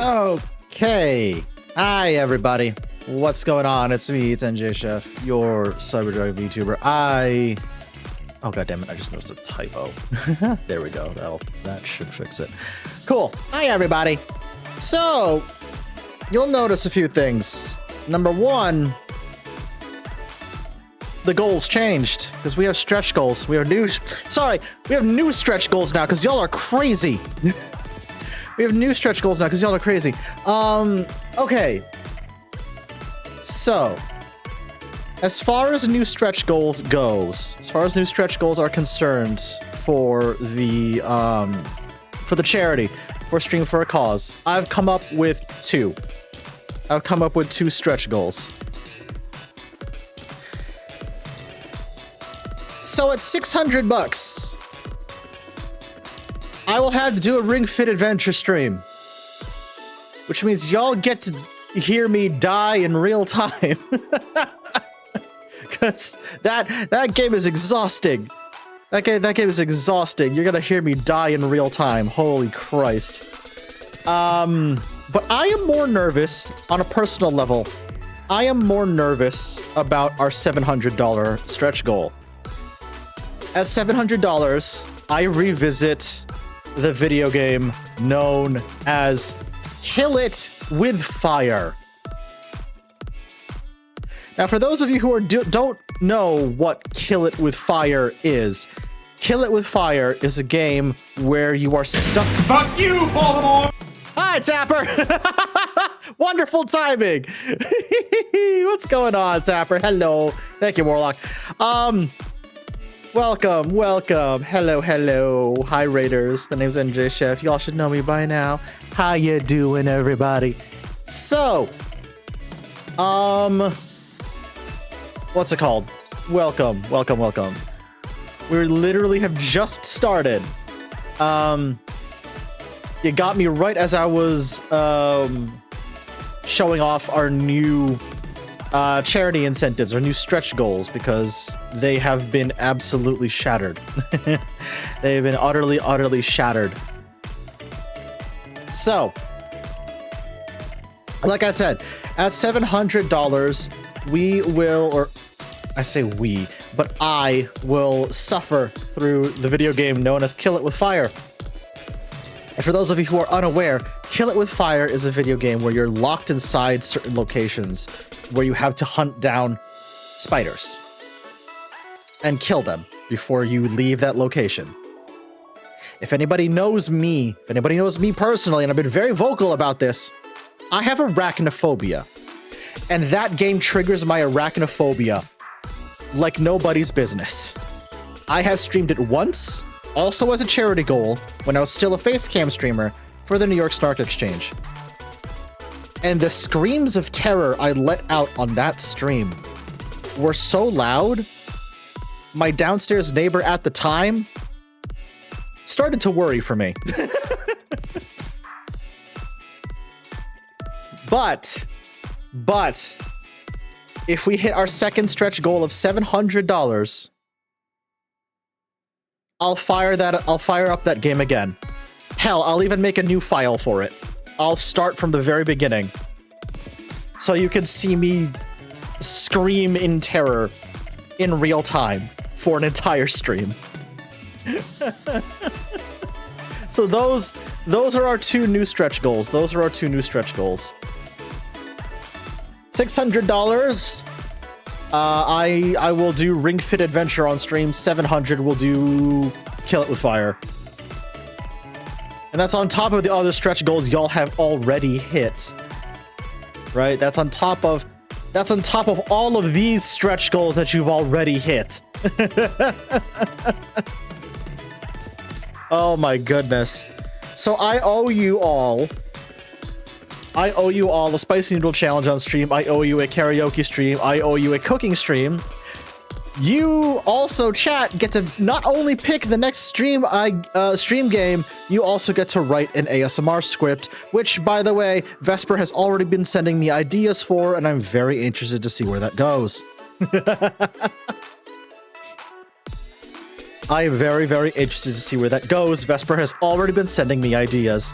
Okay. Hi, everybody. What's going on? It's me, it's NJ Chef, your CyberDrive VTuber. Oh, god damn it, I just noticed a typo. There we go. That should fix it. Cool. Hi, everybody. So, you'll notice a few things. Number one, the goals changed because we have stretch goals. We have new stretch goals now because y'all are crazy. We have new stretch goals now because y'all are crazy. Okay. So, as far as new stretch goals goes, as far as new stretch goals are concerned for the charity, for Stream for a Cause, I've come up with two. I've come up with two stretch goals. So at $600, I will have to do a Ring Fit Adventure stream, which means y'all get to hear me die in real time. Because that game is exhausting. That game is exhausting. You're gonna hear me die in real time. Holy Christ. But I am more nervous on a personal level. I am more nervous about our $700 stretch goal. At $700, I revisit the video game known as Kill It with Fire. Now, for those of you who don't know what Kill It with Fire is a game where you are stuck. Fuck you, Baltimore! Hi, Tapper! Wonderful timing! What's going on, Tapper? Hello. Thank you, Warlock. Welcome. Hello. Hi, Raiders. The name's NJ Chef. Y'all should know me by now. How you doing, everybody? So, what's it called? Welcome. We literally have just started. You got me right as I was showing off our new charity incentives, our new stretch goals, because they have been absolutely shattered. They have been utterly shattered. So, like I said, at $700, we will, or I say we, but I will suffer through the video game known as Kill It with Fire. And for those of you who are unaware, Kill It with Fire is a video game where you're locked inside certain locations where you have to hunt down spiders and kill them before you leave that location. If anybody knows me personally, and I've been very vocal about this, I have arachnophobia. And that game triggers my arachnophobia like nobody's business. I have streamed it once, also as a charity goal, when I was still a Facecam streamer for the New York Stock Exchange. And the screams of terror I let out on that stream were so loud, my downstairs neighbor at the time started to worry for me. But if we hit our second stretch goal of $700, I'll fire up that game again. Hell, I'll even make a new file for it. I'll start from the very beginning, so you can see me scream in terror in real time for an entire stream. So those are our two new stretch goals. $600, I will do Ring Fit Adventure on stream. $700 will do Kill It with Fire. And that's on top of the other stretch goals y'all have already hit. Right? That's on top of all of these stretch goals that you've already hit. Oh my goodness. So I owe you all a spicy noodle challenge on stream. I owe you a karaoke stream. I owe you a cooking stream. You also, chat, get to not only pick the next stream game, you also get to write an ASMR script, which, by the way, Vesper has already been sending me ideas for, and I'm very interested to see where that goes. I am very, very interested to see where that goes. Vesper has already been sending me ideas.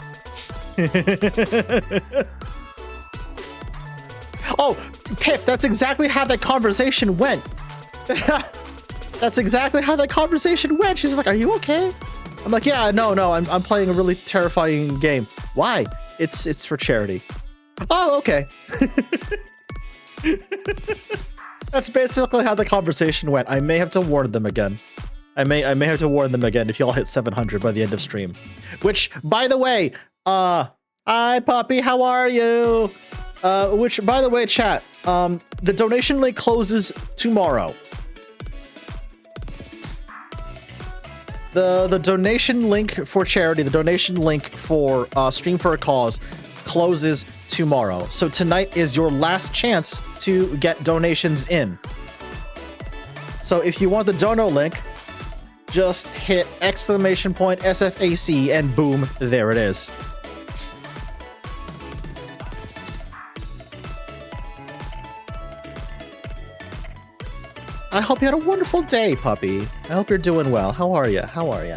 Oh, Pip, that's exactly how that conversation went. That's exactly how that conversation went. She's like, "Are you okay?" I'm like, "Yeah, no, I'm playing a really terrifying game." Why? It's for charity. Oh, okay. That's basically how the conversation went. I may have to warn them again. I may have to warn them again if y'all hit 700 by the end of stream. Which, by the way, hi puppy, how are you? Which, by the way, chat, the donation link closes tomorrow. The donation link for charity, the donation link for Stream for a Cause closes tomorrow. So tonight is your last chance to get donations in. So if you want the dono link, just hit !SFAC and boom, there it is. I hope you had a wonderful day, puppy. I hope you're doing well. How are you? How are you?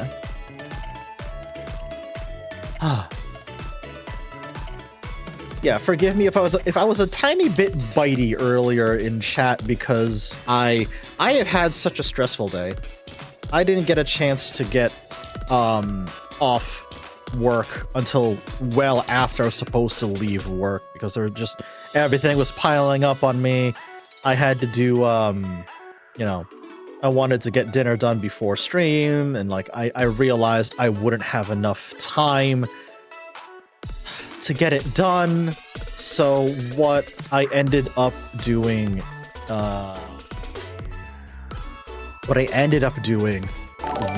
Yeah, forgive me if I was a tiny bit bitey earlier in chat because I have had such a stressful day. I didn't get a chance to get off work until well after I was supposed to leave work because everything was piling up on me. I had to do you know, I wanted to get dinner done before stream, and like I realized I wouldn't have enough time to get it done. So what I ended up doing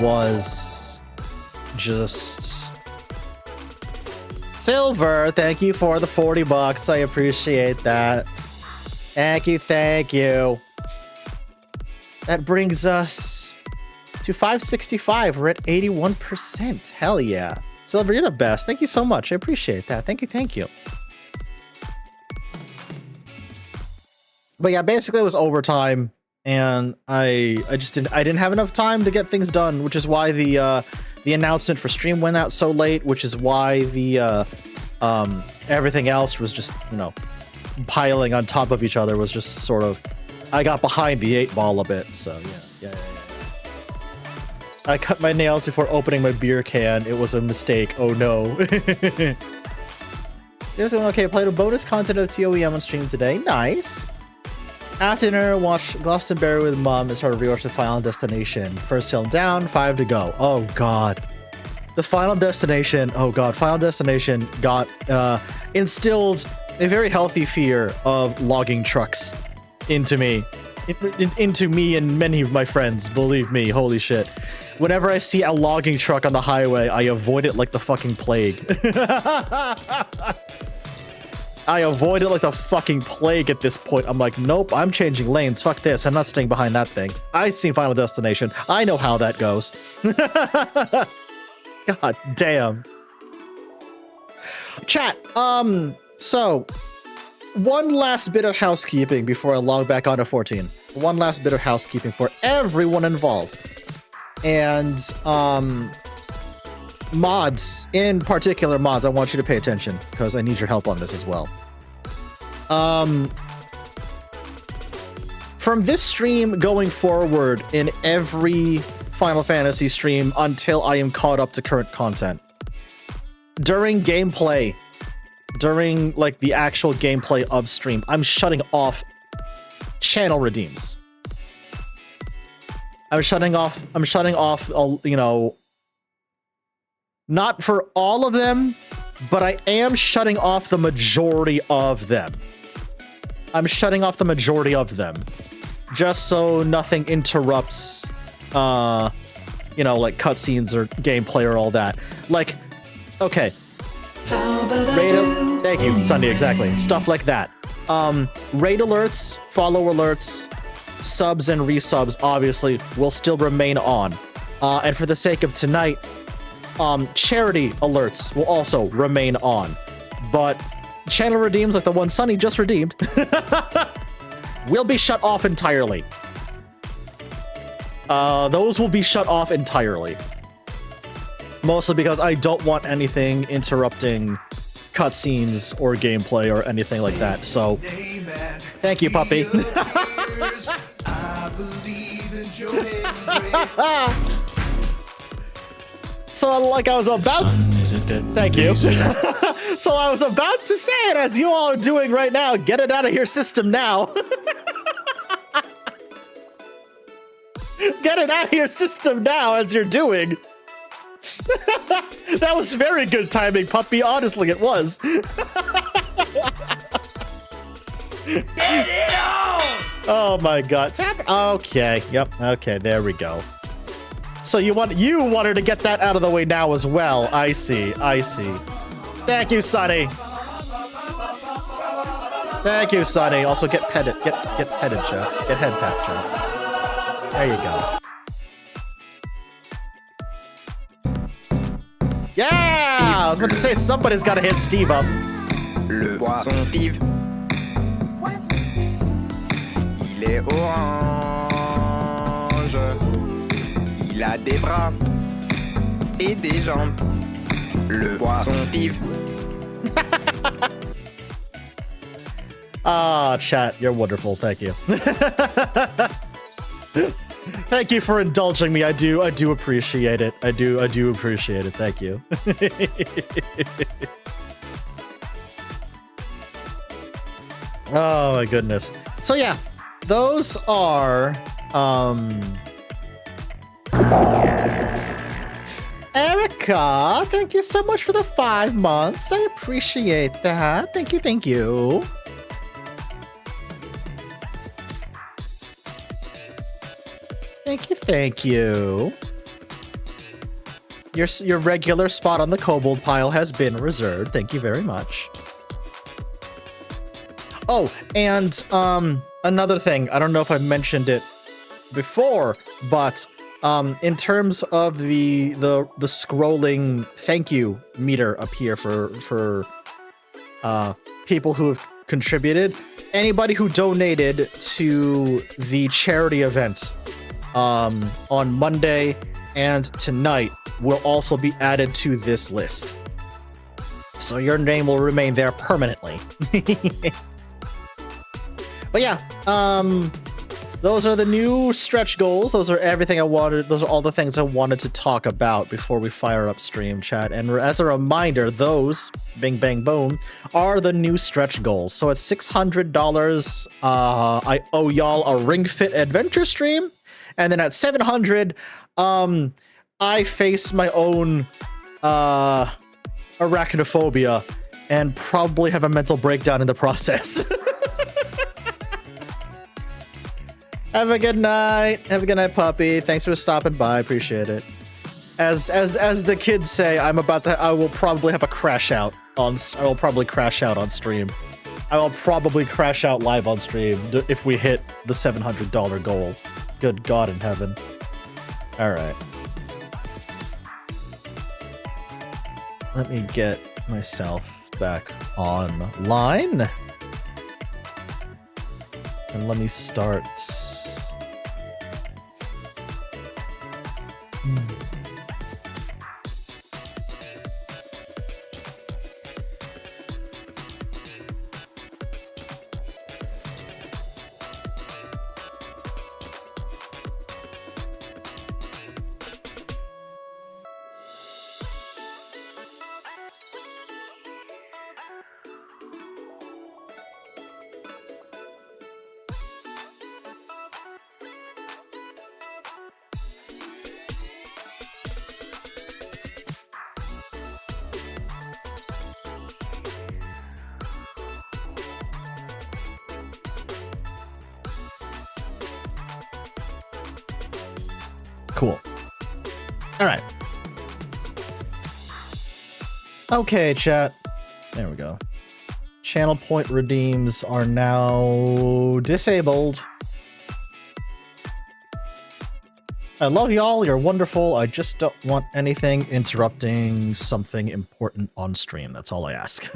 was just Silver, thank you for the 40 bucks. I appreciate that. Thank you. That brings us to 565. We're at 81%. Hell yeah. Silver, you're the best. Thank you so much. I appreciate that. Thank you. But yeah, basically it was overtime, and I didn't have enough time to get things done, which is why the announcement for stream went out so late, which is why the everything else was just, you know, piling on top of each other. Was just sort of, I got behind the 8 ball a bit, so yeah. I cut my nails before opening my beer can. It was a mistake. Oh no. There's one. Okay, played a bonus content of TOEM on stream today. Nice. After dinner, watched Glastonbury with mom and started rewatching Final Destination. First film down, 5 to go. Oh god. The Final Destination. Oh god. Final Destination got instilled a very healthy fear of logging trucks into me and many of my friends. Believe me, holy shit. Whenever I see a logging truck on the highway, I avoid it like the fucking plague. I avoid it like the fucking plague at this point. I'm like, nope, I'm changing lanes. Fuck this. I'm not staying behind that thing. I've seen Final Destination. I know how that goes. God damn. Chat, so one last bit of housekeeping before I log back onto 14. One last bit of housekeeping for everyone involved. And mods, in particular mods, I want you to pay attention because I need your help on this as well. From this stream going forward, in every Final Fantasy stream until I am caught up to current content, during gameplay, during like the actual gameplay of stream, I'm shutting off channel redeems. I'm shutting off, you know, not for all of them, but I am shutting off the majority of them. I'm shutting off the majority of them, just so nothing interrupts, you know, like cutscenes or gameplay or all that. Like, okay. Raid, thank you, Sunday, exactly. Stuff like that. Raid alerts, follow alerts, subs and resubs obviously will still remain on. And for the sake of tonight, charity alerts will also remain on. But channel redeems like the one Sunny just redeemed will be shut off entirely. Those will be shut off entirely. Mostly because I don't want anything interrupting cutscenes or gameplay or anything like that. So, thank you, puppy. So, like I was about... Thank you. So I was about to say it as you all are doing right now. Get it out of your system now. Get it out of your system now as you're doing. That was very good timing, puppy. Honestly, it was. Get it on! Oh my god. Okay. Yep. Okay. There we go. So you wanted to get that out of the way now as well. I see. I see. Thank you, Sonny. Thank you, Sonny. Also, get petted. Get petted, Joe. Get head pat, Joe. There you go. Yeah! I was about to say somebody's got to hit Steve up. Le poisson Steve. Il est orange. Il a des bras et des jambes. Le poisson Steve. Ah, chat, you're wonderful. Thank you. Thank you for indulging me. I do appreciate it. I do appreciate it. Thank you. Oh my goodness. So yeah, those are Erica, thank you so much for the 5 months. I appreciate that. Thank you, thank you. Thank you, thank you. Your regular spot on the kobold pile has been reserved. Thank you very much. Oh, and another thing. I don't know if I've mentioned it before, but in terms of the scrolling thank you meter up here for people who have contributed, anybody who donated to the charity event on Monday and tonight will also be added to this list. So your name will remain there permanently. But yeah, those are the new stretch goals. Those are everything I wanted. Those are all the things I wanted to talk about before we fire up stream chat. And as a reminder, those, bing, bang, boom, are the new stretch goals. So at $600, I owe y'all a Ring Fit Adventure stream. And then at $700, I face my own arachnophobia and probably have a mental breakdown in the process. Have a good night. Have a good night, puppy. Thanks for stopping by. Appreciate it. As the kids say, I will probably have a crash out on. I will probably crash out on stream. I will probably crash out live on stream if we hit the $700 goal. Good God in heaven. All right. Let me get myself back online. And let me start. Cool. All right. Okay, chat. There we go. Channel point redeems are now disabled. I love y'all. You're wonderful. I just don't want anything interrupting something important on stream. That's all I ask.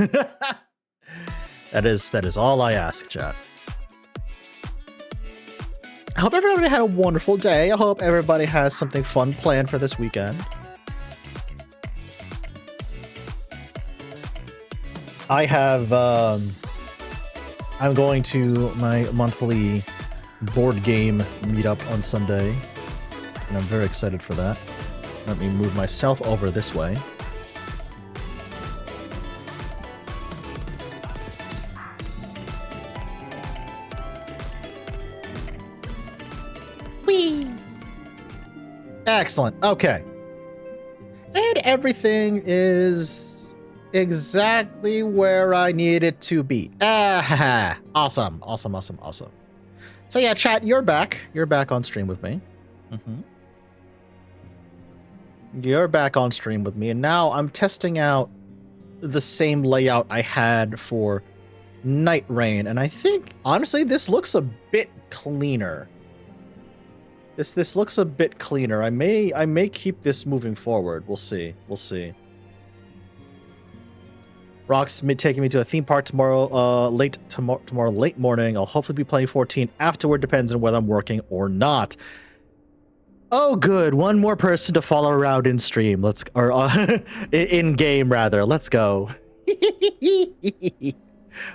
That is all I ask, chat. I hope everybody had a wonderful day. I hope everybody has something fun planned for this weekend. I have, I'm going to my monthly board game meetup on Sunday, and I'm very excited for that. Let me move myself over this way. Whee! Excellent. Okay. And everything is exactly where I need it to be. Ah, awesome. Awesome, awesome, awesome. So yeah, chat, you're back. You're back on stream with me. You're back on stream with me, and now I'm testing out the same layout I had for Night Rain, and I think, honestly, this looks a bit cleaner. This looks a bit cleaner. I may keep this moving forward. We'll see. We'll see. Rock's taking me to a theme park tomorrow, tomorrow late morning. I'll hopefully be playing 14 afterward, depends on whether I'm working or not. Oh, good. One more person to follow around in stream. In game rather. Let's go.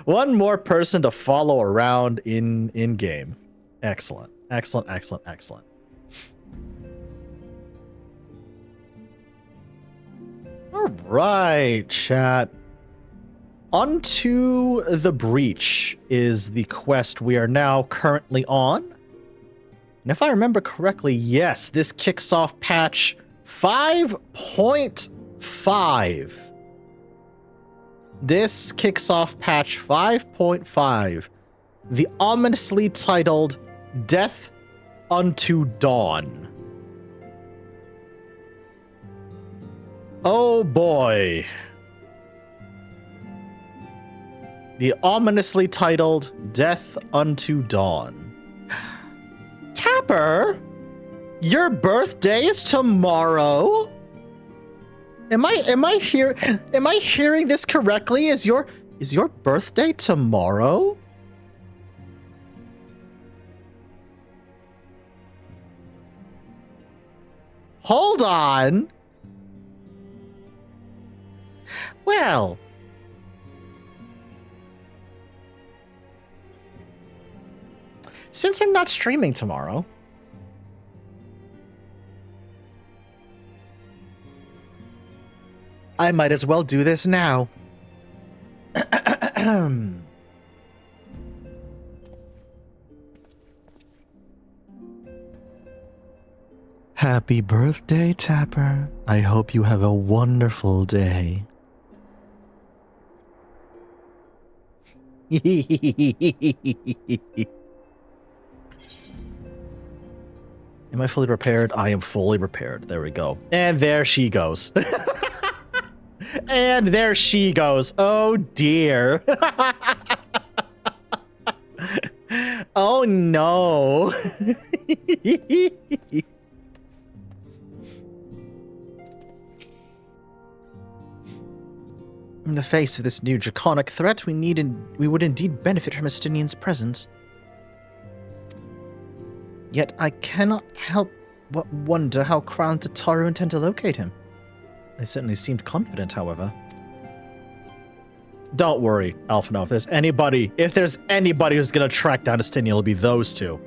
One more person to follow around in game. Excellent. Excellent, excellent, excellent. All right, chat. Onto the Breach is the quest we are now currently on. And if I remember correctly, yes, this kicks off patch 5.5. This kicks off patch 5.5. The ominously titled Death Unto Dawn. Oh boy. The ominously titled Death Unto Dawn. Tapper, your birthday is tomorrow? Am I hearing this correctly? Is your birthday tomorrow? Hold on. Well, since I'm not streaming tomorrow, I might as well do this now. Happy birthday, Tapper. I hope you have a wonderful day. Am I fully prepared? I am fully prepared. There we go. And there she goes. And there she goes. Oh dear. Oh no. In the face of this new draconic threat, we would indeed benefit from Estinian's presence. Yet I cannot help but wonder how Crown Tataru intend to locate him. They certainly seemed confident, however. Don't worry, Alphino. If there's anybody who's gonna track down Estinian, it'll be those two.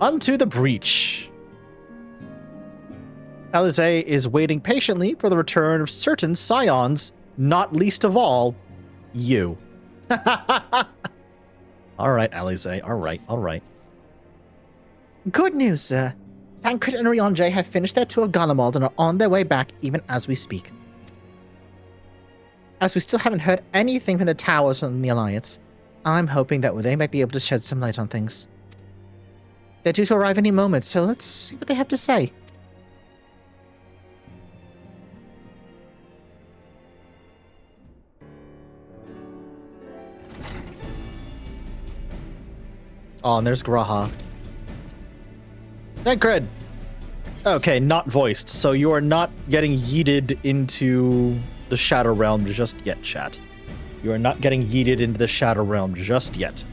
Unto the Breach. Alize is waiting patiently for the return of certain scions, not least of all, you. Alright, Alize. Alright. Good news, sir. Tancred and Ryonje have finished their tour of Garlemald and are on their way back even as we speak. As we still haven't heard anything from the towers from the Alliance, I'm hoping that they might be able to shed some light on things. They're due to arrive any moment, so let's see what they have to say. Oh, and there's Graha. Tancred! Okay, not voiced, so you are not getting yeeted into the Shadow Realm just yet, chat. You are not getting yeeted into the Shadow Realm just yet.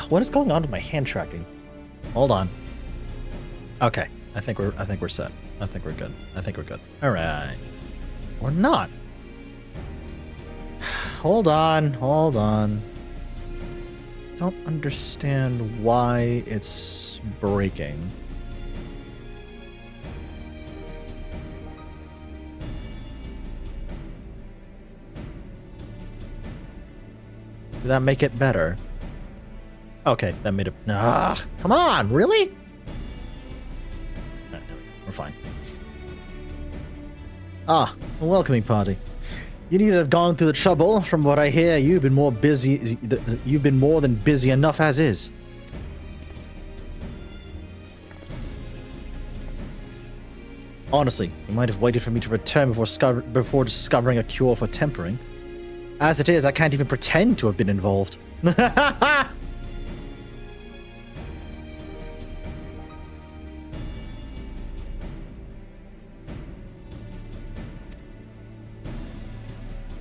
What is going on with my hand tracking? Hold on. Okay, I think we're set. I think we're good. All right. Or not. Hold on, hold on. Don't understand why it's breaking. Did that make it better? Okay, that made it... Ah, come on, really? We're fine. Ah, a welcoming party. You need to have gone through the trouble. From what I hear, you've been more busy. You've been more than busy enough as is. Honestly, you might have waited for me to return before discovering a cure for tempering. As it is, I can't even pretend to have been involved.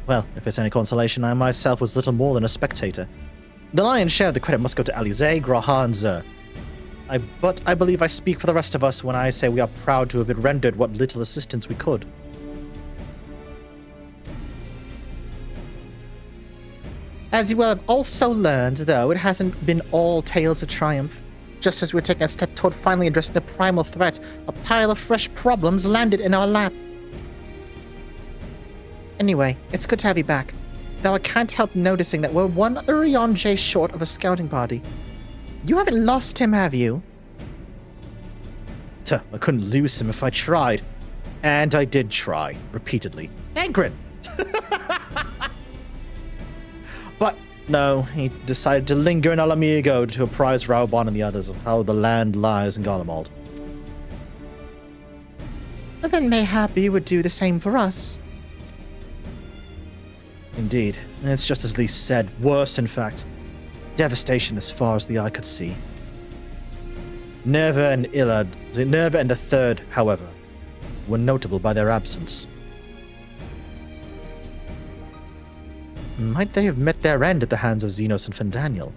Well, if it's any consolation, I myself was little more than a spectator. The lion's share of the credit must go to Alize, Graha, and Zer. But I believe I speak for the rest of us when I say we are proud to have been rendered what little assistance we could. As you will have also learned, though, it hasn't been all tales of triumph. Just as we're taking a step toward finally addressing the primal threat, a pile of fresh problems landed in our lap. Anyway, it's good to have you back. Though I can't help noticing that we're one Urianger short of a scouting party. You haven't lost him, have you? Tuh, I couldn't lose him if I tried. And I did try, repeatedly. Angrin! But no, he decided to linger in Alamigo to apprise Raubon and the others of how the land lies in Garlemald. Well, then mayhap you would do the same for us. Indeed, it's just as Lee said, worse in fact. Devastation as far as the eye could see. Nerva and the Third, however, were notable by their absence. Might they have met their end at the hands of Xenos and Fandaniel?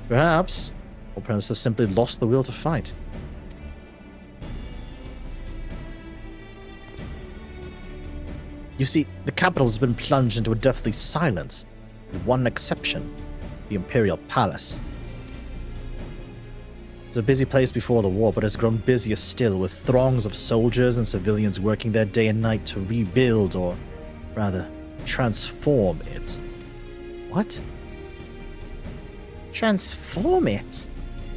Perhaps, or perhaps they simply lost the will to fight. You see, the capital has been plunged into a deathly silence, with one exception, the Imperial Palace. It was a busy place before the war, but has grown busier still, with throngs of soldiers and civilians working there day and night to rebuild, or rather, transform it. What? Transform it?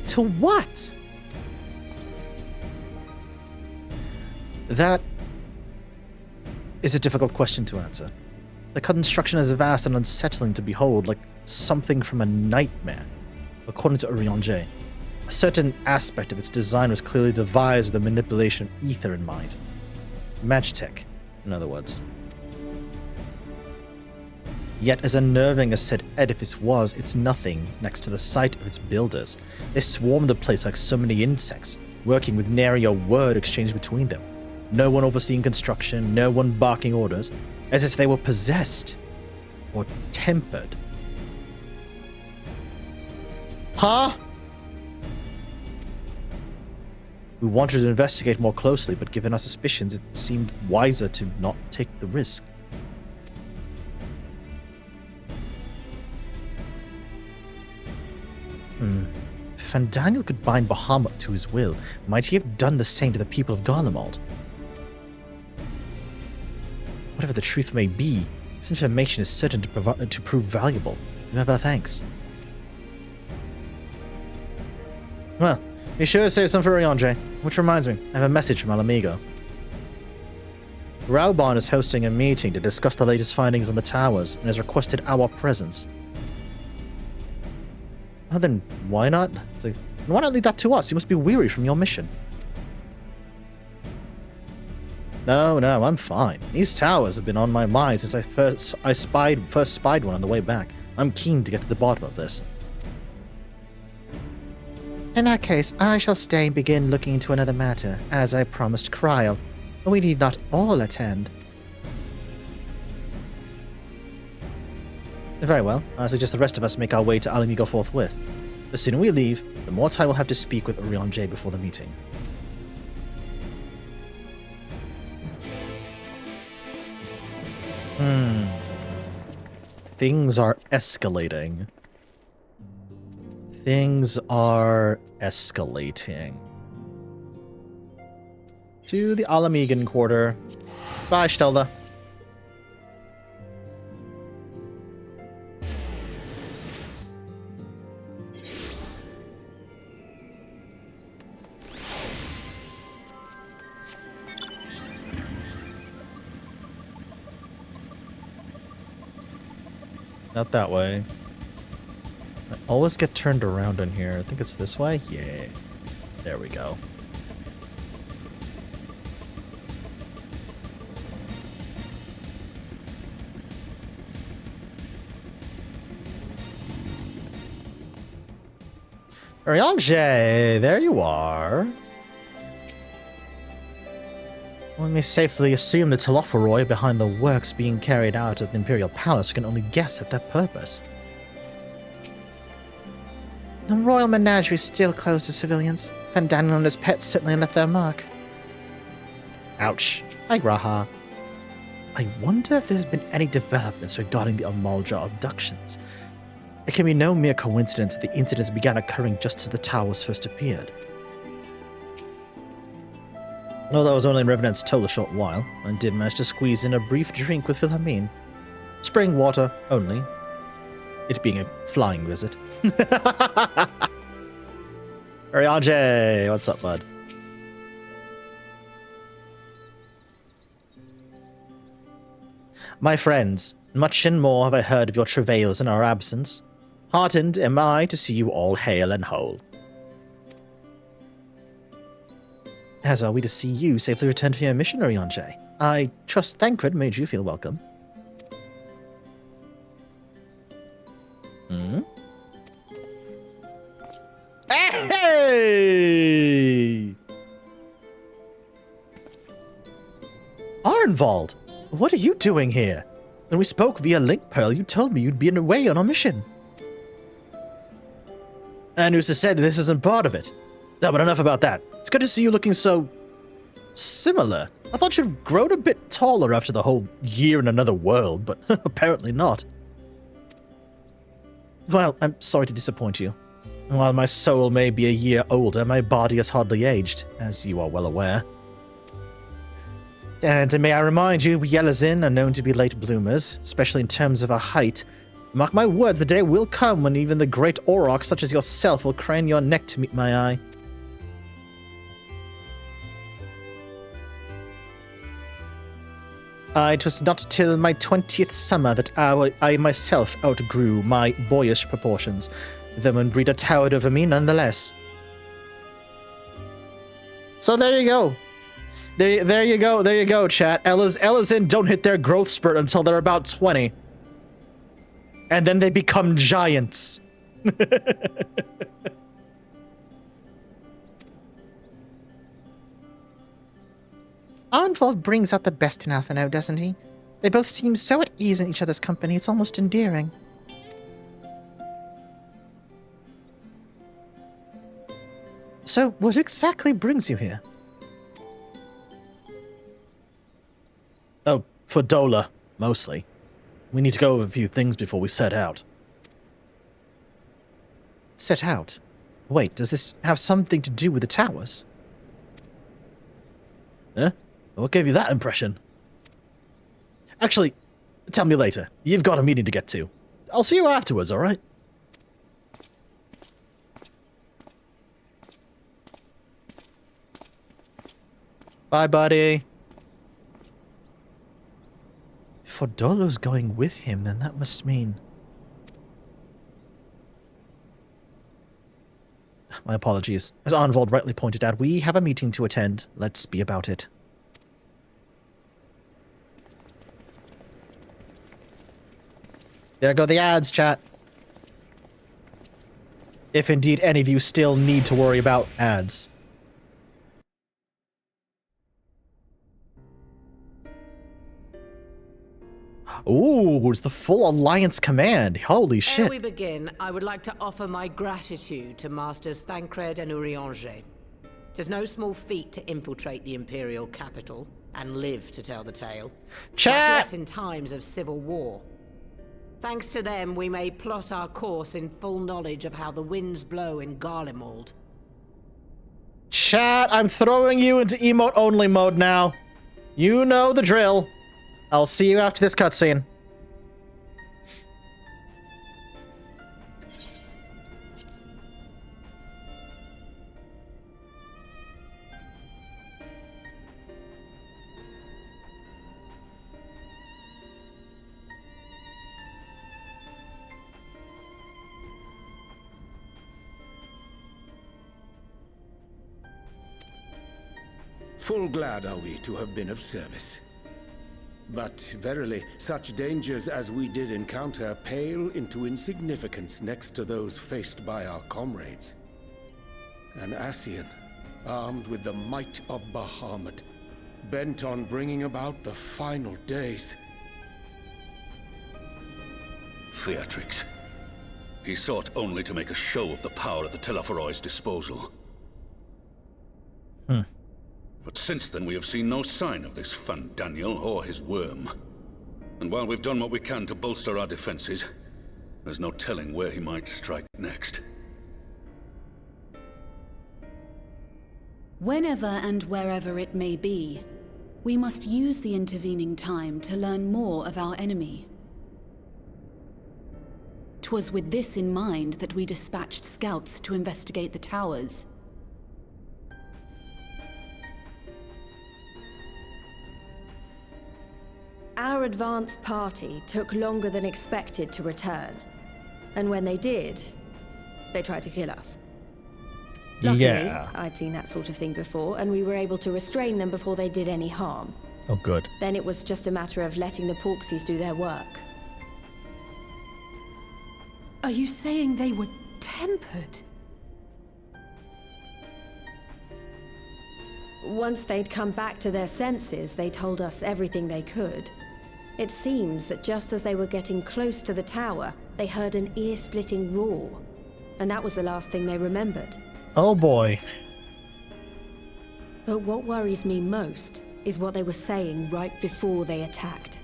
To what? That is a difficult question to answer. The construction is vast and unsettling to behold, like something from a nightmare. According to Urianger, a certain aspect of its design was clearly devised with the manipulation of ether in mind. Magitech, in other words. Yet as unnerving as said edifice was, it's nothing next to the sight of its builders. They swarmed the place like so many insects, working with nary a word exchanged between them. No one overseeing construction, no one barking orders, as if they were possessed or tempered. Huh? We wanted to investigate more closely, but given our suspicions, it seemed wiser to not take the risk. If Fandaniel could bind Bahamut to his will, might he have done the same to the people of Garlemald? Whatever the truth may be, this information is certain to prove valuable. You have our thanks. Well, be sure to save some for Urianger. Which reminds me, I have a message from Alamigo. Raubon is hosting a meeting to discuss the latest findings on the towers and has requested our presence. Oh, then why not? Why not leave that to us? You must be weary from your mission. No, I'm fine. These towers have been on my mind since I first spied one on the way back. I'm keen to get to the bottom of this. In that case, I shall stay and begin looking into another matter, as I promised Cryle. We need not all attend. Very well. I suggest the rest of us make our way to Alamigo forthwith. The sooner we leave, the more time we'll have to speak with Urianger before the meeting. Things are escalating. Things are escalating. To the Alamegan quarter. Bye, Stelda. Not that way. I always get turned around in here. I think it's this way? Yeah. There we go. Ryanje, there you are. Let me safely assume the Telophoroi behind the works being carried out at the Imperial Palace can only guess at their purpose. The royal menagerie is still closed to civilians. Van Daniel and his pets certainly left their mark. Ouch. Hi, Graha. I wonder if there's been any developments regarding the Amalja abductions. It can be no mere coincidence that the incidents began occurring just as the towers first appeared. Although I was only in Revenant's Toll a short while, I did manage to squeeze in a brief drink with Philomene. Spring water only. It being a flying visit. Ryanje, what's up, bud? My friends, much and more have I heard of your travails in our absence. Heartened am I to see you all hale and whole. As are we to see you safely return from your mission, Ryanje. I trust Thancred made you feel welcome. Hey! Arnvald, what are you doing here? When we spoke via Link Pearl, you told me you'd be away on a mission. And who's to say that this isn't part of it? No, but enough about that. It's good to see you looking so... similar. I thought you'd have grown a bit taller after the whole year in another world, but apparently not. Well, I'm sorry to disappoint you. While my soul may be a year older, my body has hardly aged, as you are well aware. And may I remind you, we Yellazin are known to be late bloomers, especially in terms of our height. Mark my words, the day will come when even the great Aurochs such as yourself will crane your neck to meet my eye. It was not till my 20th summer that I myself outgrew my boyish proportions. The Moonbreeder towered over me nonetheless. So there you go. There you go, chat. Ellazin don't hit their growth spurt until they're about 20. And then they become giants. Arnvald brings out the best in Atheno, doesn't he? They both seem so at ease in each other's company, it's almost endearing. So, what exactly brings you here? Oh, for Dola, mostly. We need to go over a few things before we set out. Set out? Wait, does this have something to do with the towers? Huh? What gave you that impression? Actually, tell me later. You've got a meeting to get to. I'll see you afterwards, alright? Bye, buddy. If Fodolo's going with him, then that must mean... My apologies. As Arnvald rightly pointed out, we have a meeting to attend. Let's be about it. There go the ads, chat. If indeed any of you still need to worry about ads. Ooh, it's the full Alliance command. Holy shit. Ere we begin, I would like to offer my gratitude to Masters Thancred and Urianger. 'Tis no small feat to infiltrate the Imperial capital. and live to tell the tale. Much Chat! less in times of civil war. Thanks to them, we may plot our course in full knowledge of how the winds blow in Garlemald. Chat, I'm throwing you into emote-only mode now. You know the drill. I'll see you after this cutscene. Full glad are we to have been of service. But verily, such dangers as we did encounter pale into insignificance next to those faced by our comrades. An Ascian, armed with the might of Bahamut, bent on bringing about the final days. Theatrix. He sought only to make a show of the power at the Telophoroid's disposal. But since then we have seen no sign of this Fandaniel or his worm. And while we've done what we can to bolster our defenses, there's no telling where he might strike next. Whenever and wherever it may be, we must use the intervening time to learn more of our enemy. 'Twas with this in mind that we dispatched scouts to investigate the towers. Our advance party took longer than expected to return. And when they did, they tried to kill us. Luckily, Yeah. I'd seen that sort of thing before, and we were able to restrain them before they did any harm. Oh, good. Then it was just a matter of letting the Porksies do their work. Are you saying they were tempered? Once they'd come back to their senses, they told us everything they could. It seems that just as they were getting close to the tower, they heard an ear-splitting roar. And that was the last thing they remembered. Oh boy. But what worries me most is what they were saying right before they attacked.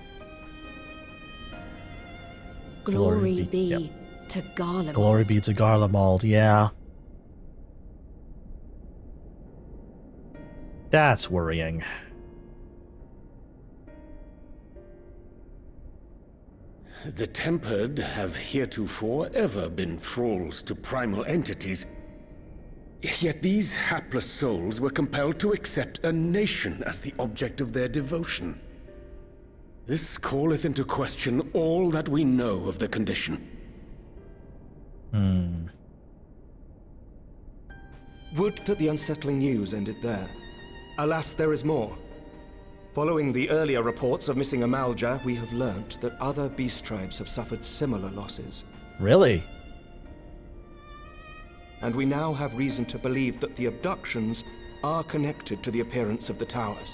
Glory be yep. to Garlemald. Glory be to Garlemald, yeah. That's worrying. The Tempered have heretofore ever been thralls to primal entities. Yet these hapless souls were compelled to accept a nation as the object of their devotion. This calleth into question all that we know of the condition. Would that the unsettling news ended there. Alas, there is more. Following the earlier reports of missing Amalja, we have learnt that other beast tribes have suffered similar losses. Really? And we now have reason to believe that the abductions are connected to the appearance of the towers.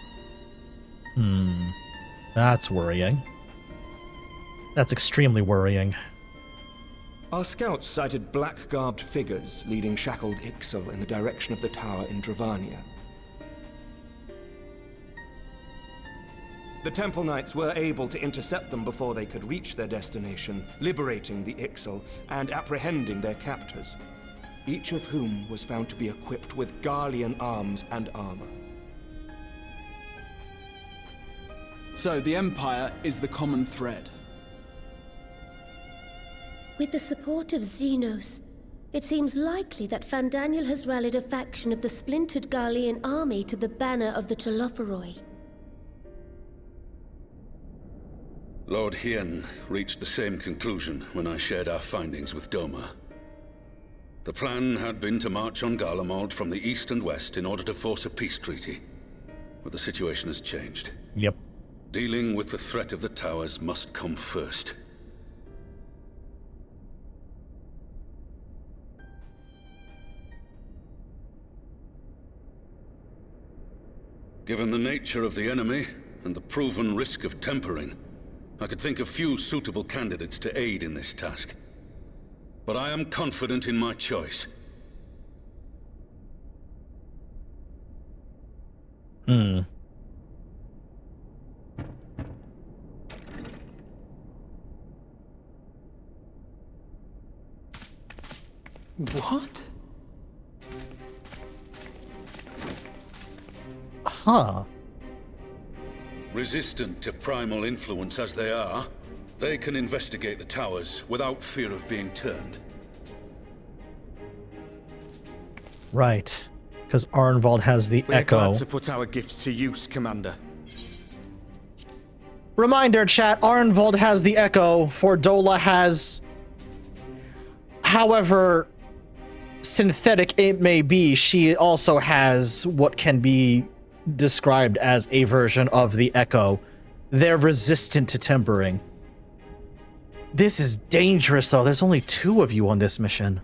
That's worrying. That's extremely worrying. Our scouts sighted black-garbed figures leading shackled Ixal in the direction of the tower in Dravania. The Temple Knights were able to intercept them before they could reach their destination, liberating the Ixal and apprehending their captors, each of whom was found to be equipped with Garlean arms and armor. So the Empire is the common thread. With the support of Xenos, it seems likely that Fandaniel has rallied a faction of the splintered Garlean army to the banner of the Telophoroi. Lord Hien reached the same conclusion when I shared our findings with Doma. The plan had been to march on Garlemald from the east and west in order to force a peace treaty. But the situation has changed. Yep. Dealing with the threat of the towers must come first. Given the nature of the enemy and the proven risk of tempering, I could think of few suitable candidates to aid in this task. But I am confident in my choice. What? Huh. Resistant to primal influence as they are, they can investigate the towers without fear of being turned. Right. Because Arnvald has the We're echo. glad to put our gifts to use, Commander. Reminder, chat, Arnvald has the echo, Fordola has... However synthetic it may be, she also has what can be described as a version of the echo. They're resistant to timbering. This is dangerous, though. There's only 2 of you on this mission.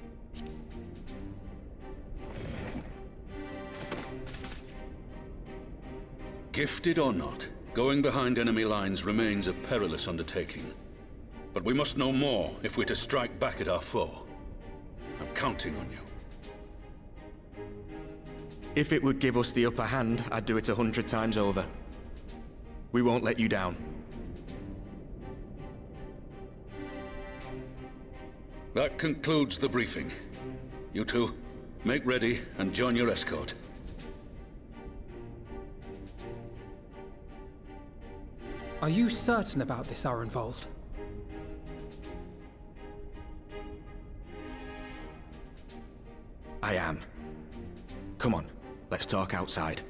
Gifted or not, going behind enemy lines remains a perilous undertaking. But we must know more if we're to strike back at our foe. I'm counting on you. If it would give us the upper hand, I'd do it 100 times over. We won't let you down. That concludes the briefing. You two, make ready and join your escort. Are you certain about this, Arenvald? I am. Come on, let's talk outside.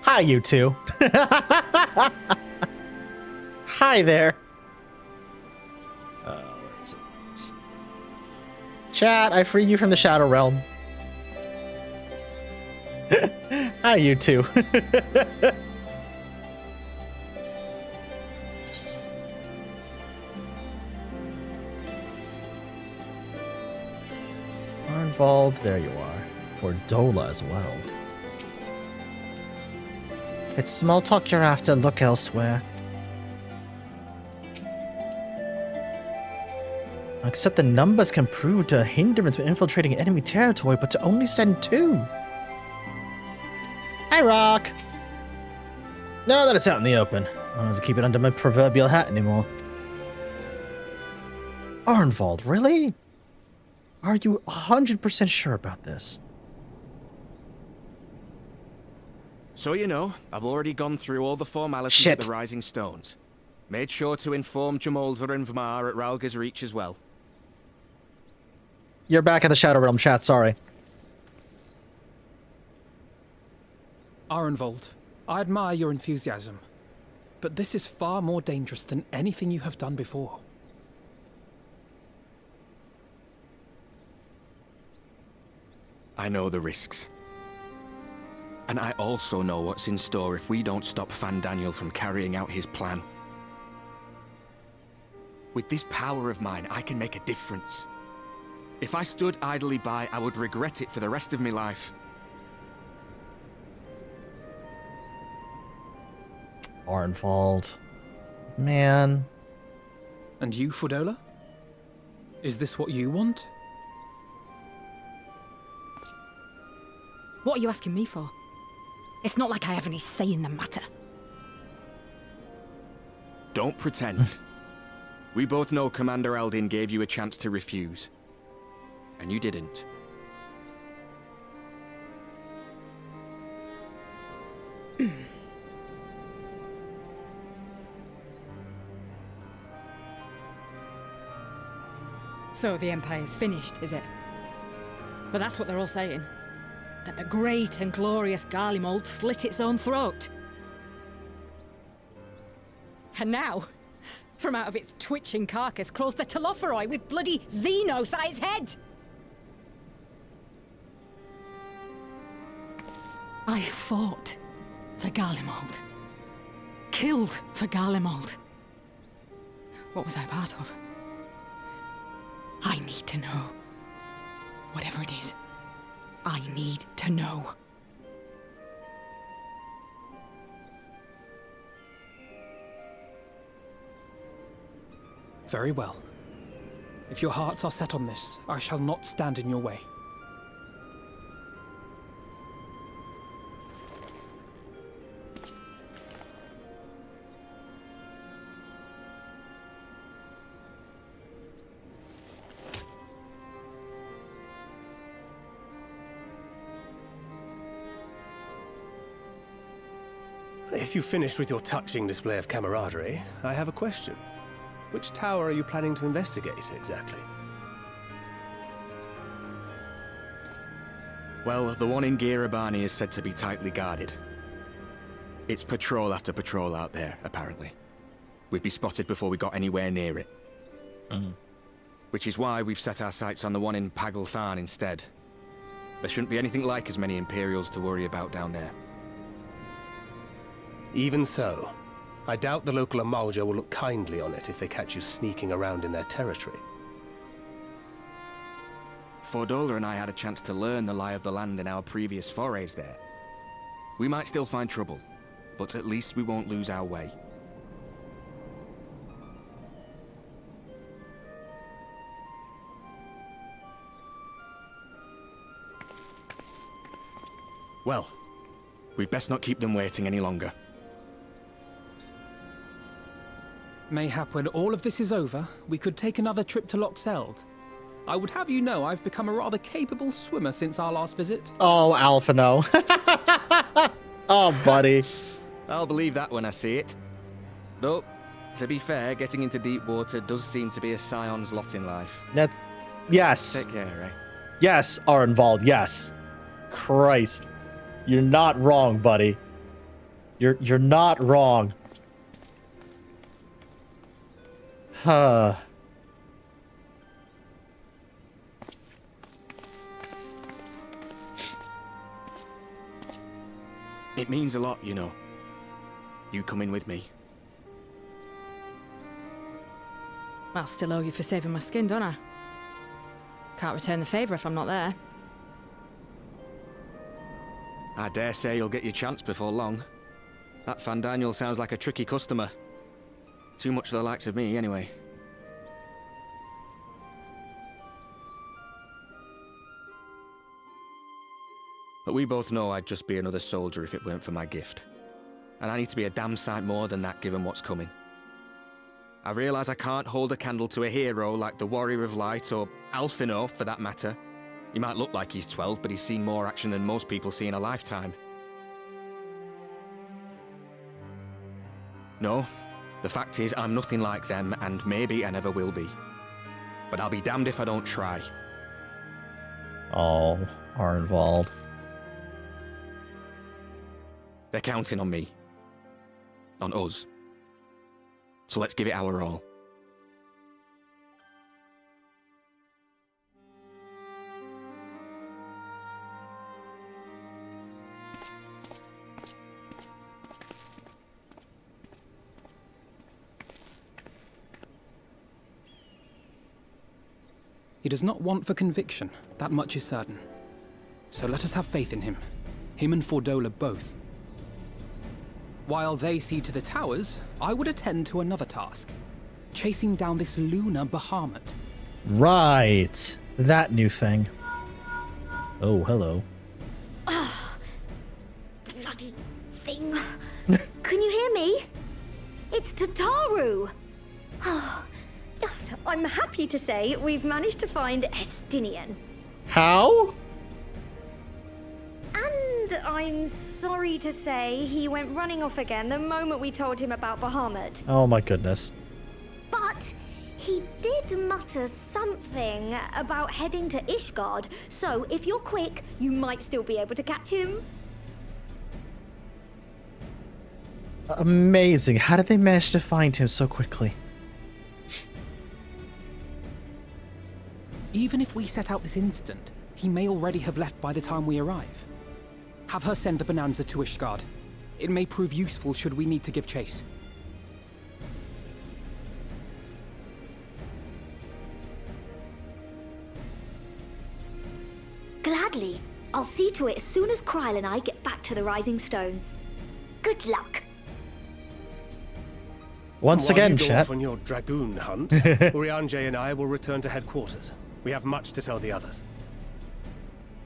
Hi, you two. Hi there. Where is it? Chat, I free you from the Shadow Realm. Hi, you two. Arnvald, there you are. Fordola as well. If it's small talk you're after, look elsewhere. Except the numbers can prove to a hindrance when infiltrating enemy territory, but to only send 2. Hi, Rock! Now that it's out in the open, I don't have to keep it under my proverbial hat anymore. Arnvald, really? Are you 100% sure about this? So you know, I've already gone through all the formalities of the Rising Stones. Made sure to inform Jamolva and Vmar at Ralga's Reach as well. You're back in the Shadow Realm chat, sorry. Arenvald, I admire your enthusiasm, but this is far more dangerous than anything you have done before. I know the risks. And I also know what's in store if we don't stop Fandaniel from carrying out his plan. With this power of mine, I can make a difference. If I stood idly by, I would regret it for the rest of my life. Arnvald. Man. And you, Fordola? Is this what you want? What are you asking me for? It's not like I have any say in the matter. Don't pretend. We both know Commander Eldin gave you a chance to refuse. And you didn't. So the Empire's finished, is it? Well, that's what they're all saying. That the great and glorious Garlemald slit its own throat. And now, from out of its twitching carcass crawls the Telophoroi with bloody Xenos at its head! I fought for Garlemald. Killed for Garlemald. What was I part of? to know. Whatever it is, I need to know. Very well. If your hearts are set on this, I shall not stand in your way. If you've finished with your touching display of camaraderie, I have a question. Which tower are you planning to investigate, exactly? Well, the one in Girabani is said to be tightly guarded. It's patrol after patrol out there, apparently. We'd be spotted before we got anywhere near it. Which is why we've set our sights on the one in Pagalthan instead. There shouldn't be anything like as many Imperials to worry about down there. Even so, I doubt the local Amalja will look kindly on it if they catch you sneaking around in their territory. Fordola and I had a chance to learn the lie of the land in our previous forays there. We might still find trouble, but at least we won't lose our way. Well, we'd best not keep them waiting any longer. Mayhap when all of this is over, we could take another trip to Loxeld. I would have you know I've become a rather capable swimmer since our last visit. Oh, Alpha, no. Oh, buddy. I'll believe that when I see it. Though, to be fair, getting into deep water does seem to be a scion's lot in life. That's... Yes. Take care, eh? Yes, Arenvald, yes. Christ. You're not wrong, buddy. You're not wrong. Huh. It means a lot, you know. You coming with me. I'll still owe you for saving my skin, don't I? Can't return the favour if I'm not there. I dare say you'll get your chance before long. That Fandaniel sounds like a tricky customer. Too much for the likes of me, anyway. But we both know I'd just be another soldier if it weren't for my gift. And I need to be a damn sight more than that given what's coming. I realise I can't hold a candle to a hero like the Warrior of Light, or Alphino for that matter. He might look like he's 12, but he's seen more action than most people see in a lifetime. No, the fact is I'm nothing like them, and maybe I never will be. But I'll be damned if I don't try. Oh, Arenvald. They're counting on me. On us. So let's give it our all. He does not want for conviction, that much is certain. So let us have faith in him. Him and Fordola both. While they see to the towers, I would attend to another task. Chasing down this lunar Bahamut. Right. That new thing. Oh, hello. Ah, bloody thing. Can you hear me? It's Tataru. I'm happy to say we've managed to find Estinian. How? And I'm sorry to say he went running off again the moment we told him about Bahamut. Oh my goodness. But he did mutter something about heading to Ishgard, so if you're quick, you might still be able to catch him. Amazing. How did they manage to find him so quickly? Even if we set out this instant, he may already have left by the time we arrive. Have her send the Bonanza to Ishgard. It may prove useful should we need to give chase. I'll see to it as soon as Kryle and I get back to the Rising Stones. Good luck. Once While again, you go chat. off on your dragoon hunt, Urianger and I will return to headquarters. We have much to tell the others.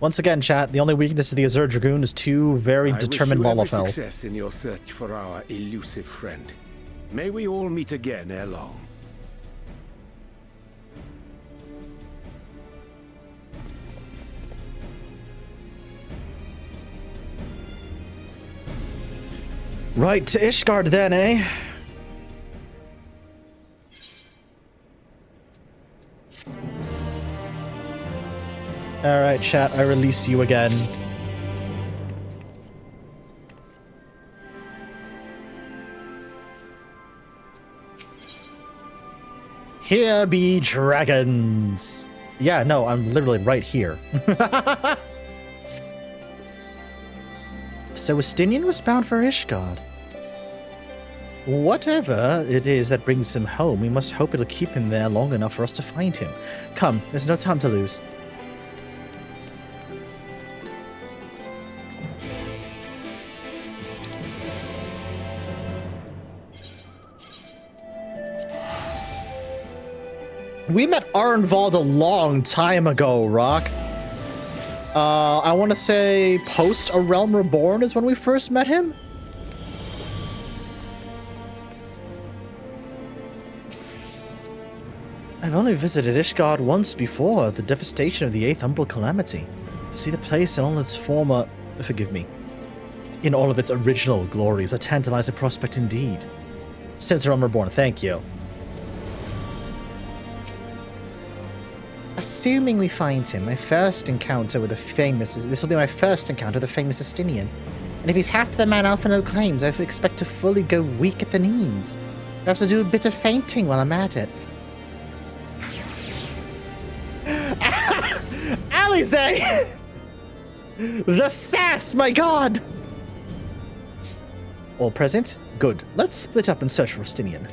Once again, chat, the only weakness of the Azure Dragoon is two very determined I wish you Lalafell. every success in your search for our elusive friend. May we all meet again ere long. Right, to Ishgard then, eh? Alright, chat, I release you again. Here be dragons! Yeah, no, I'm literally right here. So Estinian was bound for Ishgard. Whatever it is that brings him home, we must hope it'll keep him there long enough for us to find him. Come, there's no time to lose. We met Arnvald a long time ago, Rock. I want to say post A Realm Reborn is when we first met him? I've only visited Ishgard once before, the devastation of the 8th Umbral Calamity. To see the place in all its former... forgive me. In all of its original glory is a tantalizing prospect indeed. Since A Realm Reborn, thank you. Assuming we find him, my first encounter with the famous... This will be my first encounter with the famous Estinian. And if he's half the man Alphinaud claims, I expect to fully go weak at the knees. Perhaps I'll do a bit of fainting while I'm at it. Alize! The sass, my god! All present? Good. Let's split up and search for Estinian.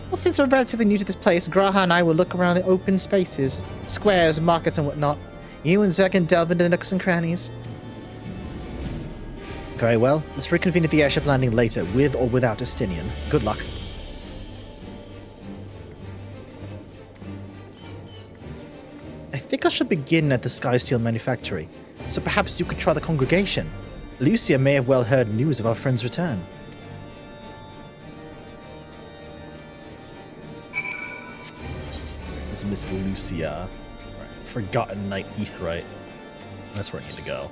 Well, since we're relatively new to this place, Graha and I will look around the open spaces, squares, markets, and whatnot. You and Zerg can delve into the nooks and crannies. Very well. Let's reconvene at the airship landing later, with or without Estinian. Good luck. I think I should begin at the Skysteel Manufactory, so perhaps you could try the congregation. Lucia may have well heard news of our friend's return. It's Miss Lucia. Right. Forgotten Knight Aetheryte. That's where I need to go.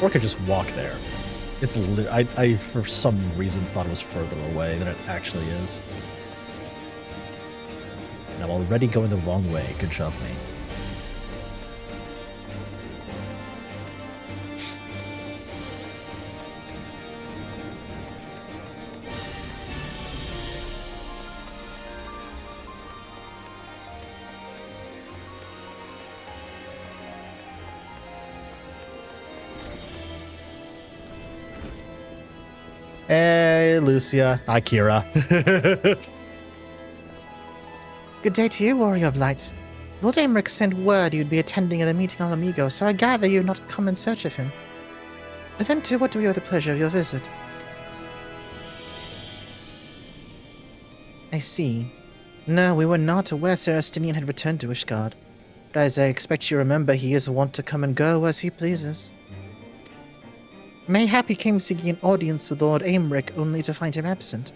Or I could just walk there. It's I for some reason thought it was further away than it actually is. And I'm already going the wrong way. Good job, me. Hey, Lucia. Hi, Kira. Good day to you, Warrior of Lights. Lord Aymeric sent word you'd be attending at a meeting on Amigo, so I gather you've not come in search of him. Then to what do we owe the pleasure of your visit? I see. No, we were not aware Sir Estinian had returned to Ishgard. But as I expect you remember, he is wont to come and go as he pleases. Mayhap he came seeking an audience with Lord Aymeric only to find him absent.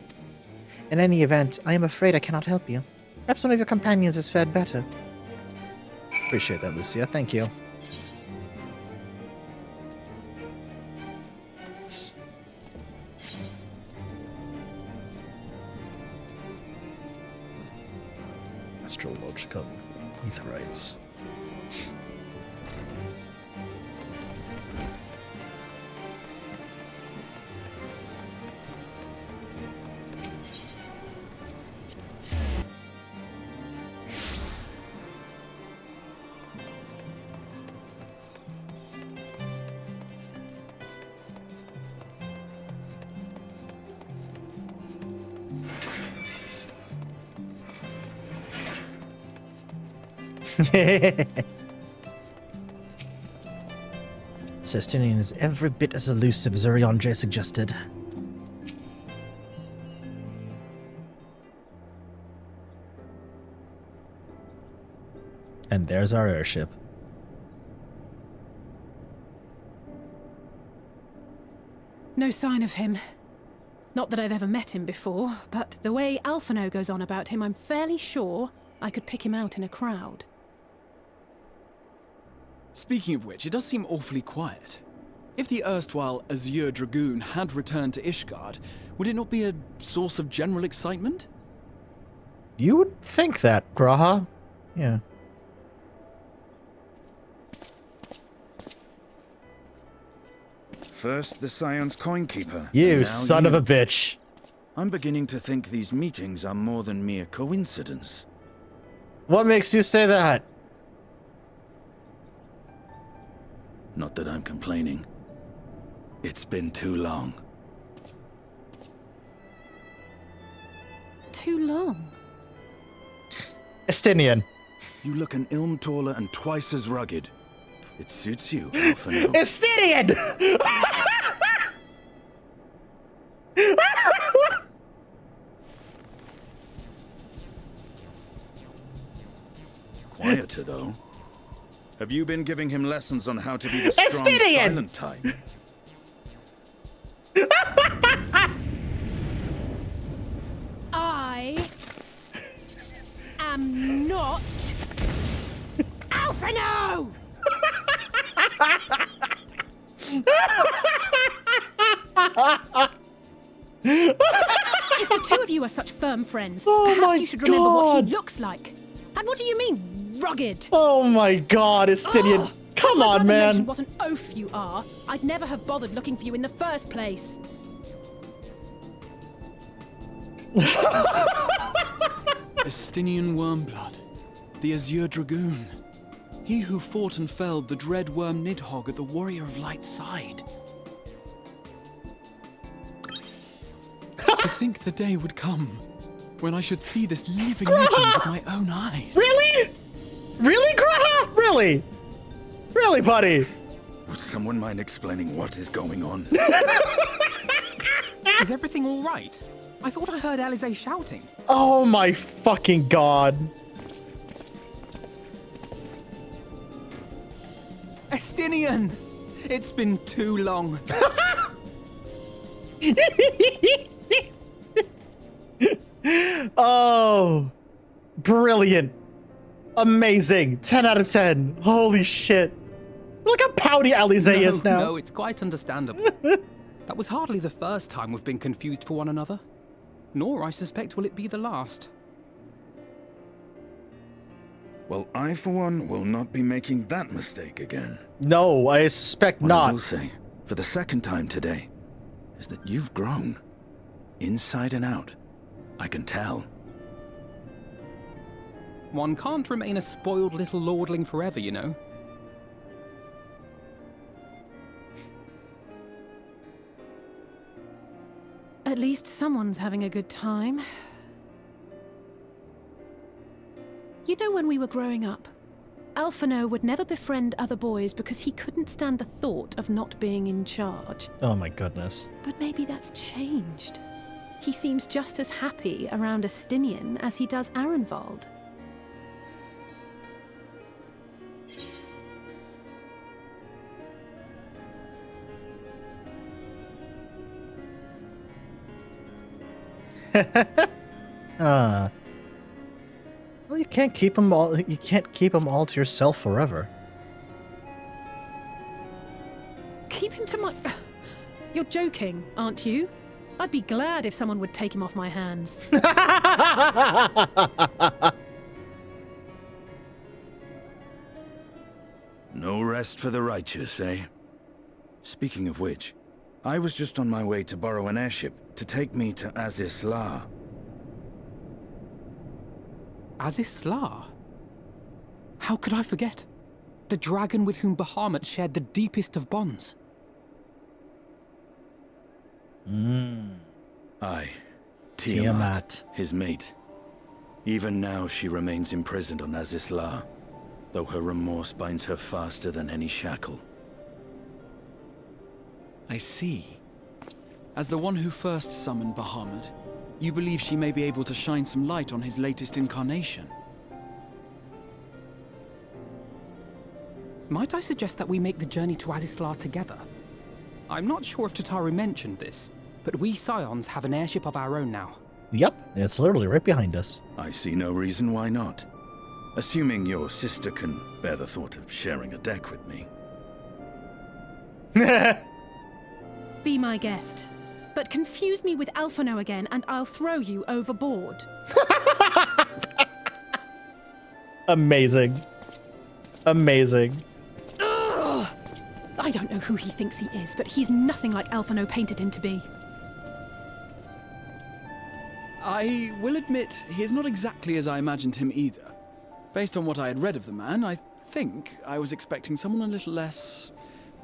In any event, I am afraid I cannot help you. Perhaps one of your companions has fared better. Appreciate that, Lucia. Thank you. Astrological Aetherites. Justinian is every bit as elusive as Uriandre suggested. And there's our airship. No sign of him. Not that I've ever met him before, but the way Alphino goes on about him, I'm fairly sure I could pick him out in a crowd. Speaking of which, it does seem awfully quiet. If the erstwhile Azure Dragoon had returned to Ishgard, would it not be a source of general excitement? You would think that, Graha. Yeah. First the Scion's Coinkeeper. You son of a bitch. I'm beginning to think these meetings are more than mere coincidence. What makes you say that? Not that I'm complaining. It's been too long. Too long? Estinian. You look an ilm taller and twice as rugged. It suits you, Alphino. Estinian! Quieter, though. Have you been giving him lessons on how to be the strong, silent type? I am not Alphino! If the two of you are such firm friends, perhaps you should remember what he looks like. And what do you mean, rugged? Oh my god, Estinian. Come on, man. What an oaf you are. I'd never have bothered looking for you in the first place. Estinian Wormblood, the Azure Dragoon. He who fought and felled the dread worm Nidhogg at the Warrior of Light's side. To think the day would come when I should see this living legend with my own eyes. Really? Really, Graha? Really? Really, buddy? Would someone mind explaining what is going on? Is everything all right? I thought I heard Alize shouting. Oh my fucking god. Estinian! It's been too long. Oh, brilliant. Amazing. 10 out of 10. Holy shit. Look how pouty Alize is now. No, it's quite understandable. That was hardly the first time we've been confused for one another. Nor, I suspect, will it be the last. Well, I, for one, will not be making that mistake again. No, I suspect not. What I will say, for the second time today, is that you've grown. Inside and out. I can tell. One can't remain a spoiled little lordling forever, you know. At least someone's having a good time. You know, when we were growing up, Alphino would never befriend other boys because he couldn't stand the thought of not being in charge. Oh my goodness. But maybe that's changed. He seems just as happy around Estinian as he does Arenvald. Well, you can't keep them all. You can't keep them all to yourself forever. Keep him to my... You're joking, aren't you? I'd be glad if someone would take him off my hands. No rest for the righteous, eh? Speaking of which, I was just on my way to borrow an airship to take me to Azisla. Azisla? How could I forget? The dragon with whom Bahamut shared the deepest of bonds. Aye, Tiamat, his mate. Even now she remains imprisoned on Azisla. though her remorse binds her faster than any shackle. I see. As the one who first summoned Bahamut, you believe she may be able to shine some light on his latest incarnation? Might I suggest that we make the journey to Azisla together? I'm not sure if Tataru mentioned this, but we Scions have an airship of our own now. Yep, it's literally right behind us. I see no reason why not. Assuming your sister can bear the thought of sharing a deck with me. Be my guest. But confuse me with Alphino again, and I'll throw you overboard. Amazing. Amazing. Ugh! I don't know who he thinks he is, but he's nothing like Alphino painted him to be. I will admit, he is not exactly as I imagined him either. Based on what I had read of the man, I think I was expecting someone a little less...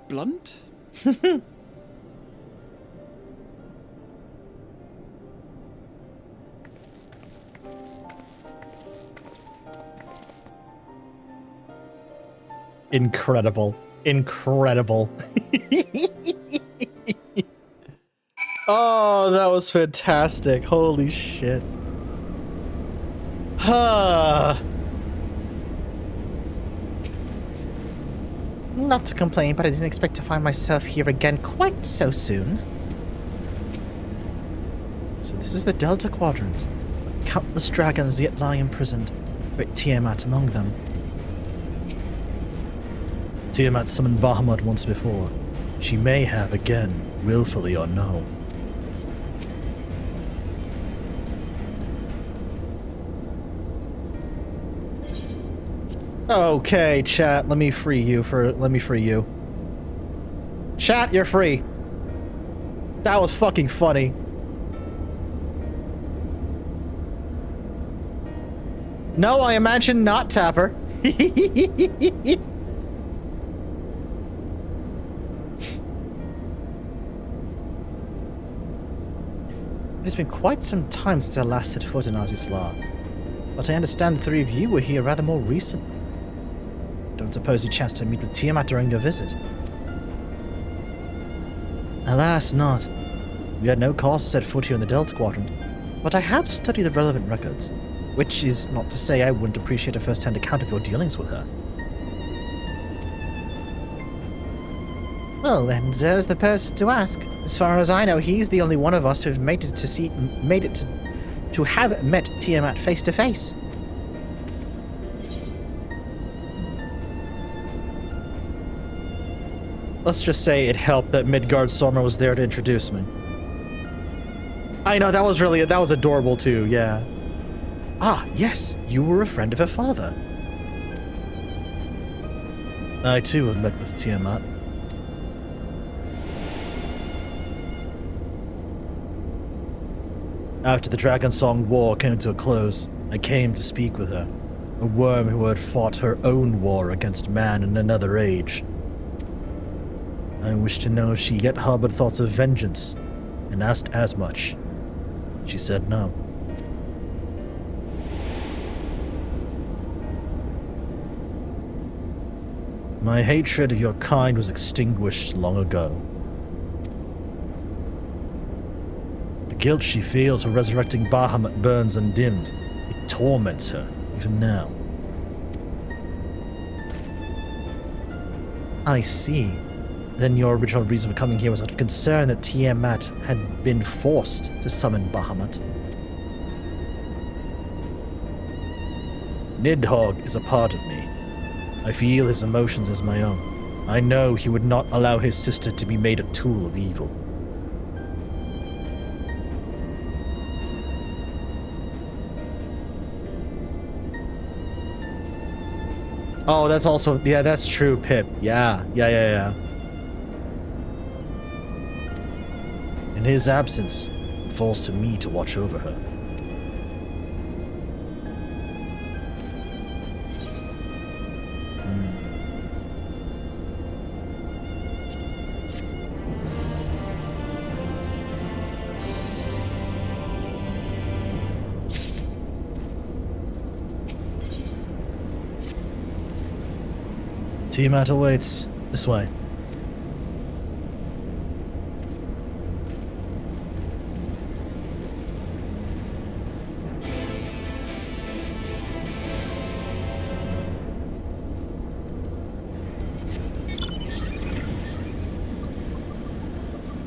blunt? Incredible. Incredible. Oh, that was fantastic. Holy shit. Not to complain, but I didn't expect to find myself here again quite so soon. So this is the Delta Quadrant. Countless dragons yet lie imprisoned, with Tiamat among them. Tiamat summoned Bahamut once before. She may have again, willfully or no. Okay, chat, let me free you. Chat, you're free. That was fucking funny. No, I imagine not, Tapper. It has been quite some time since I last set foot in Azisla, but I understand the three of you were here rather more recently. Don't suppose you chanced to meet with Tiamat during your visit? Alas, not. We had no cause to set foot here in the Delta Quadrant, but I have studied the relevant records, which is not to say I wouldn't appreciate a first-hand account of your dealings with her. Well, then, there's the person to ask. As far as I know, he's the only one of us who've made it to have met Tiamat face to face. Let's just say it helped that Midgard Sormer was there to introduce me. I know, that was adorable too, yeah. Ah, yes, you were a friend of her father. I too have met with Tiamat. After the Dragonsong War came to a close, I came to speak with her, a worm who had fought her own war against man in another age. I wished to know if she yet harbored thoughts of vengeance, and asked as much. She said no. My hatred of your kind was extinguished long ago. The guilt she feels for resurrecting Bahamut burns undimmed. It torments her, even now. I see. Then your original reason for coming here was out of concern that Tiamat had been forced to summon Bahamut. Nidhogg is a part of me. I feel his emotions as my own. I know he would not allow his sister to be made a tool of evil. Oh, that's also... Yeah, that's true, Pip. Yeah. In his absence, it falls to me to watch over her. Tiamat awaits. This way.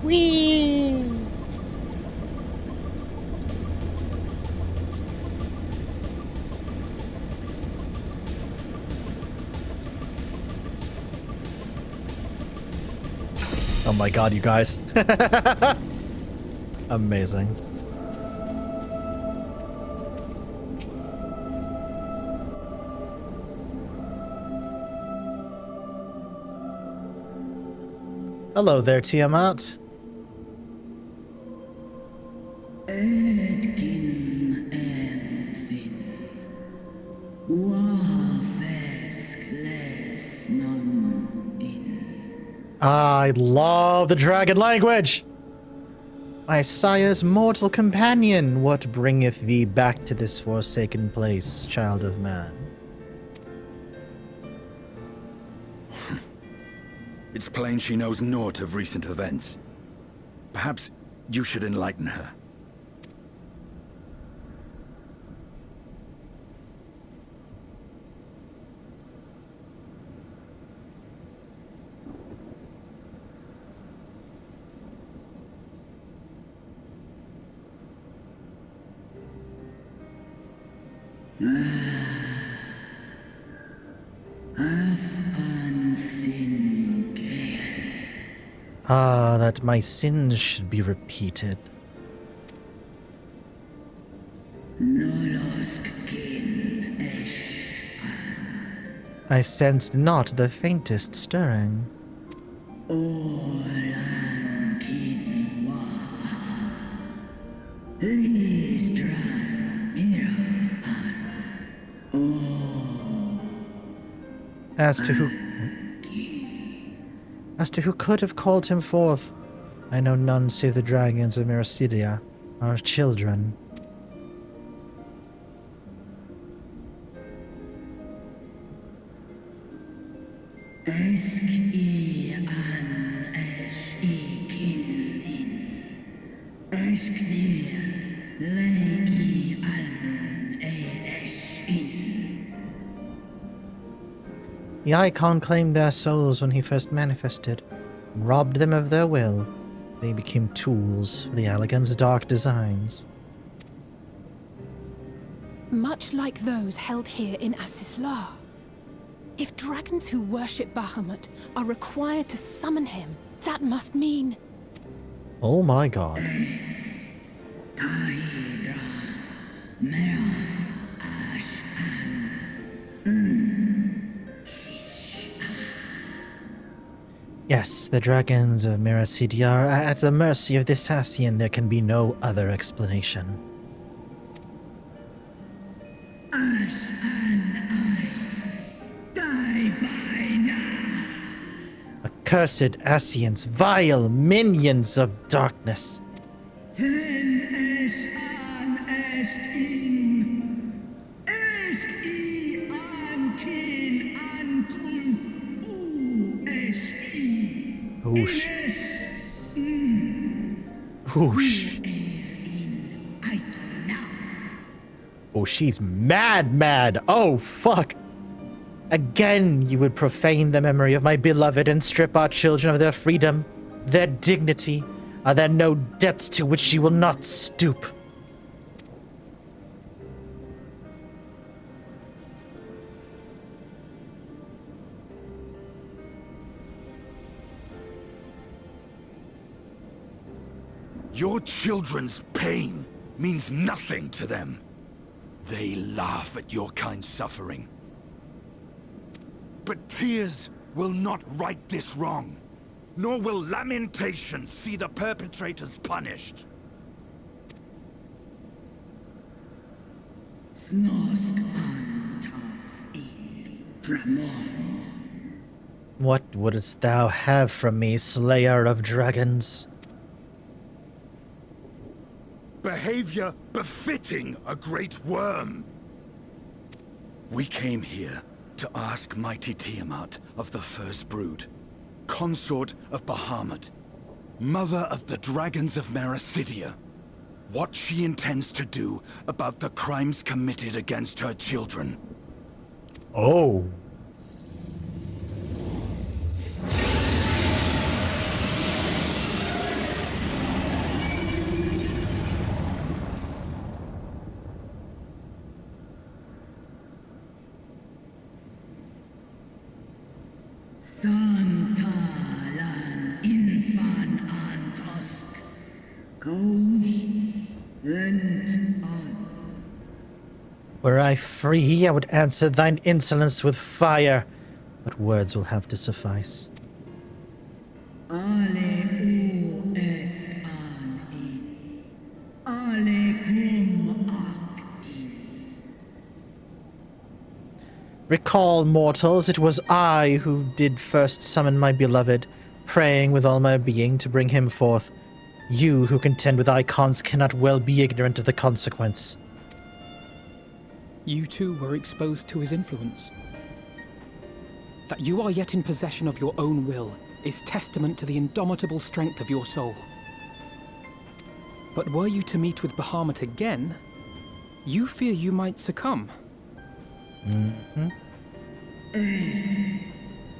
Whee! Oh my god, you guys. Amazing. Hello there, Tiamat. I love the dragon language! My sire's mortal companion, what bringeth thee back to this forsaken place, child of man? It's plain she knows naught of recent events. Perhaps you should enlighten her. Ah, that my sins should be repeated. I sensed not the faintest stirring. As to who could have called him forth, I know none save the dragons of Miracidia, our children. The Icon claimed their souls when he first manifested, and robbed them of their will. They became tools for the Allagan's dark designs. Much like those held here in Asisla. If dragons who worship Bahamut are required to summon him, that must mean... Oh my god. Yes, the dragons of Miracidia are at the mercy of this Ascian. There can be no other explanation. Accursed Ascians, vile minions of darkness. Whoosh. Whoosh. Oh, she's mad. Oh, fuck. Again, you would profane the memory of my beloved and strip our children of their freedom, their dignity. Are there no depths to which you will not stoop? Your children's pain means nothing to them. They laugh at your kind suffering. But tears will not right this wrong, nor will lamentation see the perpetrators punished. What wouldst thou have from me, slayer of dragons? Behavior befitting a great worm. We came here to ask mighty Tiamat of the First Brood, consort of Bahamut, mother of the dragons of Mericidia, what she intends to do about the crimes committed against her children. Oh. Santalan infan antosk, Gaush and on. Were I free, I would answer thine insolence with fire, but words will have to suffice. Ale o esk an in, ale kum ak in. Recall, mortals, it was I who did first summon my beloved, praying with all my being to bring him forth. You who contend with icons cannot well be ignorant of the consequence. You too were exposed to his influence. That you are yet in possession of your own will is testament to the indomitable strength of your soul. But were you to meet with Bahamut again, you fear you might succumb. Mm-hmm.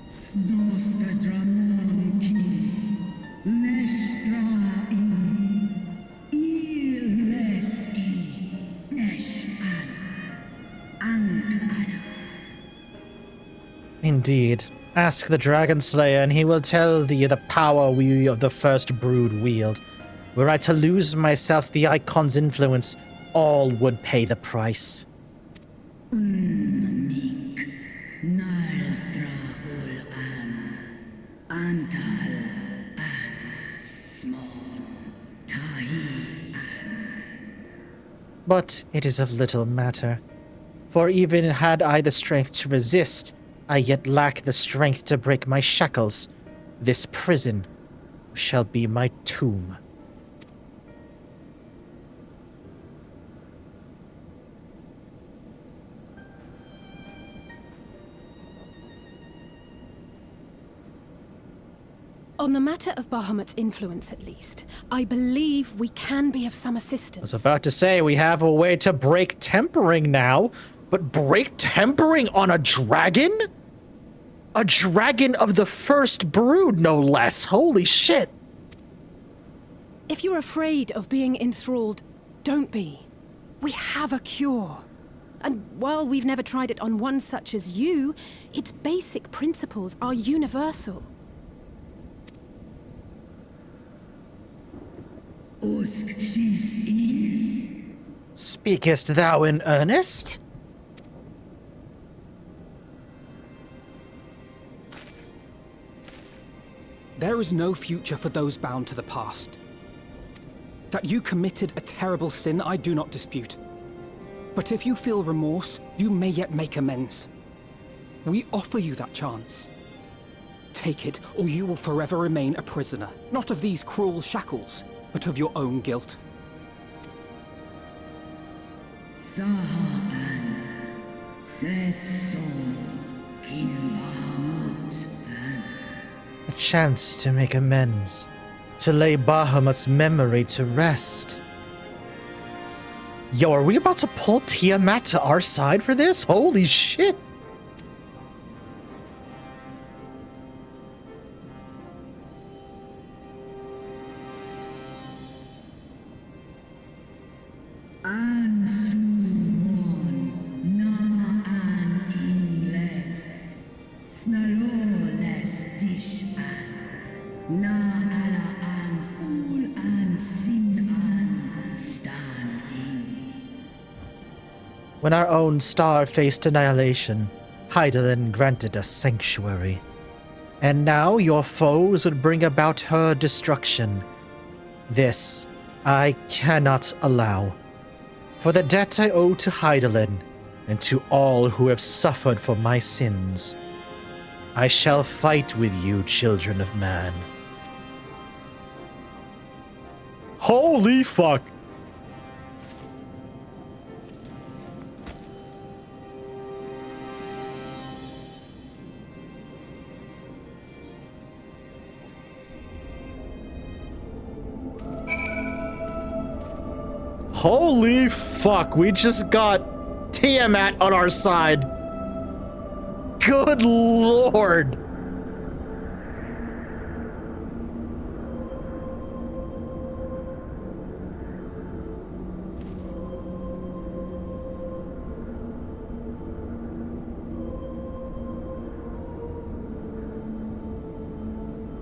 Snoska dramon king, nestra in, illes I, nesh an, Indeed. Ask the Dragon Slayer, and he will tell thee the power we of the First Brood wield. Were I to lose myself the Icon's influence, all would pay the price. Unnamik, nalstra ul antal an, smon, tahi But it is of little matter. For even had I the strength to resist, I yet lack the strength to break my shackles. This prison shall be my tomb. On the matter of Bahamut's influence, at least, I believe we can be of some assistance. I was about to say, we have a way to break tempering now, but break tempering on a dragon? A dragon of the First Brood, no less. Holy shit. If you're afraid of being enthralled, don't be. We have a cure. And while we've never tried it on one such as you, its basic principles are universal. Speakest thou in earnest? There is no future for those bound to the past. That you committed a terrible sin, I do not dispute. But if you feel remorse, you may yet make amends. We offer you that chance. Take it, or you will forever remain a prisoner, not of these cruel shackles, but of your own guilt. Sahaan, Setson, King Bahamut, A chance to make amends. To lay Bahamut's memory to rest. Yo, are we about to pull Tiamat to our side for this? Holy shit! When our own star faced annihilation, Hydaelyn granted us sanctuary. And now your foes would bring about her destruction. This I cannot allow. For the debt I owe to Hydaelyn, and to all who have suffered for my sins, I shall fight with you, children of man. Holy fuck! Holy fuck, we just got Tiamat on our side. Good lord.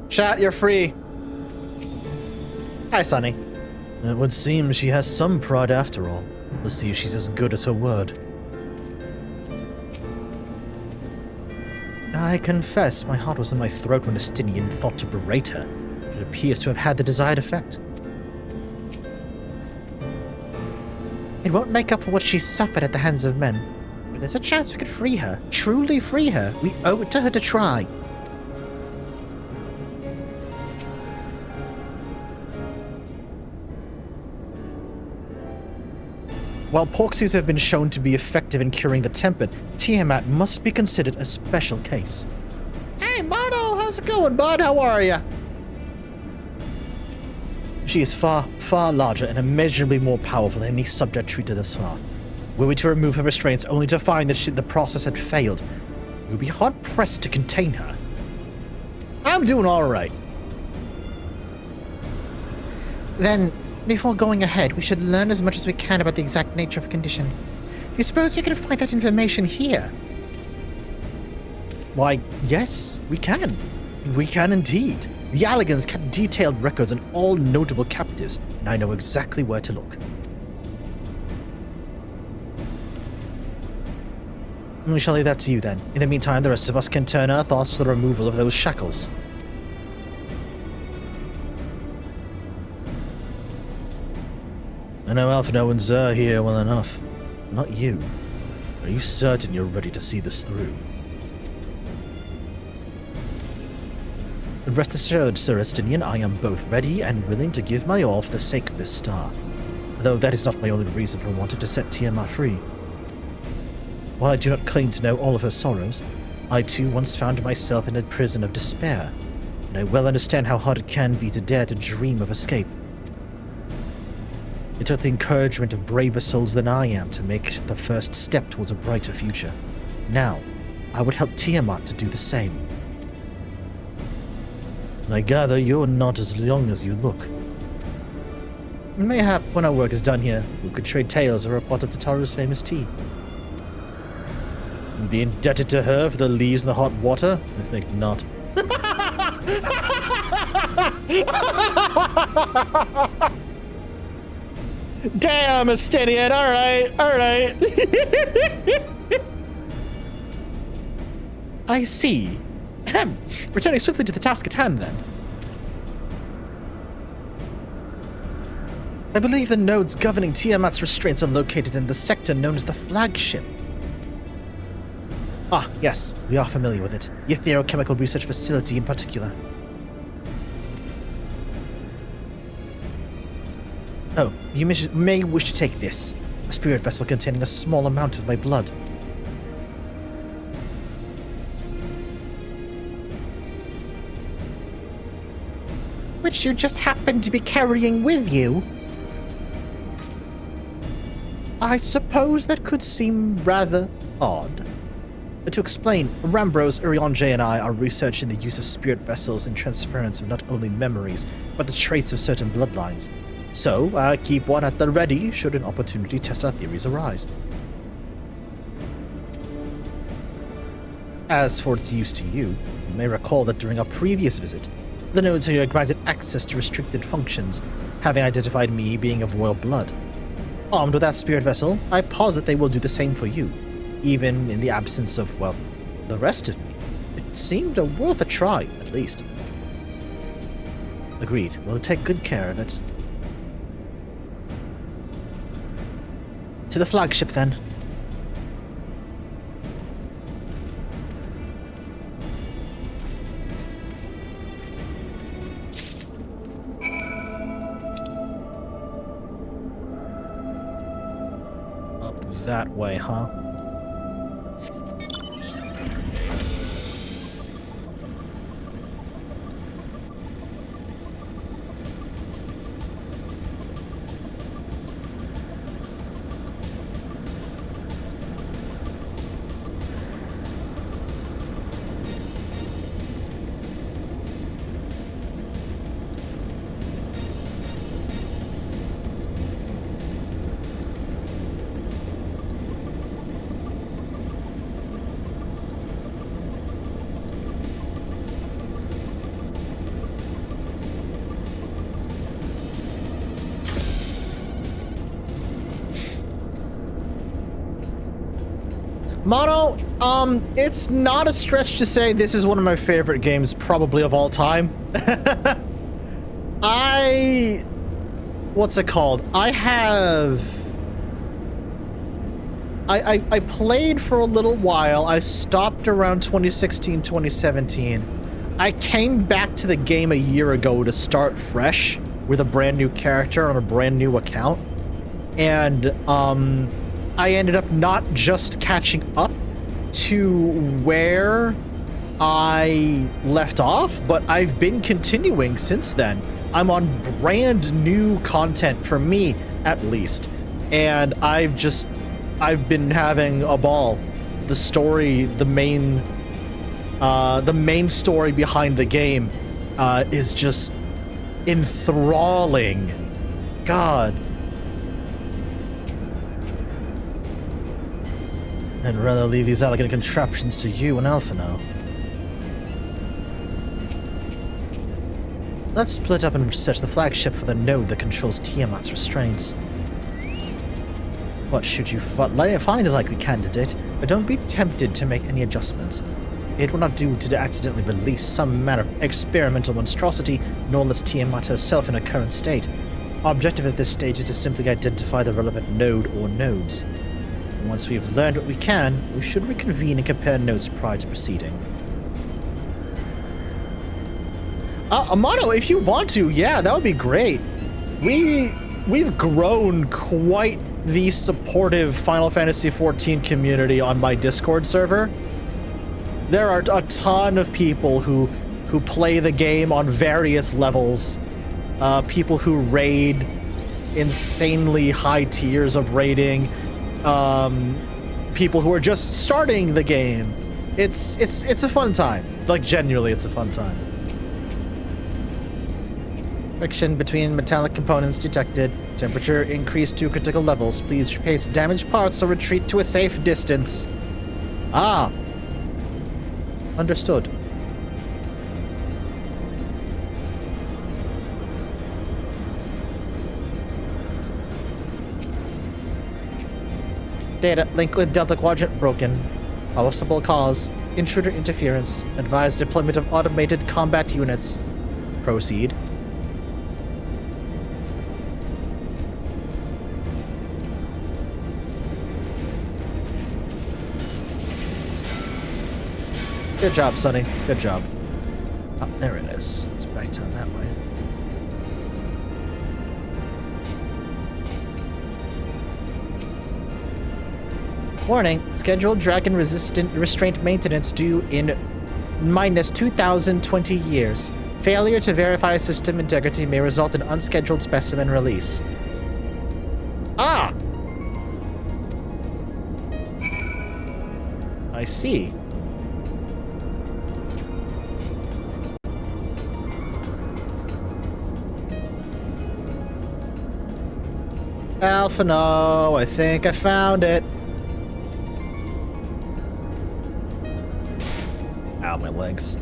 Chat, you're free. Hi, Sonny. It would seem she has some pride after all. Let's see if she's as good as her word. I confess, my heart was in my throat when Estinian thought to berate her. It appears to have had the desired effect. It won't make up for what she suffered at the hands of men, but there's a chance we could free her, truly free her. We owe it to her to try. While Porxies have been shown to be effective in curing the tempered, Tiamat must be considered a special case. Hey, Mardo, how's it going, bud? How are ya? She is far, far larger and immeasurably more powerful than any subject treated thus far. Were we to remove her restraints only to find that the process had failed, we would be hard-pressed to contain her. I'm doing alright. Then, before going ahead, we should learn as much as we can about the exact nature of her condition. Do you suppose you can find that information here? Why, yes, we can. We can indeed. The Alligans kept detailed records on all notable captives, and I know exactly where to look. We shall leave that to you then. In the meantime, the rest of us can turn our thoughts to the removal of those shackles. I know Alphino and Zer here well enough. Not you. Are you certain you're ready to see this through? Rest assured, Sir Estinian, I am both ready and willing to give my all for the sake of this star. Though that is not my only reason for wanting to set Tiamat free. While I do not claim to know all of her sorrows, I too once found myself in a prison of despair, and I well understand how hard it can be to dare to dream of escape. It took the encouragement of braver souls than I am to make the first step towards a brighter future. Now, I would help Tiamat to do the same. I gather you're not as young as you look. Mayhap, when our work is done here, we could trade tales over a pot of Tataru's famous tea. And be indebted to her for the leaves and the hot water? I think not. Damn, Estinian, alright. I see. Returning swiftly to the task at hand, then. I believe the nodes governing Tiamat's restraints are located in the sector known as the Flagship. Ah, yes, we are familiar with it. The Etherochemical Research Facility in particular. Oh, you may wish to take this. A spirit vessel containing a small amount of my blood. Which you just happen to be carrying with you? I suppose that could seem rather odd. To explain, Rambros, Uriange, and I are researching the use of spirit vessels in transference of not only memories, but the traits of certain bloodlines. So, I keep one at the ready should an opportunity test our theories arise. As for its use to you, you may recall that during our previous visit, the nodes here granted access to restricted functions, having identified me being of royal blood. Armed with that spirit vessel, I posit they will do the same for you, even in the absence of, well, the rest of me. It seemed worth a try, at least. Agreed. We'll take good care of it. To the flagship, then. Up that way, huh? Mono, it's not a stretch to say this is one of my favorite games probably of all time. What's it called? I played for a little while. I stopped around 2016, 2017. I came back to the game a year ago to start fresh with a brand new character on a brand new account. And I ended up not just catching up to where I left off, but I've been continuing since then. I'm on brand new content for me, at least. And I've been having a ball. The story, the main story behind the game is just enthralling. God. I'd rather leave these elegant contraptions to you and Alphino. Let's split up and search the flagship for the node that controls Tiamat's restraints. But should you find a likely candidate, but don't be tempted to make any adjustments. It will not do to accidentally release some manner of experimental monstrosity, nor list Tiamat herself in her current state. Our objective at this stage is to simply identify the relevant node or nodes. Once we've learned what we can, we should reconvene and compare notes prior to proceeding. Amato, if you want to, yeah, that would be great. We've grown quite the supportive Final Fantasy XIV community on my Discord server. There are a ton of people who play the game on various levels. People who raid insanely high tiers of raiding. People who are just starting the game. It's a fun time. Like, genuinely, it's a fun time. Friction between metallic components detected. Temperature increased to critical levels. Please replace damaged parts or retreat to a safe distance. Ah. Understood. Data link with Delta Quadrant broken. Possible cause: intruder interference. Advised deployment of automated combat units. Proceed. Good job, Sonny. Good job. Oh, there it is. It's back down that way. Warning, scheduled dragon resistant restraint maintenance due in minus 2,020 years. Failure to verify system integrity may result in unscheduled specimen release. Ah! I see. Alphino, I think I found it. Ow, my legs.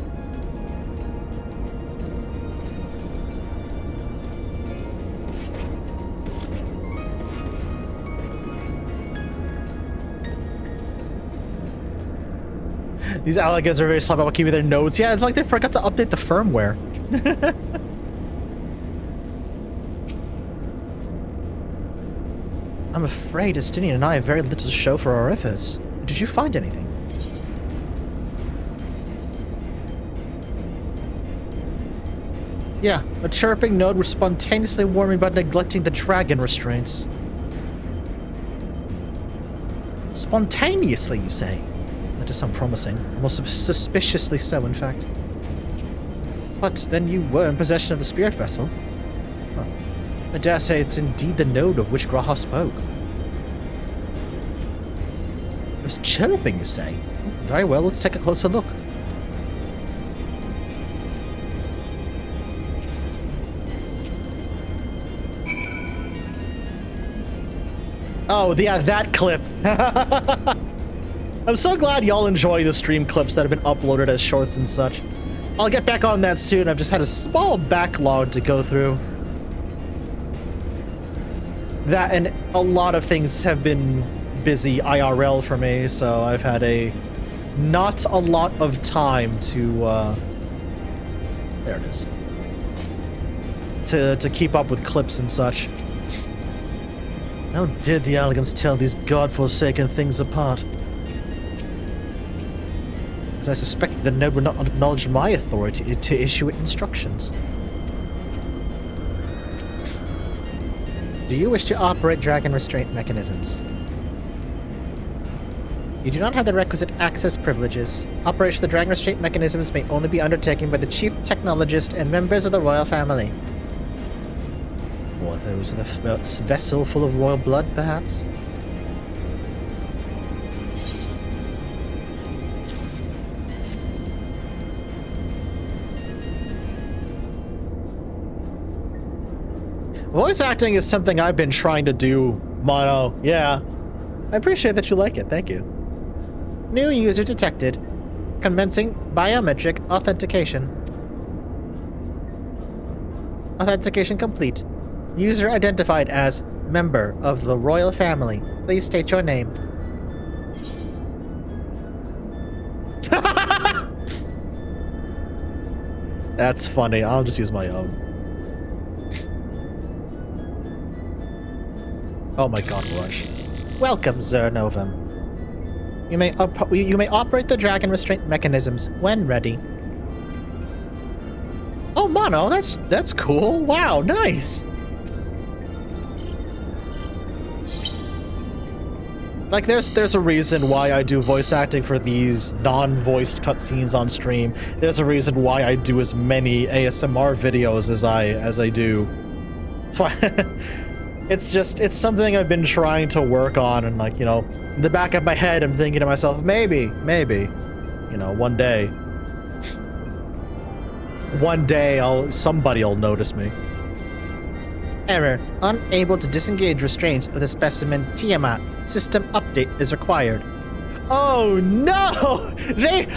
These alligators are very slow about keeping their nodes. Yeah, it's like they forgot to update the firmware. I'm afraid Estinian and I have very little to show for our efforts. Did you find anything? Yeah, a chirping node was spontaneously warming but neglecting the dragon restraints. Spontaneously, you say? That does sound promising. Almost suspiciously so, in fact. But then you were in possession of the spirit vessel. Huh. I dare say it's indeed the node of which Graha spoke. It was chirping, you say? Very well, let's take a closer look. Oh, yeah, that clip. I'm so glad y'all enjoy the stream clips that have been uploaded as shorts and such. I'll get back on that soon. I've just had a small backlog to go through. That and a lot of things have been busy IRL for me, so I've had not a lot of time to, there it is. To keep up with clips and such. How did the Elegants tell these godforsaken things apart? As I suspected the node would not acknowledge my authority to issue it instructions. Do you wish to operate dragon restraint mechanisms? You do not have the requisite access privileges. Operation of the dragon restraint mechanisms may only be undertaken by the chief technologist and members of the royal family. Or those in the vessel full of royal blood, perhaps? Voice acting is something I've been trying to do, Mono. Yeah. I appreciate that you like it. Thank you. New user detected. Commencing biometric authentication. Authentication complete. User identified as member of the royal family. Please state your name. That's funny. I'll just use my own. Oh my god, Rush. Welcome, Zernovum. You may operate the dragon restraint mechanisms when ready. Oh, Mono, that's cool. Wow, nice. Like, there's a reason why I do voice acting for these non-voiced cutscenes on stream. There's a reason why I do as many ASMR videos as I do. That's why. It's something I've been trying to work on, and like, you know, in the back of my head, I'm thinking to myself, maybe, you know, one day somebody'll notice me. Error. Unable to disengage restraints of the specimen Tiamat. System update is required. Oh no!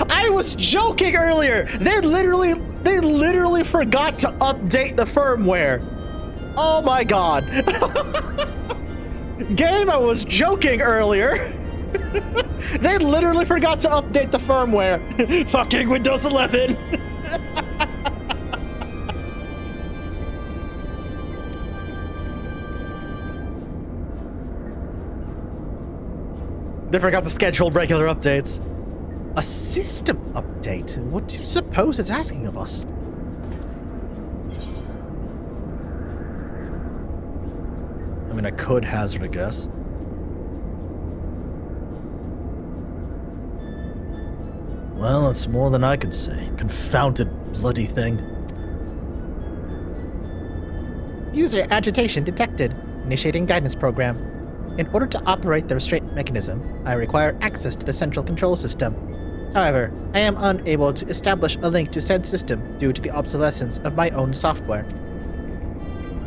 I was joking earlier! They literally forgot to update the firmware. Oh my god. Game, I was joking earlier. They literally forgot to update the firmware. Fucking Windows 11. They forgot to schedule regular updates. A system update? What do you suppose it's asking of us? I mean, I could hazard a guess. Well, it's more than I could say. Confounded bloody thing. User agitation detected. Initiating guidance program. In order to operate the restraint mechanism, I require access to the central control system. However, I am unable to establish a link to said system due to the obsolescence of my own software.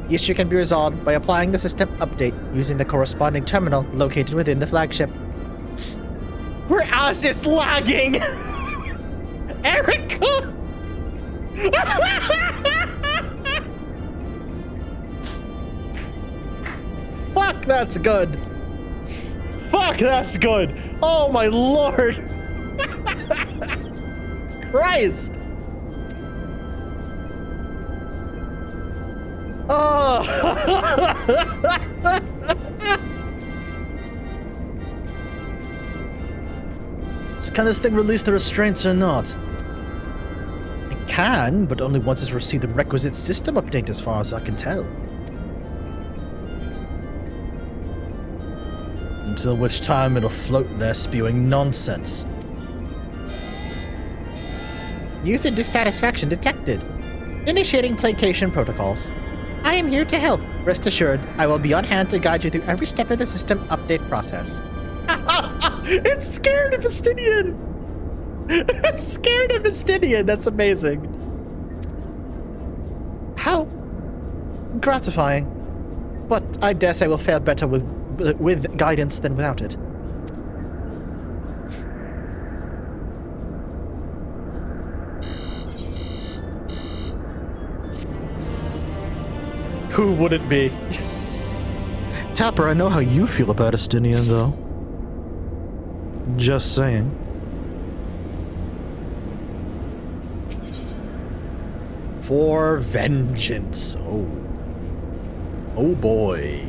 The issue can be resolved by applying the system update using the corresponding terminal located within the flagship. Where is this lagging? Erica! Fuck, that's good. Fuck, that's good. Oh my lord. Christ. Oh. So can this thing release the restraints or not? It can, but only once it's received the requisite system update as far as I can tell. Until which time it'll float there spewing nonsense. User dissatisfaction detected. Initiating placation protocols. I am here to help. Rest assured, I will be on hand to guide you through every step of the system update process. It's scared of Estinian! It's scared of Estinian, that's amazing. How gratifying. But I guess I will fare better with guidance than without it. Who would it be? Tapper, I know how you feel about Estinian, though. Just saying. For vengeance. Oh. Oh boy.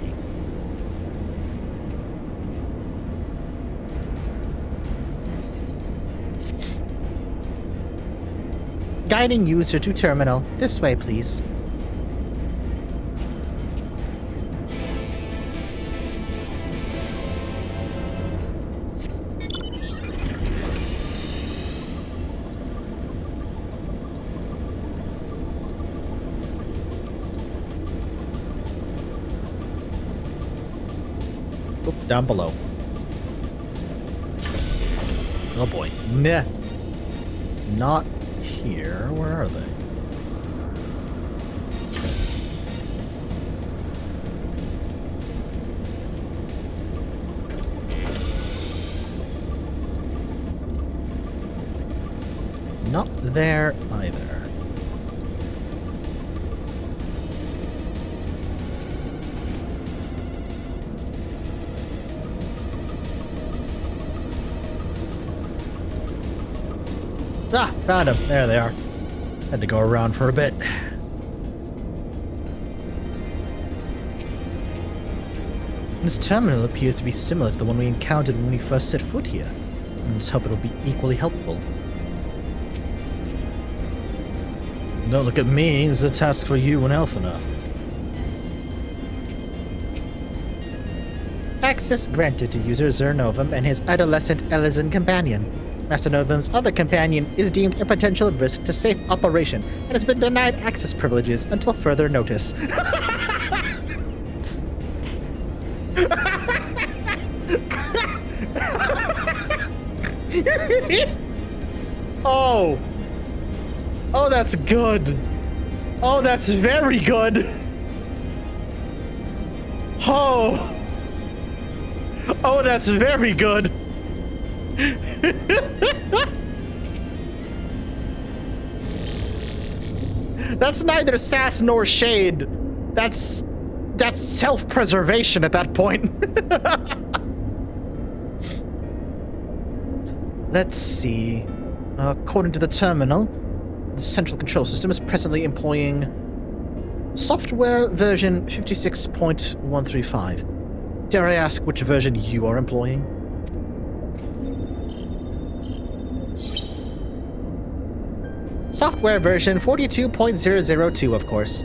Guiding user to terminal. This way, please. Oop, down below. Oh boy. Nah. Not here. Where are they? Not there either. Ah, found them. There they are. Had to go around for a bit. This terminal appears to be similar to the one we encountered when we first set foot here. Let's hope it'll be equally helpful. Don't look at me, it's a task for you and Elfina. Access granted to user Zernovum and his adolescent Elysian companion. Master Novum's other companion is deemed a potential risk to safe operation and has been denied access privileges until further notice. Oh! Oh, that's good! Oh, that's very good! Oh! Oh, that's very good! That's neither sass nor shade. That's self-preservation at that point. Let's see. According to the terminal, the central control system is presently employing software version 56.135. Dare I ask which version you are employing? Software version 42.002, of course.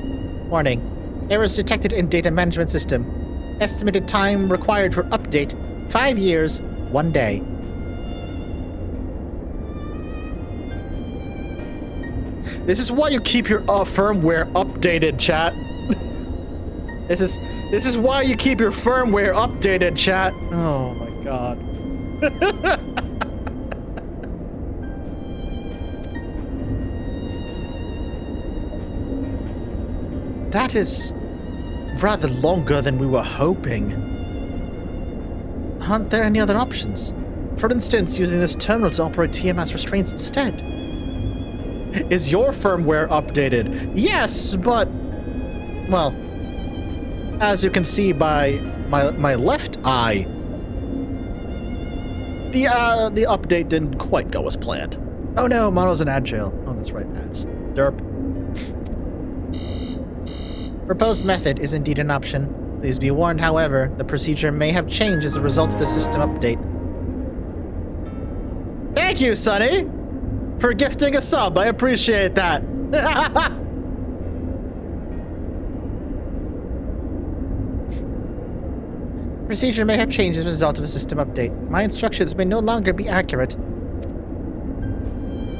Warning. Errors detected in data management system. Estimated time required for update, 5 years, 1 day. This is why you keep your firmware updated, chat. This is why you keep your firmware updated, chat. Oh my god. That is rather longer than we were hoping. Aren't there any other options? For instance, using this terminal to operate TMS restraints instead. Is your firmware updated? Yes, but... well, as you can see by my left eye, the update didn't quite go as planned. Oh no, model's in agile. Oh, that's right, ads. Derp. Proposed method is indeed an option. Please be warned, however, the procedure may have changed as a result of the system update. Thank you, Sonny! For gifting a sub, I appreciate that. Procedure may have changed as a result of the system update. My instructions may no longer be accurate.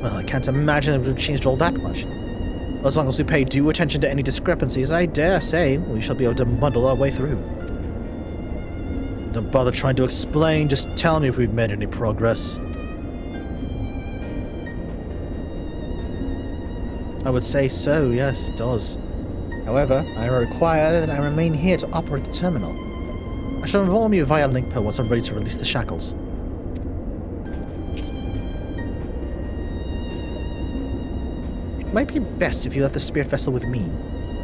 Well, I can't imagine it would have changed all that much. As long as we pay due attention to any discrepancies, I dare say we shall be able to muddle our way through. Don't bother trying to explain, just tell me if we've made any progress. I would say so, yes, it does. However, I require that I remain here to operate the terminal. I shall inform you via LinkPo once I'm ready to release the shackles. It might be best if you left the spirit vessel with me.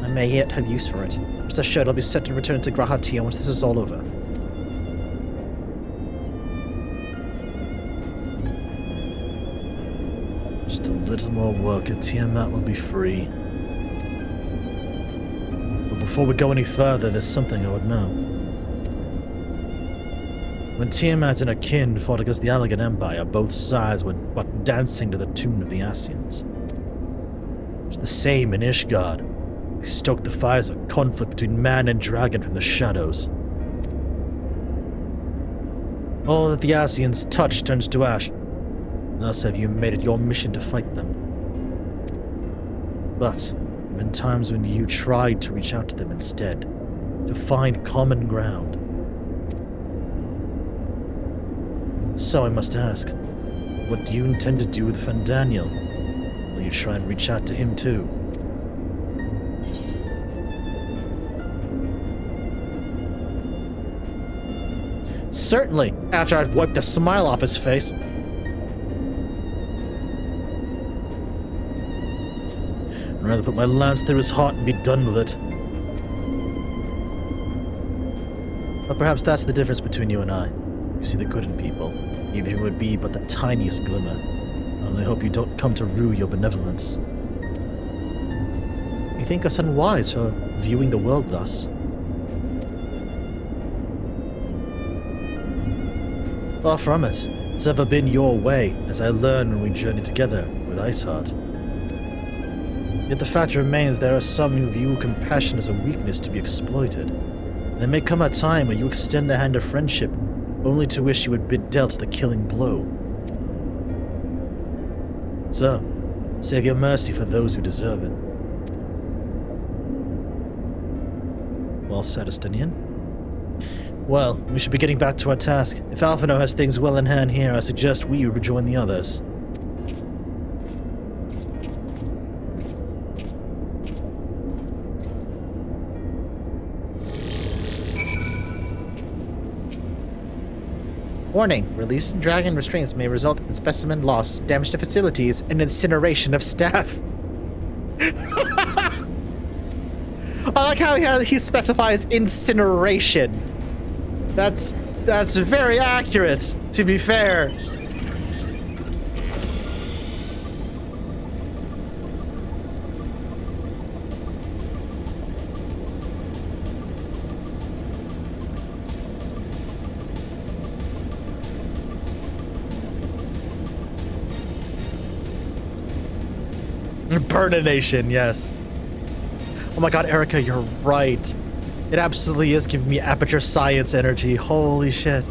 I may yet have use for it. Rest assured I'll be set to return to Grahatia once this is all over. little more work and Tiamat will be free. But before we go any further, there's something I would know. When Tiamat and her kin fought against the Allegan Empire, both sides were but dancing to the tune of the Ascians. It was the same in Ishgard. They stoked the fires of conflict between man and dragon from the shadows. All that the Ascians touch turns to ash. Thus have you made it your mission to fight them. But there have been times when you tried to reach out to them instead, to find common ground. So I must ask, what do you intend to do with Fandaniel? Will you try and reach out to him too? Certainly, after I've wiped the smile off his face. I'd rather put my lance through his heart and be done with it. But perhaps that's the difference between you and I. You see the good in people, even if it would be but the tiniest glimmer. I only hope you don't come to rue your benevolence. You think us unwise for viewing the world thus? Far from it. It's ever been your way, as I learned when we journeyed together with Iceheart. Yet the fact remains there are some who view compassion as a weakness to be exploited. There may come a time where you extend the hand of friendship, only to wish you had been dealt the killing blow. So, save your mercy for those who deserve it. Well said, Estinian. Well, we should be getting back to our task. If Alphino has things well in hand here, I suggest we rejoin the others. Warning, release dragon restraints may result in specimen loss, damage to facilities, and incineration of staff. I like how he specifies incineration. That's very accurate, to be fair. Burnination, yes. Oh my god, Erica, you're right. It absolutely is giving me aperture science energy. Holy shit.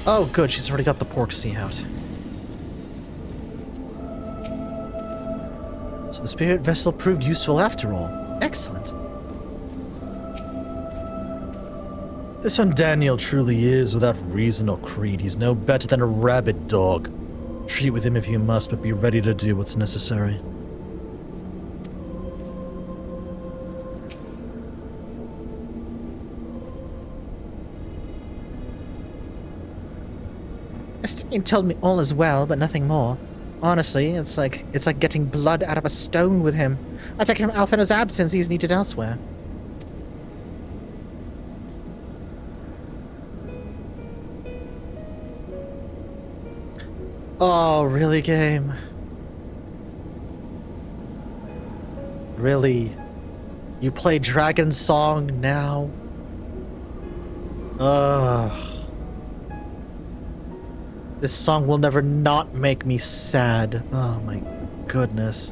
Oh, good. She's already got the pork sea out. So the spirit vessel proved useful after all. Excellent. This one Daniel truly is without reason or creed. He's no better than a rabid dog. Treat with him if you must, but be ready to do what's necessary. Estinian told me all is well, but nothing more. Honestly, it's like getting blood out of a stone with him. I take it from Alphino's absence, he's needed elsewhere. Oh, really, game? Really? You play Dragon Song now? Ugh. This song will never not make me sad. Oh my goodness.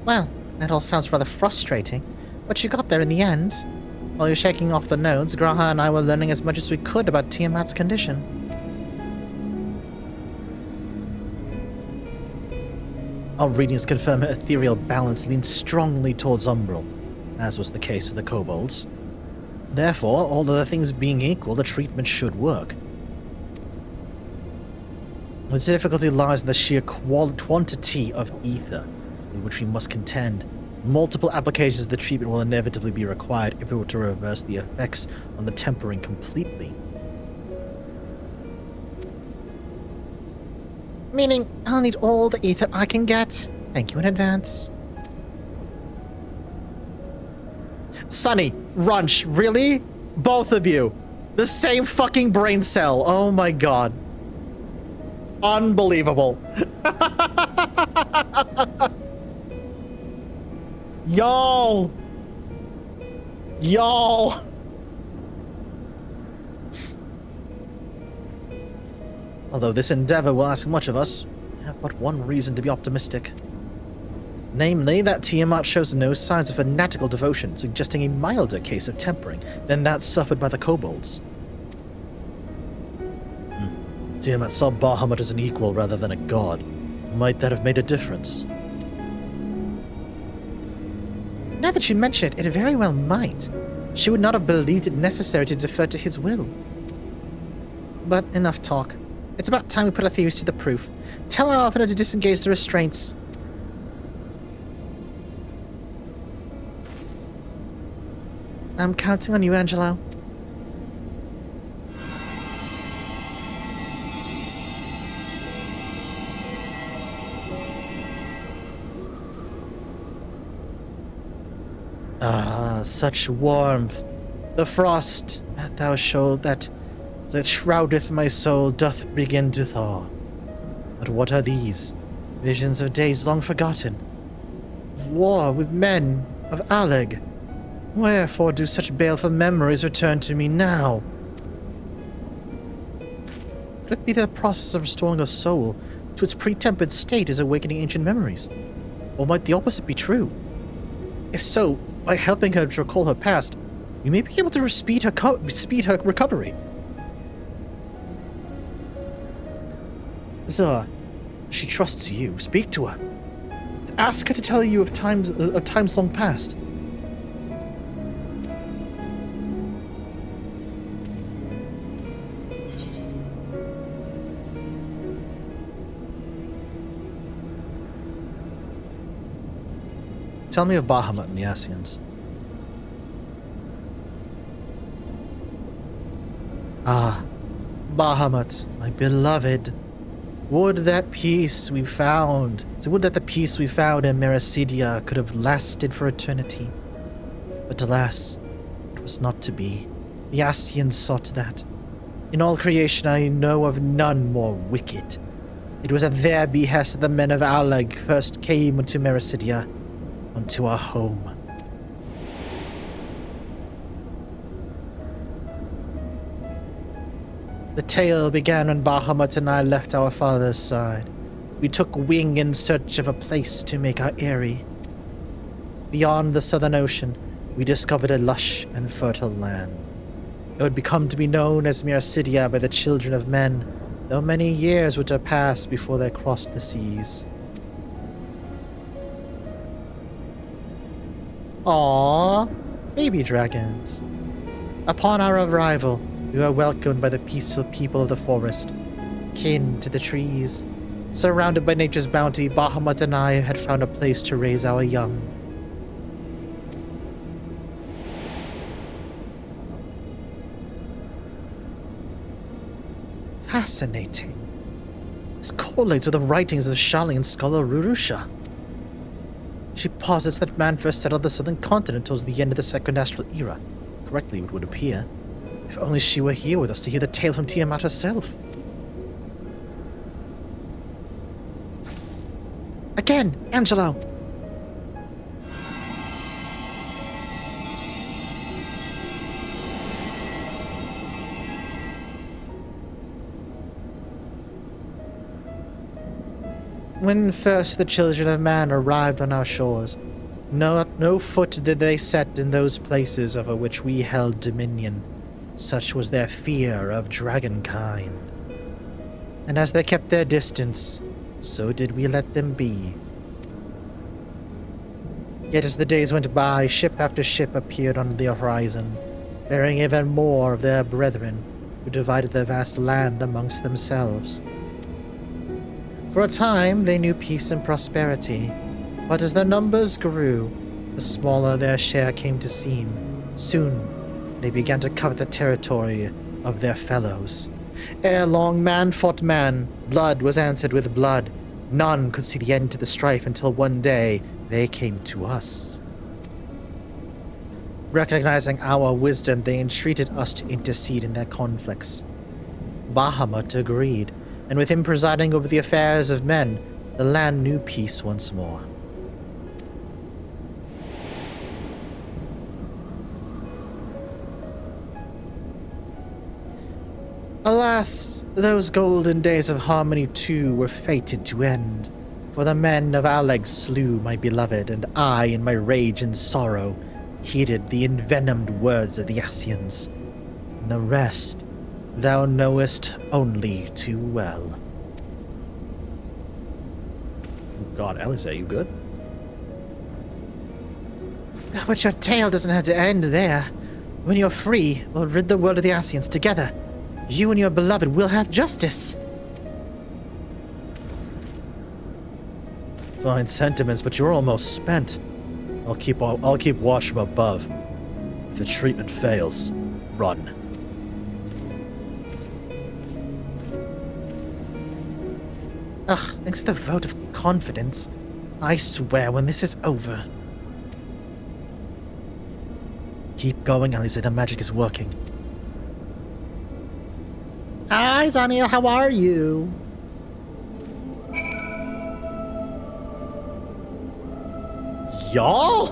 Well, that all sounds rather frustrating. But you got there in the end. While you're shaking off the nodes, Graha and I were learning as much as we could about Tiamat's condition. Our readings confirm her ethereal balance leans strongly towards umbral, as was the case with the kobolds. Therefore, all other things being equal, the treatment should work. The difficulty lies in the sheer quantity of ether with which we must contend. Multiple applications of the treatment will inevitably be required if we were to reverse the effects on the tempering completely. Meaning, I'll need all the ether I can get. Thank you in advance. Sunny, Runch, really? Both of you. The same fucking brain cell. Oh my god. Unbelievable. Y'all. Y'all. Although this endeavor will ask much of us, we have but one reason to be optimistic. Namely, that Tiamat shows no signs of fanatical devotion, suggesting a milder case of tempering than that suffered by the kobolds. Tiamat saw Bahamut as an equal rather than a god. Might that have made a difference? Now that you mention it, it very well might. She would not have believed it necessary to defer to his will. But enough talk. It's about time we put our theories to the proof. Tell our Alphina to disengage the restraints. I'm counting on you, Angelo. Ah, such warmth. The frost that thou showed that shroudeth my soul doth begin to thaw. But what are these? Visions of days long forgotten. Of war with men, of Alleg. Wherefore do such baleful memories return to me now? Could it be the process of restoring a soul to its pre-tempered state is awakening ancient memories? Or might the opposite be true? If so, by helping her to recall her past, we may be able to speed her recovery. Sir, she trusts you. Speak to her. Ask her to tell you of times long past. Tell me of Bahamut and the Ascians. Ah, Bahamut, my beloved. Would that the peace we found in Mericidia could have lasted for eternity. But alas, it was not to be. The Ascians sought that. In all creation I know of none more wicked. It was at their behest that the men of Alleg first came into Mericidia, unto our home. The tale began when Bahamut and I left our father's side. We took wing in search of a place to make our eyrie. Beyond the southern ocean, we discovered a lush and fertile land. It would become to be known as Mericidia by the children of men, though many years would have passed before they crossed the seas. Aww, baby dragons. Upon our arrival, we were welcomed by the peaceful people of the forest, kin to the trees. Surrounded by nature's bounty, Bahamut and I had found a place to raise our young. Fascinating. This correlates with the writings of the Shalin scholar Rurusha. She posits that man first settled the southern continent towards the end of the Second Astral Era. Correctly, it would appear. If only she were here with us to hear the tale from Tiamat herself. Again, Angelo! When first the children of man arrived on our shores, no foot did they set in those places over which we held dominion. Such was their fear of dragonkind. And as they kept their distance, so did we let them be. Yet as the days went by, ship after ship appeared on the horizon, bearing even more of their brethren, who divided their vast land amongst themselves. For a time, they knew peace and prosperity, but as their numbers grew, the smaller their share came to seem. Soon, they began to covet the territory of their fellows. Ere long, man fought man, blood was answered with blood. None could see the end to the strife until one day they came to us. Recognizing our wisdom, they entreated us to intercede in their conflicts. Bahamut agreed, and with him presiding over the affairs of men, the land knew peace once more. Alas, those golden days of harmony too were fated to end, for the men of Aleg slew my beloved, and I, in my rage and sorrow, heeded the envenomed words of the Ascians. And the rest thou knowest only too well. Oh God, Alice, are you good? But your tale doesn't have to end there. When you're free, we'll rid the world of the Ascians together. You and your beloved will have justice. Fine sentiments, but you're almost spent. I'll keep watch from above. If the treatment fails, run. Ugh, thanks to the vote of confidence. I swear when this is over. Keep going, Alice, the magic is working. Hi, Zaniel, how are you? Y'all?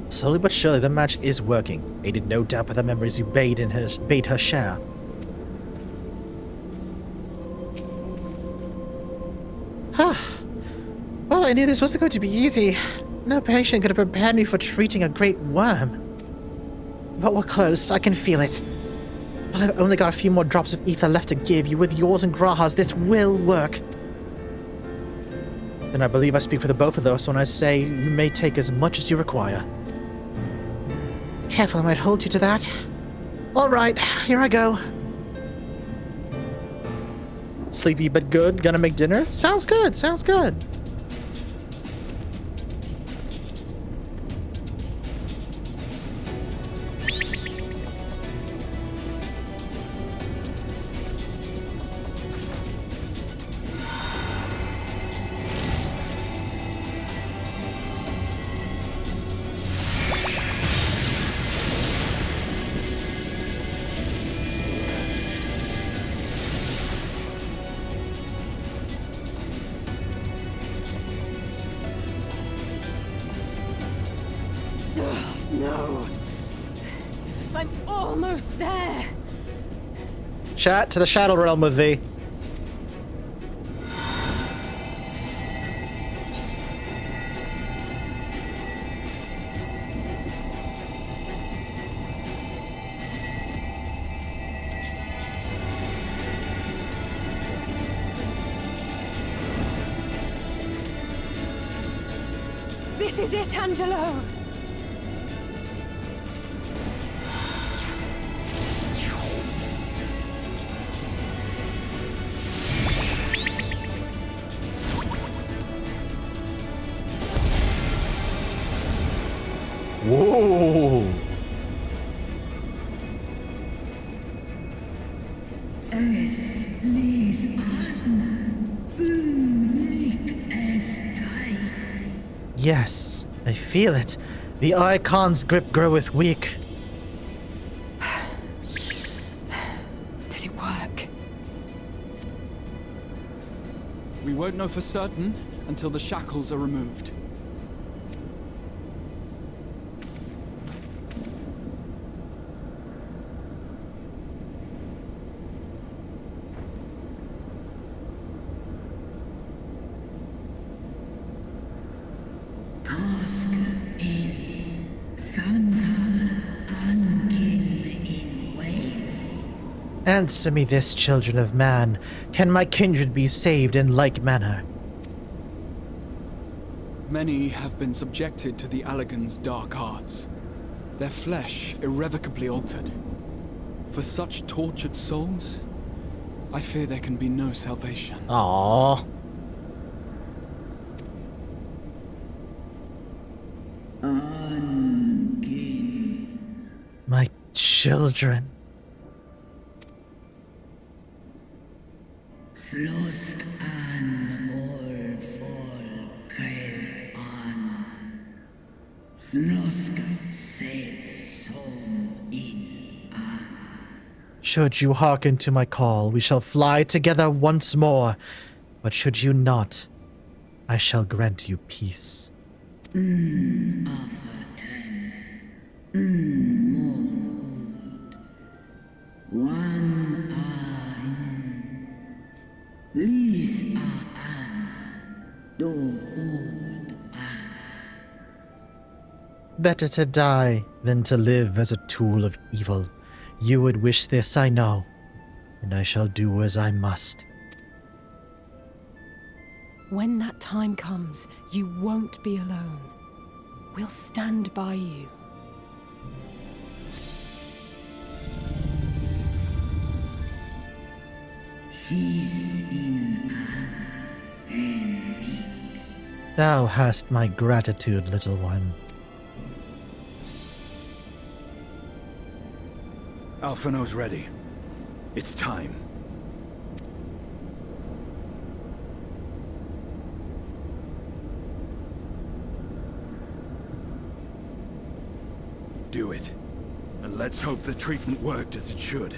Slowly but surely, the magic is working, aided no doubt by the memories you bade her share. Well, I knew this wasn't going to be easy. No patient could have prepared me for treating a great worm. But we're close, I can feel it. Well, I've only got a few more drops of ether left to give you. With yours and Graha's, this will work. Then I believe I speak for the both of us when I say you may take as much as you require. Careful, I might hold you to that. Alright, here I go. Sleepy but good, gonna make dinner? Sounds good, sounds good. No. I'm almost there. Chat to the Shadow Realm with thee. This is it, Angelo. Whoa! Yes, I feel it. The Icon's grip groweth weak. Did it work? We won't know for certain until the shackles are removed. Answer me this, children of man. Can my kindred be saved in like manner? Many have been subjected to the Allagan's dark arts, their flesh irrevocably altered. For such tortured souls, I fear there can be no salvation. Aww. My children. Slosk an ol fol kail an. Slosk seth som in an. Should you hearken to my call, we shall fly together once more. But should you not, I shall grant you peace. Afaten. Mon ud. Wan ein. Lis an. Do ud an. Better to die than to live as a tool of evil. You would wish this, I know, and I shall do as I must. When that time comes, you won't be alone. We'll stand by you. She's in an me. Thou hast my gratitude, little one. Alphino's ready. It's time. Do it. And let's hope the treatment worked as it should.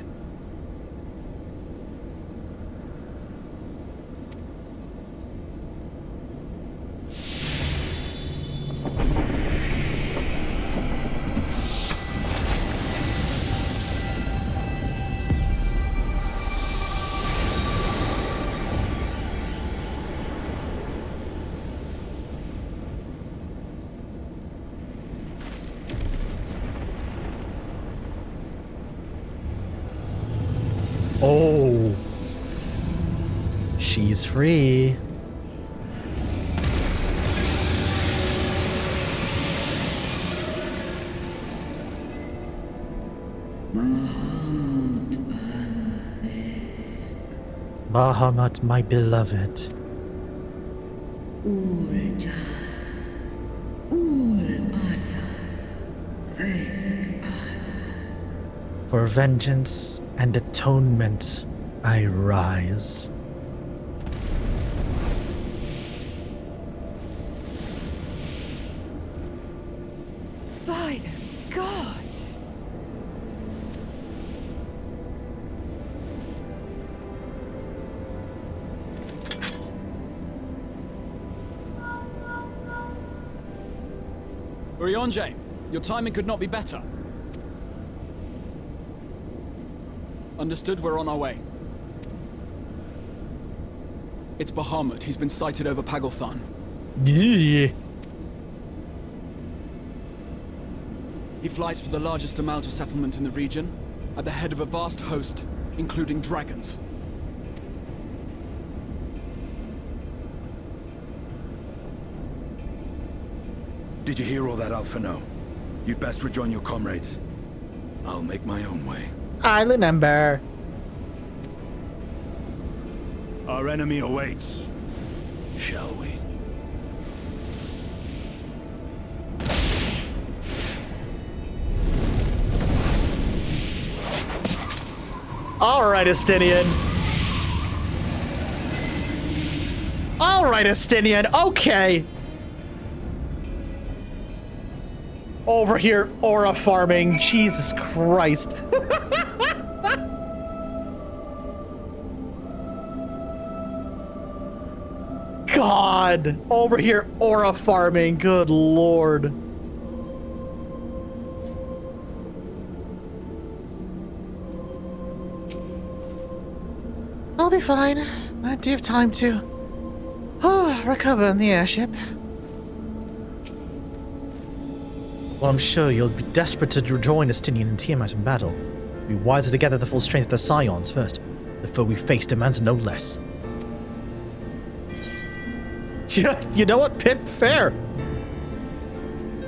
Oh. She's free. Bahamut, my beloved. Uljas. Ul asa. Face. For vengeance and atonement, I rise. By the gods! Urianger, your timing could not be better. Understood, we're on our way. It's Bahamut. He's been sighted over Pagalthan. Yeah. He flies for the largest Amalta settlement in the region, at the head of a vast host, including dragons. Did you hear all that, Alphino? You'd best rejoin your comrades. I'll make my own way. Island number. Our enemy awaits. Shall we? All right, Estinian. All right, Estinian. Okay. Over here, aura farming. Jesus Christ. God. Over here, aura farming. Good Lord. I'll be fine. I do have time to recover in the airship. Well, I'm sure you'll be desperate to rejoin Estinian and Tiamat in battle. Be wiser to gather the full strength of the Scions first. The foe we face demands no less. You know what, Pip? Fair.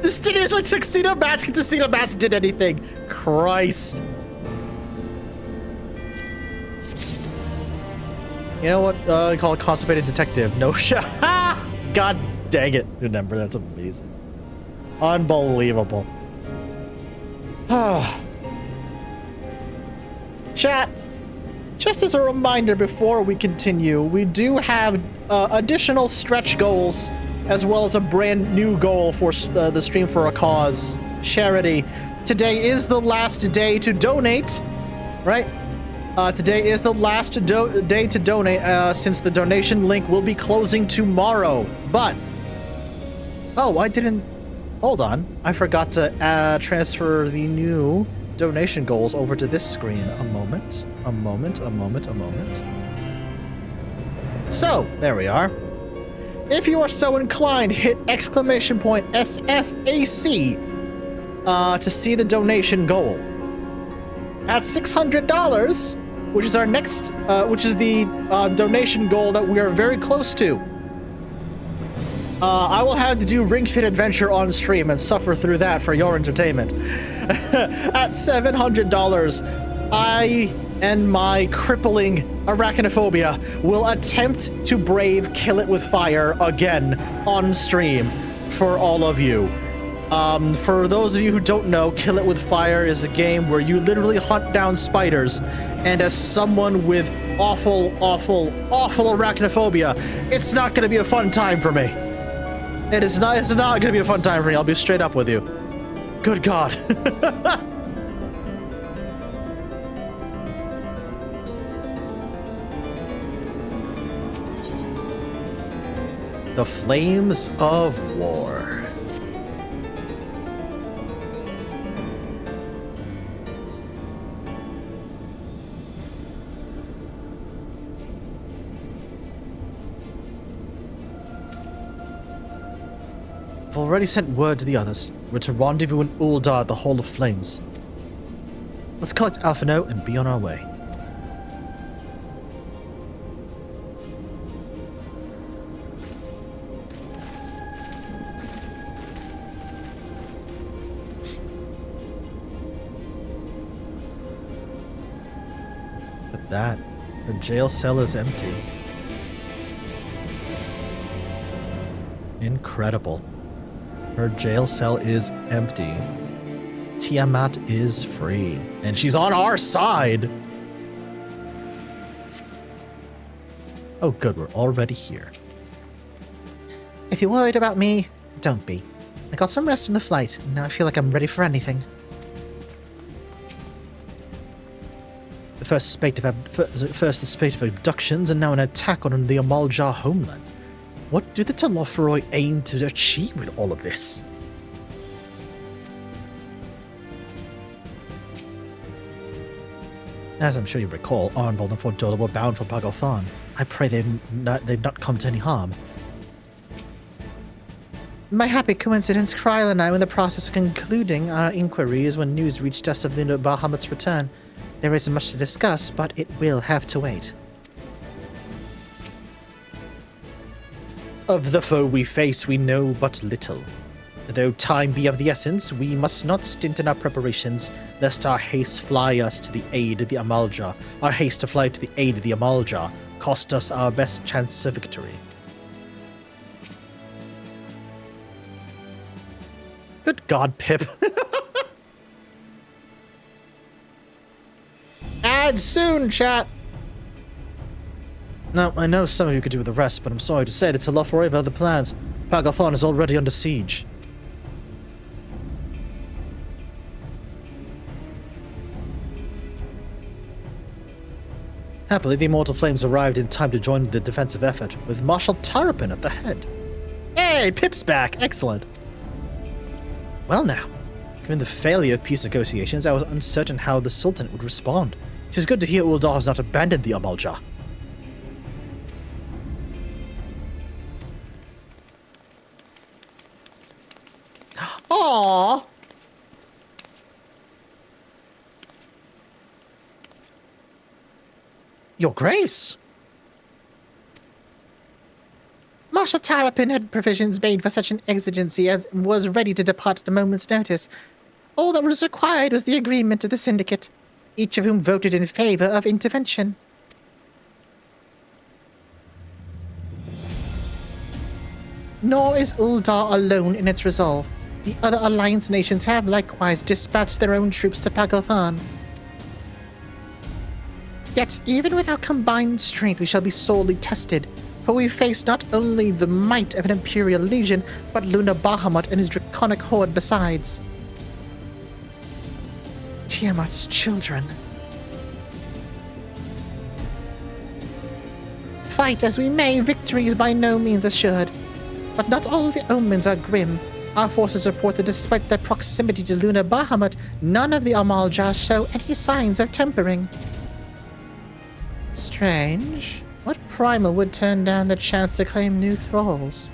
This didn't even like Tuxedo Mask. Tuxedo Mask did anything. Christ. You know what? I call it constipated detective. No shot. God dang it. Remember, that's amazing. Unbelievable. Chat. Just as a reminder before we continue, we do have additional stretch goals as well as a brand new goal for the Stream for a Cause charity. Today is the last day to donate, right? Today is the last day to donate since the donation link will be closing tomorrow. But, oh, I didn't, hold on. I forgot to transfer the new donation goals over to this screen. A moment. So, there we are. If you are so inclined, hit exclamation point SFAC to see the donation goal. At $600, which is our next, which is the donation goal that we are very close to. I will have to do Ring Fit Adventure on stream and suffer through that for your entertainment. At $700, I and my crippling arachnophobia will attempt to brave Kill It With Fire again on stream for all of you. For those of you who don't know, Kill It With Fire is a game where you literally hunt down spiders, and as someone with awful arachnophobia, it's not going to be a fun time for me. It's not going to be a fun time for me, I'll be straight up with you. Good God. The Flames of War. I've already sent word to the others. We're to rendezvous in Uldar at the Hall of Flames. Let's collect Alphino and be on our way. Look at that. Her jail cell is empty. Incredible. Her jail cell is empty. Tiamat is free. And she's on our side! Oh good, we're already here. If you're worried about me, don't be. I got some rest in the flight, and now I feel like I'm ready for anything. First the spate of abductions, and now an attack on the Amaljar homeland. What do the Telophoroi aim to achieve with all of this? As I'm sure you recall, Arnvold and Fordola were bound for Pagothan. I pray they've not come to any harm. By happy coincidence, Kryl and I were in the process of concluding our inquiries when news reached us of Luna Bahamut's return. There isn't much to discuss, but it will have to wait. Of the foe we face, we know but little. Though time be of the essence, we must not stint in our preparations, lest our haste fly us to the aid of the Amaljar. Our haste to fly to the aid of the Amaljar cost us our best chance of victory. Good God, Pip. Add soon, chat! Now, I know some of you could do with the rest, but I'm sorry to say that Telophoroi have other plans. Pagothan is already under siege. Happily, the Immortal Flames arrived in time to join the defensive effort, with Marshal Tarapin at the head. Hey, Pip's back! Excellent! Well now, given the failure of peace negotiations, I was uncertain how the Sultan would respond. It is good to hear Uldar has not abandoned the Amaljar. Aww. Your Grace! Marshal Tarapin had provisions made for such an exigency as was ready to depart at a moment's notice. All that was required was the agreement of the Syndicate, each of whom voted in favor of intervention. Nor is Uldar alone in its resolve. The other Alliance nations have likewise dispatched their own troops to Pagalthan. Yet, even with our combined strength, we shall be sorely tested, for we face not only the might of an Imperial Legion, but Luna Bahamut and his draconic horde besides. Tiamat's children. Fight as we may, victory is by no means assured. But not all of the omens are grim. Our forces report that despite their proximity to Luna Bahamut, none of the Amalja show any signs of tempering. Strange. What primal would turn down the chance to claim new thralls?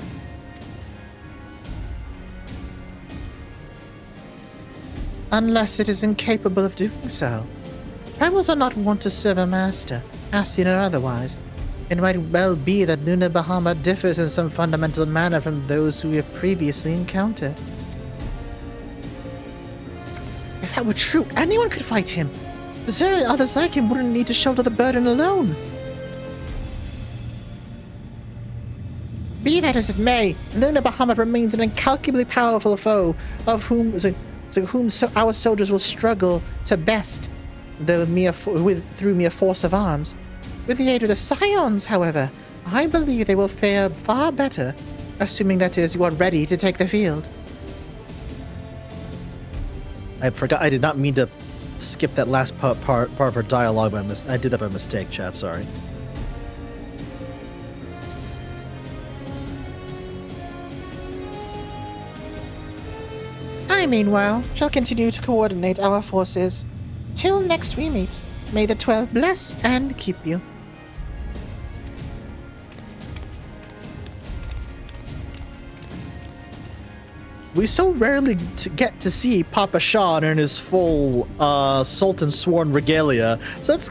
Unless it is incapable of doing so. Primals are not wont to serve a master, Ascian or otherwise. It might well be that Luna Bahamut differs in some fundamental manner from those who we have previously encountered. If that were true, anyone could fight him. Zera and others like him wouldn't need to shoulder the burden alone. Be that as it may, Luna Bahamut remains an incalculably powerful foe, of whom our soldiers will struggle to best, though through mere force of arms. With the aid of the Scions, however, I believe they will fare far better, assuming that is you are ready to take the field. I forgot. I did not mean to skip that last part of her dialogue. I did that by mistake, chat. Sorry. I, meanwhile, shall continue to coordinate our forces. Till next we meet, may the 12 bless and keep you. We so rarely get to see Papa Sean in his full Sultan Sworn regalia, so it's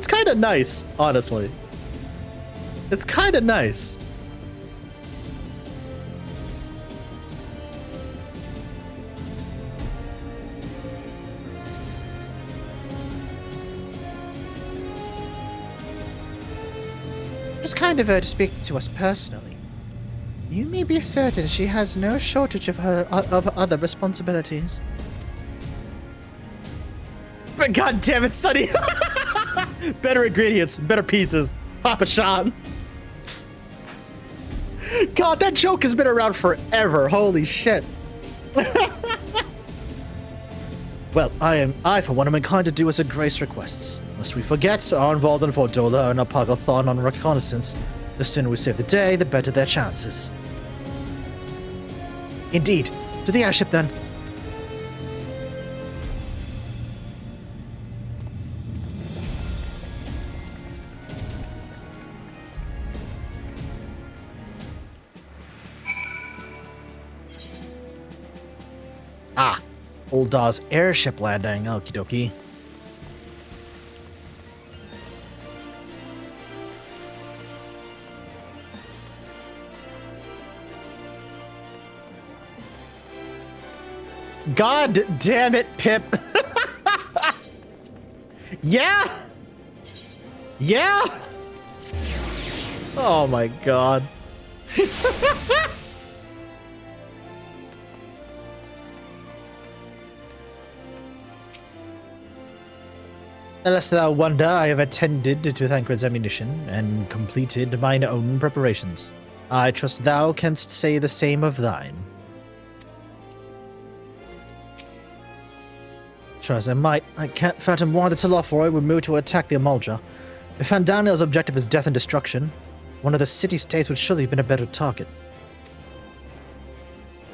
kind of nice, honestly. It's kind of nice. It was kind of her to speak to us personally. You may be certain she has no shortage of other responsibilities. But god damn it, Sonny! Better ingredients, better pizzas, Papa Sean's. God, that joke has been around forever. Holy shit. Well, I for one am inclined to do as a Grace requests. Lest we forget, our involved in Fordola and Apagathon on reconnaissance. The sooner we save the day, the better their chances. Indeed. To the airship, then. Ah. Uldar's airship landing. Okie dokie. God damn it, Pip. Yeah. Yeah. Oh my god. Unless thou wonder, I have attended to Thancred's ammunition and completed mine own preparations. I trust thou canst say the same of thine. Try as I might, I can't fathom why the Telophoroi would move to attack the Amalja. If Fandaniel's objective is death and destruction, one of the city-states would surely have been a better target.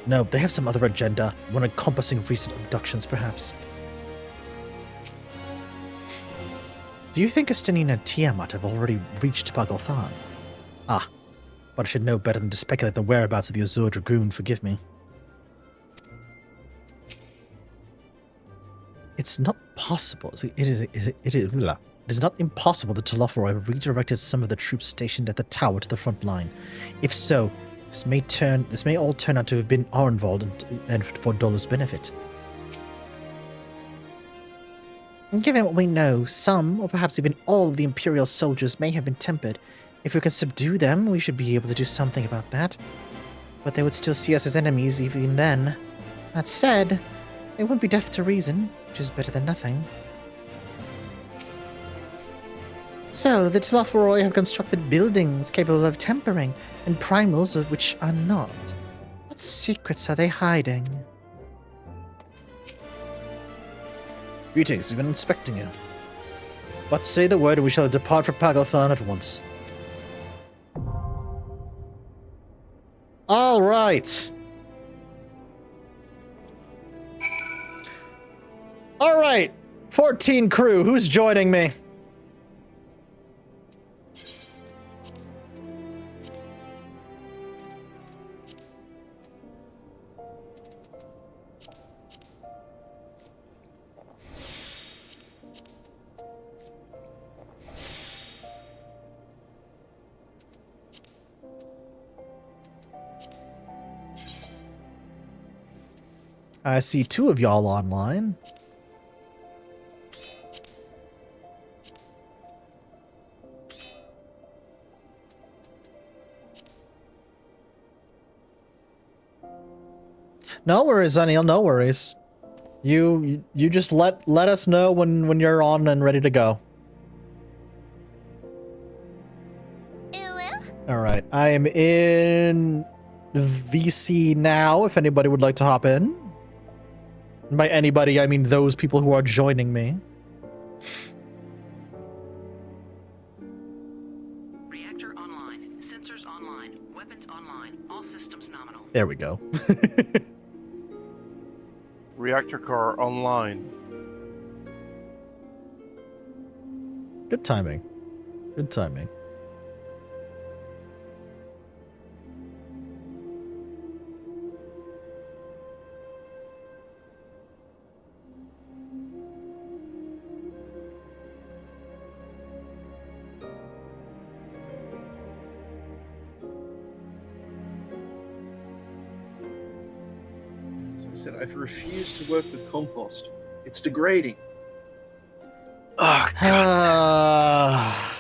No, they have some other agenda, one encompassing recent abductions, perhaps. Do you think Estinine and Tiamat have already reached Pagalthan? Ah, but I should know better than to speculate the whereabouts of the Azure Dragoon, forgive me. It's not possible. It It is not impossible that Telophoroi redirected some of the troops stationed at the tower to the front line. If so, this may all turn out to have been our involvement and for Dola's benefit. Given what we know, some, or perhaps even all of the Imperial soldiers may have been tempered. If we can subdue them, we should be able to do something about that. But they would still see us as enemies even then. That said, they wouldn't be deaf to reason, which is better than nothing. So, the Telophoroi have constructed buildings capable of tempering, and primals of which are not. What secrets are they hiding? Greetings, we've been inspecting you. But say the word and we shall depart for Pagalthan at once. Alright. Alright. 14 crew, who's joining me? I see 2 of y'all online. No worries, Anil, no worries. You just let us know when you're on and ready to go. Alright, I am in VC now, if anybody would like to hop in. By anybody, I mean those people who are joining me. Reactor online, sensors online, weapons online, all systems nominal. There we go. Reactor core online. Good timing. Good timing. Said I've refused to work with compost. It's degrading. Oh, God.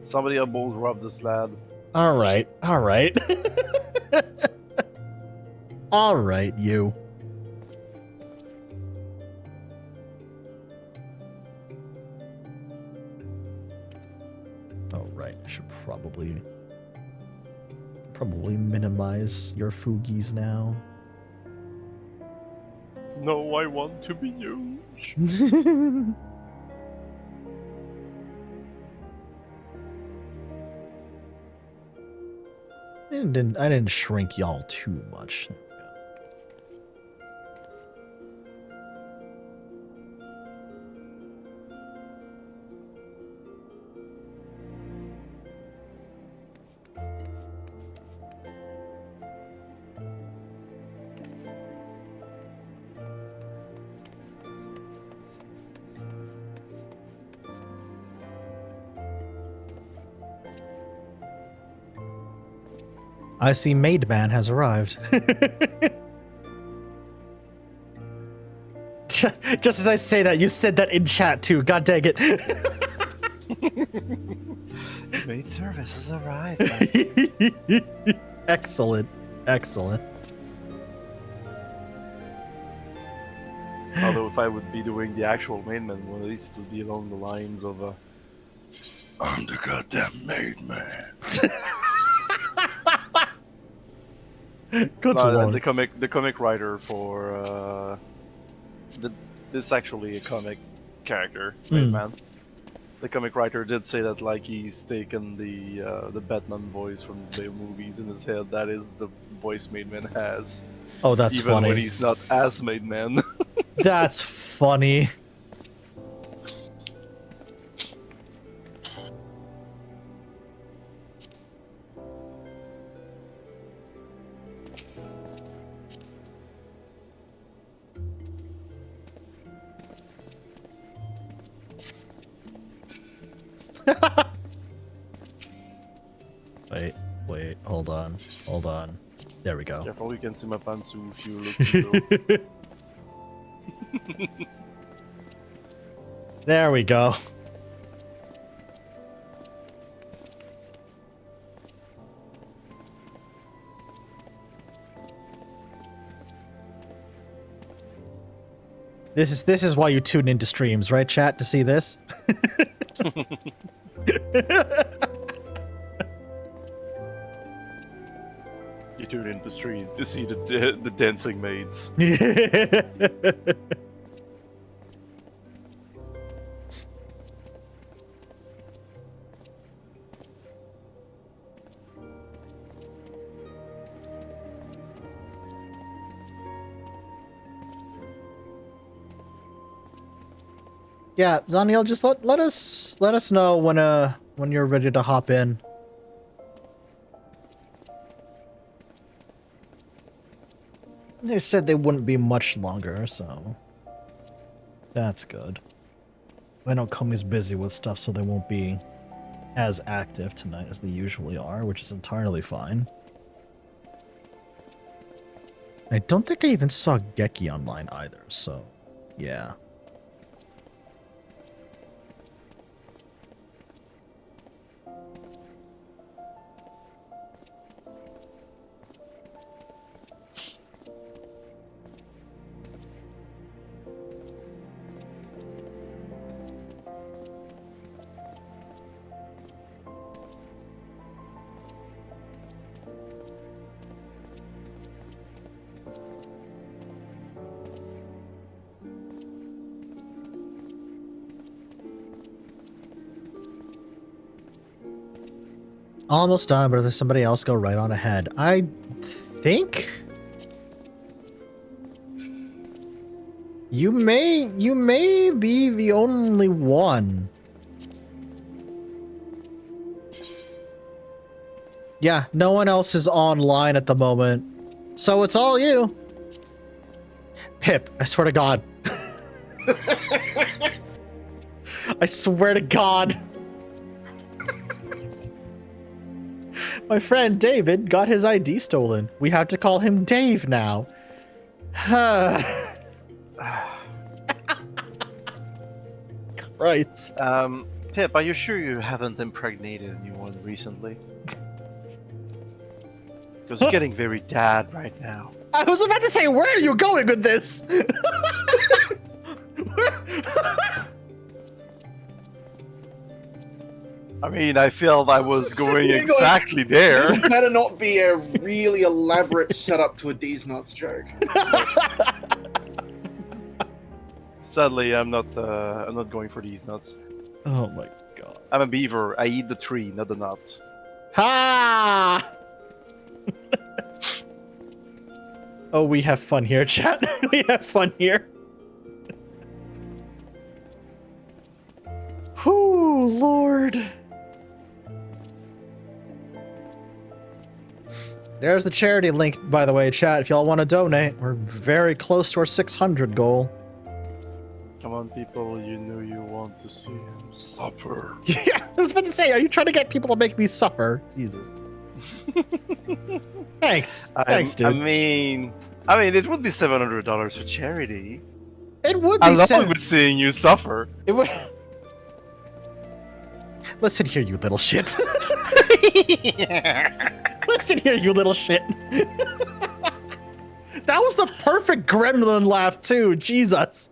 Somebody above rub this lad. Alright, alright. Alright, you. Alright, I should probably minimize your Foogies now. No, I want to be you. I didn't shrink y'all too much. I see Maid Man has arrived. Just as I say that, you said that in chat too. God dang it. Maid service has arrived. Excellent. Excellent. Although if I would be doing the actual main man, well, at least it would be along the lines of I'm the goddamn maid man. Good lord. The comic writer for this actually a comic character, Maid Man. The comic writer did say that like he's taken the Batman voice from the movies in his head. That is the voice Maid Man has. Oh, that's even funny. when he's not as Maid Man. That's funny. Wait, hold on. There we go. Careful, you can see my pantsu if you look below. There we go. This is why you tune into streams, right, chat, to see this? You tune in the stream to see the dancing maids. Yeah, Zaniel, just let us know when you're ready to hop in. They said they wouldn't be much longer, so that's good. I know Komi's busy with stuff, so they won't be as active tonight as they usually are, which is entirely fine. I don't think I even saw Geki online either, so yeah. Almost done, but if there's somebody else, go right on ahead. I think you may be the only one. Yeah, no one else is online at the moment, so it's all you. Pip, I swear to God. I swear to God. My friend David got his ID stolen. We have to call him Dave now. Right. Pip, are you sure you haven't impregnated anyone recently? Because you're getting very dad right now. I was about to say, where are you going with this? I mean, I felt I was going exactly there. This better not be a really elaborate setup to a D's nuts joke. Sadly, I'm not going for these nuts. Oh my God. I'm a beaver. I eat the tree, not the nuts. Ha! Oh, we have fun here, chat. We have fun here. Whew, Lord. There's the charity link, by the way, chat, if y'all want to donate. We're very close to our 600 goal. Come on, people, you know you want to see him suffer. Yeah, I was about to say, are you trying to get people to make me suffer? Jesus. Thanks. Thanks, dude. I mean, it would be $700 for charity. It would be. I love seeing you suffer. It would. Listen here, you little shit. Listen here, you little shit. That was the perfect gremlin laugh, too. Jesus.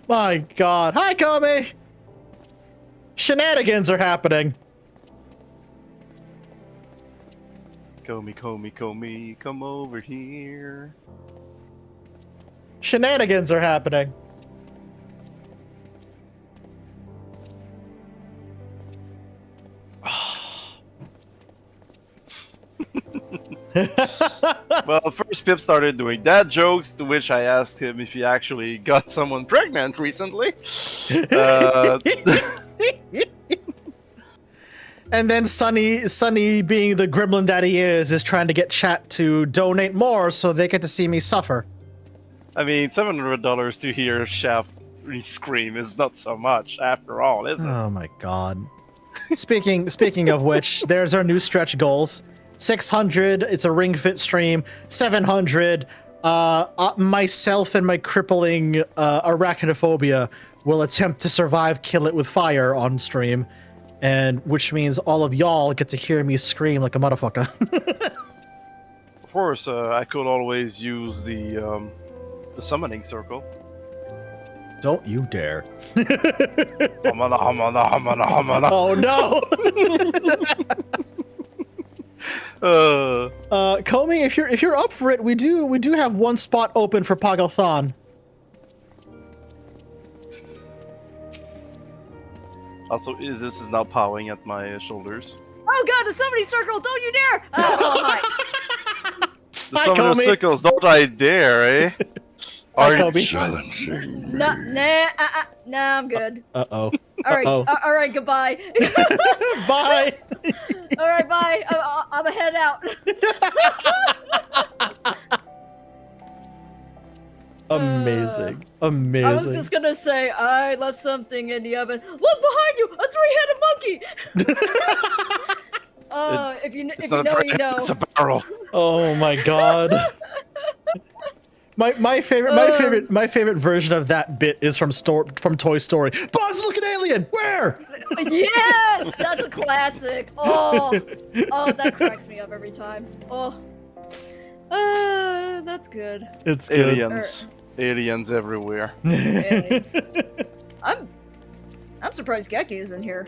My God. Hi, Komi. Shenanigans are happening. Komi, come over here. Shenanigans are happening. Well, first Pip started doing dad jokes, to which I asked him if he actually got someone pregnant recently. And then Sunny, being the gremlin that he is trying to get chat to donate more so they get to see me suffer. I mean, $700 to hear Chef scream is not so much after all, is it? Oh my God. Speaking of which, there's our new stretch goals. 600, it's a ring fit stream. 700, myself and my crippling arachnophobia will attempt to survive Kill It With Fire on stream, and which means all of y'all get to hear me scream like a motherfucker. Of course, I could always use the summoning circle. Don't you dare. Oh no! Comey, if you're up for it, we do have one spot open for Pagathon. Also, this is now powering at my shoulders. Oh god, the summoning circle! Don't you dare! Hi. The summoning circles, don't I dare, eh? Are you challenging? Nah, I'm good. Uh-oh. All right, goodbye. Bye. All right, bye. I'm a head out. Amazing. Amazing. I was just gonna say I left something in the oven. Look behind you, a three-headed monkey. If you know, you know. It's a barrel. Oh my god. My favorite version of that bit is from Toy Story. Buzz, look an alien. Where? Yes, that's a classic. Oh, that cracks me up every time. Oh, that's good. It's good. Aliens everywhere. Aliens. I'm surprised Geki is in here.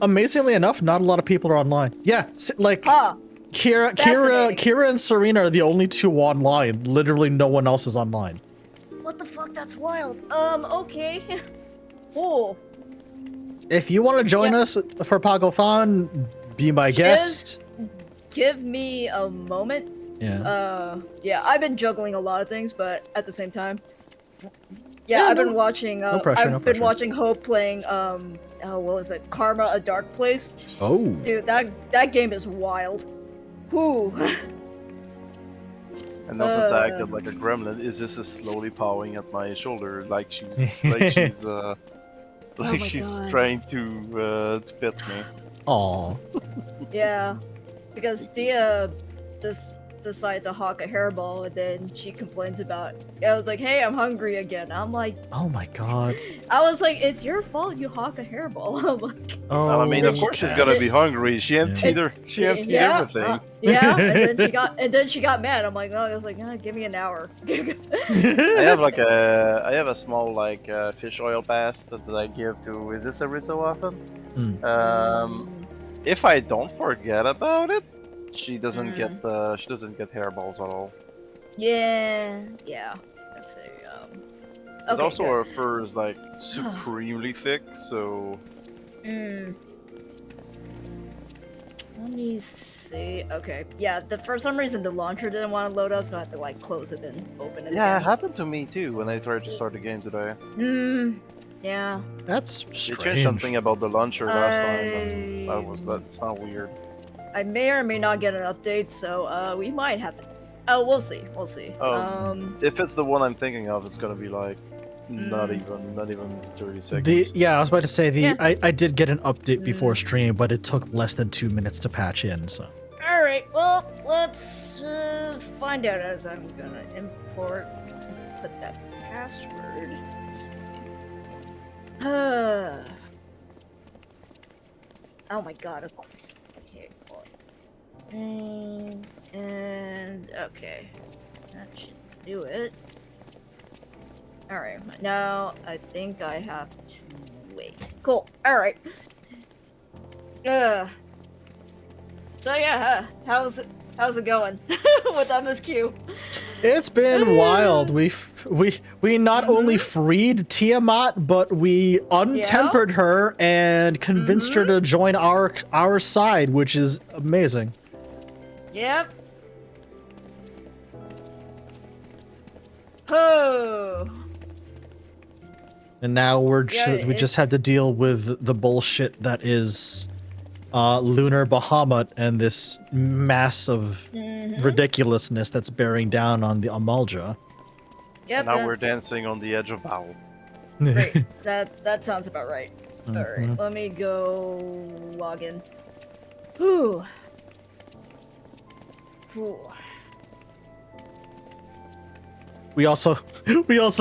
Amazingly enough, not a lot of people are online. Yeah, like Kira and Serena are the only two online. Literally no one else is online. What the fuck? That's wild. Okay. Oh. If you want to join us for Pagathon, be my guest. Give me a moment. Yeah. Yeah, I've been juggling a lot of things, but at the same time, I've been watching. No pressure. I've been watching Hope playing. What was it? Karma: A Dark Place. Oh. Dude, that game is wild. Whew. And now since I acted like a gremlin, is this slowly pawing at my shoulder, like she's trying to pet me. Aw. Yeah, because Dia just decided to hawk a hairball, and then she complains about. I was like, "Hey, I'm hungry again." I'm like, "Oh my god!" I was like, "It's your fault you hawk a hairball." I'm like, "Oh." I mean, of course she's gonna be hungry. She emptied everything. And then she got mad. I'm like, "Oh," I was like, "Give me an hour." I have a small fish oil paste that I give to. Is this every so often? If I don't forget about it. She doesn't get hairballs at all. Yeah. Let's see. And also her fur is like supremely thick, so. Let me see. Okay. Yeah. For some reason the launcher didn't want to load up, so I had to close it and open it. Yeah, again. it happened to me too when I tried to start the game today. Yeah. That's strange. They changed something about the launcher last time, and that's not weird. I may or may not get an update, so we might have to. Oh, we'll see. We'll see. If it's the one I'm thinking of, it's gonna be not even 30 seconds. I was about to say I did get an update before stream, but it took less than 2 minutes to patch in. So. All right. Well, let's find out as I'm gonna import. Put that password. Oh my god! Of course. Okay. And okay, that should do it. All right, now I think I have to wait. Cool. All right. So yeah, how's it going with MSQ? It's been wild. We not only freed Tiamat, but we untempered her and convinced her to join our side, which is amazing. Yep. Oh. And now we just had to deal with the bullshit that is Lunar Bahamut and this mass of ridiculousness that's bearing down on the Amalja. Yep. And now we're dancing on the edge of battle. Great. That sounds about right. Mhm. Alright, let me go log in. Whew. Whew. We also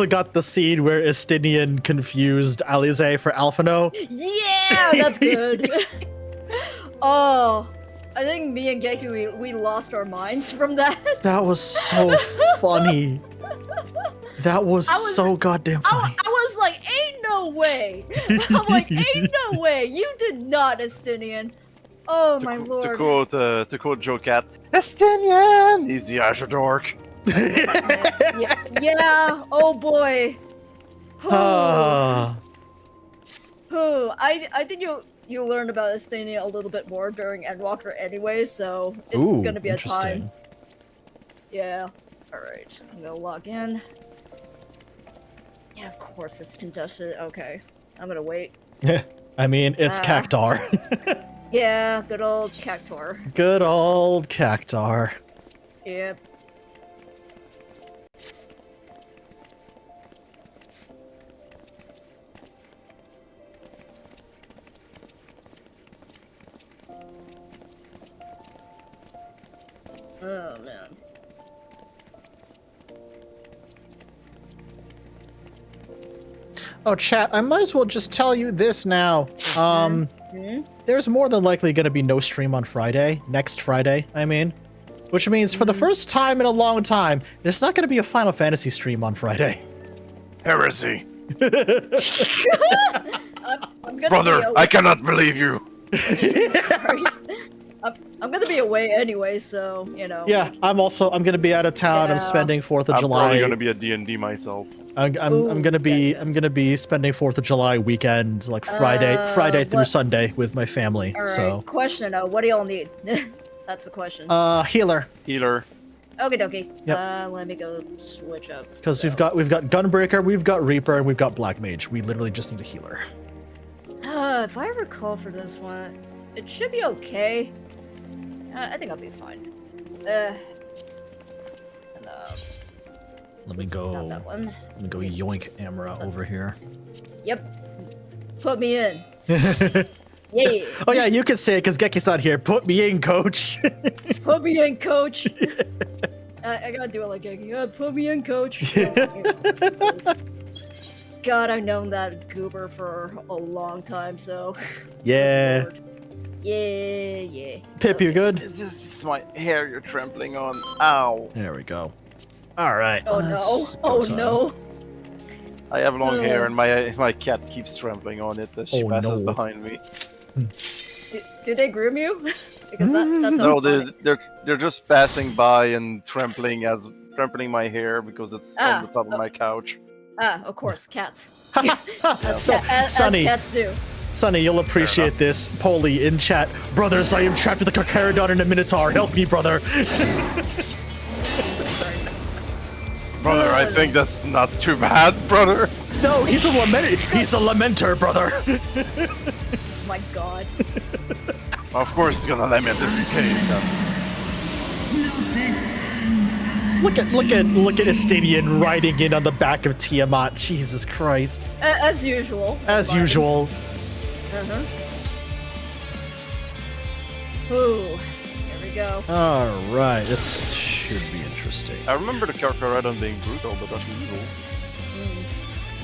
got the scene where Estinian confused Alize for Alphino. Yeah, that's good. Oh, I think me and Geku, we lost our minds from that. That was so funny. That was so goddamn funny. I was like, ain't no way. I'm like, ain't no way. You did not, Estinian. Oh my lord. To quote Joe Cat, Estinian! He's the Azure Dork. Yeah, oh boy. Ah. I think you learned about Estania a little bit more during Endwalker anyway, so it's Ooh, gonna be a interesting. time. Yeah. Alright, I'm gonna log in. Yeah, of course it's congested. Okay. I'm gonna wait. I mean, it's Cactar. Yeah, good old Cactor. Good old Cactar. Yep. Oh man. Oh, chat, I might as well just tell you this now. There's more than likely going to be no stream on Friday. Next Friday, I mean. Which means for the first time in a long time, there's not going to be a Final Fantasy stream on Friday. Heresy. I'm gonna Brother, be away. I cannot believe you. I'm gonna be away anyway, so, you know. Yeah, I'm going to be out of town. Yeah. I'm spending 4th of I'm July. probably gonna be at D&D myself. I'm gonna be spending 4th of July weekend, like Friday through Sunday with my family. Alright, So question, what do y'all need? That's the question. healer. Okie dokie. Yep. Let me go switch up. Because we've got Gunbreaker, we've got Reaper, and we've got Black Mage. We literally just need a healer. If I recall for this one, it should be okay. I think I'll be fine. Let me go. Not that one. Let me go yoink Amra over here. Yep. Put me in. Yeah. Oh yeah, you can say it because Geki's not here. Put me in, coach. Put me in, coach. I gotta do it like Geki. Put me in, coach. God, I've known that goober for a long time, so. Yeah. Yeah. Pip, you good? It's my hair you're trampling on. Ow. There we go. All right. Oh no. Oh no. I have long hair and my cat keeps trampling on it as she Oh, passes no. behind me. Do they groom you? Because that sounds No, funny. they're just passing by and trampling my hair because it's on the top of my couch. Of course, cats. So, as Sonny. cats do. Sonny, you'll appreciate this. Polly in chat. Brothers, I am trapped with a Carcharodon and a Minotaur. Help me, brother. Brother, I think that's not too bad, brother. No, he's a lamenter, brother. My God. Of course he's gonna lament this case then. Look at Estinian riding in on the back of Tiamat. Jesus Christ. As usual. As usual. Ooh, here we go. All right, this should be interesting. I remember the Carcharodon being brutal, but not evil.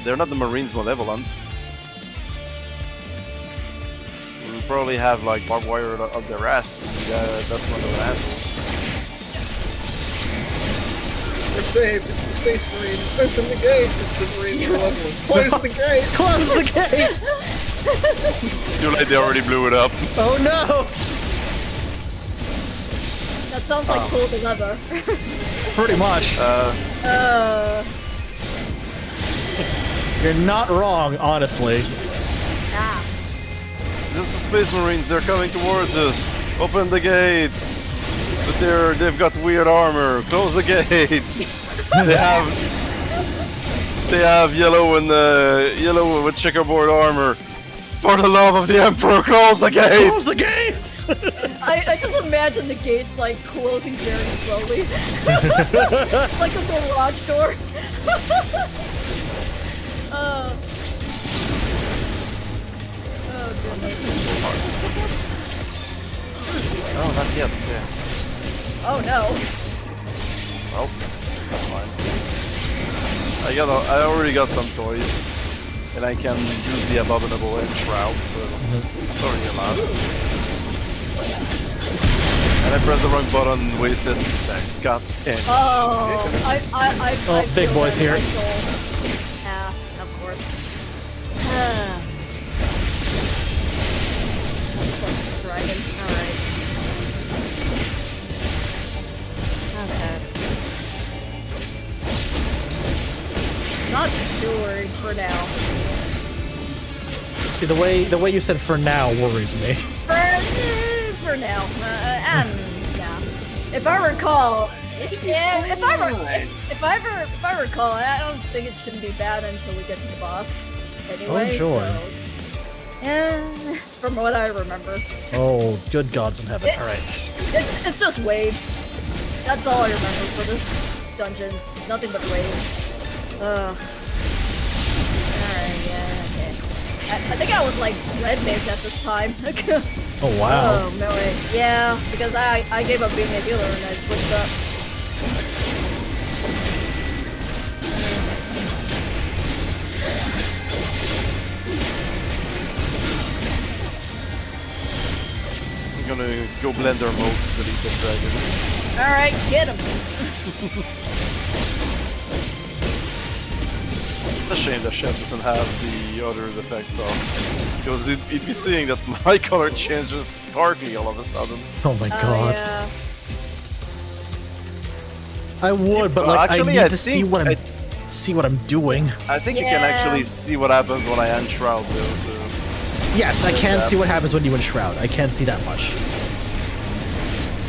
They're not the Marines malevolent. We'll probably have like barbed wire up their ass. That's one of the assholes. We're saved. It's the Space Marines. Open the gate. It's the Marines malevolent. Close the gate. Close the gate. Too late. They already blew it up. Oh no. That sounds like pull the lever. Pretty much. You're not wrong, honestly. This is Space Marines. They're coming towards us. Open the gate. But they've got weird armor. Close the gate. They have yellow and yellow with checkerboard armor. For the love of the Emperor, close the gate! Close the gate! I just imagine the gates like closing very slowly. Like a garage door. Yeah, yeah. Oh no. Well, that's fine. I already got some toys. And I can use the abominable shroud, so it's already allowed. And I pressed the wrong button and wasted 2 stacks. God damn. Oh, I big feel boys that in here. my soul. Yeah, of course. Plus it's a dragon. Alright. Okay. Not too worried for now. See, the way you said "for now" worries me. For now. And yeah. If I recall, yeah, if I recall, I don't think it shouldn't be bad until we get to the boss. Anyway, Oh, joy. so yeah, from what I remember. Oh, good gods in heaven! All right. It's just waves. That's all I remember for this dungeon. Nothing but waves. Alright, yeah, okay. I think I was like red mage at this time. Oh wow. Oh, melee. Yeah, because I gave up being a healer and I switched up. I'm gonna go blender mode to delete the dragon. Alright, get him. It's a shame that Chef doesn't have the other effects on. Because it'd be seeing that my color changes starkly all of a sudden. Oh my god. Yeah. I would, but like Actually, I I need to see think what I'm doing. I think you can actually see what happens when I unshroud though, so... Yes, I can see what happens when you enshroud. I can see that much.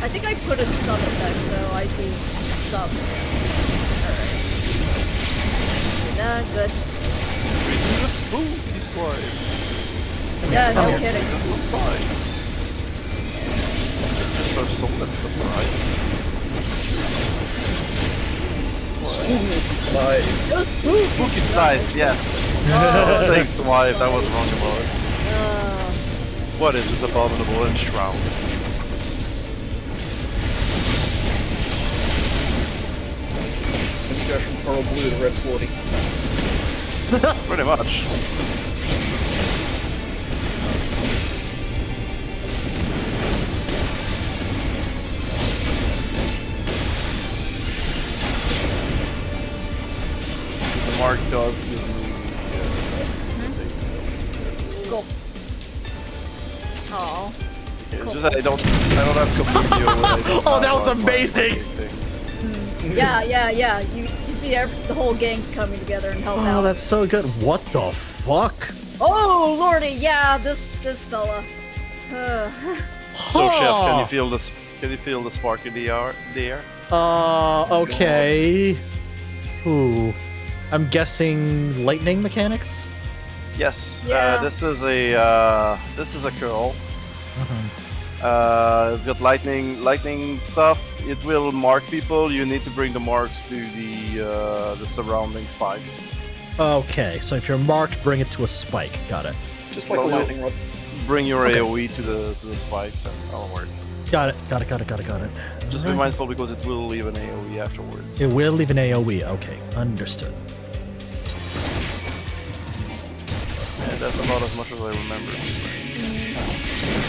I think I put in some effects, so I see some. Alright. Not good. Reading the spooky slide. Yeah, no kidding. That's some size. That's the price. Spooky slice. Spooky slice, yes. I was saying swipe, I was wrong about it. What is this abominable enshroud? And you go from coral blue to red 40. Pretty much. The mark does give me things though. Cool. Aw. It's just that I don't have complete view. Oh, that was amazing! Yeah. You see the whole gang coming together and help Oh, out. that's so good. What the fuck? Oh lordy, yeah, this fella. So Chef, can you feel the spark in the air? Okay. Ooh. I'm guessing lightning mechanics? Yes. Yeah. This is a curl. Uh-huh. It's got lightning stuff. It will mark people. You need to bring the marks to the surrounding spikes. Okay, so if you're marked, bring it to a spike. Got it. Just like a lightning rod. Bring your Okay. AoE to the spikes and that'll work. Got it. Just be mindful because it will leave an AoE afterwards. It will leave an AoE. Okay, understood. Yeah, that's about as much as I remember.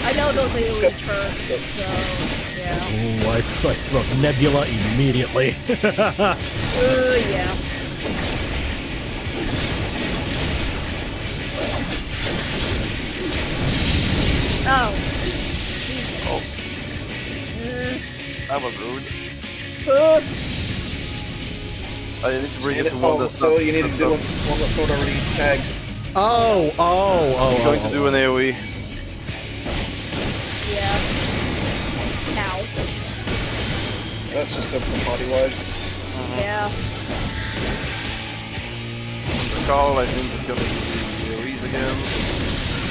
I know those AoEs first, so yeah. Oh, I throw Nebula immediately. Yeah. Oh. Oh. That was rude. I need to bring it to one that's so not- you need to do one that's not already tagged. Oh. I'm going to do an AoE. Yeah. Ow. That's just a party-wide. Yeah. The call, I think, is going to be AoEs again.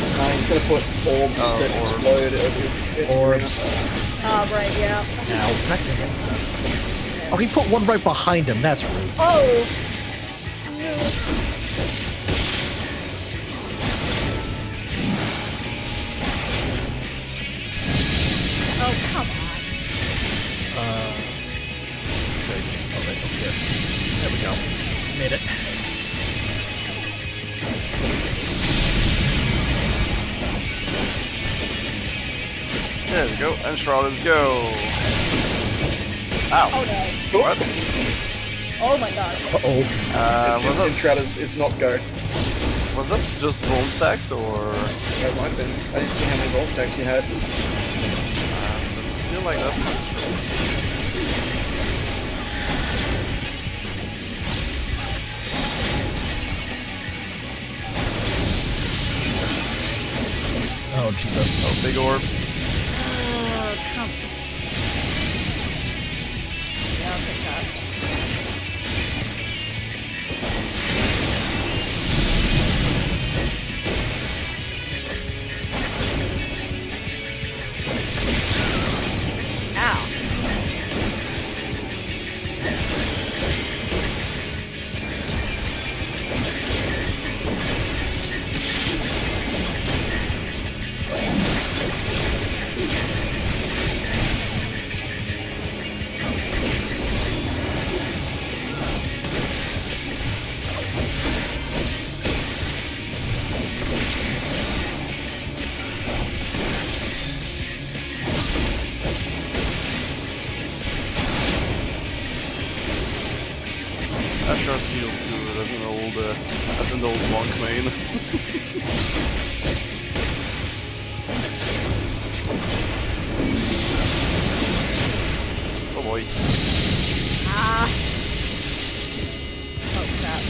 He's gonna put orbs that explode at Orbs. Right, yeah. Ow, back to him. Oh, he put one right behind him. That's rude. Oh! Oh, come on. There we go. And Shrouders go. Ow. Oh no. What? Oh my god. Was that Shrouders is not go. Was that just bone stacks or? Yeah, it might have been. I didn't see how many gold stacks you had. I feel like that. Oh, Jesus. Oh, big orb. Trump. Yeah, I'll take that. Ow. That shot feels good as an old monk main. Oh boy. Ah. Oh crap.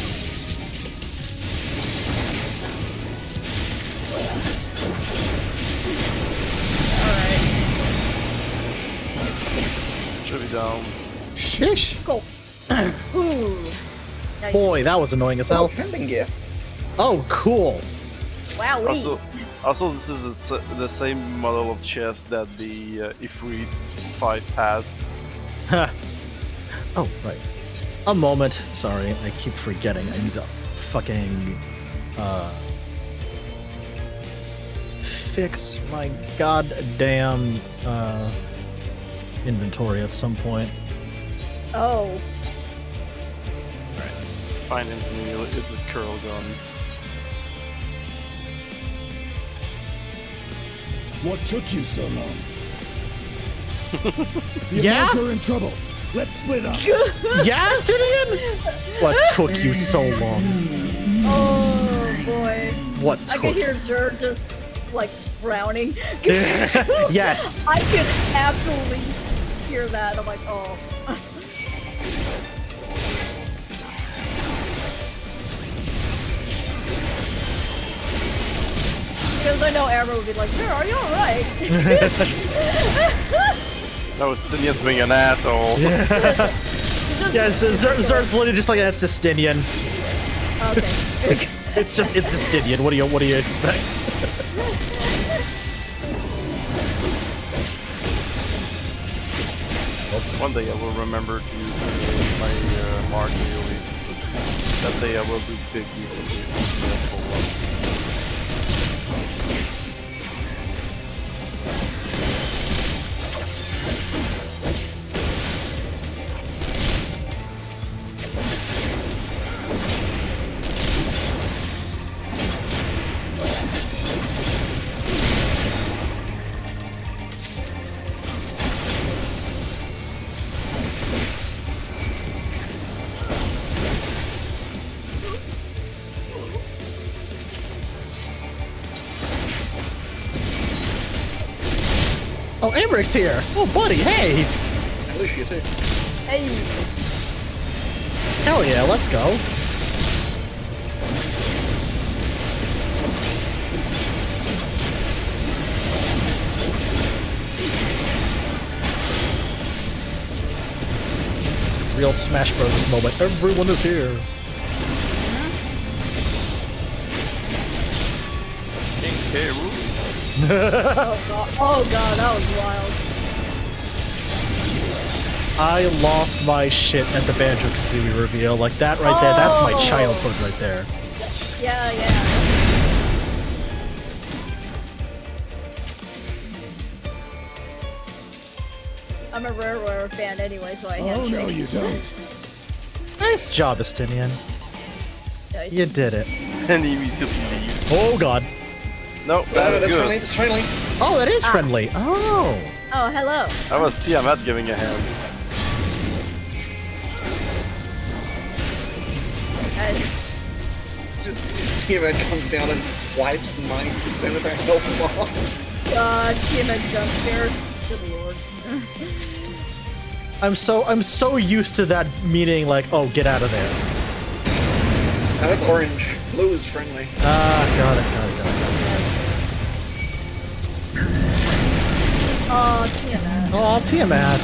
Alright. Should be down. Sheesh. Cool. Ooh. Nice. Boy, that was annoying as hell. Camping gear. Oh, cool. Wow. Also, this is the same model of chest that the Ifrit fight has. Oh, right. A moment. Sorry, I keep forgetting. I need to fucking fix my goddamn inventory at some point. Oh. Fine, Anthony, it's a curl gun. What took you so long? The Yeah? Amounts are in trouble. Let's split up. Yeah, Stydian? What took you so long? Oh boy. What I took? can hear Zer just like frowning. Yes. I can absolutely hear that. I'm like, oh. Because I know Amber would be like, Zer, are you alright? That was Stydian's being an asshole. Yeah, Zer's literally just like, that's Justinian. Okay. It's Justinian. What do you expect? One day I will remember to use my mark really. That day I will do big use of the for once. Oh, Amric's here. Oh, buddy, hey. Alicia too. Hey. Hell yeah, let's go. Real Smash Bros. Moment. Everyone is here. King K. Rool. Oh god, that was wild. I lost my shit at the Banjo-Kazooie reveal. Like that right there, that's my childhood right there. Yeah. I'm a Rare fan anyway, so I had Oh, no, you don't. Nice job, Estinian. Nice. You did it. And he immediately leaves. Oh god. No, that's good. friendly. That's friendly. Oh, that is friendly. Oh. Oh, hello. That was Tiamat giving a hand. Guys. Just Tiamat comes down and wipes 9% of that health off. God, Tiamat's jump scare. Good lord. I'm so used to that meaning like, oh, get out of there. Now that's orange. Blue is friendly. Ah, got it. Oh, Tiamat. Oh, Tiamat.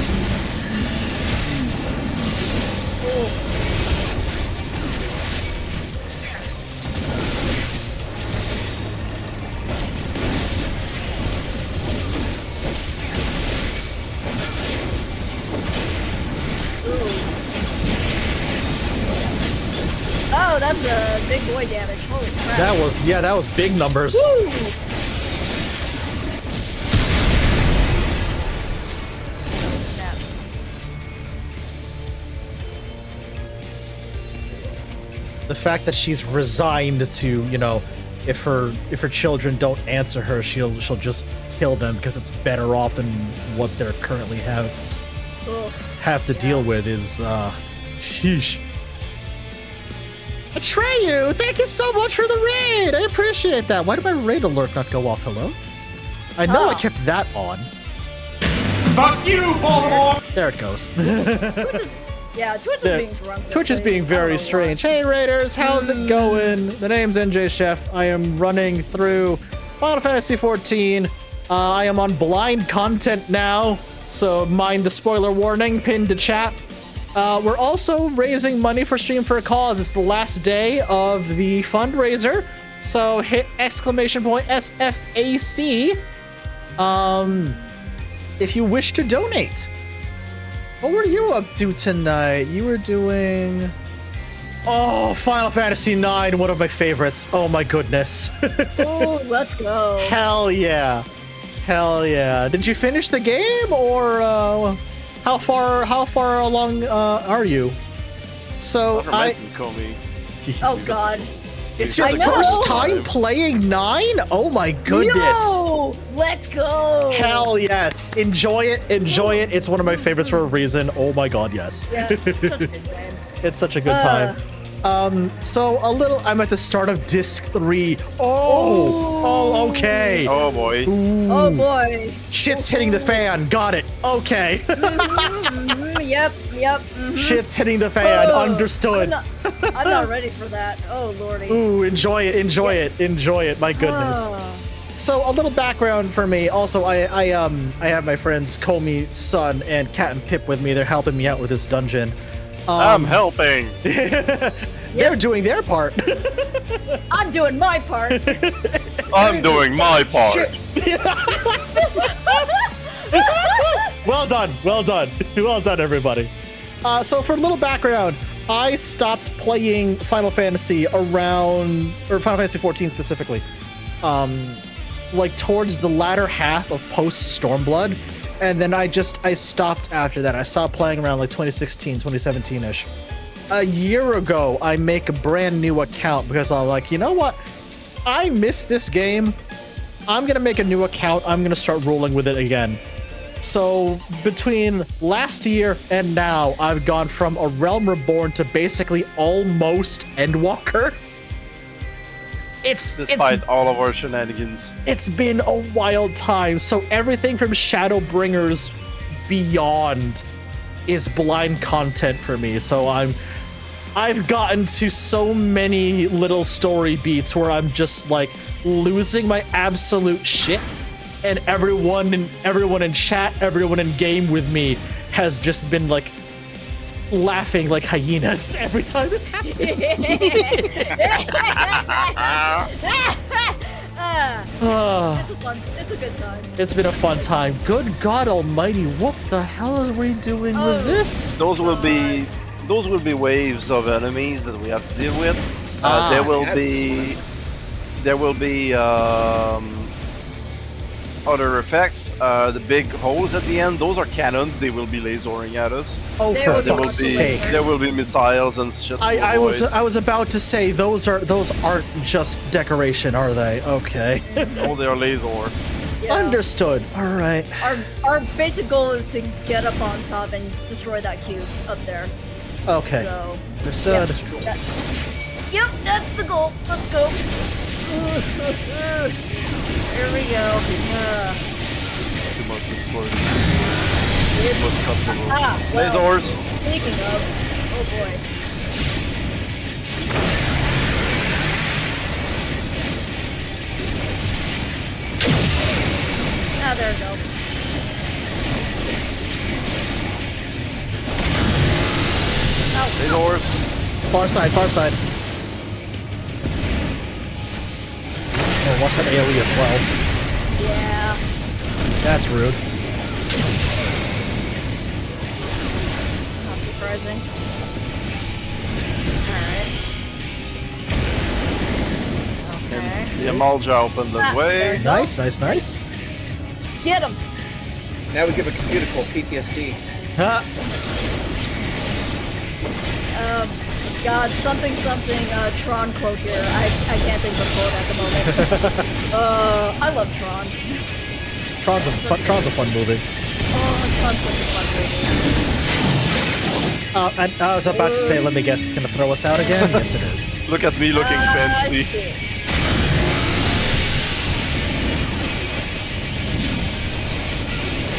Oh. Oh, that's a big boy damage. Holy crap. That was big numbers. Woo! Snap. The fact that she's resigned to, you know, if her children don't answer her, she'll just kill them because it's better off than what they're currently have to deal with is sheesh. Atreyu, thank you so much for the raid. I appreciate that. Why did my raid alert not go off? Hello? I know I kept that on. Fuck you, Baltimore! There it goes. Twitch is being drunk. Twitch is being very strange. Hey Raiders, how's it going? The name's NJ Chef. I am running through Final Fantasy XIV. I am on blind content now, so mind the spoiler warning pinned to chat. We're also raising money for Stream for a Cause. It's the last day of the fundraiser, so hit !SFAC if you wish to donate. What were you up to tonight? You were doing... Oh, Final Fantasy IX, one of my favorites. Oh my goodness. Oh, let's go. Hell yeah. Hell yeah. Did you finish the game, or how far along are you? So Oh god. It's your first time playing 9? Oh my goodness. Yo, let's go. Hell yes. Enjoy it. Enjoy it. It's one of my favorites for a reason. Oh my god, yes. Yeah, it's such a good game. It's such a good time. So I'm at the start of disc 3. Oh, okay. Oh boy. Ooh. Oh boy. Shit's hitting the fan. Got it. Okay. Yep. Shit's hitting the fan. Understood. I'm not ready for that. Oh lordy. Ooh, enjoy it. Enjoy it. My goodness. So a little background for me. Also, I have my friends Comey, Sun, and Cat and Pip with me. They're helping me out with this dungeon. I'm helping. They're doing their part. I'm doing my part. I'm doing my part. Well done, everybody. So for a little background, I stopped playing Final Fantasy Final Fantasy XIV specifically, like towards the latter half of post Stormblood, and then I stopped after that. I stopped playing around like 2016, 2017-ish. A year ago, I make a brand new account because I'm like, you know what? I miss this game. I'm gonna make a new account. I'm gonna start rolling with it again. So between last year and now, I've gone from A Realm Reborn to basically almost Endwalker. Despite all of our shenanigans. It's been a wild time. So everything from Shadowbringers beyond is blind content for me. So I've gotten to so many little story beats where I'm just like losing my absolute shit, and everyone in chat, everyone in game with me has just been like laughing like hyenas every time it's happened. It's a good time. It's been a fun time. Good God Almighty, what the hell are we doing with this? Those will be waves of enemies that we have to deal with. There will be other effects. The big holes at the end, those are cannons. They will be lasering at us. Oh, for fuck's sake! There will be missiles and shit. I was about to say those aren't just decoration, are they? Okay. Oh, they are laser. Yeah. Understood. All right. Our basic goal is to get up on top and destroy that cube up there. Okay. So, understood. Yep, that's the goal. Let's go. Here we go. The most destroyed. Well, lasers. Speaking of, oh boy. Ah, there we go. Lasers. Far side, far side. Oh, watch that AoE as well. Yeah. That's rude. Not surprising. Alright. Okay. The Amalja opened the way. Nice, nice, nice. Get him! Now we give a computer called PTSD. Ha! God, something, Tron quote here. I can't think of a quote at the moment. I love Tron. Tron's a fun movie. Oh, Tron's such a fun movie. And I was about to say, let me guess, it's gonna throw us out again? Yes, it is. Look at me looking fancy.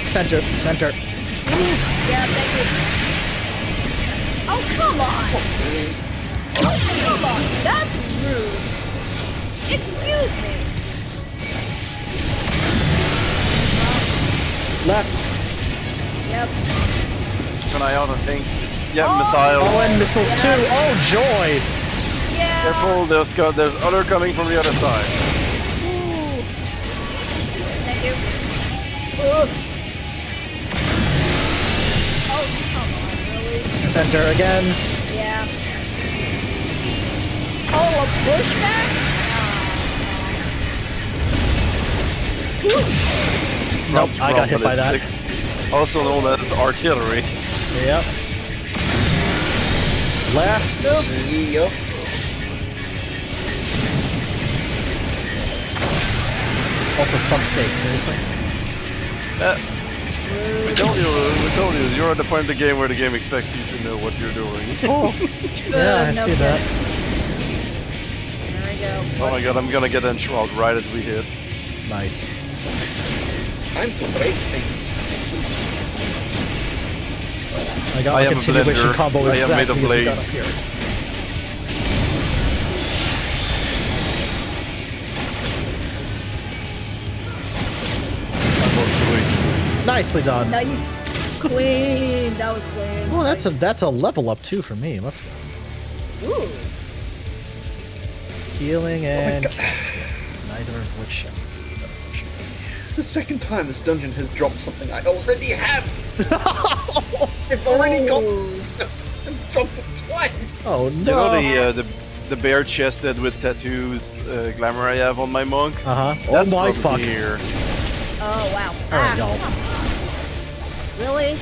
Center, center. Yeah, thank you. Oh, come on! Oh, come on! That's rude! Excuse me! Left. Yep. Keep an eye out, I think. Yeah, Oh, missiles. Oh, and missiles too. Oh, joy! Yeah! Careful, there's other coming from the other side. Ooh. Thank you. Ooh. Oh, come on, really? Center again. Yeah. Oh, a pushback? Nope, I got hit by that. Also known as artillery. Yep. Left. Yep. Oh, for fuck's sake, seriously? We told you, you're at the point of the game where the game expects you to know what you're doing. Oh, yeah, I see that. There we go. Oh my god, I'm gonna get enthralled right as we hit. Nice. Time to break things. I got a continuation combo I have made exactly of as we got up blades. here. Nicely done. Nice. Clean. That was clean. Oh, that's a level up too for me. Let's go. Ooh. Healing and casting. Neither of which. It's the second time this dungeon has dropped something I already have. I've already got. It's dropped it twice. Oh no! You know the bare chested with tattoos glamour I have on my monk. Oh That's my from fuck! Here. Oh wow. Alright, y'all. Really?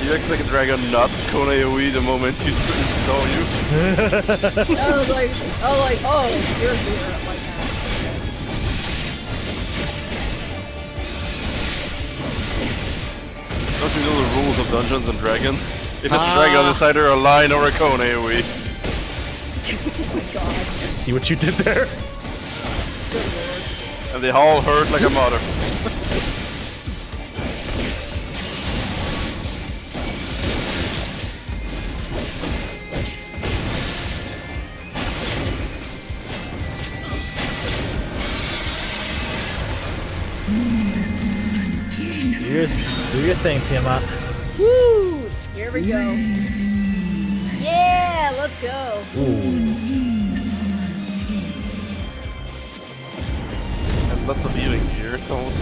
You expect a dragon not Kone AoE the moment he saw you? I was like, oh, you're here. Like that. Don't you know the rules of Dungeons and Dragons? If it's a dragon, it's either a line or a Kone AoE. Oh my god. See what you did there? Good lord. And they all hurt like a mother. Do your thing, Tiamat. Woo! Here we go. Yeah, let's go. And lots of healing here. It's almost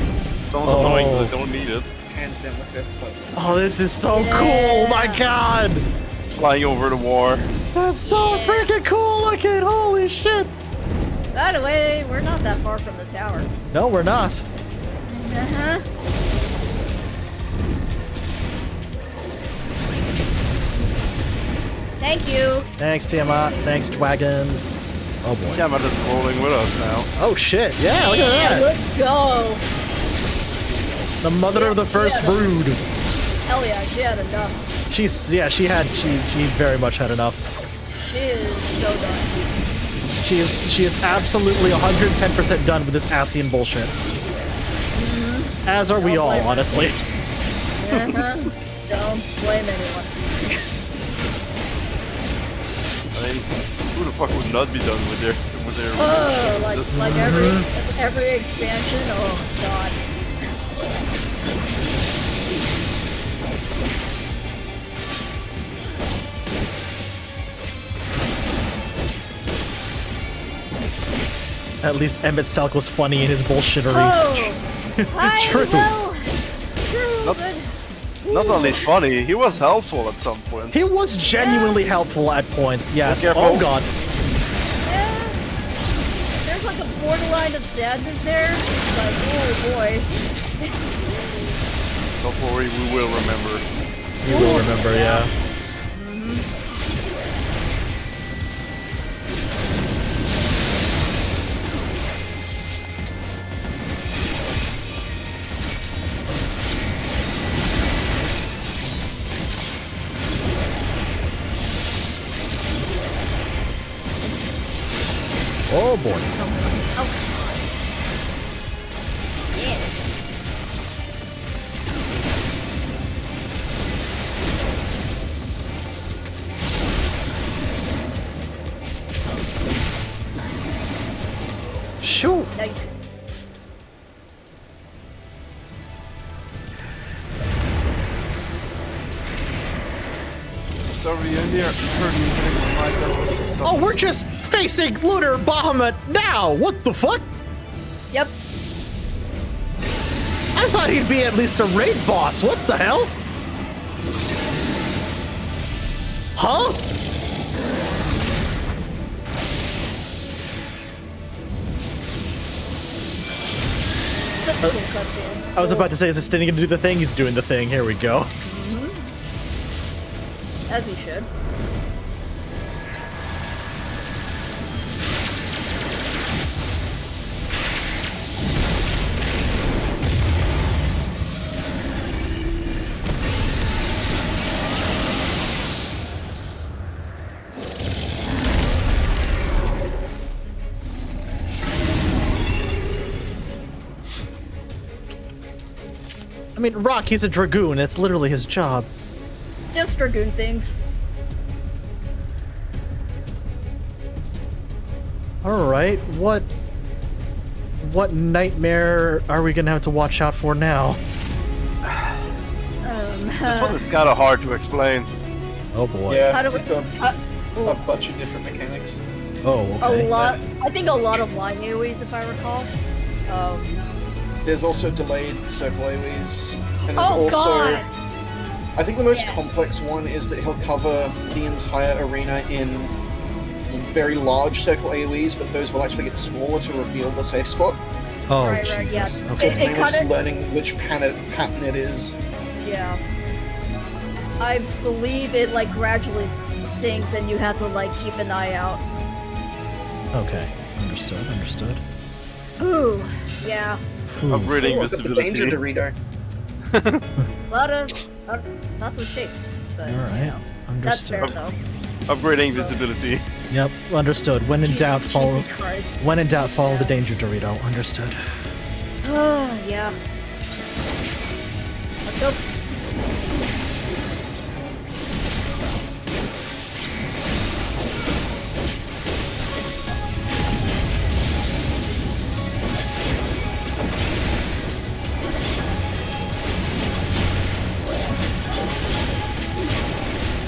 annoying that they don't need it. Hands down my favorite part. Oh, this is so cool! My God! Flying over the war. That's so freaking cool looking! Holy shit! By the way, we're not that far from the tower. No, we're not. Uh-huh. Thank you. Thanks, Tiamat. Thanks, Dragons. Oh boy. Tiamat is rolling with us now. Oh shit! Yeah, look at that. Let's go. The mother of the first brood. Hell yeah, she had enough. She very much had enough. She is so done. She is absolutely 110% done with this Asian bullshit. As are we all, honestly. Uh-huh. Don't blame anyone. I mean, who the fuck would not be done with their Oh, like every expansion. Oh god. At least Emmett Selk was funny in his bullshittery. Oh, True. Not only funny, he was helpful at some point. He was genuinely helpful at points, yes. Be careful. Oh god. Yeah. There's like a borderline of sadness there. Like, oh boy. Don't worry, we will remember. You will remember, yeah. Oh boy. Shoot. Nice. Sorry, I heard you hitting the mic. That was to stop. Oh, we're just facing Lunar Bahamut now! What the fuck? Yep. I thought he'd be at least a raid boss. What the hell? Huh? Such a cool cutscene. I was about to say, is this thing gonna do the thing? He's doing the thing. Here we go. As he should. I mean, Rock, he's a Dragoon. It's literally his job. Just Dragoon things. Alright, what nightmare are we gonna have to watch out for now? This one is kind of hard to explain. Oh boy. Yeah, How do we- it's got a bunch of different mechanics. Oh, okay. A lot. I think a lot of line AoEs, if I recall. There's also delayed circle AoEs, and there's Oh, also. God. I think the most complex one is that he'll cover the entire arena in very large circle AoEs, but those will actually get smaller to reveal the safe spot. Oh, Right, Jesus. yeah. Okay. It's mainly just learning which pattern it is. Yeah. I believe it like gradually sinks, and you have to like keep an eye out. Okay. Understood. Ooh, yeah. Upgrading Look at the visibility. danger Dorito. Lots of shapes, but Alright. you know, that's fair Understood. though. Upgrading visibility. Yep, understood. When in doubt, follow. Jesus Christ. When in doubt, follow the danger Dorito. Understood. Yeah. Let's go.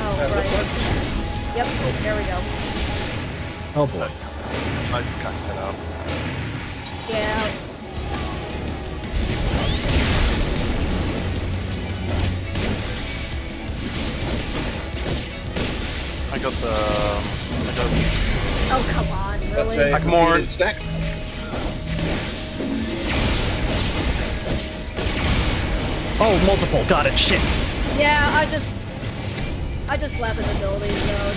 Oh, right. Yep, there we go. Oh boy. I cut that out. Yeah. I got the. Oh, come on, really? That's a completed stack. Oh, multiple. Got it. Shit. Yeah, I just slapped an ability, so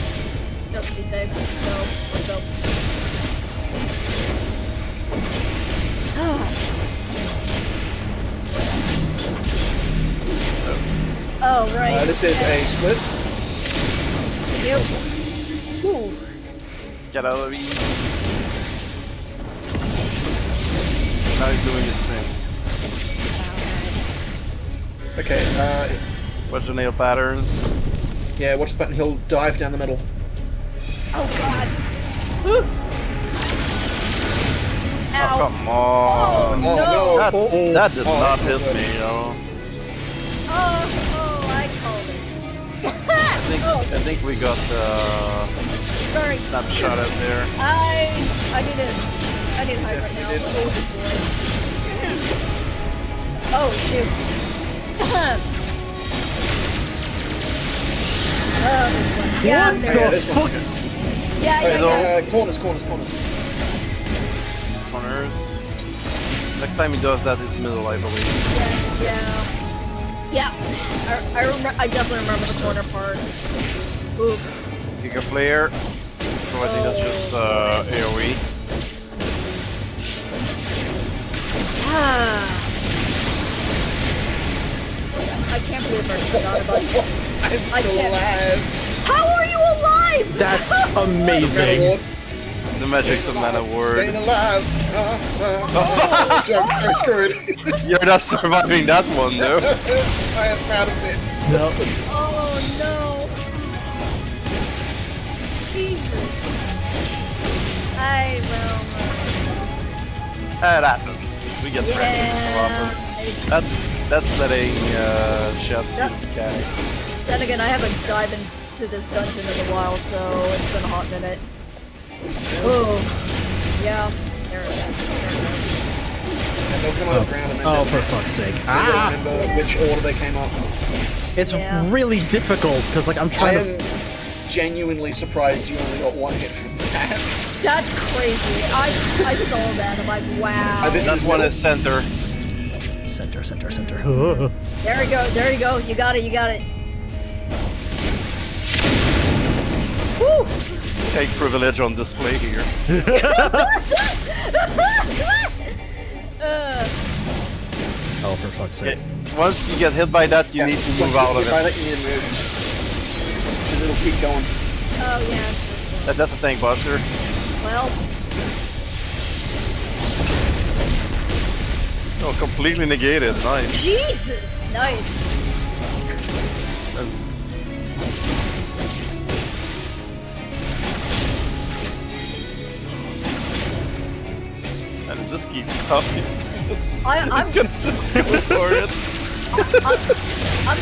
just to be safe. So let's go. Oh right. This is a split. Yep. Ooh. Get out of the. Now he's doing his thing. Okay, What's the nail pattern? yeah, watch the button, he'll dive down the middle. Oh god. Ow. Oh, come on. Oh, no. That did not that's hit not me, yo. Oh, I called it. I think we got Sorry. snapshot out there. I need to hide right now. Oh shoot. This one. Yeah, there it is. Fuck? Yeah. Corners. Corners. Next time he does that, it's middle, I believe. Yeah. I definitely remember the corner part. Ooh. Giga Flare. So I think that's just AoE. I can't believe I forgot about it. I'm still alive. How are you alive? That's amazing. The magics of Mana Word. Staying alive. I'm so screwed. You're not surviving that one, though. I am proud of it. No. Oh no. Jesus. That happens. We get friends. That's letting Chef see the mechanics. Then again, I haven't dived into this dungeon in a while, so it's been a hot minute. Oh, yeah. There it is. And they'll come out of the ground and then Oh, for fuck's sake. I don't remember which order they came up. It's really difficult because, like, I'm trying to. I am genuinely surprised you only got one hit from that. That's crazy. I saw that. I'm like, wow. That one is center. Center. There you go. You got it. Woo! Take privilege on display here. Oh, for fuck's sake. Once you get hit by that, you need to move out of it. By that, you need to move. Because it'll keep going. Oh, yeah. That's a tank buster. Well. Oh, completely negated. Nice. Jesus! Nice. And this keeps up. He's I'm gonna go for it. I'm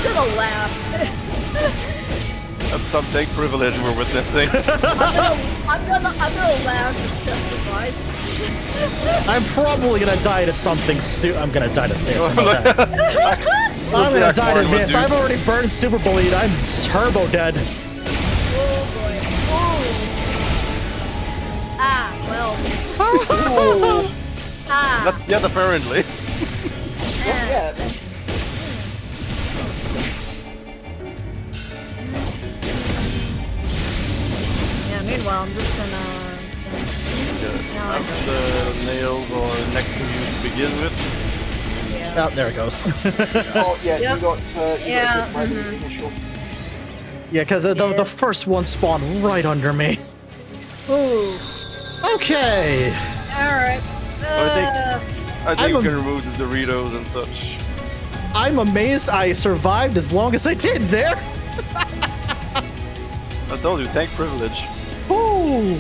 gonna laugh. That's some tank privilege we're witnessing. I'm gonna laugh just surprise. I'm probably gonna die to something soon. I'm gonna die to this. I'm gonna die to this. I've already burned Super Bleed. I'm turbo dead. Oh boy. Oh. Ah, well. Not yet, apparently. Not yet. Yeah, meanwhile, I'm just gonna... The nails are next to you to begin with. Yeah. Oh, there it goes. Oh, yeah, Yep. you got Yeah, hit by the initial. Yeah, because the first one spawned right under me. Ooh. Okay. Alright. I think you can remove the Doritos and such. I'm amazed I survived as long as I did there. I told you, tank privilege. Ooh.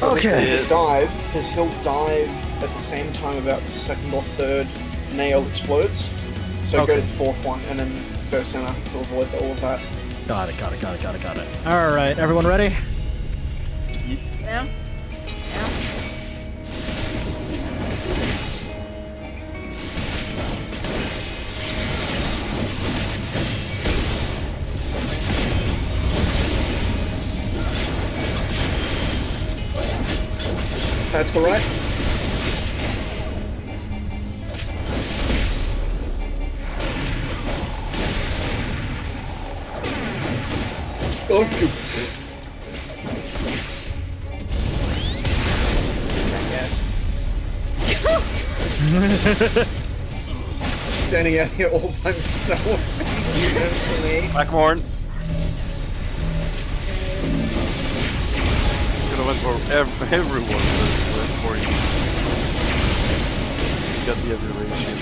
Okay. He'll dive, because he'll dive at the same time about the second or third nail explodes. So go to the fourth one and then go center to avoid all of that. Got it. All right, everyone ready? Yeah. That's alright. Oh, you. Standing out here all by myself. He turns to me. Blackmorn. Gonna win for everyone for you. You got the aberration.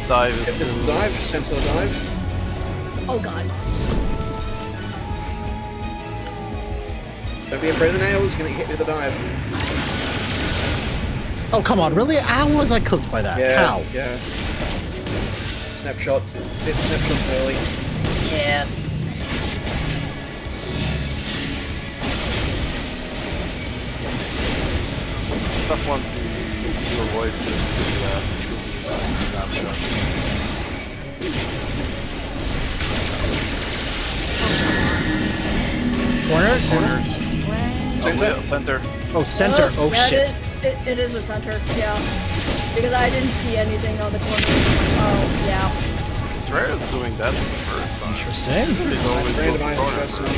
Dive is this is dive, sensor dive. Oh god. Don't be afraid of the nails, you're gonna get hit with a dive. Oh, come on, really? How was I cooked by that? Yeah, How? yeah. Snapshot. Hit snapshots early. Yeah. Tough one to avoid that. Corners? Center? Center. Oh, center. Oh, yeah, shit. It is a center, yeah. Because I didn't see anything on the corner. Oh, yeah. It's rare it's doing that first time. Interesting. It's always randomized first time.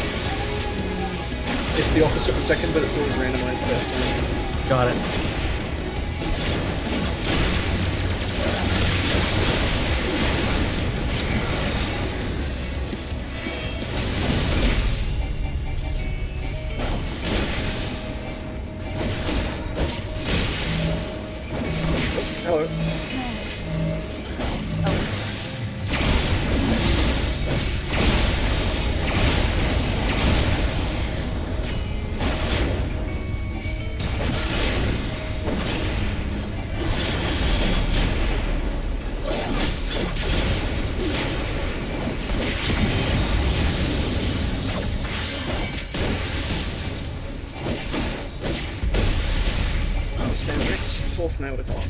It's the opposite the second, but it's always randomized first time. Got it. Hello. Stand next, fourth nail to clock.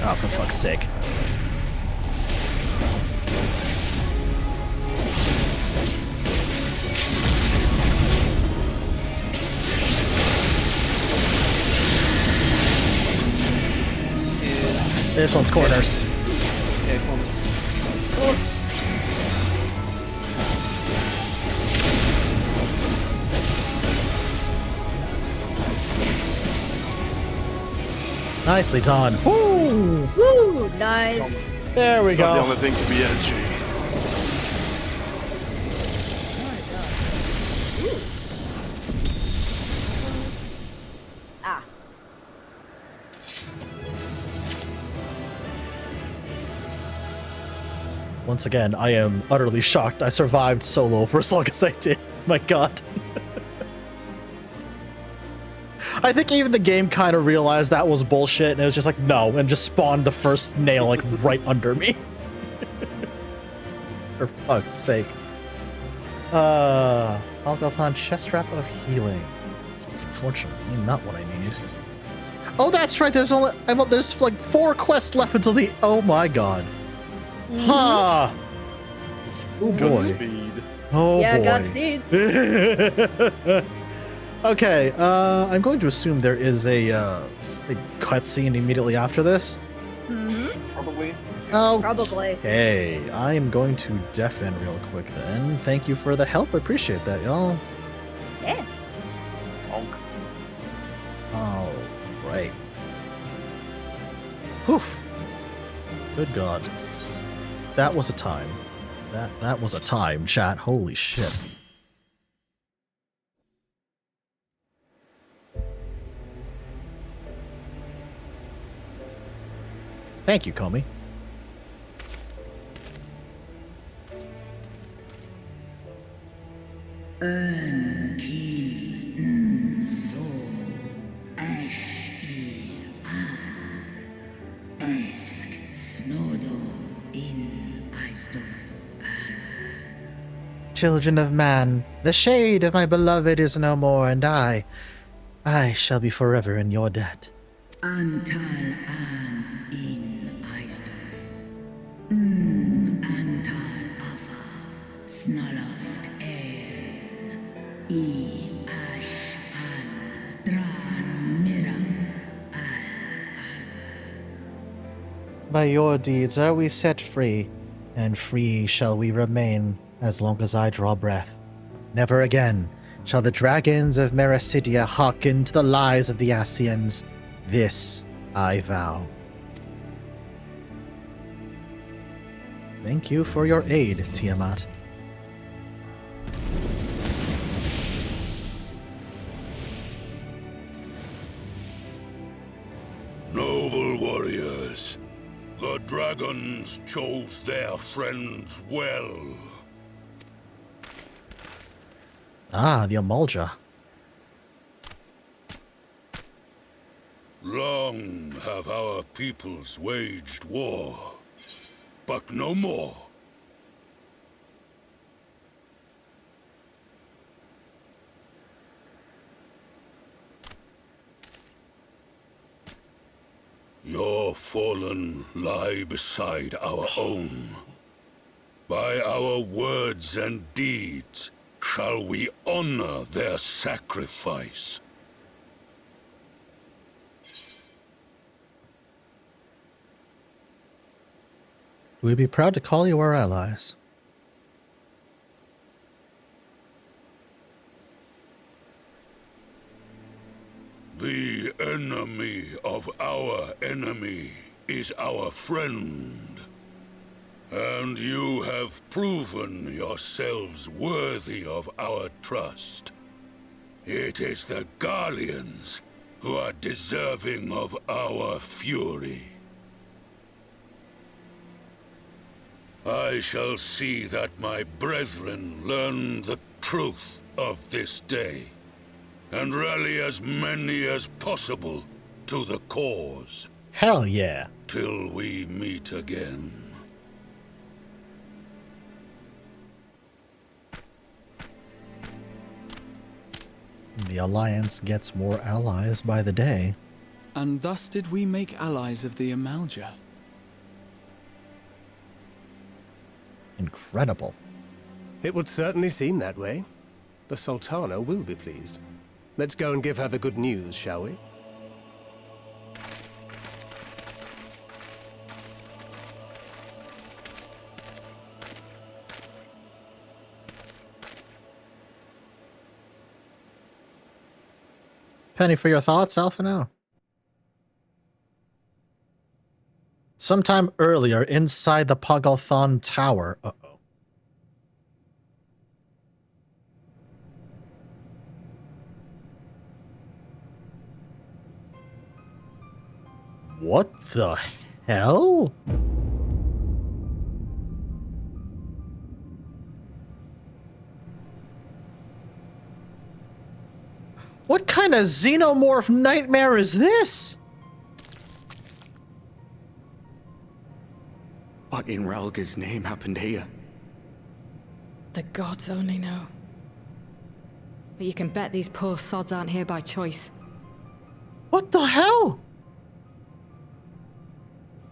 Oh, for fuck's sake. This one's corners. Yeah, corners. Oh. Nicely done. Woo! Woo! Nice. There we It's go. not the only thing to be edgy. Ah. Once again, I am utterly shocked I survived solo for as long as I did. My god. I think even the game kind of realized that was bullshit, and it was just like, no, and just spawned the first nail, like, right under me. For fuck's sake. Algalthon chest strap of healing. Unfortunately, not what I need. Oh, that's right, there's like 4 quests left until the... Oh my god. Ha! Oh boy. Godspeed. Oh yeah, boy. Godspeed. Okay, I'm going to assume there is a cutscene immediately after this. Probably. Oh, Probably. Okay, I am going to def in real quick then. Thank you for the help. I appreciate that, y'all. Yeah. All right. Whew. Good God. That was a time. That was a time, chat. Holy shit. Thank you, Comey. So Ash-E-An children of man, the shade of my beloved is no more, and I shall be forever in your debt. Antal an in Eistor. Antal afa snalask I ash an dran mira. By your deeds are we set free, and free shall we remain as long as I draw breath. Never again shall the dragons of Mericidia hearken to the lies of the Ascians. This I vow. Thank you for your aid, Tiamat. Noble warriors, the dragons chose their friends well. Ah, the Amalja. Long have our peoples waged war, but no more. Your fallen lie beside our own. By our words and deeds shall we honor their sacrifice. We'd be proud to call you our allies. The enemy of our enemy is our friend. And you have proven yourselves worthy of our trust. It is the Garleans who are deserving of our fury. I shall see that my brethren learn the truth of this day, and rally as many as possible to the cause. Hell yeah. Till we meet again. The Alliance gets more allies by the day. And thus did we make allies of the Amalja. Incredible. It would certainly seem that way. The Sultana will be pleased. Let's go and give her the good news, shall we? Penny, for your thoughts, Alpha now? Sometime earlier, inside the Pagalthon Tower. Uh-oh. What the hell? What kind of xenomorph nightmare is this? What in Ralga's name happened here? The gods only know. But you can bet these poor sods aren't here by choice. What the hell?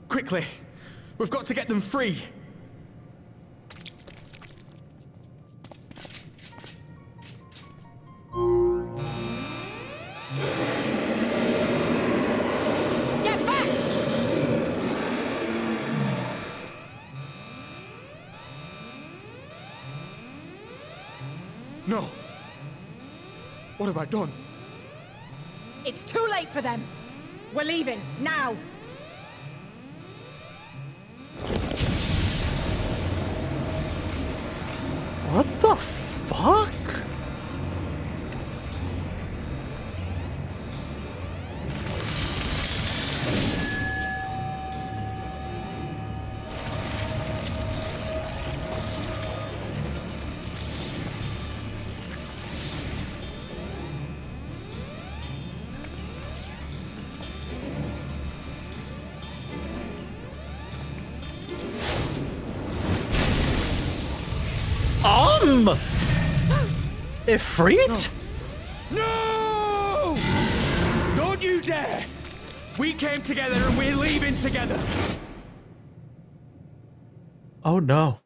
Quickly! We've got to get them free! Get back! No! What have I done? It's too late for them! We're leaving, now! What the fuck? Damn! Ifrit? No! Don't you dare! We came together and we're leaving together. Oh no.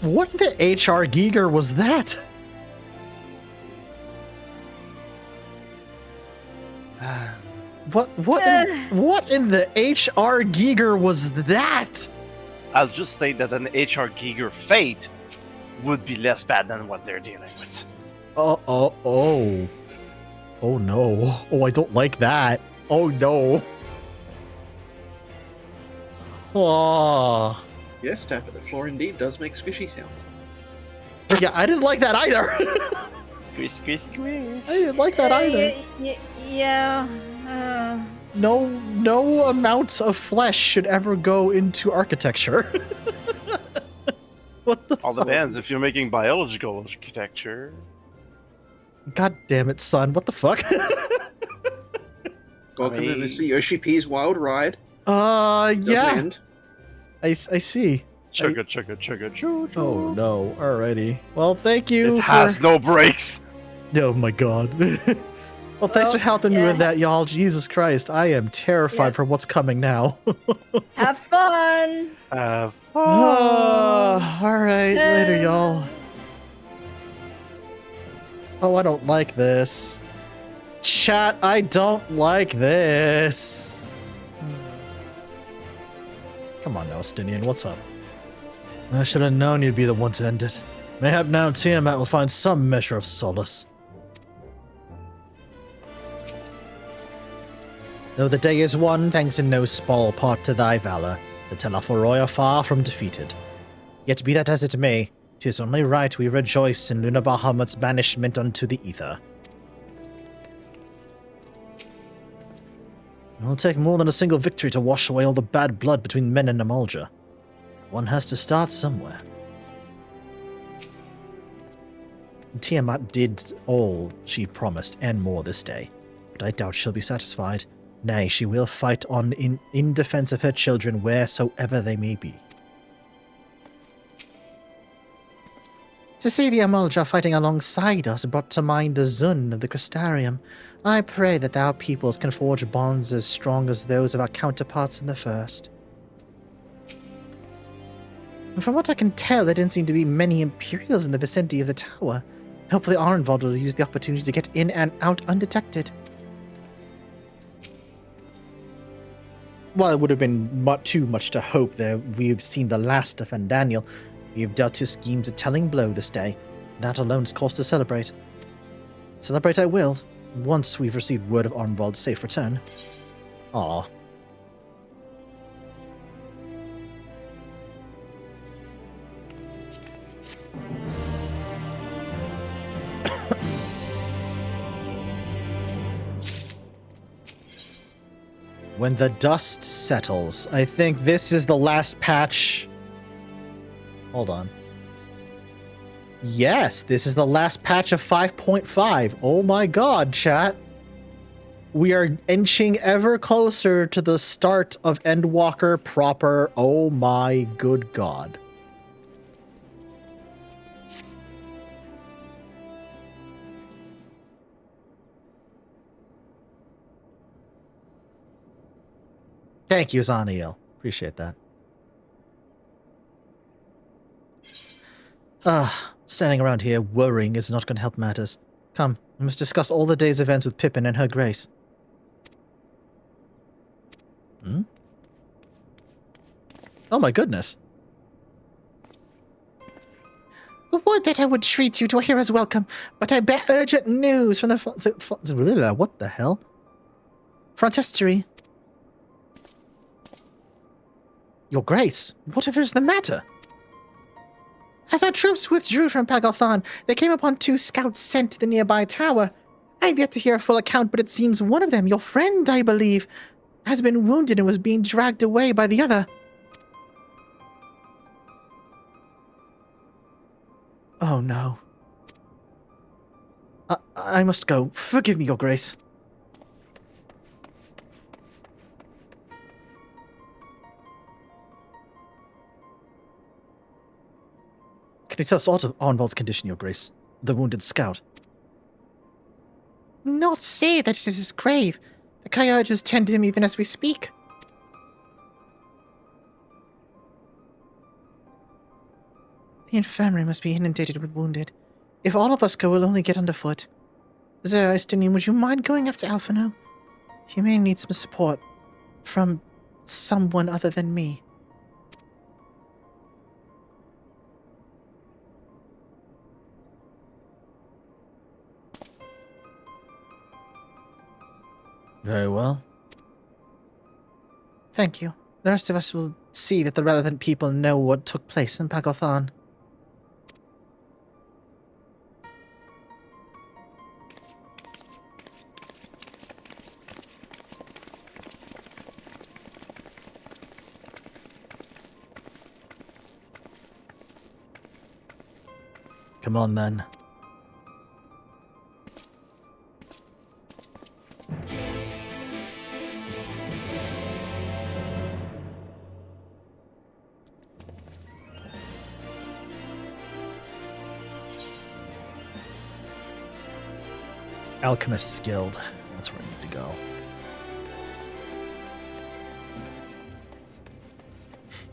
What the HR Giger was that? What in the HR Giger was that? I'll just say that an HR Giger fate would be less bad than what they're dealing with. Oh no. Oh, I don't like that. Oh no. Oh. Yes, tap at the floor indeed does make squishy sounds. Yeah, I didn't like that either. Squish, squish, squish. I didn't like that either. Yeah. No amount of flesh should ever go into architecture. What the All depends if you're making biological architecture. God damn it, son. What the fuck? Welcome to Mr. Yoshi P's Wild Ride. Yeah. End. I see. Chugga. Oh no. Alrighty. Well, thank you. It has no brakes. Oh my god. Well, thanks for helping me with that, y'all. Jesus Christ, I am terrified for what's coming now. Have fun. Have fun. All right, later, y'all. Oh, I don't like this. Chat, I don't like this. Come on now, Stinian, what's up? I should have known you'd be the one to end it. Mayhap now Tiamat will find some measure of solace. Though the day is won, thanks in no small part to thy valor, the Telophoroi are far from defeated. Yet be that as it may, 'tis only right we rejoice in Luna Bahamut's banishment unto the ether. It will take more than a single victory to wash away all the bad blood between men and Amalja. One has to start somewhere. Tiamat did all she promised and more this day, but I doubt she'll be satisfied. Nay, she will fight on in defense of her children wheresoever they may be. To see the Amalja fighting alongside us brought to mind the Zun of the Crystarium. I pray that our peoples can forge bonds as strong as those of our counterparts in the First. And from what I can tell, there didn't seem to be many Imperials in the vicinity of the tower. Hopefully Arnvald will use the opportunity to get in and out undetected. While it would have been too much to hope that we've seen the last of Daniel, we have dealt his schemes a telling blow this day. That alone is cause to celebrate. Celebrate I will, once we've received word of Arnvald's safe return. Aww. When the dust settles. I think this is the last patch. Hold on. Yes, this is the last patch of 5.5. Oh my god, chat. We are inching ever closer to the start of Endwalker proper. Oh my good god. Thank you, Zaniel. Appreciate that. Standing around here worrying is not going to help matters. Come, we must discuss all the day's events with Pippin and her grace. Oh my goodness. Would that I would treat you to a hero's welcome, but I bear urgent news from the... What the hell? Frontistery. Your Grace, whatever is the matter? As our troops withdrew from Pagalthan, they came upon 2 scouts sent to the nearby tower. I have yet to hear a full account, but it seems one of them, your friend, I believe, has been wounded and was being dragged away by the other. Oh no. I must go. Forgive me, Your Grace. Can you tell us aught of Arnvald's condition, Your Grace? The wounded scout. Not say that it is his grave. The Kayarges tend to him even as we speak. The infirmary must be inundated with wounded. If all of us go, we'll only get underfoot. Sir Estinian, would you mind going after Alphino? He may need some support from someone other than me. Very well. Thank you. The rest of us will see that the relevant people know what took place in Pagalthan. Come on, then. Alchemist's Guild. That's where I need to go.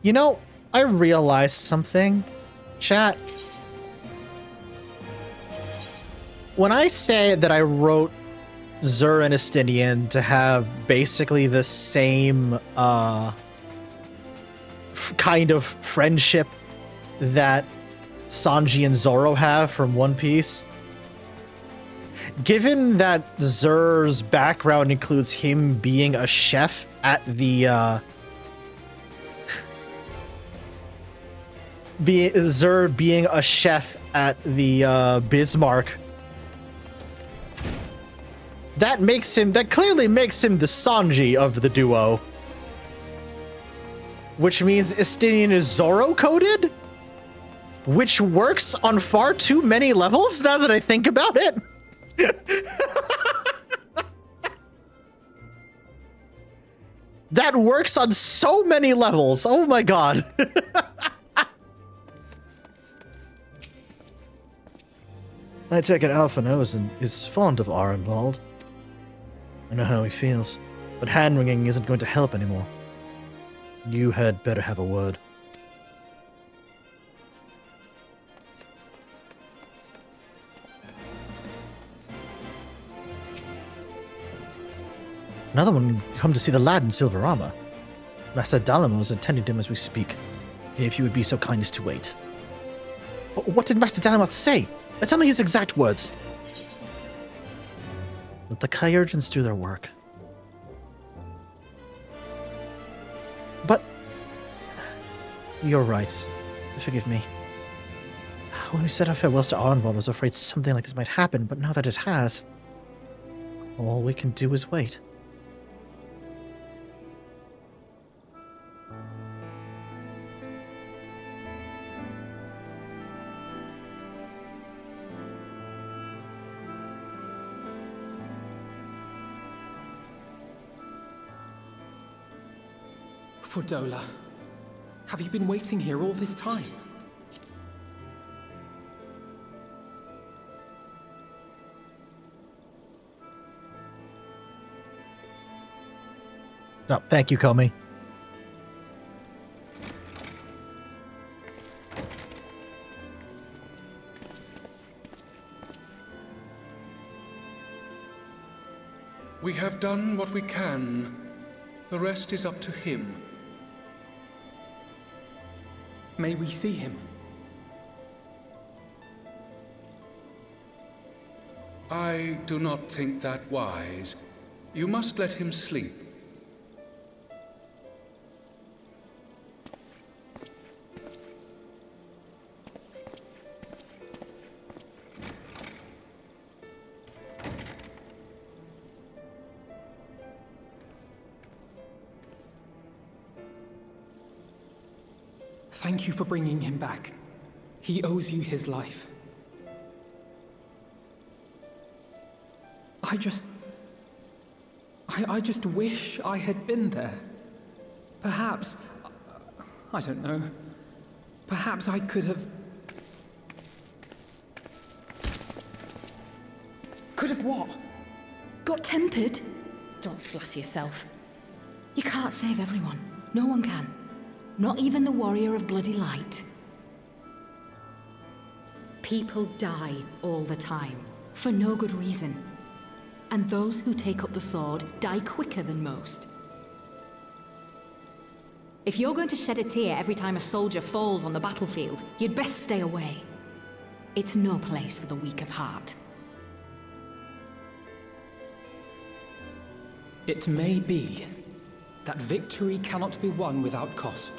You know, I realized something. Chat. When I say that I wrote Zur and Estinian to have basically the same kind of friendship that Sanji and Zoro have from One Piece, given that Zur's background includes him being a chef at the Zur being a chef at the Bismarck, that clearly makes him the Sanji of the duo. Which means Estinian is Zoro coded? Which works on far too many levels now that I think about it. That works on so many levels. Oh my god. I take it Alpha knows and is fond of Arnvald. I know how he feels, but hand-wringing isn't going to help anymore. You had better have a word. Another one come to see the lad in silver armor. Master Dalamo is attending to him as we speak. If you would be so kind as to wait. What did Master Dalamo say? Tell me his exact words. Let the Kayargens do their work. But... You're right. Forgive me. When we said our farewells to Arnvald, I was afraid something like this might happen, but now that it has, all we can do is wait. Fordola, have you been waiting here all this time? Oh, thank you, Comey. We have done what we can. The rest is up to him. May we see him? I do not think that wise. You must let him sleep. Thank you for bringing him back. He owes you his life. I just wish I had been there. Perhaps, I don't know, perhaps I could have... Could have what? Got tempered? Don't flatter yourself. You can't save everyone. No one can. Not even the warrior of bloody light. People die all the time, for no good reason. And those who take up the sword die quicker than most. If you're going to shed a tear every time a soldier falls on the battlefield, you'd best stay away. It's no place for the weak of heart. It may be that victory cannot be won without cost.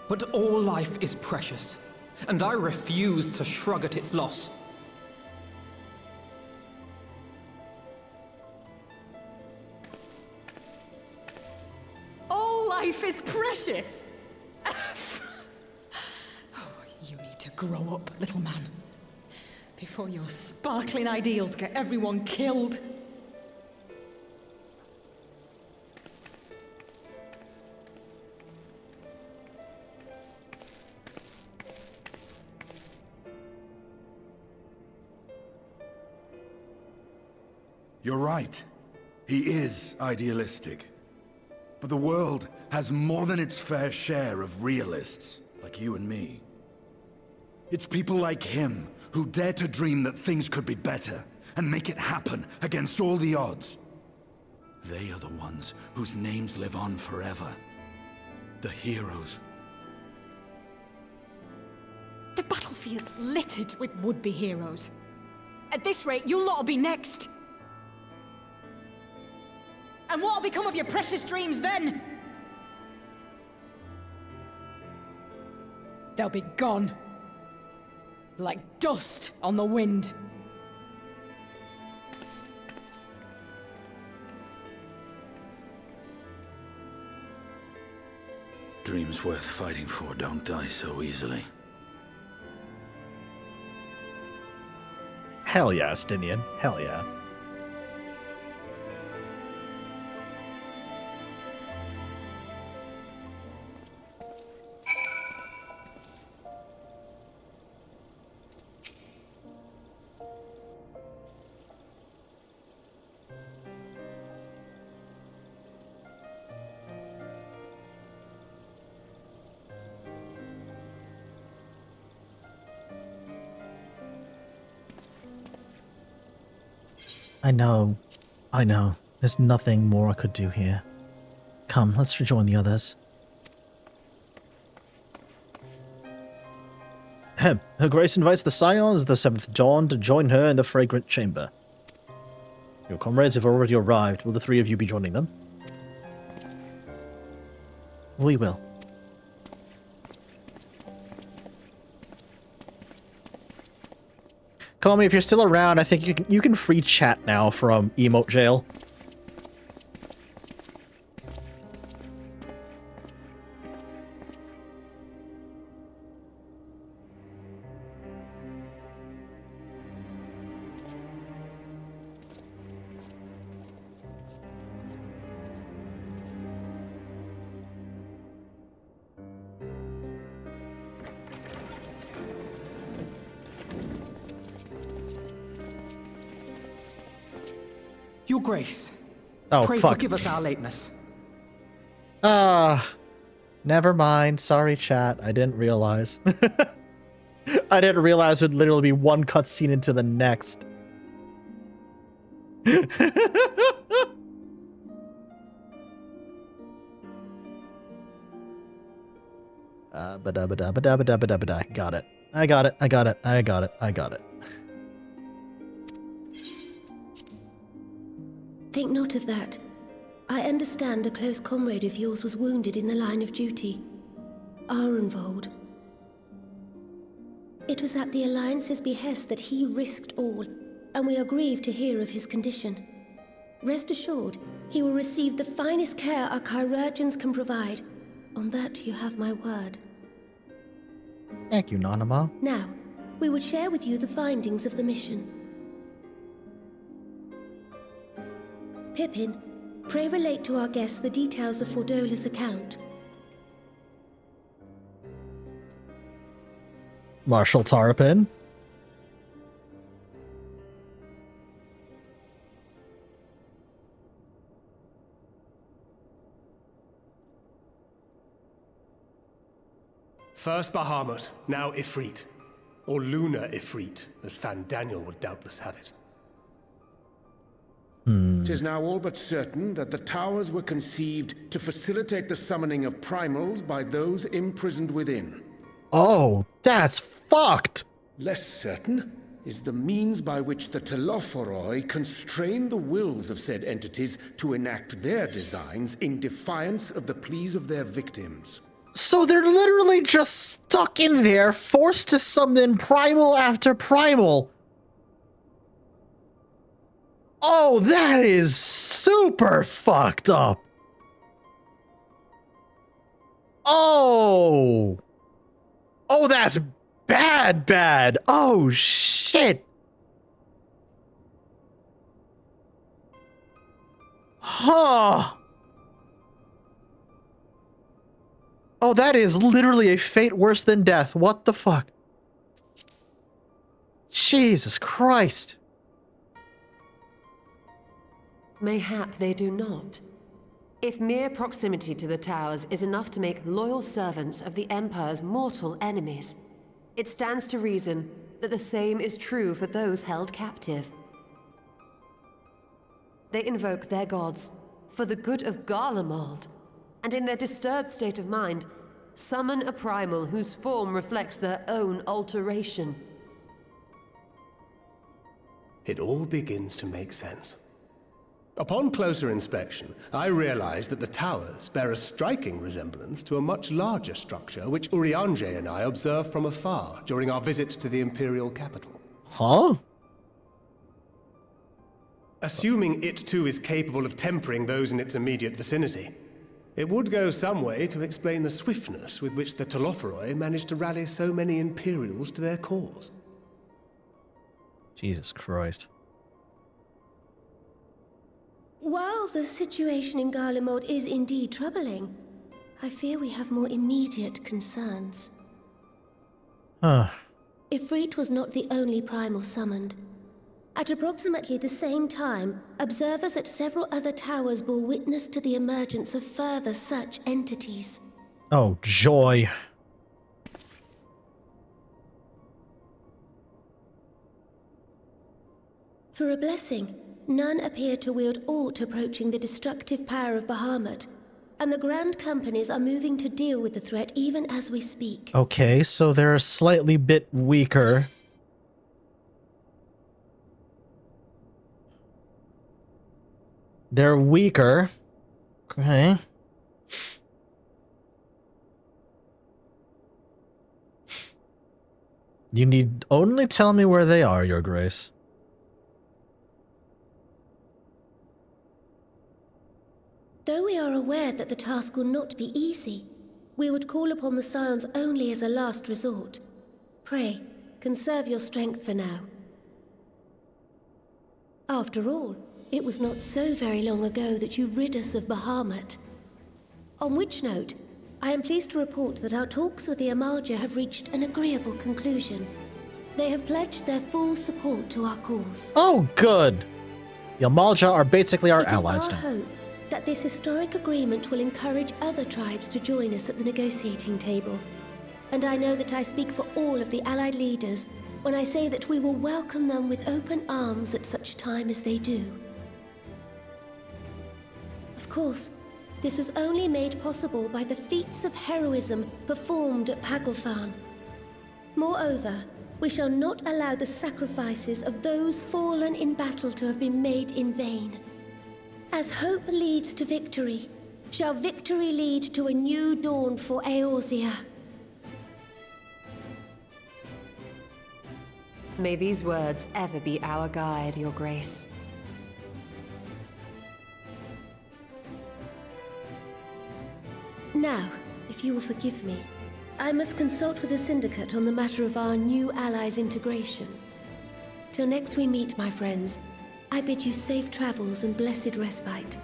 But all life is precious, and I refuse to shrug at its loss. All life is precious! Oh, you need to grow up, little man. Before your sparkling ideals get everyone killed. You're right. He is idealistic. But the world has more than its fair share of realists, like you and me. It's people like him who dare to dream that things could be better, and make it happen against all the odds. They are the ones whose names live on forever. The heroes. The battlefield's littered with would-be heroes. At this rate, you lot'll be next. And what'll become of your precious dreams then? They'll be gone. Like dust on the wind. Dreams worth fighting for don't die so easily. Hell yeah, Stinian. Hell yeah. I know. There's nothing more I could do here. Come, let's rejoin the others. Ahem. Her Grace invites the Scions of the 7th Dawn to join her in the Fragrant Chamber. Your comrades have already arrived. Will the three of you be joining them? We will. Call me if you're still around. I think you can free chat now from emote jail. Your Grace. Oh, Pray fuck. forgive us our lateness. Never mind. Sorry, chat. I didn't realize. I didn't realize it would literally be one cutscene into the next. Got it. I got it. I got it. I got it. I got it. Think not of that. I understand a close comrade of yours was wounded in the line of duty. Arenvold. It was at the Alliance's behest that he risked all, and we are grieved to hear of his condition. Rest assured, he will receive the finest care our chirurgeons can provide, On that you have my word. Thank you, Nanama. Now, we would share with you the findings of the mission. Pippin, pray relate to our guests the details of Fordola's account. Marshal Tarpin. First Bahamut, now Ifrit. Or Lunar Ifrit, as Fandaniel would doubtless have it. Tis now all but certain that the towers were conceived to facilitate the summoning of primals by those imprisoned within. Oh, that's fucked! Less certain is the means by which the Telophoroi constrain the wills of said entities to enact their designs in defiance of the pleas of their victims. So they're literally just stuck in there, forced to summon primal after primal. Oh, that is super fucked up. Oh. Oh, that's bad. Oh, shit. Huh. Oh, that is literally a fate worse than death. What the fuck? Jesus Christ. Mayhap they do not. If mere proximity to the towers is enough to make loyal servants of the Empire's mortal enemies, it stands to reason that the same is true for those held captive. They invoke their gods for the good of Garlemald, and in their disturbed state of mind, summon a primal whose form reflects their own alteration. It all begins to make sense. Upon closer inspection, I realized that the towers bear a striking resemblance to a much larger structure which Urianger and I observed from afar during our visit to the Imperial capital. Huh? Assuming it too is capable of tempering those in its immediate vicinity, it would go some way to explain the swiftness with which the Telophoroi managed to rally so many Imperials to their cause. Jesus Christ. While the situation in Garlemald is indeed troubling, I fear we have more immediate concerns. Huh. Ifrit was not the only primal summoned. At approximately the same time, observers at several other towers bore witness to the emergence of further such entities. Oh, joy. For a blessing, none appear to wield aught approaching the destructive power of Bahamut, and the Grand Companies are moving to deal with the threat even as we speak. Okay, so they're a slightly bit weaker. They're weaker. Okay. You need only tell me where they are, Your Grace. Though we are aware that the task will not be easy, we would call upon the Scions only as a last resort. Pray, conserve your strength for now. After all, it was not so very long ago that you rid us of Bahamut. On which note, I am pleased to report that our talks with the Amalja have reached an agreeable conclusion. They have pledged their full support to our cause. Oh, good. The Amalja are basically our allies It is now. our hope that this historic agreement will encourage other tribes to join us at the negotiating table. And I know that I speak for all of the allied leaders when I say that we will welcome them with open arms at such time as they do. Of course, this was only made possible by the feats of heroism performed at Paglfan. Moreover, we shall not allow the sacrifices of those fallen in battle to have been made in vain. As hope leads to victory, shall victory lead to a new dawn for Eorzea. May these words ever be our guide, Your Grace. Now, if you will forgive me. I must consult with the Syndicate on the matter of our new allies' integration. Till next we meet, my friends, I bid you safe travels and blessed respite.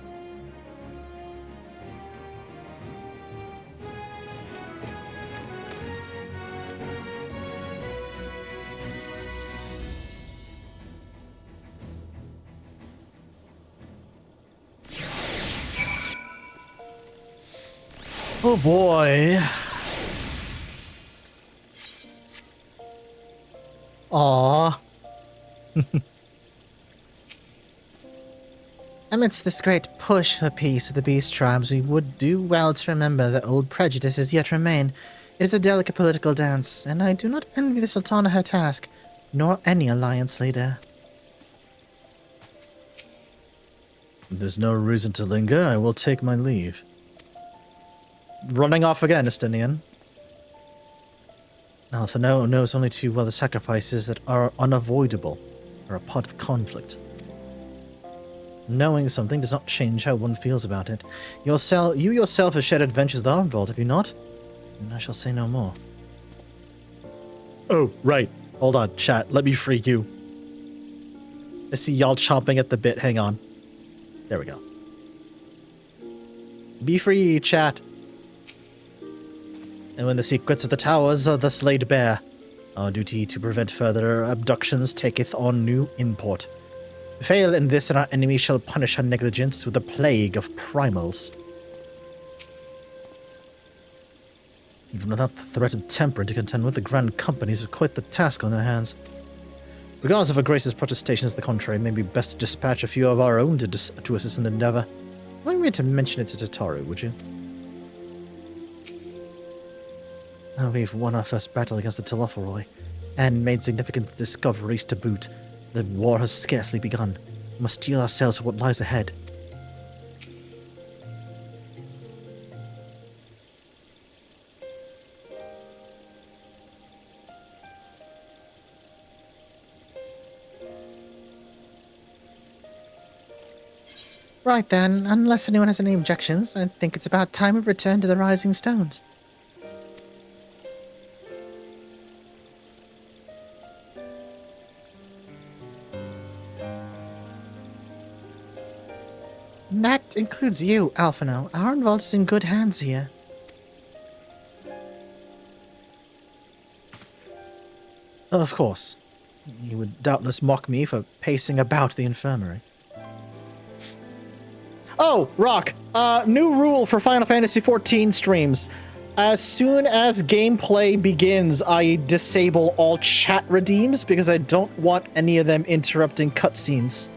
Oh boy. Aww. Amidst this great push for peace with the beast tribes, we would do well to remember that old prejudices yet remain. It is a delicate political dance, and I do not envy the Sultana her task, nor any alliance leader. There's no reason to linger. I will take my leave. Running off again, Estinian. Alpha knows only too well the sacrifices that are unavoidable are a part of conflict. Knowing something does not change how one feels about it. You yourself have shared adventures with Arnvold, have you not? And I shall say no more. Oh, right. Hold on, chat. Let me free you. I see y'all chomping at the bit. Hang on. There we go. Be free, chat. And when the secrets of the towers are thus laid bare, our duty to prevent further abductions taketh on new import. Fail in this, and our enemy shall punish our negligence with a plague of primals. Even without the threat of temper to contend with, the Grand Companies have quite the task on their hands. Regardless of her Grace's protestations to the contrary, it may be best to dispatch a few of our own to assist in the endeavor. Allow me to mention it to Tataru, would you? Now we've won our first battle against the Telophoroi, and made significant discoveries to boot. The war has scarcely begun. We must steel ourselves for what lies ahead. Right then, unless anyone has any objections, I think it's about time we return to the Rising Stones. That includes you, Alphino. Arnvold is in good hands here. Of course. You would doubtless mock me for pacing about the infirmary. Oh, Rock! New rule for Final Fantasy XIV streams. As soon as gameplay begins, I disable all chat redeems because I don't want any of them interrupting cutscenes.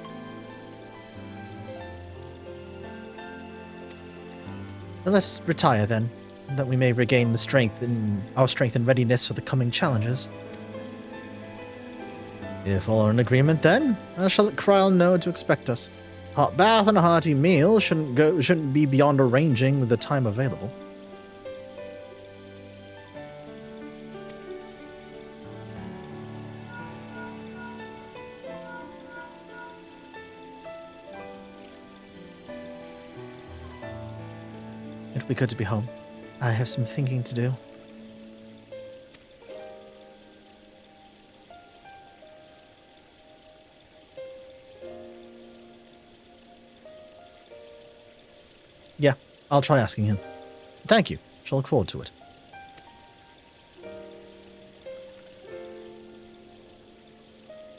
Let's retire then, that we may regain the strength and readiness for the coming challenges. If all are in agreement, then I shall let Kryl know to expect us. Hot bath and a hearty meal shouldn't be beyond arranging with the time available. It'll be good to be home. I have some thinking to do. Yeah, I'll try asking him. Thank you. Shall look forward to it.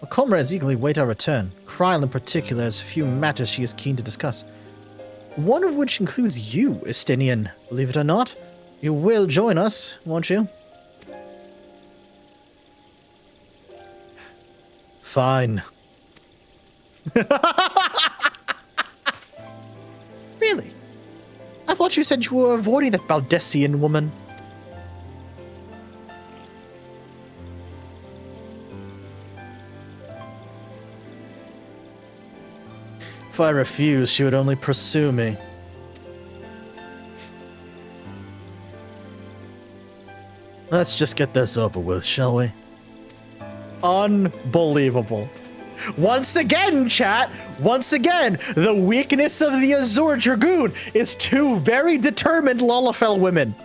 Our comrades eagerly wait our return. Kryl in particular has a few matters she is keen to discuss. One of which includes you, Estinian. Believe it or not, you will join us, won't you? Fine. Really? I thought you said you were avoiding that Baldessian woman. If I refused, she would only pursue me. Let's just get this over with, shall we? Unbelievable. Once again, chat, once again, the weakness of the Azure Dragoon is two very determined Lalafell women.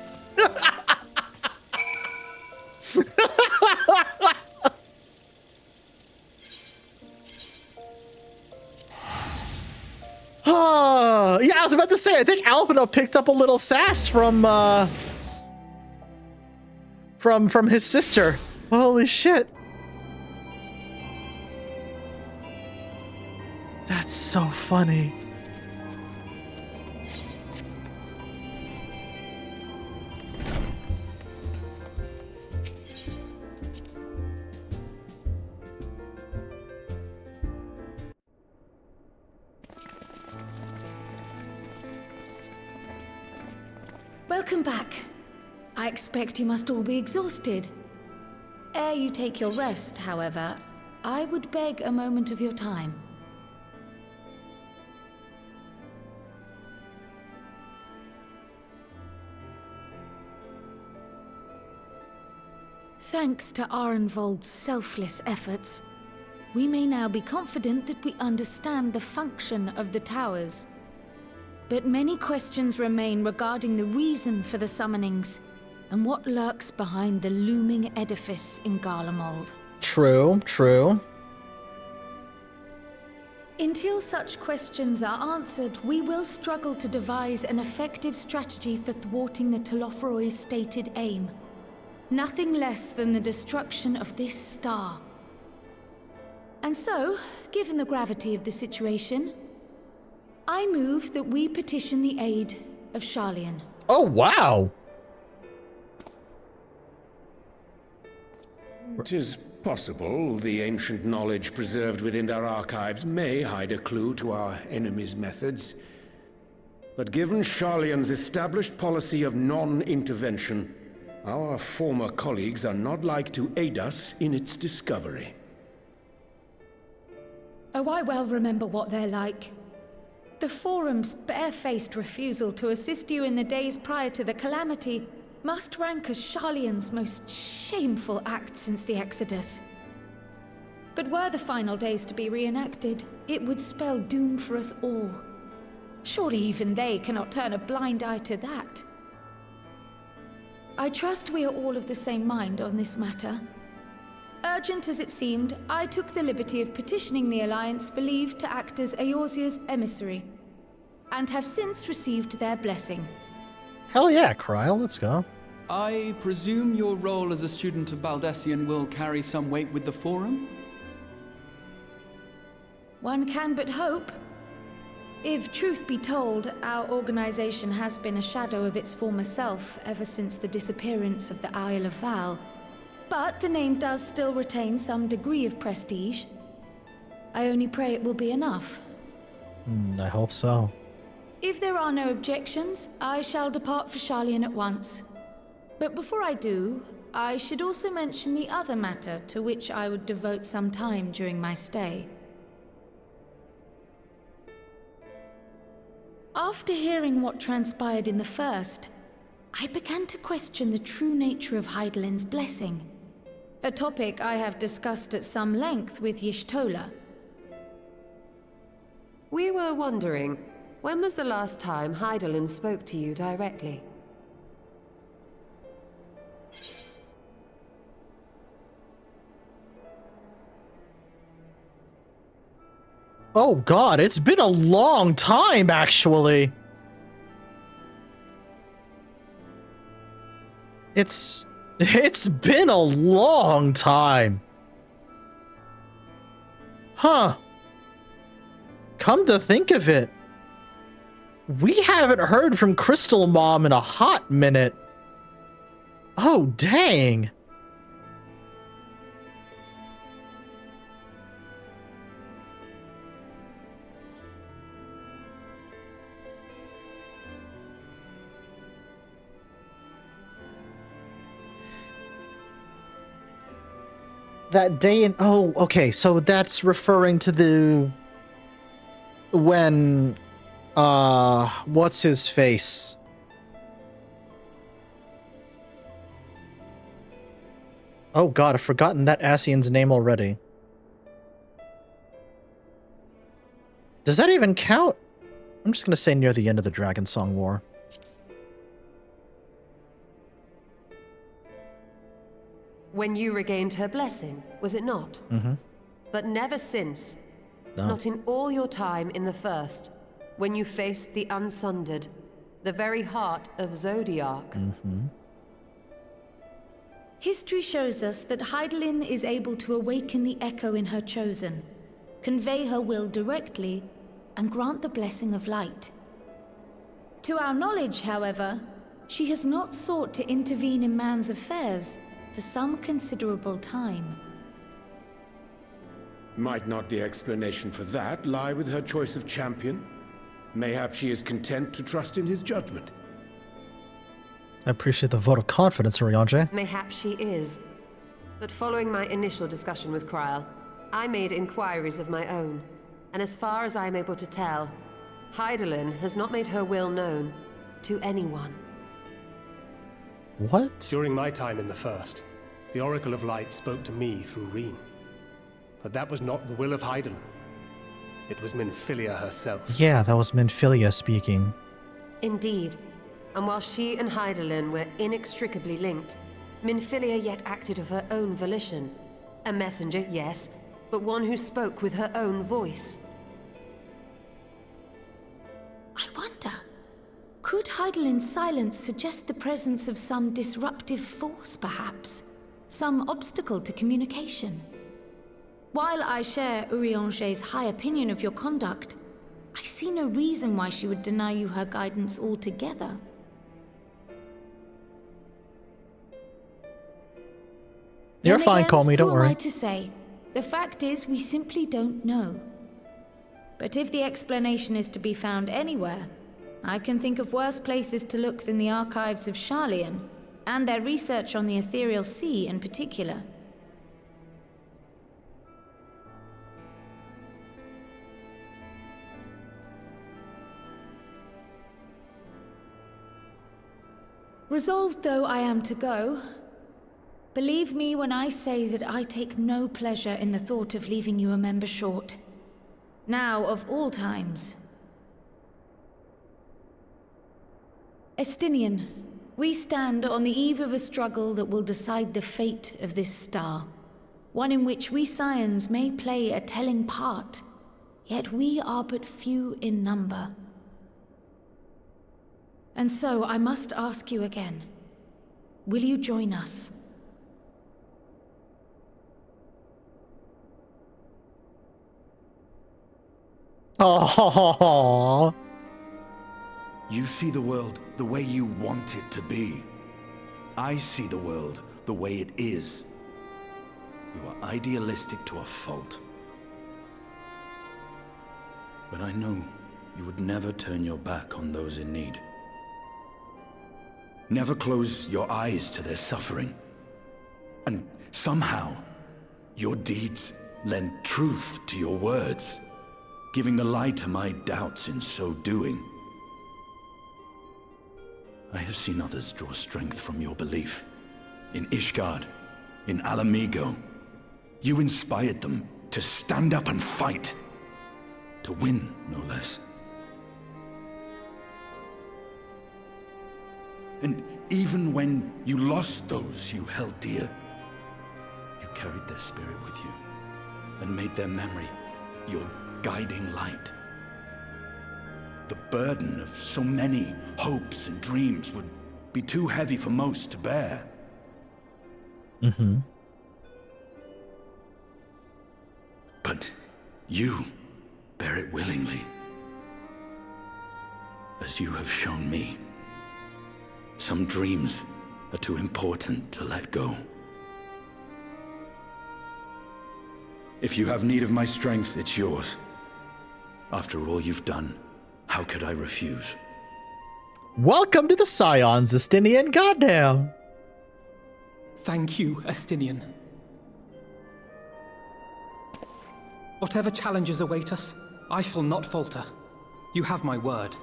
Oh, yeah, I was about to say, I think Alvino picked up a little sass from his sister. Holy shit. That's so funny. Welcome back. I expect you must all be exhausted. Ere you take your rest, however, I would beg a moment of your time. Thanks to Arenvold's selfless efforts, we may now be confident that we understand the function of the towers. But many questions remain regarding the reason for the summonings, and what lurks behind the looming edifice in Garlemald. True, true. Until such questions are answered, we will struggle to devise an effective strategy for thwarting the Telophoroi's stated aim. Nothing less than the destruction of this star. And so, given the gravity of the situation, I move that we petition the aid of Sharlayan. Oh, wow! It is possible the ancient knowledge preserved within our archives may hide a clue to our enemy's methods. But given Sharlayan's established policy of non-intervention, our former colleagues are not like to aid us in its discovery. Oh, I well remember what they're like. The Forum's barefaced refusal to assist you in the days prior to the calamity must rank as Sharlayan's most shameful act since the Exodus. But were the final days to be reenacted, it would spell doom for us all. Surely even they cannot turn a blind eye to that. I trust we are all of the same mind on this matter. Urgent as it seemed, I took the liberty of petitioning the Alliance for leave to act as Eorzea's emissary, and have since received their blessing. Hell yeah, Kryle, let's go. I presume your role as a student of Baldessian will carry some weight with the Forum? One can but hope. If truth be told, our organization has been a shadow of its former self ever since the disappearance of the Isle of Val. But the name does still retain some degree of prestige. I only pray it will be enough. I hope so. If there are no objections, I shall depart for Sharlayan at once. But before I do, I should also mention the other matter to which I would devote some time during my stay. After hearing what transpired in the first, I began to question the true nature of Hydaelyn's blessing. A topic I have discussed at some length with Y'shtola. We were wondering, when was the last time Hydaelyn spoke to you directly? Oh god, it's been a long time, actually. It's been a long time. Huh. Come to think of it, we haven't heard from Crystal Mom in a hot minute. Oh, dang. That day in... Oh, okay, so that's referring to the... When... what's his face? Oh god, I've forgotten that Ascian's name already. Does that even count? I'm just gonna say near the end of the Dragon Song War. When you regained her blessing, was it not? Mm-hmm. But never since. No. Not in all your time in the First, when you faced the Unsundered, the very heart of Zodiark. Mm-hmm. History shows us that Hydaelyn is able to awaken the echo in her chosen, convey her will directly, and grant the blessing of light. To our knowledge, however, she has not sought to intervene in man's affairs for some considerable time. Might not the explanation for that lie with her choice of champion? Mayhap she is content to trust in his judgment. I appreciate the vote of confidence, Urianger. Mayhap she is. But following my initial discussion with Kryl, I made inquiries of my own. And as far as I am able to tell, Hydaelyn has not made her will known to anyone. What? During my time in the First, the Oracle of Light spoke to me through Reen. But that was not the will of Hydaelyn. It was Minfilia herself. Yeah, that was Minfilia speaking. Indeed. And while she and Hydaelyn were inextricably linked, Minfilia yet acted of her own volition. A messenger, yes, but one who spoke with her own voice. I wonder, could Hydaelyn's silence suggest the presence of some disruptive force, perhaps? Some obstacle to communication? While I share Urianger's high opinion of your conduct, I see no reason why she would deny you her guidance altogether. You're Then fine, again, Comey, don't who am worry. I to say? The fact is, we simply don't know. But if the explanation is to be found anywhere, I can think of worse places to look than the archives of Sharlayan, and their research on the Ethereal Sea in particular. Resolved though I am to go, believe me when I say that I take no pleasure in the thought of leaving you a member short. Now of all times. Estinian, we stand on the eve of a struggle that will decide the fate of this star. One in which we Scions may play a telling part, yet we are but few in number. And so I must ask you again, will you join us? Oh. You see the world the way you want it to be. I see the world the way it is. You are idealistic to a fault. But I know you would never turn your back on those in need. Never close your eyes to their suffering. And somehow, your deeds lend truth to your words, giving the lie to my doubts in so doing. I have seen others draw strength from your belief. In Ishgard, in Alamigo. You inspired them to stand up and fight. To win, no less. And even when you lost those you held dear, you carried their spirit with you and made their memory your guiding light. The burden of so many hopes and dreams would be too heavy for most to bear. Mm-hmm. But you bear it willingly, as you have shown me. Some dreams are too important to let go. If you have need of my strength, it's yours. After all you've done, how could I refuse? Welcome to the Scions, Estinian. Goddamn. Thank you, Estinian. Whatever challenges await us, I shall not falter. You have my word.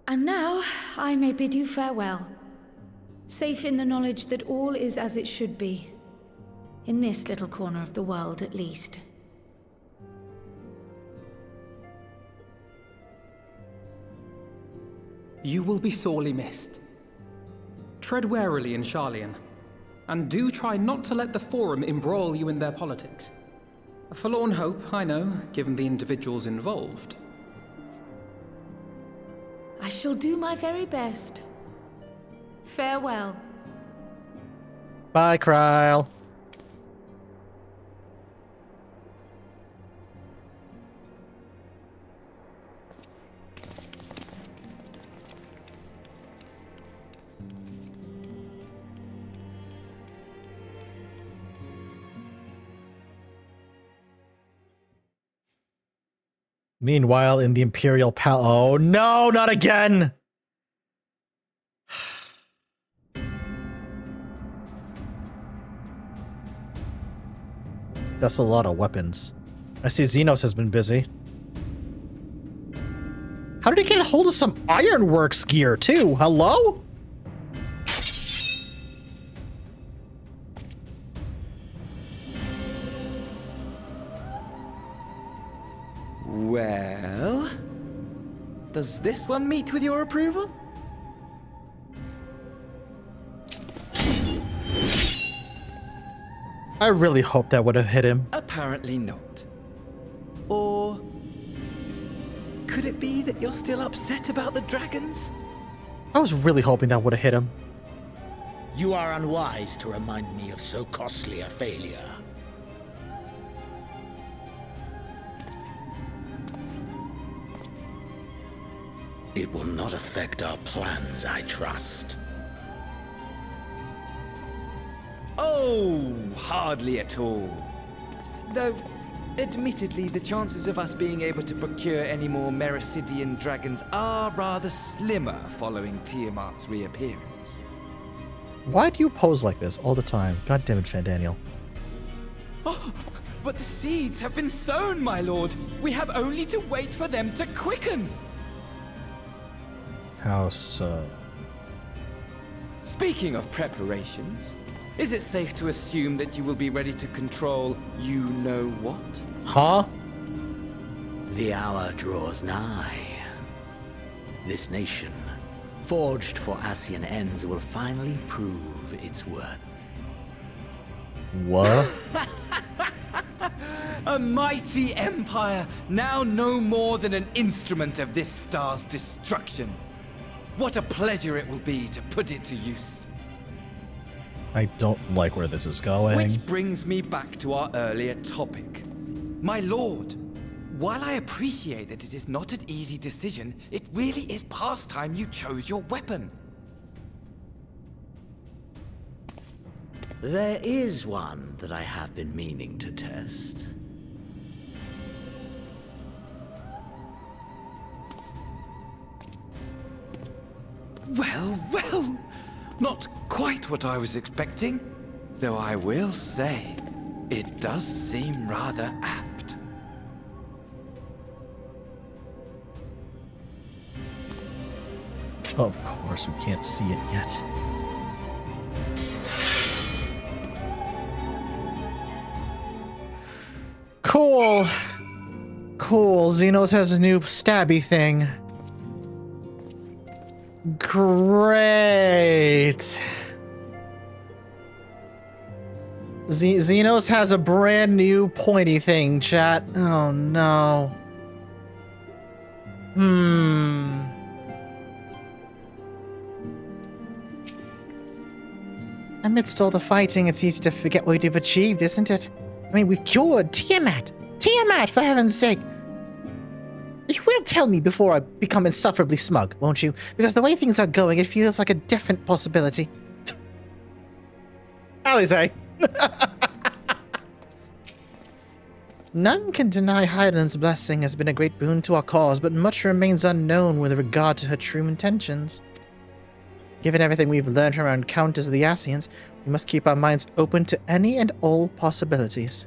And now, I may bid you farewell. Safe in the knowledge that all is as it should be. In this little corner of the world, at least. You will be sorely missed. Tread warily in Charlian, and do try not to let the Forum embroil you in their politics. A forlorn hope, I know, given the individuals involved. I shall do my very best. Farewell. Bye, Kryle. Meanwhile, in the Imperial Palace. Oh no, not again! That's a lot of weapons. I see Xenos has been busy. How did he get a hold of some ironworks gear, too? Hello? Well, does this one meet with your approval? I really hope that would have hit him. Apparently not. Or could it be that you're still upset about the dragons? I was really hoping that would have hit him. You are unwise to remind me of so costly a failure. It will not affect our plans, I trust. Oh, hardly at all. Though, admittedly, the chances of us being able to procure any more Mericidian dragons are rather slimmer following Tiamat's reappearance. Why do you pose like this all the time? God damn it, Fandaniel. Oh, but the seeds have been sown, my lord. We have only to wait for them to quicken. How so? Speaking of preparations, is it safe to assume that you will be ready to control you-know-what? Huh? The hour draws nigh. This nation, forged for Ascian ends, will finally prove its worth. What? A mighty empire, now no more than an instrument of this star's destruction. What a pleasure it will be to put it to use. I don't like where this is going. Which brings me back to our earlier topic. My lord, while I appreciate that it is not an easy decision, it really is past time you chose your weapon. There is one that I have been meaning to test. Well, well, not quite what I was expecting, though I will say, it does seem rather apt. Of course, we can't see it yet. Cool. Cool. Xenos has a new stabby thing. Great. Xenos has a brand new pointy thing, chat. Oh no. Amidst all the fighting, it's easy to forget what we've achieved, isn't it? I mean, we've cured Tiamat! Tiamat, for heaven's sake! You will tell me before I become insufferably smug, won't you? Because the way things are going, it feels like a definite possibility. Alize. None can deny Hydaelyn's blessing has been a great boon to our cause, but much remains unknown with regard to her true intentions. Given everything we've learned from our encounters with the Ascians, we must keep our minds open to any and all possibilities.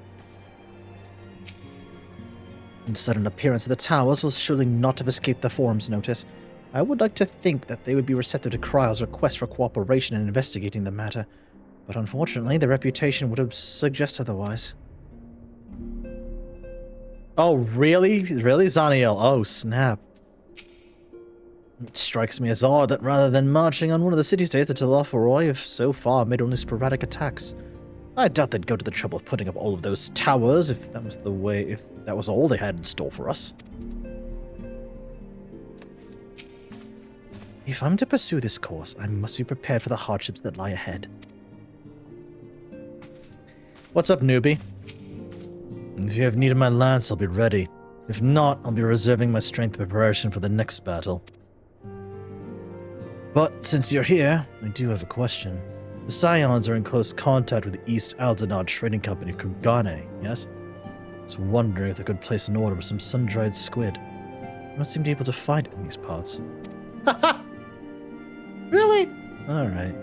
The sudden appearance of the towers will surely not have escaped the Forum's notice. I would like to think that they would be receptive to Kryle's request for cooperation in investigating the matter, but unfortunately their reputation would have suggested otherwise. Oh, really? Really, Zaniel? Oh, snap. It strikes me as odd that rather than marching on one of the city-states, the Telophoroi have so far made only sporadic attacks. I doubt they'd go to the trouble of putting up all of those towers if that was all they had in store for us. If I'm to pursue this course, I must be prepared for the hardships that lie ahead. What's up, newbie? If you have need of my lance, I'll be ready. If not, I'll be reserving my strength in preparation for the next battle. But since you're here, I do have a question. The Scions are in close contact with the East Aldenod Trading Company of Kugane, yes? I was wondering if they could place an order for some sun-dried squid. I don't seem to be able to find it in these parts. Haha! Really? Alright.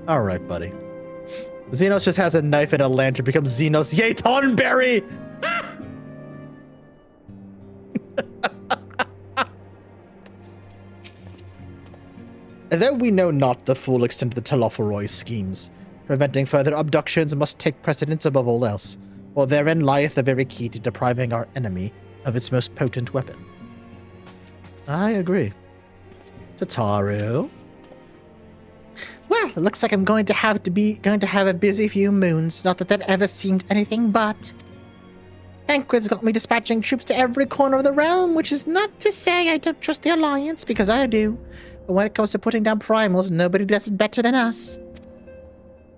Alright, buddy. Xenos just has a knife and a lantern, becomes Xenos Yatonberry! And though we know not the full extent of the Telophoroi schemes, preventing further abductions must take precedence above all else, for therein lieth the very key to depriving our enemy of its most potent weapon. I agree. Tataru? Well, it looks like I'm going to have a busy few moons, not that that ever seemed anything but. Banquet's got me dispatching troops to every corner of the realm, which is not to say I don't trust the Alliance, because I do. But when it comes to putting down primals, nobody does it better than us.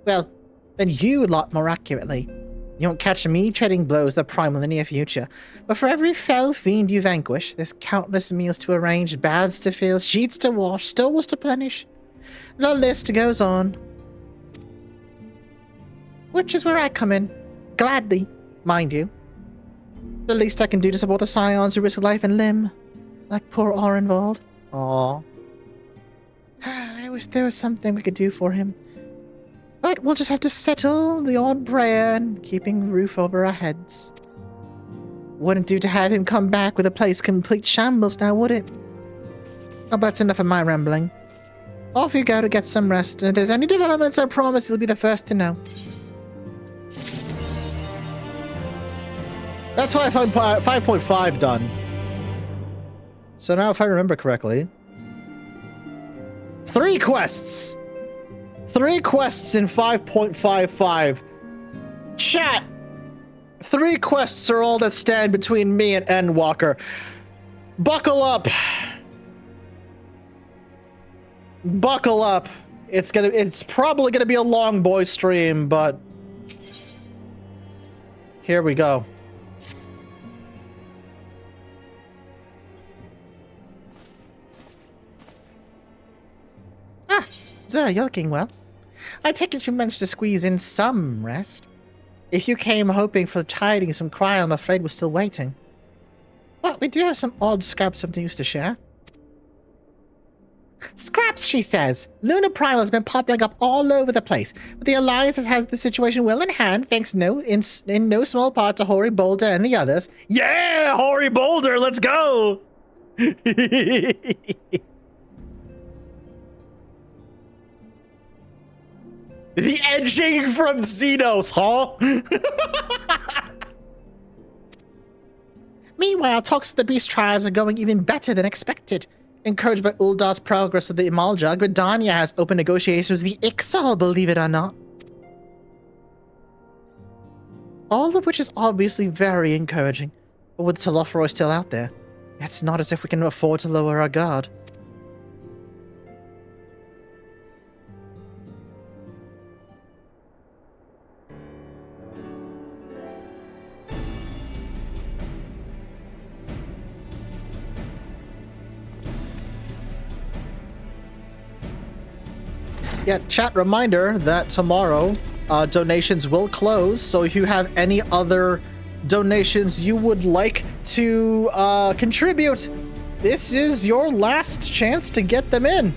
Well, than you, a lot more accurately. You won't catch me trading blows with the primal in the near future. But for every fell fiend you vanquish, there's countless meals to arrange, baths to fill, sheets to wash, stores to plenish. The list goes on. Which is where I come in. Gladly, mind you. The least I can do to support the Scions who risk life and limb. Like poor Arenvald. Aww. I wish there was something we could do for him. But we'll just have to settle the odd prayer and keeping a roof over our heads. Wouldn't do to have him come back with a place complete shambles now, would it? Oh, but that's enough of my rambling. Off you go to get some rest, and if there's any developments, I promise you'll be the first to know. That's 5.5 done. So now, if I remember correctly, 3 quests! 3 quests in 5.55. Chat! 3 quests are all that stand between me and Endwalker. Buckle up! Buckle up. It's probably gonna be a long boy stream, but here we go. Ah, sir, you're looking well. I take it you managed to squeeze in some rest. If you came hoping for tidings from Cryle, I'm afraid we're still waiting. Well, we do have some odd scraps of news to share. Scraps, she says. Lunar Primal has been popping up all over the place, but the Alliance has the situation well in hand, thanks in no small part to Hoary Boulder and the others. Yeah, Hoary Boulder, let's go! The edging from Xenos, huh? Meanwhile, talks with the Beast Tribes are going even better than expected. Encouraged by Uldar's progress with the Imalja, Gridania has opened negotiations with the Ixal, believe it or not. All of which is obviously very encouraging, but with Telophoroi still out there, it's not as if we can afford to lower our guard. Yeah, chat reminder that tomorrow donations will close, so if you have any other donations you would like to contribute, this is your last chance to get them in.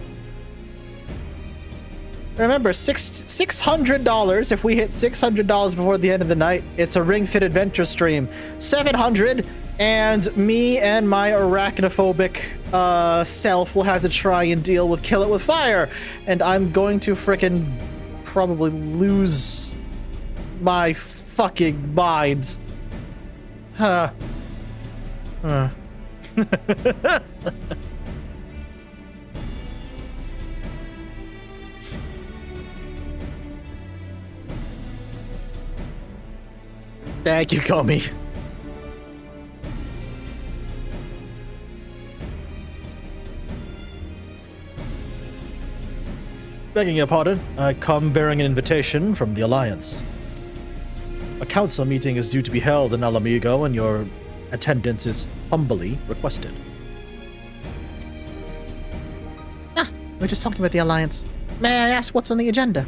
Remember, $600. If we hit $600 before the end of the night, it's a Ring Fit Adventure stream. $700, and me and my arachnophobic self will have to try and deal with Kill It With Fire. And I'm going to frickin' probably lose my fucking mind. Huh. Thank you, Komi. Begging your pardon, I come bearing an invitation from the Alliance. A council meeting is due to be held in Alamigo, and your attendance is humbly requested. We're just talking about the Alliance. May I ask what's on the agenda?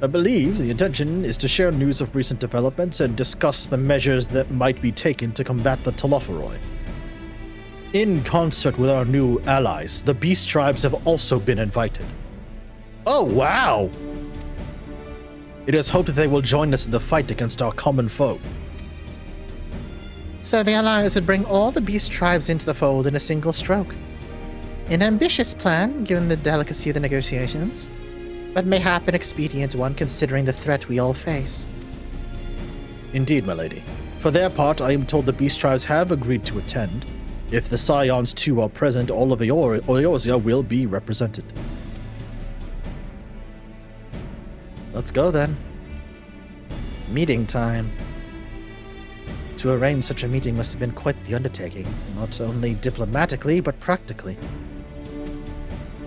I believe the intention is to share news of recent developments and discuss the measures that might be taken to combat the Telophoroi. In concert with our new allies, the Beast Tribes have also been invited. Oh, wow! It is hoped that they will join us in the fight against our common foe. So the Alliance would bring all the Beast Tribes into the fold in a single stroke. An ambitious plan, given the delicacy of the negotiations, but mayhap an expedient one considering the threat we all face. Indeed, my lady. For their part, I am told the Beast Tribes have agreed to attend. If the Scions too are present, all of Eorzea will be represented. Let's go then. Meeting time. To arrange such a meeting must have been quite the undertaking, not only diplomatically, but practically.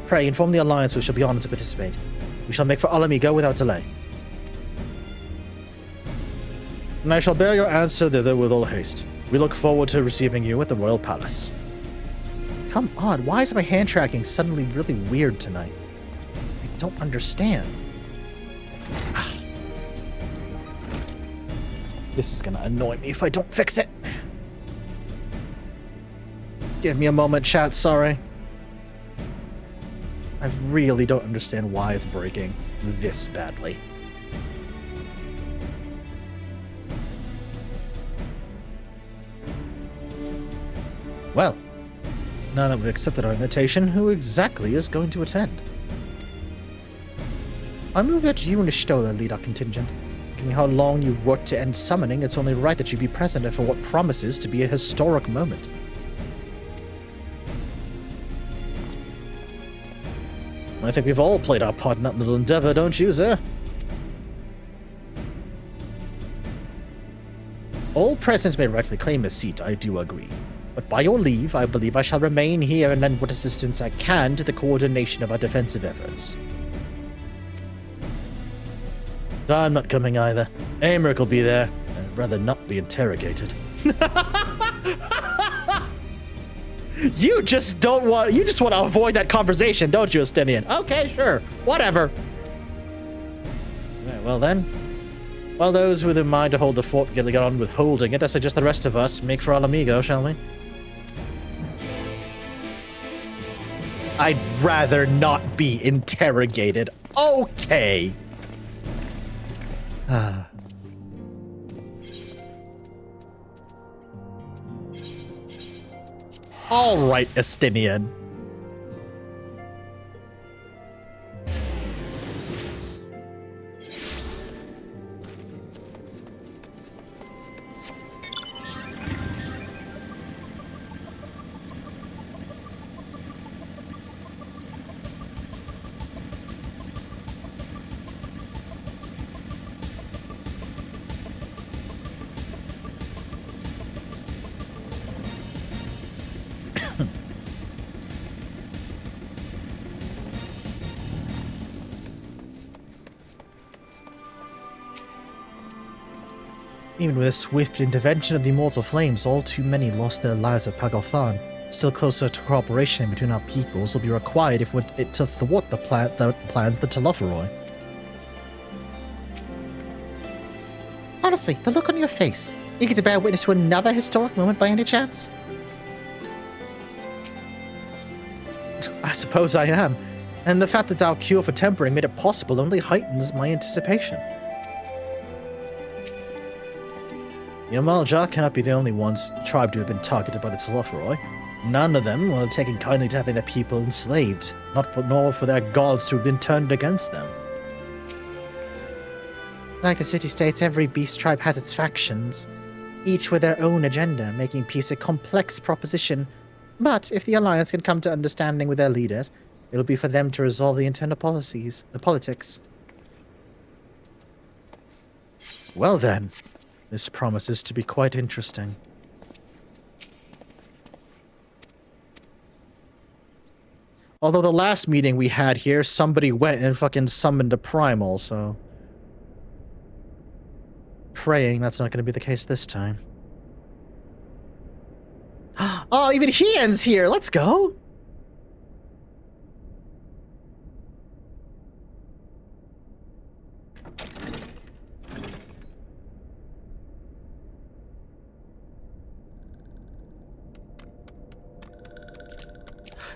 Pray, inform the Alliance we shall be honored to participate. We shall make for Alamigo without delay. And I shall bear your answer thither with all haste. We look forward to receiving you at the Royal Palace. Come on, why is my hand tracking suddenly really weird tonight? I don't understand. This is gonna annoy me if I don't fix it. Give me a moment, chat, sorry. I really don't understand why it's breaking this badly. Well, now that we've accepted our invitation, who exactly is going to attend? I move that you and Ishtola lead our contingent. Given how long you worked to end summoning, it's only right that you be present for what promises to be a historic moment. I think we've all played our part in that little endeavor, don't you, sir? All present may rightfully claim a seat, I do agree. But by your leave, I believe I shall remain here and lend what assistance I can to the coordination of our defensive efforts. I'm not coming either. Amric will be there. I'd rather not be interrogated. You just want to avoid that conversation, don't you, Estinian? Okay, sure. Whatever. Right, well then. While those with a mind to hold the fort get on with holding it, I suggest the rest of us make for Alamigo, shall we? I'd rather not be interrogated. Okay. All right, Estinian. Even with a swift intervention of the immortal flames, all too many lost their lives at Pagalthan. Still closer to cooperation between our peoples will be required if to thwart the plans of the Telophoroi. Honestly, the look on your face. You get to bear witness to another historic moment by any chance? I suppose I am. And the fact that our cure for tempering made it possible only heightens my anticipation. Yamalja cannot be the only tribe to have been targeted by the Telophoroi. None of them will have taken kindly to having their people enslaved, nor for their gods to have been turned against them. Like the city-states, every beast tribe has its factions, each with their own agenda, making peace a complex proposition. But if the Alliance can come to understanding with their leaders, it'll be for them to resolve the internal politics. Well then, this promises to be quite interesting. Although the last meeting we had here, somebody went and fucking summoned a primal, so... praying that's not going to be the case this time. Oh, even Hien's here! Let's go!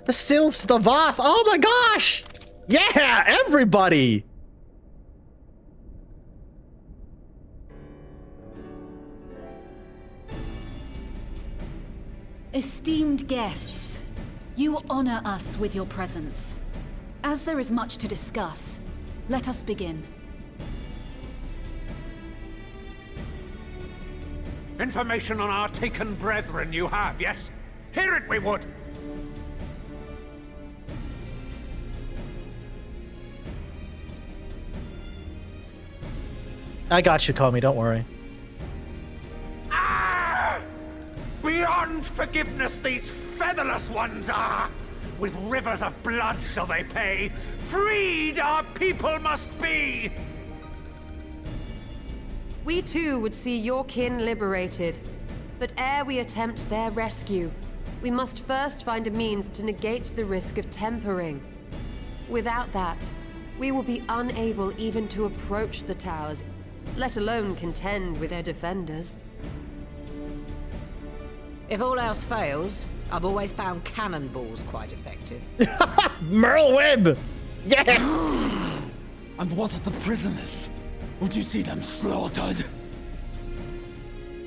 The Sylphs, the Voth, oh my gosh! Yeah, everybody! Esteemed guests, you honor us with your presence. As there is much to discuss, let us begin. Information on our taken brethren you have, yes? Hear it we would! I got you, Comey, don't worry. Beyond forgiveness these featherless ones are! With rivers of blood shall they pay! Freed our people must be! We too would see your kin liberated. But ere we attempt their rescue, we must first find a means to negate the risk of tempering. Without that, we will be unable even to approach the towers, let alone contend with their defenders. If all else fails, I've always found cannonballs quite effective. Merle Webb! Yeah! And what of the prisoners? Would you see them slaughtered?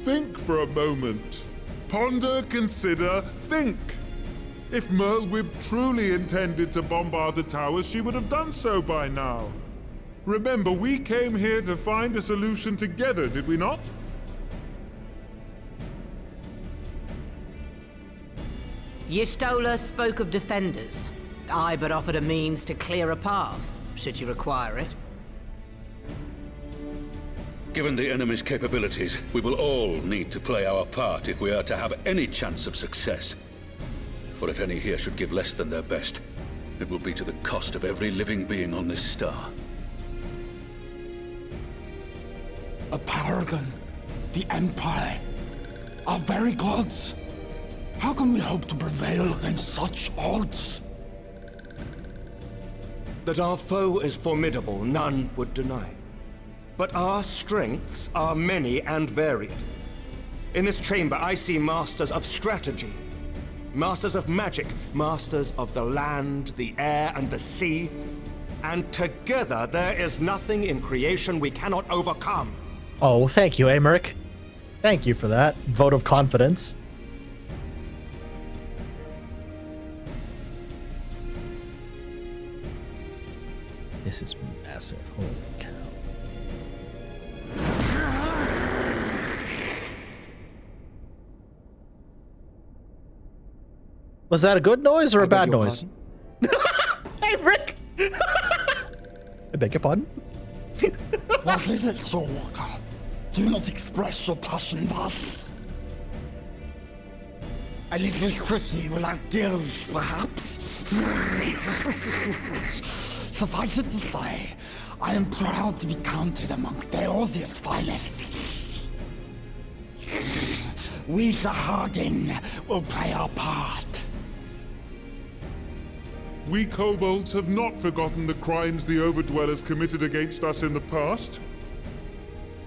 Think for a moment. Ponder, consider, think. If Merlwyb truly intended to bombard the towers, she would have done so by now. Remember, we came here to find a solution together, did we not? Y'shtola spoke of defenders. I but offered a means to clear a path, should you require it. Given the enemy's capabilities, we will all need to play our part if we are to have any chance of success. For if any here should give less than their best, it will be to the cost of every living being on this star. A paragon, the Empire, our very gods. How can we hope to prevail against such odds? That our foe is formidable, none would deny. But our strengths are many and varied. In this chamber, I see masters of strategy, masters of magic, masters of the land, the air, and the sea. And together, there is nothing in creation we cannot overcome. Oh, thank you, Americ. Thank you for that vote of confidence. This is massive. Holy cow. Was that a good noise or a bad noise? Hey, Rick! I beg your pardon? What is it, Soulwalker? Do not express your passion thus. A little city without gills, perhaps? Suffice it to say, I am proud to be counted amongst Eorzea's finest. We Sahagin will play our part. We kobolds have not forgotten the crimes the Overdwellers committed against us in the past.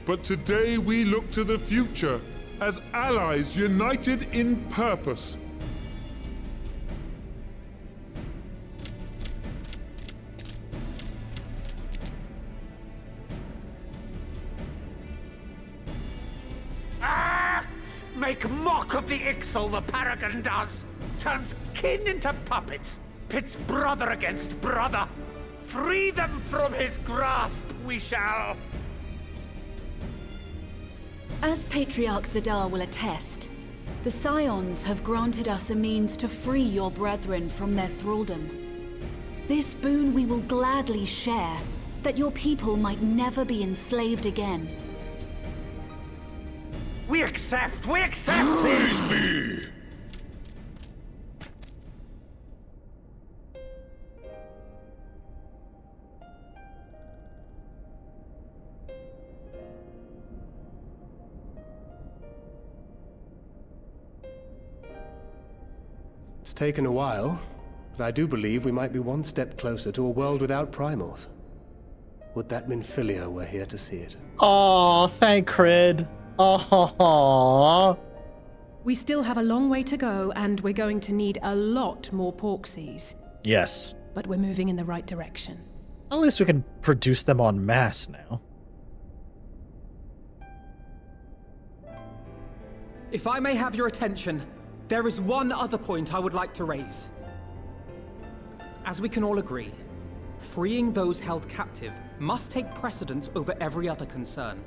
But today we look to the future as allies united in purpose. Make mock of the Ixal, the Paragon does! Turns kin into puppets! Pits brother against brother! Free them from his grasp, we shall! As Patriarch Zadar will attest, the Scions have granted us a means to free your brethren from their thraldom. This boon we will gladly share, that your people might never be enslaved again. We accept! We accept! Praise me! It's taken a while, but I do believe we might be one step closer to a world without primals. Would that Minfilia were here to see it. Aw, thank Crid. Aww. We still have a long way to go, and we're going to need a lot more Porksies. Yes. But we're moving in the right direction. At least we can produce them en masse now. If I may have your attention, there is one other point I would like to raise. As we can all agree, freeing those held captive must take precedence over every other concern.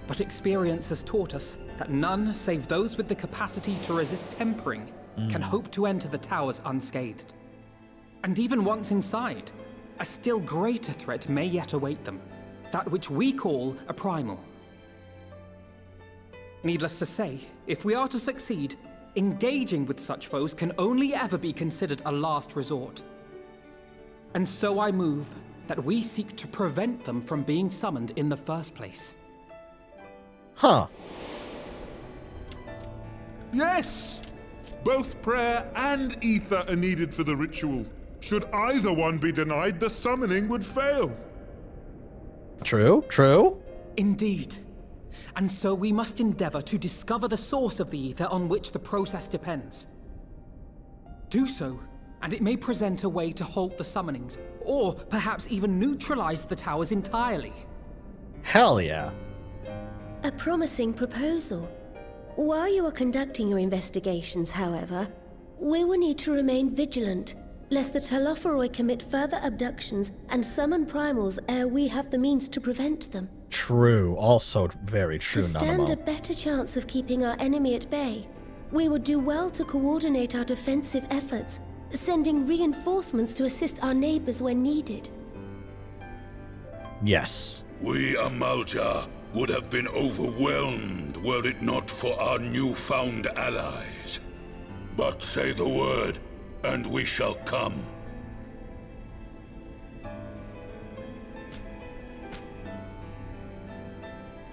But experience has taught us that none save those with the capacity to resist tempering can hope to enter the towers unscathed. And even once inside, a still greater threat may yet await them, that which we call a primal. Needless to say, if we are to succeed, engaging with such foes can only ever be considered a last resort. And so I move that we seek to prevent them from being summoned in the first place. Huh. Yes! Both prayer and ether are needed for the ritual. Should either one be denied, the summoning would fail. True, true. Indeed. And so we must endeavor to discover the source of the ether on which the process depends. Do so, and it may present a way to halt the summonings, or perhaps even neutralize the towers entirely. Hell yeah. A promising proposal. While you are conducting your investigations, however, we will need to remain vigilant, lest the Telophoroi commit further abductions and summon primals ere we have the means to prevent them. True. Also very true, To stand a Nanamo. better chance of keeping our enemy at bay, we would do well to coordinate our defensive efforts, sending reinforcements to assist our neighbors when needed. Yes. We Amalja would have been overwhelmed were it not for our newfound allies. But say the word, and we shall come.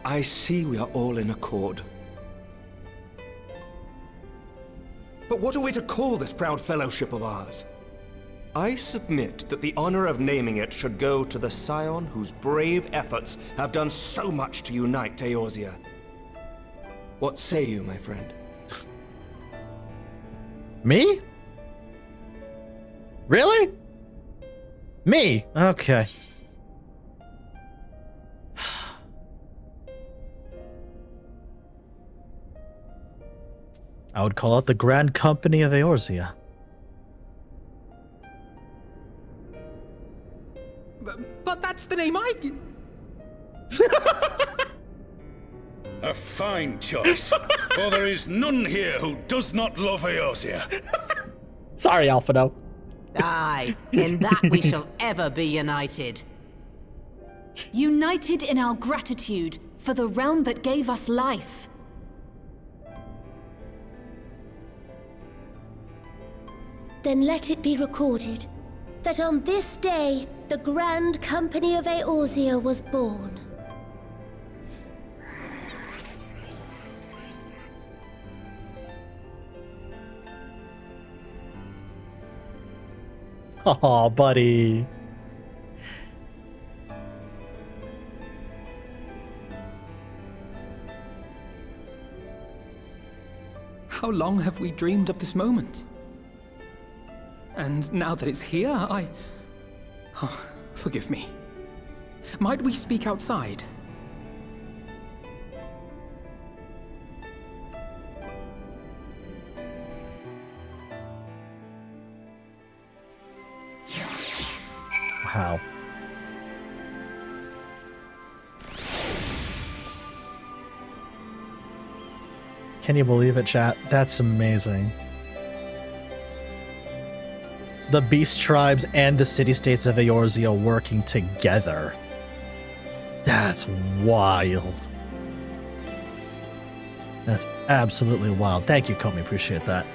I see we are all in accord. But what are we to call this proud fellowship of ours? I submit that the honor of naming it should go to the scion whose brave efforts have done so much to unite Eorzea. What say you, my friend? Me? Really? Me? Okay. I would call it the Grand Company of Eorzea. But that's the name I... A fine choice, for there is none here who does not love Eorzea. Sorry, Alphino. Aye, in that we shall ever be united. United in our gratitude for the realm that gave us life. Then let it be recorded that on this day, the Grand Company of Eorzea was born. Aw, buddy. How long have we dreamed of this moment? And now that it's here, Oh, forgive me. Might we speak outside? Wow. Can you believe it, chat? That's amazing. The beast tribes and the city-states of Eorzea working together. That's wild. Absolutely wild. Thank you, Comey. Appreciate that.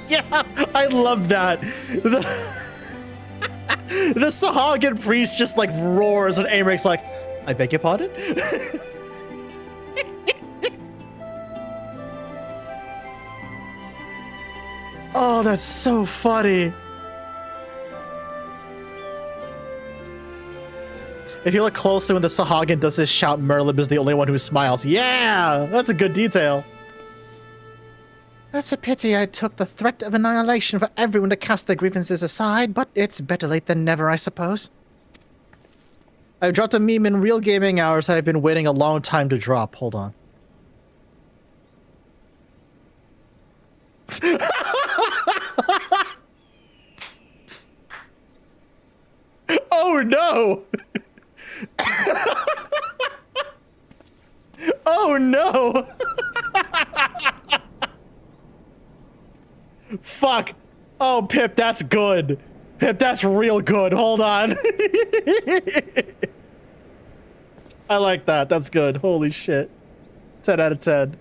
Yeah, I love that. The Sahagin priest just like roars and Aimric's like, I beg your pardon? Oh, that's so funny. If you look closely when the Sahagin does this shout, Merlin is the only one who smiles. Yeah, that's a good detail. That's a pity I took the threat of annihilation for everyone to cast their grievances aside, but it's better late than never, I suppose. I've dropped a meme in real gaming hours that I've been waiting a long time to drop. Hold on. Oh no! Oh no! Fuck. Oh, Pip, that's good. Pip, that's real good. Hold on. I like that. That's good. Holy shit. 10 out of 10.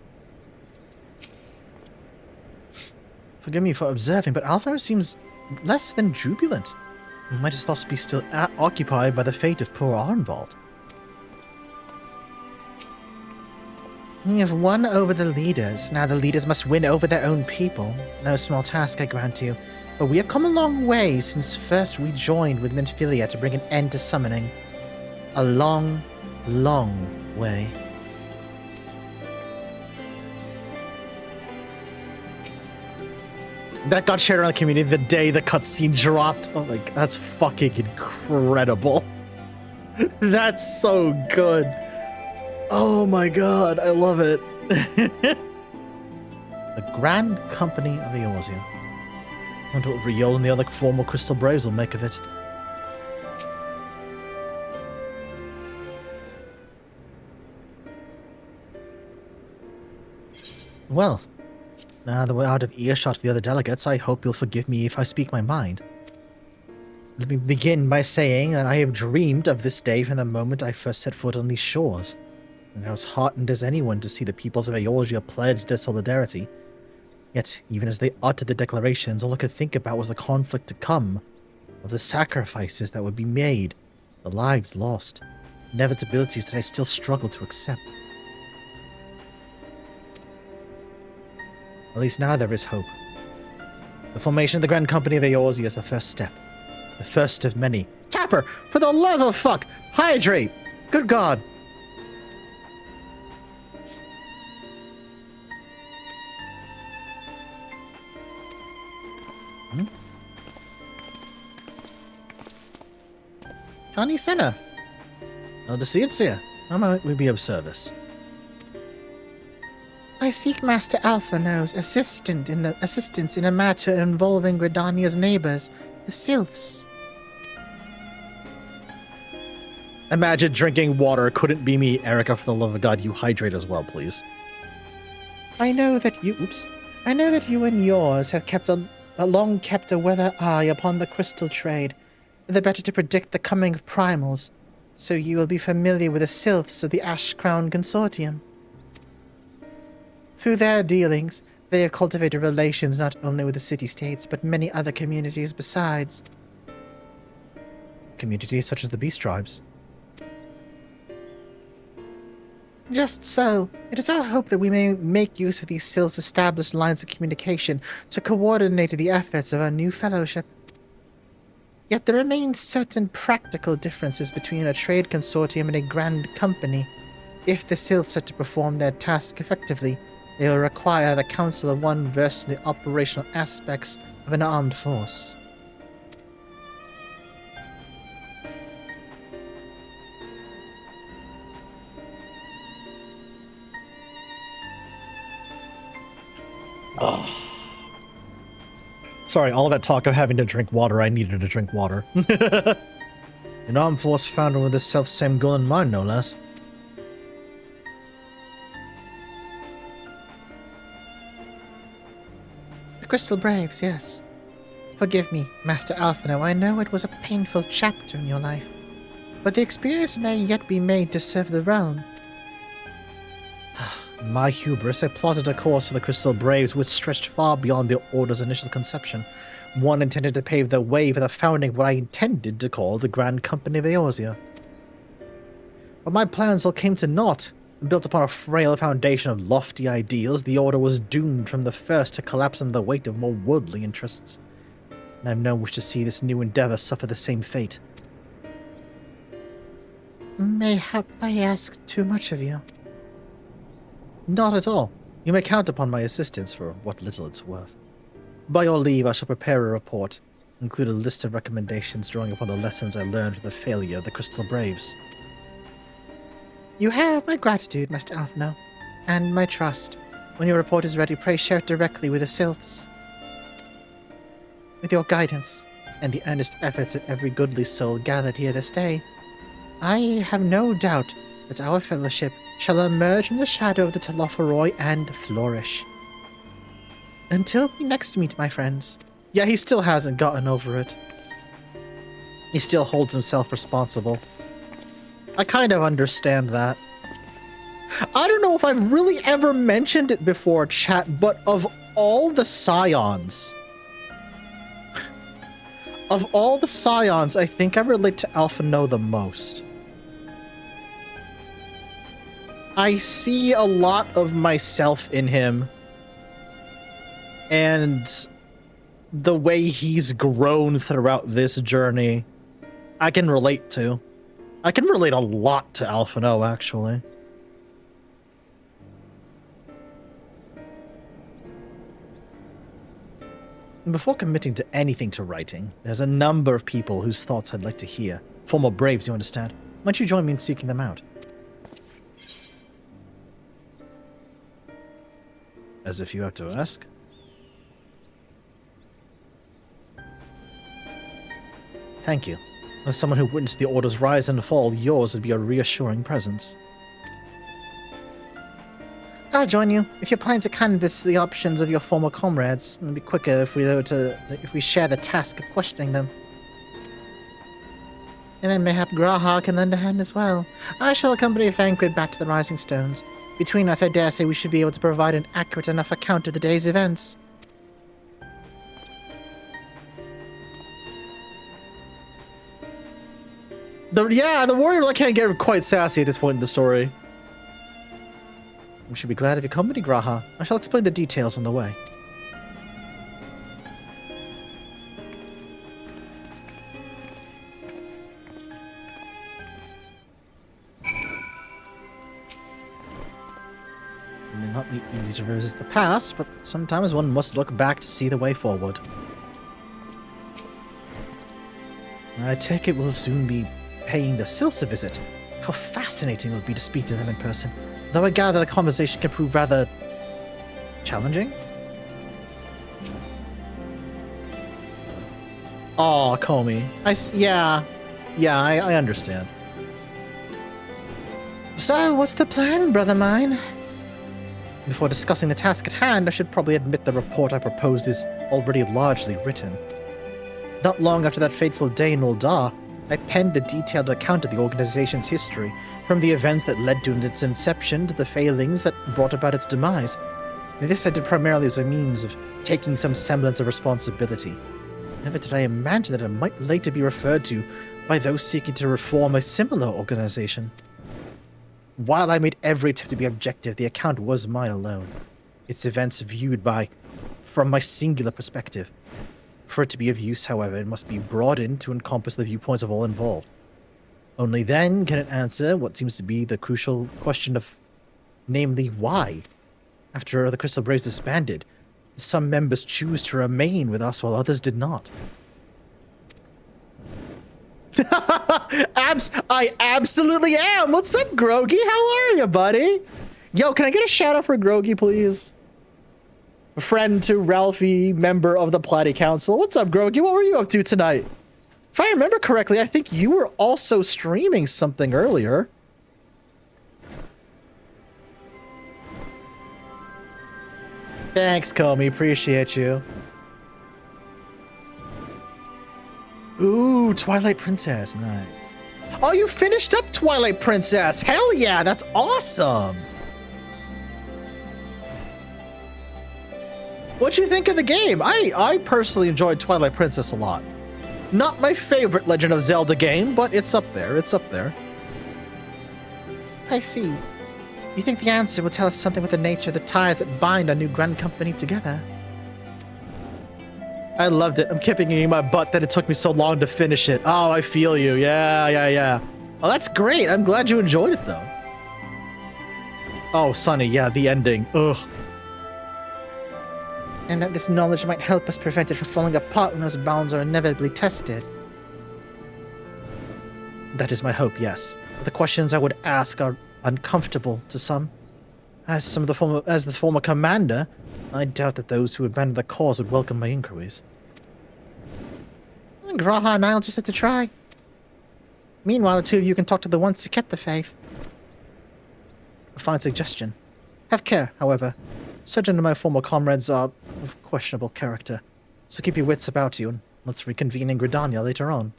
Forgive me for observing, but Alvaro seems less than jubilant. He might as well be still occupied by the fate of poor Arnvald. We have won over the leaders. Now the leaders must win over their own people. No small task, I grant you. But we have come a long way since first we joined with Minfilia to bring an end to summoning. A long, long way. That got shared around the community the day the cutscene dropped. Oh my god, that's fucking incredible. That's so good. Oh my god, I love it. The Grand Company of Eorzea. I wonder what Riol and the other former Crystal Braves will make of it. Well, now that we're out of earshot of the other delegates, I hope you'll forgive me if I speak my mind. Let me begin by saying that I have dreamed of this day from the moment I first set foot on these shores. And I was heartened as anyone to see the peoples of Eorzea pledge their solidarity. Yet, even as they uttered the declarations, all I could think about was the conflict to come, of the sacrifices that would be made, the lives lost, inevitabilities that I still struggle to accept. At least now there is hope. The formation of the Grand Company of Eorzea is the first step. The first of many. Tapper! For the love of fuck! Hydrate! Good God! Connie Senna. Well to see it's here. How might we be of service? I seek Master Alphano's assistance in a matter involving Gridania's neighbors, the Sylphs. Imagine drinking water. Couldn't be me, Erica. For the love of God, you hydrate as well, please. I know that you and yours have long kept a weather eye upon the crystal trade, the better to predict the coming of primals, so you will be familiar with the Sylphs of the Ash Crown Consortium. Through their dealings, they have cultivated relations not only with the city-states, but many other communities besides. Communities such as the Beast Tribes. Just so. It is our hope that we may make use of these Sylphs' established lines of communication to coordinate the efforts of our new fellowship. Yet there remain certain practical differences between a trade consortium and a grand company. If the Sylphs are to perform their task effectively, they will require the counsel of one versed in the operational aspects of an armed force. Oh. Sorry, all that talk of having to drink water, I needed to drink water. An armed force founded with the self-same goal in mind, no less. The Crystal Braves, yes. Forgive me, Master Alphano, I know it was a painful chapter in your life, but the experience may yet be made to serve the realm. In my hubris, I plotted a course for the Crystal Braves which stretched far beyond the Order's initial conception. One intended to pave the way for the founding of what I intended to call the Grand Company of Eorzea. But my plans all came to naught. Built upon a frail foundation of lofty ideals, the Order was doomed from the first to collapse under the weight of more worldly interests. And I have no wish to see this new endeavor suffer the same fate. Mayhap I ask too much of you? Not at all. You may count upon my assistance for what little it's worth. By your leave, I shall prepare a report, include a list of recommendations drawing upon the lessons I learned from the failure of the Crystal Braves. You have my gratitude, Master Alphino, and my trust. When your report is ready, pray share it directly with the Sylphs. With your guidance, and the earnest efforts of every goodly soul gathered here this day, I have no doubt that our fellowship shall emerge from the shadow of the Telophoroi and flourish. Until we next meet, my friends. Yeah, he still hasn't gotten over it. He still holds himself responsible. I kind of understand that. I don't know if I've really ever mentioned it before, chat, but of all the Scions, I think I relate to Alphino the most. I see a lot of myself in him, and the way he's grown throughout this journey, I can relate to. I can relate a lot to Alphino, actually. Before committing to anything to writing, there's a number of people whose thoughts I'd like to hear. Former Braves, you understand. Why don't you join me in seeking them out? As if you have to ask. Thank you. As someone who witnessed the Order's rise and fall, yours would be a reassuring presence. I'll join you. If you're planning to canvass the options of your former comrades, it'd be quicker if we share the task of questioning them. And then mayhap Graha can lend a hand as well. I shall accompany Thancred back to the Rising Stones. Between us, I dare say we should be able to provide an accurate enough account of the day's events. The warrior can't get quite sassy at this point in the story. We should be glad of your company, Graha. I shall explain the details on the way. It may not be easy to resist the past, but sometimes one must look back to see the way forward. I take it we'll soon be paying the Sylphs a visit. How fascinating it would be to speak to them in person. Though I gather the conversation can prove rather challenging. Aw, Comey. I understand. So, what's the plan, brother mine? Before discussing the task at hand, I should probably admit the report I proposed is already largely written. Not long after that fateful day in Uldar, I penned a detailed account of the organization's history, from the events that led to its inception to the failings that brought about its demise. And this I did primarily as a means of taking some semblance of responsibility. Never did I imagine that it might later be referred to by those seeking to reform a similar organization. While I made every attempt to be objective, the account was mine alone. Its events viewed from my singular perspective. For it to be of use, however, it must be broadened to encompass the viewpoints of all involved. Only then can it answer what seems to be the crucial question of, namely, why? After the Crystal Braves disbanded, some members choose to remain with us while others did not. I absolutely am! What's up, Grogi? How are you, buddy? Yo, can I get a shout out for Grogi, please? A friend to Ralphie, member of the Platy Council. What's up, Grogi? What were you up to tonight? If I remember correctly, I think you were also streaming something earlier. Thanks, Comey. Appreciate you. Ooh, Twilight Princess. Nice. Oh, you finished up Twilight Princess. Hell yeah, that's awesome. What'd you think of the game? I personally enjoyed Twilight Princess a lot. Not my favorite Legend of Zelda game, but it's up there. It's up there. I see. You think the answer will tell us something with the nature of the ties that bind our new grand company together? I loved it. I'm kicking my butt that it took me so long to finish it. Oh, I feel you. Yeah. Oh, that's great. I'm glad you enjoyed it, though. Oh, Sonny, yeah, the ending. Ugh. And that this knowledge might help us prevent it from falling apart when those bounds are inevitably tested. That is my hope, yes. But the questions I would ask are uncomfortable to some. As the former commander, I doubt that those who abandon the cause would welcome my inquiries. Graha and I'll just have to try. Meanwhile, the two of you can talk to the ones who kept the faith. A fine suggestion. Have care, however. Certain of my former comrades are of questionable character, so keep your wits about you and let's reconvene in Gridania later on.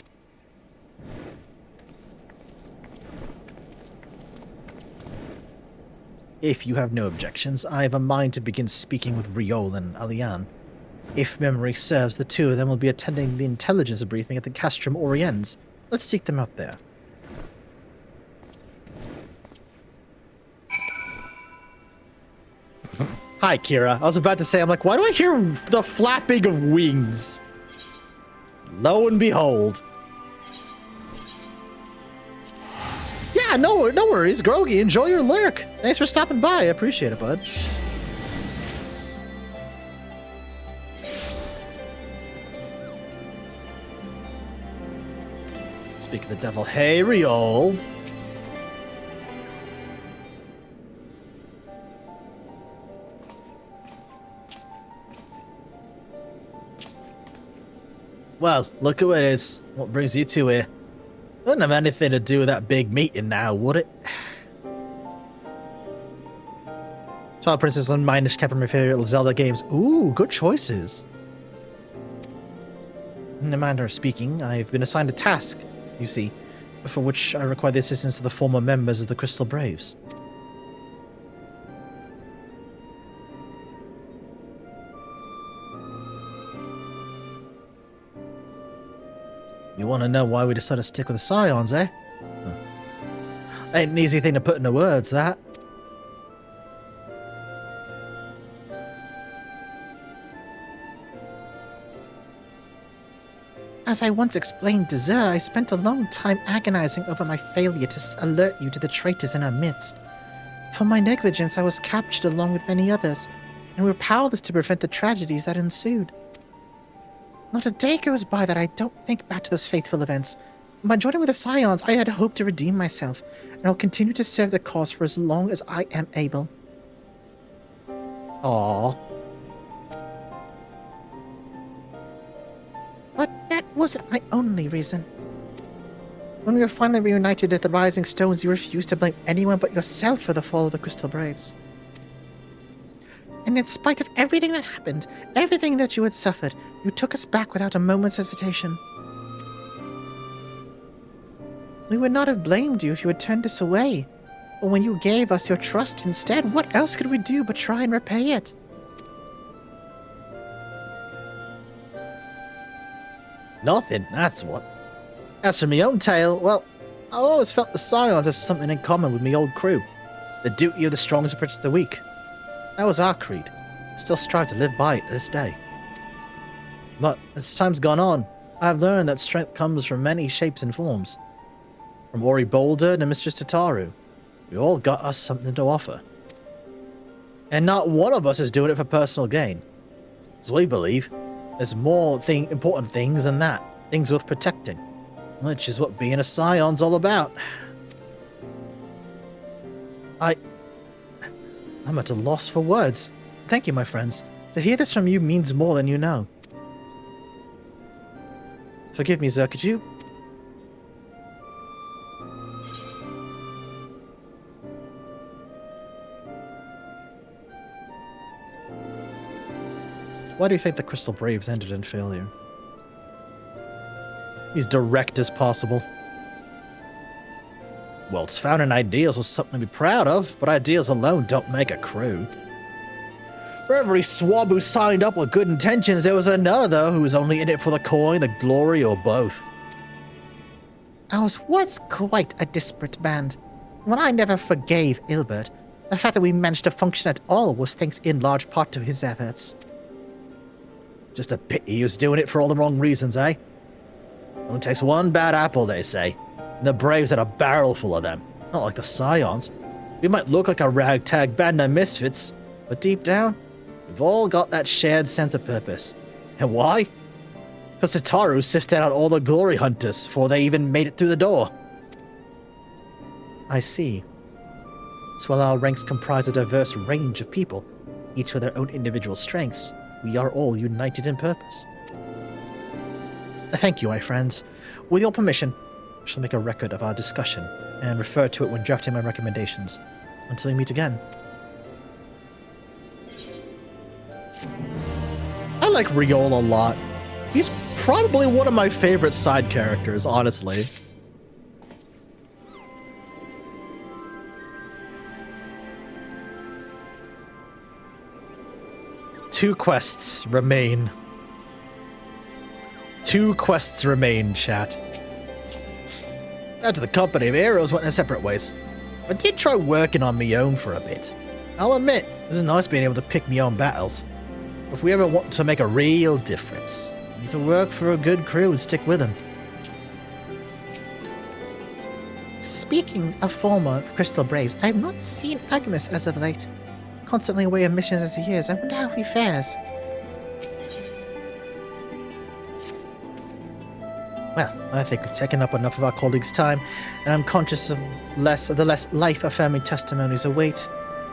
If you have no objections, I have a mind to begin speaking with Riol and Alian. If memory serves, the two of them will be attending the intelligence briefing at the Castrum Oriens. Let's seek them out there. Hi, Kira. I was about to say, I'm like, why do I hear the flapping of wings? Lo and behold. Yeah, no worries, Grogi. Enjoy your lurk. Thanks for stopping by. I appreciate it, bud. Speak of the devil. Hey, Riol. Well, look who it is. What brings you two here? Wouldn't have anything to do with that big meeting now, would it? Twilight Princess and Minish kept my favorite Zelda games. Ooh, good choices. In the manner of speaking, I've been assigned a task, you see, for which I require the assistance of the former members of the Crystal Braves. You want to know why we decided to stick with the Scions, eh? Huh. Ain't an easy thing to put into words, that. As I once explained to Zer, I spent a long time agonizing over my failure to alert you to the traitors in our midst. For my negligence, I was captured along with many others, and we were powerless to prevent the tragedies that ensued. Not a day goes by that I don't think back to those fateful events. By joining with the Scions, I had hoped to redeem myself, and I'll continue to serve the cause for as long as I am able. Aww. But that wasn't my only reason. When we were finally reunited at the Rising Stones, you refused to blame anyone but yourself for the fall of the Crystal Braves. And in spite of everything that happened, everything that you had suffered, you took us back without a moment's hesitation. We would not have blamed you if you had turned us away. But when you gave us your trust instead, what else could we do but try and repay it? Nothing, that's what. As for my own tale, well, I always felt the Scions have something in common with my old crew. The duty of the strong is to protect the weak. That was our creed. I still strive to live by it to this day. But as time's gone on, I've learned that strength comes from many shapes and forms. From Ori Boulder to Mistress Tataru, we all got us something to offer. And not one of us is doing it for personal gain. As we believe, there's more important things than that, things worth protecting, which is what being a Scion's all about. I'm at a loss for words. Thank you, my friends. To hear this from you means more than you know. Forgive me, Zer, could you? Why do you think the Crystal Braves ended in failure? He's direct as possible. Well, it's founding ideals was something to be proud of, but ideals alone don't make a crew. For every swab who signed up with good intentions, there was another who was only in it for the coin, the glory, or both. Ours was quite a disparate band. What I never forgave Ilbert, the fact that we managed to function at all was thanks in large part to his efforts. Just a pity he was doing it for all the wrong reasons, eh? Only takes one bad apple, they say. And the Braves had a barrel full of them. Not like the Scions. We might look like a ragtag band of misfits, but deep down, we've all got that shared sense of purpose. And why? Because Tataru sifted out all the glory hunters before they even made it through the door. I see. So while our ranks comprise a diverse range of people, each with their own individual strengths, we are all united in purpose. Thank you, my friends. With your permission, I shall make a record of our discussion and refer to it when drafting my recommendations. Until we meet again. I like Riol a lot. He's probably one of my favorite side characters, honestly. Two quests remain. Two quests remain, chat. After the company of heroes went their separate ways. I did try working on me own for a bit. I'll admit, it was nice being able to pick me own battles. If we ever want to make a real difference, we need to work for a good crew and stick with them. Speaking of former Crystal Braves, I have not seen Agnes as of late. Constantly away on missions as he is. I wonder how he fares. Well, I think we've taken up enough of our colleagues' time, and I'm conscious of the less life-affirming testimonies await.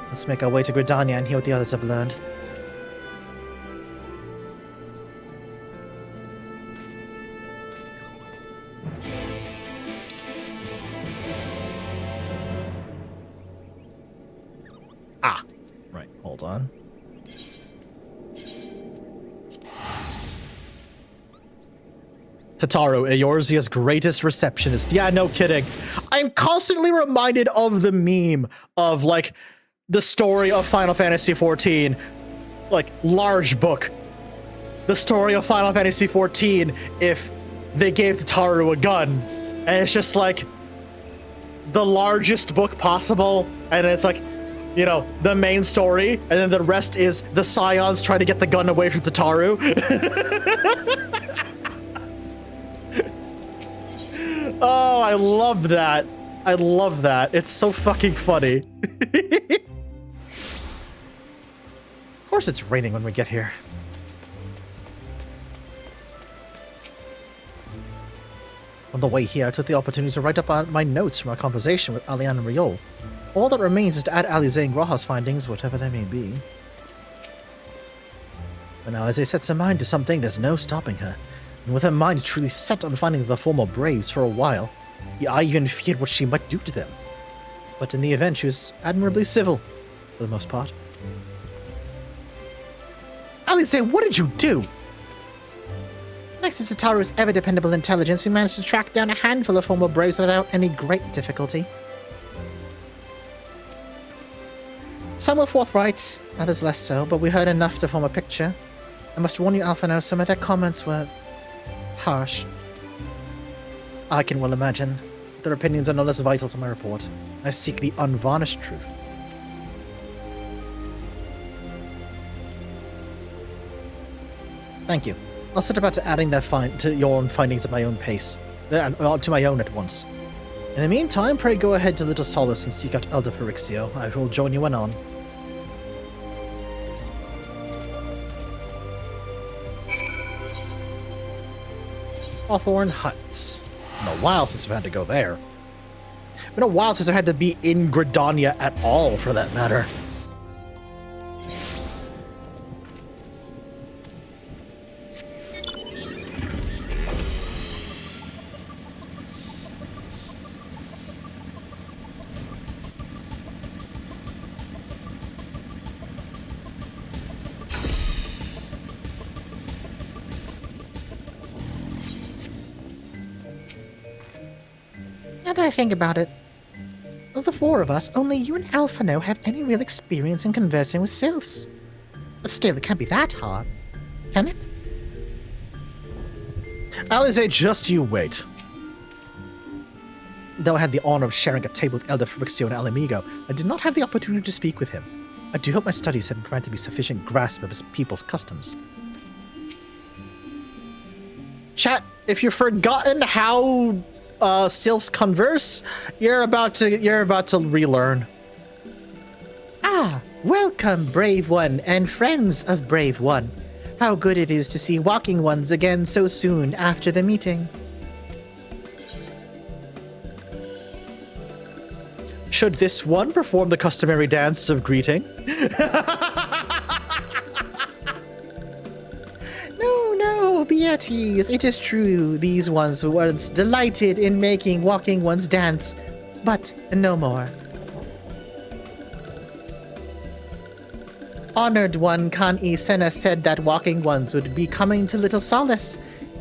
Let's make our way to Gridania and hear what the others have learned. Ah, right, hold on. Tataru, Eorzea's greatest receptionist. Yeah, no kidding. I'm constantly reminded of the meme of, like, the story of Final Fantasy XIV. Like, large book. The story of Final Fantasy XIV if they gave Tataru a gun. And it's just, like, the largest book possible. And it's, like, you know, the main story. And then the rest is the Scions trying to get the gun away from Tataru. Oh, I love that. I love that. It's so fucking funny. Of course it's raining when we get here. On the way here, I took the opportunity to write up my notes from our conversation with Alianne and Riol. All that remains is to add Alize and Graha's findings, whatever they may be. When Alize sets her mind to something, there's no stopping her. And with her mind truly set on finding the former Braves for a while, I even feared what she might do to them. But in the event, she was admirably civil, for the most part. Alize, what did you do? Thanks to Tataru's ever-dependable intelligence, we managed to track down a handful of former Braves without any great difficulty. Some were forthright, others less so, but we heard enough to form a picture. I must warn you, Alphino, some of their comments were harsh. I can well imagine. Their opinions are no less vital to my report. I seek the unvarnished truth. Thank you. I'll set about to adding to your own findings at my own pace. To my own at once. In the meantime, pray go ahead to Little Solace and seek out Elder Ferrixio. I will join you when on. Hawthorne Hut. Been a while since I've had to go there. Been a while since I've had to be in Gridania at all, for that matter. Now that I think about it, of the four of us, only you and Alphino have any real experience in conversing with sylphs. Still, it can't be that hard, can it? Alize, just you wait. Though I had the honor of sharing a table with Elder Frixio and Alamigo, I did not have the opportunity to speak with him. I do hope my studies have granted me sufficient grasp of his people's customs. Chat, if you've forgotten how sylphs converse, you're about to relearn. Ah, welcome, Brave One and friends of Brave One. How good it is to see walking ones again so soon after the meeting. Should this one perform the customary dance of greeting? No, Beatrice, it is true. These ones were once delighted in making walking ones dance, but no more. Honored one Kan-E Senna said that walking ones would be coming to Little Solace.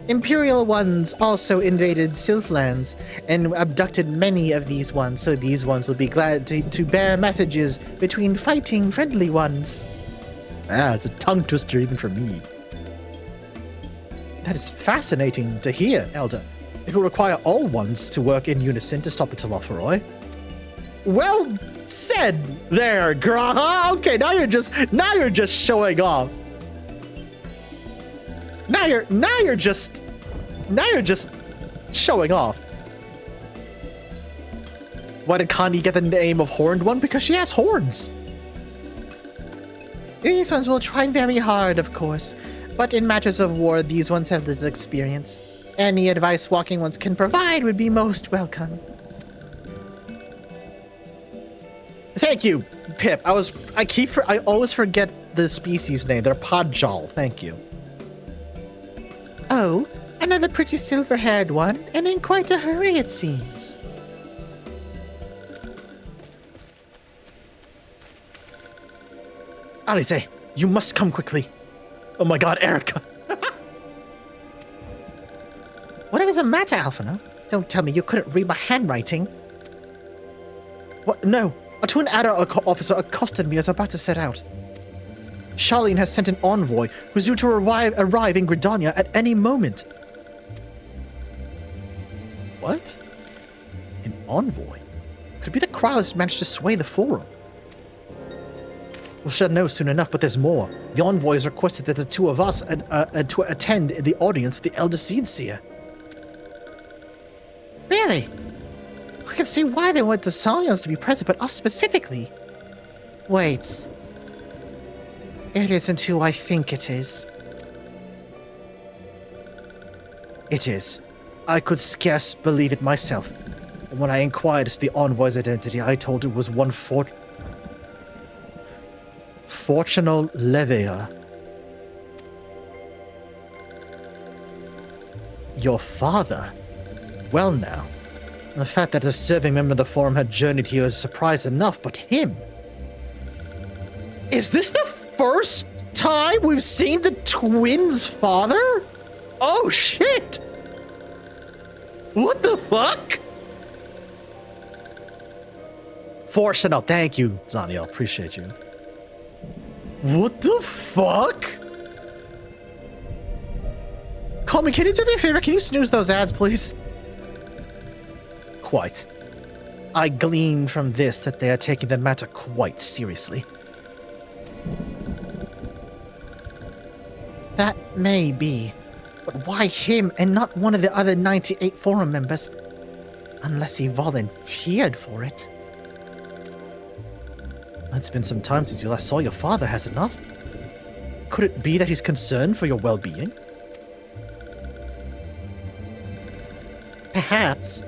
Imperial ones also invaded Sylphlands and abducted many of these ones, so these ones will be glad to bear messages between fighting friendly ones. Ah, it's a tongue twister even for me. That is fascinating to hear, Elder. It will require all ones to work in unison to stop the Telophoroi. Well said there, Graha. Okay, now you're just showing off. Now you're just showing off. Why did Connie get the name of Horned One? Because she has horns. These ones will try very hard, of course, but in matters of war, these ones have little experience. Any advice walking ones can provide would be most welcome. Thank you, Pip. I always forget the species name. They're Podjal. Thank you. Oh, another pretty silver-haired one, and in quite a hurry, it seems. Alize, you must come quickly. Oh my god, Erica. Whatever is the matter, Alphino? Don't tell me you couldn't read my handwriting. What? No. A Twin Adder officer accosted me as I was about to set out. Charlene has sent an envoy who's due to arrive in Gridania at any moment. What? An envoy? Could it be that Krylos managed to sway the Forum? We shall know soon enough, but there's more. The envoy has requested that the two of us to attend the audience of the Elder Seedseer. Really? I can see why they want the Scions to be present, but us specifically. Wait. It isn't who I think it is. It is. I could scarce believe it myself. And when I inquired as to the envoy's identity, I told it was one Fortunal Levia. Your father? Well now. The fact that a serving member of the Forum had journeyed here is surprise enough, but him? Is this the first time we've seen the twins' father? Oh shit! What the fuck? Fortunal, thank you, Zaniel. Appreciate you. What the fuck? Coleman, can you do me a favor? Can you snooze those ads, please? Quite. I glean from this that they are taking the matter quite seriously. That may be, but why him and not one of the other 98 Forum members? Unless he volunteered for it. It's been some time since you last saw your father, has it not? Could it be that he's concerned for your well-being? Perhaps,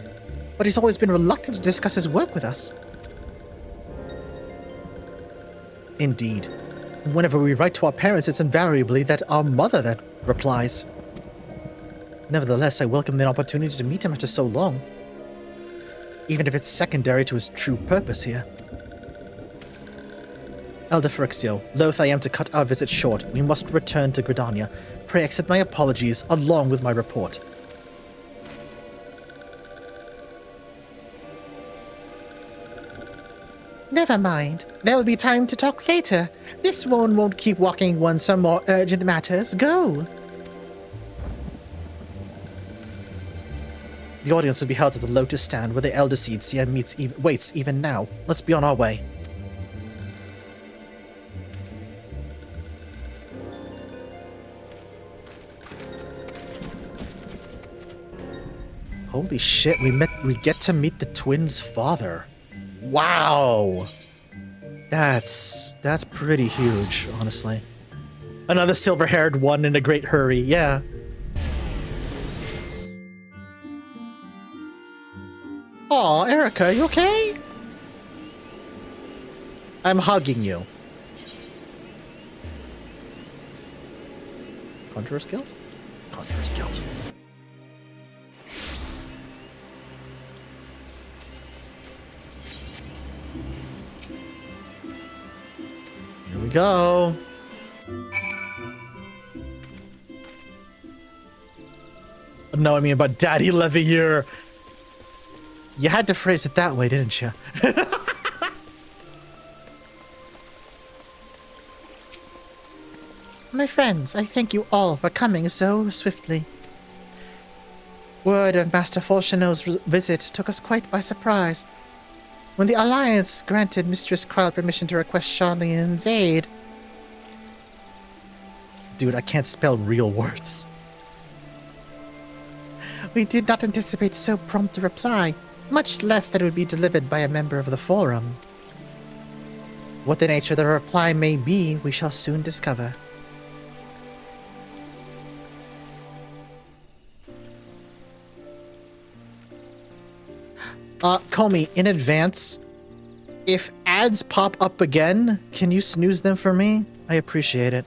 but he's always been reluctant to discuss his work with us. Indeed. Whenever we write to our parents, it's invariably that our mother that replies. Nevertheless, I welcome the opportunity to meet him after so long. Even if it's secondary to his true purpose here. Elder Frixio, loath I am to cut our visit short. We must return to Gridania. Pray accept my apologies, along with my report. Never mind. There will be time to talk later. This one won't keep walking once some more urgent matters. Go! The audience will be held at the Lotus Stand where the Elder Seer waits even now. Let's be on our way. Holy shit, we get to meet the twins' father. Wow. That's pretty huge, honestly. Another silver-haired one in a great hurry, yeah. Aw, Erica, you okay? I'm hugging you. Conjurer's Guild? Conjurer's Guild. Here we go. No, I mean about Daddy Levier. You had to phrase it that way, didn't you? My friends, I thank you all for coming so swiftly. Word of Master Folsheno's visit took us quite by surprise. When the Alliance granted Mistress Krile permission to request Charlene's aid... Dude, I can't spell real words. We did not anticipate so prompt a reply, much less that it would be delivered by a member of the Forum. What the nature of the reply may be, we shall soon discover. Comey, in advance, if ads pop up again, can you snooze them for me? I appreciate it.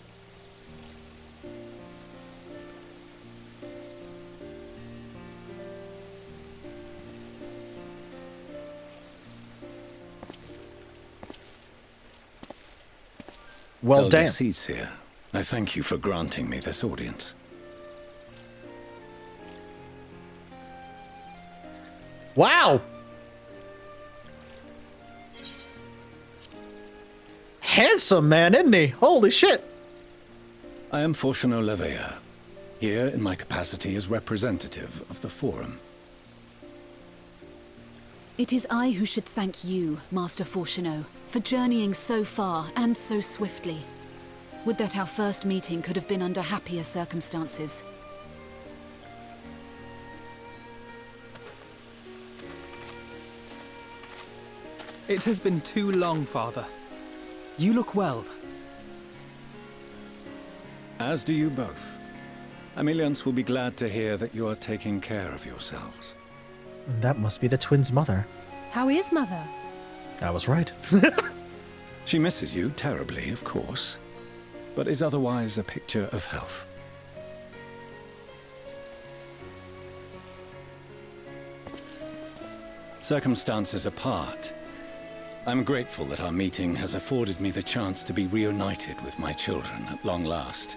Well, Elder damn. Seats here. I thank you for granting me this audience. Wow! Handsome man, isn't he? Holy shit! I am Folsheno Leveilleur, here in my capacity as representative of the Forum. It is I who should thank you, Master Folsheno, for journeying so far and so swiftly. Would that our first meeting could have been under happier circumstances. It has been too long, Father. You look well. As do you both. Ameliance will be glad to hear that you are taking care of yourselves. That must be the twins' mother. How is Mother? I was right. She misses you terribly, of course, but is otherwise a picture of health. Circumstances apart, I'm grateful that our meeting has afforded me the chance to be reunited with my children at long last.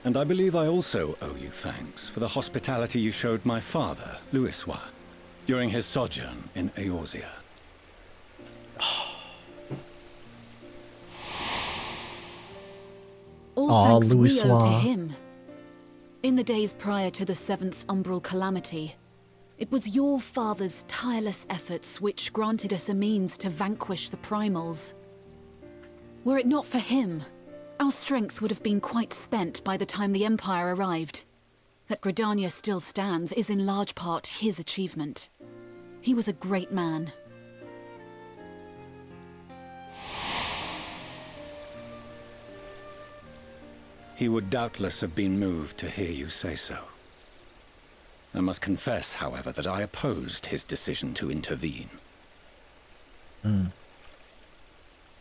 And I believe I also owe you thanks for the hospitality you showed my father, Louisoix, during his sojourn in Eorzea. All thanks we owe to Louisoix. him. In the days prior to the 7th Umbral Calamity, it was your father's tireless efforts which granted us a means to vanquish the Primals. Were it not for him, our strength would have been quite spent by the time the Empire arrived. That Gridania still stands is in large part his achievement. He was a great man. He would doubtless have been moved to hear you say so. I must confess, however, that I opposed his decision to intervene. And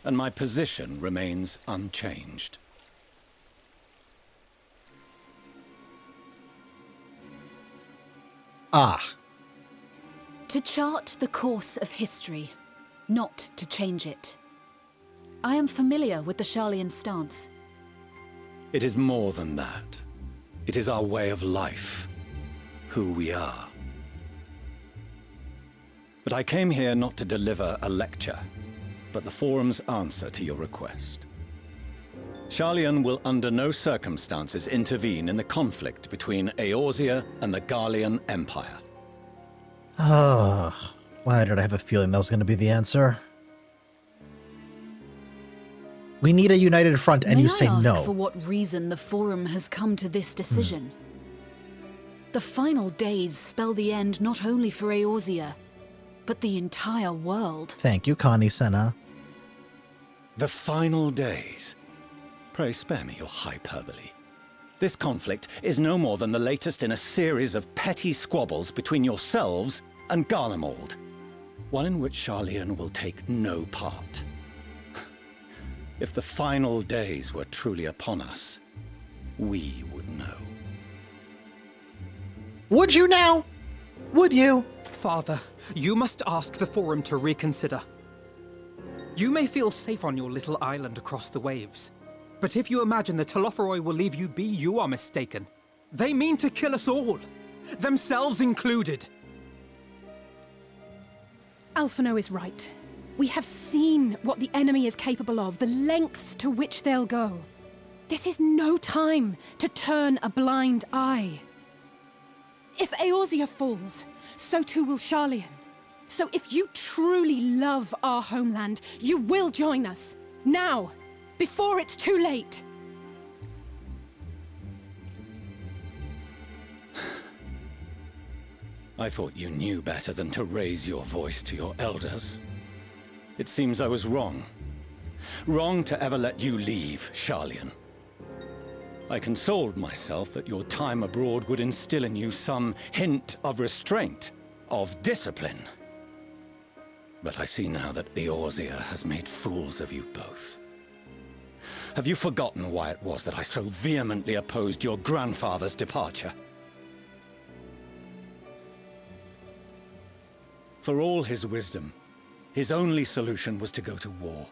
my position remains unchanged. To chart the course of history, not to change it. I am familiar with the Sharlayan stance. It is more than that. It is our way of life. Who we are. But I came here not to deliver a lecture, but the Forum's answer to your request. Sharlayan will under no circumstances intervene in the conflict between Eorzea and the Garlean Empire. Ah, why did I have a feeling that was going to be the answer? We need a united front, and you say May I ask no. for what reason the Forum has come to this decision? The final days spell the end not only for Eorzea, but the entire world. Thank you, Connie Senna. The final days? Pray spare me your hyperbole. This conflict is no more than the latest in a series of petty squabbles between yourselves and Garlemald, one in which Sharlayan will take no part. If the final days were truly upon us, we would know. Would you now? Would you? Father, you must ask the Forum to reconsider. You may feel safe on your little island across the waves, but if you imagine the Telophoroi will leave you be, you are mistaken. They mean to kill us all, themselves included. Alphino is right. We have seen what the enemy is capable of, the lengths to which they'll go. This is no time to turn a blind eye. If Eorzea falls, so too will Sharlayan. So if you truly love our homeland, you will join us. Now, before it's too late. I thought you knew better than to raise your voice to your elders. It seems I was wrong. Wrong to ever let you leave, Sharlayan. I consoled myself that your time abroad would instill in you some hint of restraint, of discipline. But I see now that Eorzea has made fools of you both. Have you forgotten why it was that I so vehemently opposed your grandfather's departure? For all his wisdom, his only solution was to go to war.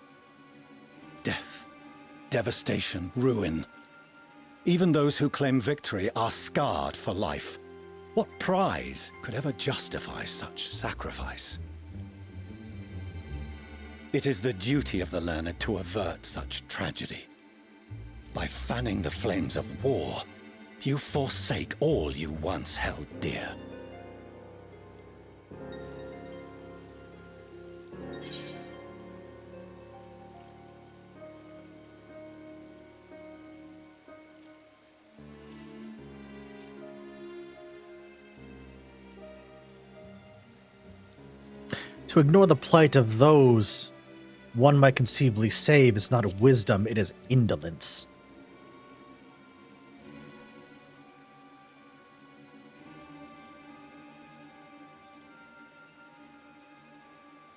Death, devastation, ruin. Even those who claim victory are scarred for life. What prize could ever justify such sacrifice? It is the duty of the learned to avert such tragedy. By fanning the flames of war, you forsake all you once held dear. To ignore the plight of those one might conceivably save is not wisdom, it is indolence.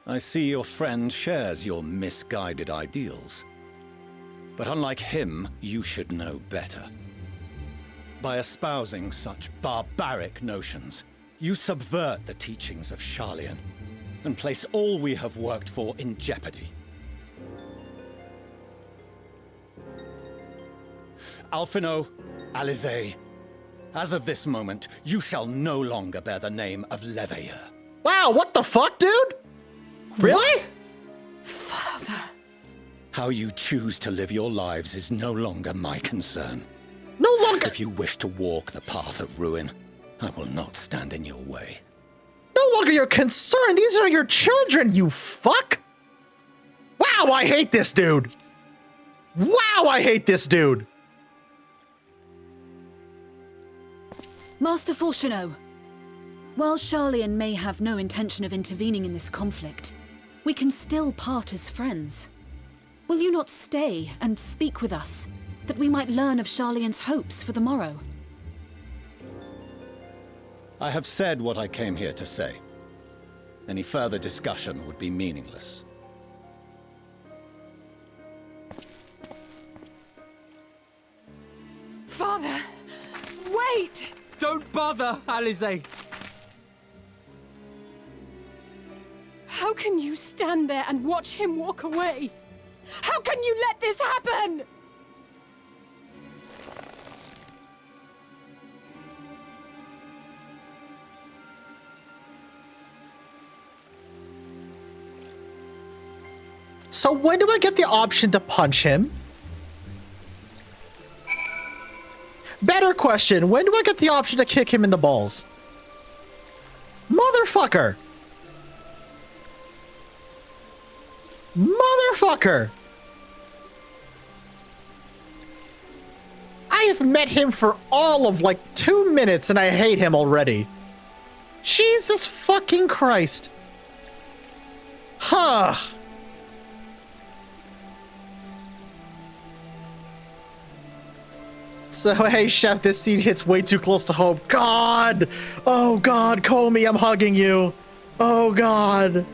I see your friend shares your misguided ideals. But unlike him, you should know better. By espousing such barbaric notions, you subvert the teachings of Sharlayan and place all we have worked for in jeopardy. Alphino, Alisaie, as of this moment, you shall no longer bear the name of Leveilleur. Wow, what the fuck, dude? Really? Father. How you choose to live your lives is no longer my concern. No longer? If you wish to walk the path of ruin, I will not stand in your way. No longer your concern. These are your children, you fuck. Wow, I hate this dude. Wow, I hate this dude. Master Fortuneau, while Sharlayan may have no intention of intervening in this conflict, we can still part as friends. Will you not stay and speak with us, that we might learn of Sharlayan's hopes for the morrow? I have said what I came here to say. Any further discussion would be meaningless. Father, wait! Don't bother, Alisaie. How can you stand there and watch him walk away? How can you let this happen? So when do I get the option to punch him? Better question, when do I get the option to kick him in the balls? Motherfucker! Motherfucker! I have met him for all of like 2 minutes and I hate him already. Jesus fucking Christ. Huh. So, hey, Chef, this scene hits way too close to home. God! Oh, God, Comey, I'm hugging you. Oh, God.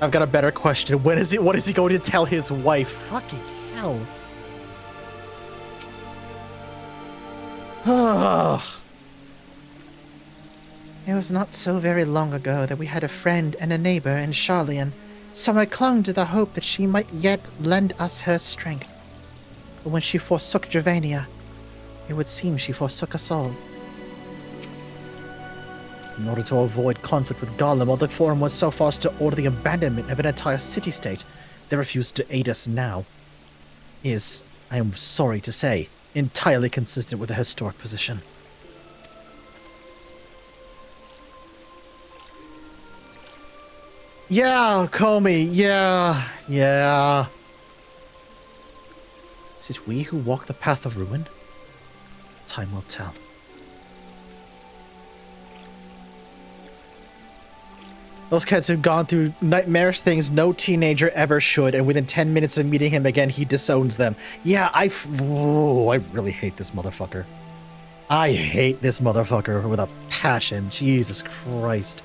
I've got a better question. What is he going to tell his wife? Fucking hell. It was not so very long ago that we had a friend and a neighbor in Charlian, so I clung to the hope that she might yet lend us her strength. But when she forsook Gervania, it would seem she forsook us all. In order to avoid conflict with Garlemald, the Forum was so far as to order the abandonment of an entire city-state. They refused to aid us now. Is, I am sorry to say, entirely consistent with the historic position. Yeah, Comey, yeah. Is it we who walk the path of ruin? Time will tell. Those kids have gone through nightmarish things no teenager ever should, and within 10 minutes of meeting him again, he disowns them. Yeah, I really hate this motherfucker. I hate this motherfucker with a passion. Jesus Christ.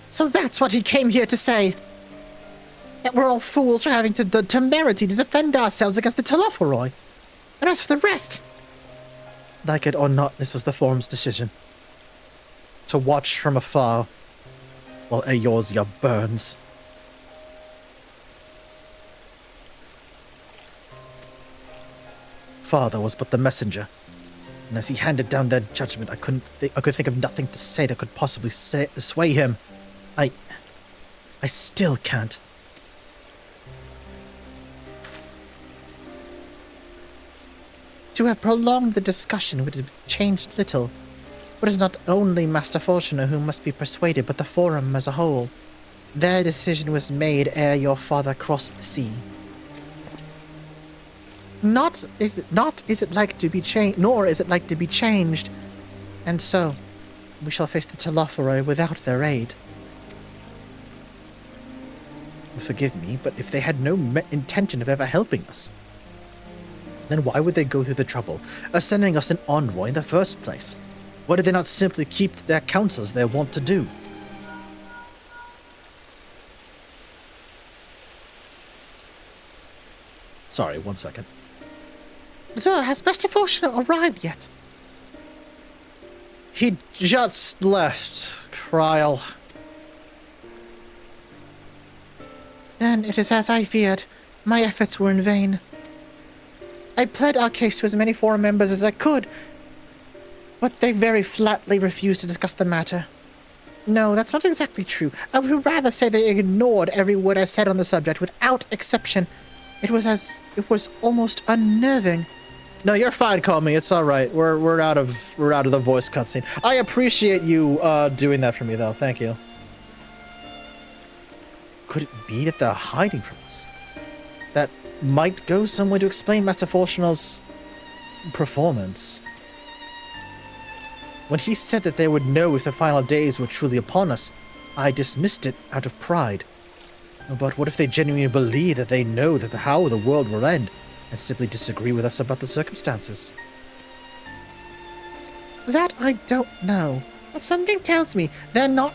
So that's what he came here to say. That we're all fools for having the temerity to defend ourselves against the Telophoroi. And as for the rest... Like it or not, this was the Forum's decision. To watch from afar while Eorzea burns. Father was but the messenger, and as he handed down their judgment, I could think of nothing to say that could possibly sway him. I still can't. To have prolonged the discussion would have changed little. But it is not only Master Fortuner who must be persuaded, but the Forum as a whole. Their decision was made ere your father crossed the sea. Nor is it like to be changed. And so, we shall face the Telophoroi without their aid. Forgive me, but if they had no intention of ever helping us, then why would they go through the trouble of sending us an envoy in the first place? Why did they not simply keep to their counsel as they want to do? Sorry, 1 second. Sir, has Master Fortuner arrived yet? He just left, Kryl. Then it is as I feared. My efforts were in vain. I pled our case to as many Forum members as I could, but they very flatly refused to discuss the matter. No, that's not exactly true. I would rather say they ignored every word I said on the subject without exception. It was almost unnerving. No, you're fine, Comey. It's all right. We're out of the voice cutscene. I appreciate you doing that for me, though. Thank you. Could it be that they're hiding from us? That might go some way to explain Master Fortuner's performance. When he said that they would know if the final days were truly upon us, I dismissed it out of pride. But what if they genuinely believe that they know that how the world will end, and simply disagree with us about the circumstances? That I don't know. But something tells me they're not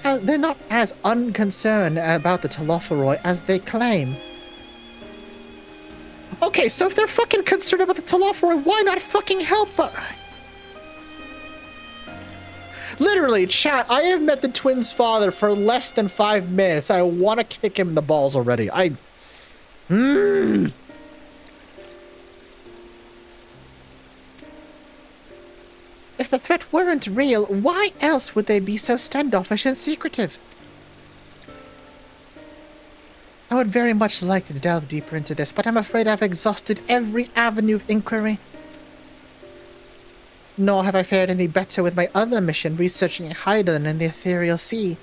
as unconcerned about the Telophoroi as they claim. Okay, so if they're fucking concerned about the Telophoroi, why not fucking help? Literally, chat, I have met the twins' father for less than 5 minutes. I want to kick him in the balls already. If the threat weren't real, why else would they be so standoffish and secretive? I would very much like to delve deeper into this, but I'm afraid I've exhausted every avenue of inquiry. Nor have I fared any better with my other mission, researching a hideout in the Ethereal Sea.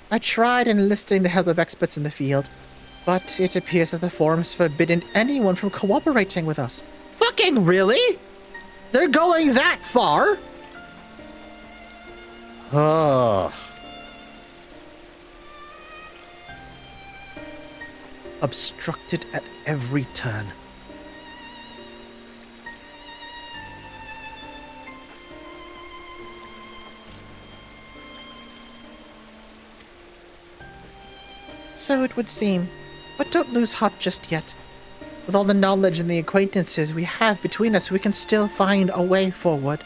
I tried enlisting the help of experts in the field, but it appears that the forum's forbidden anyone from cooperating with us. Fucking really? They're going that far? Ugh. Obstructed at every turn. So it would seem, but don't lose heart just yet. With all the knowledge and the acquaintances we have between us, we can still find a way forward.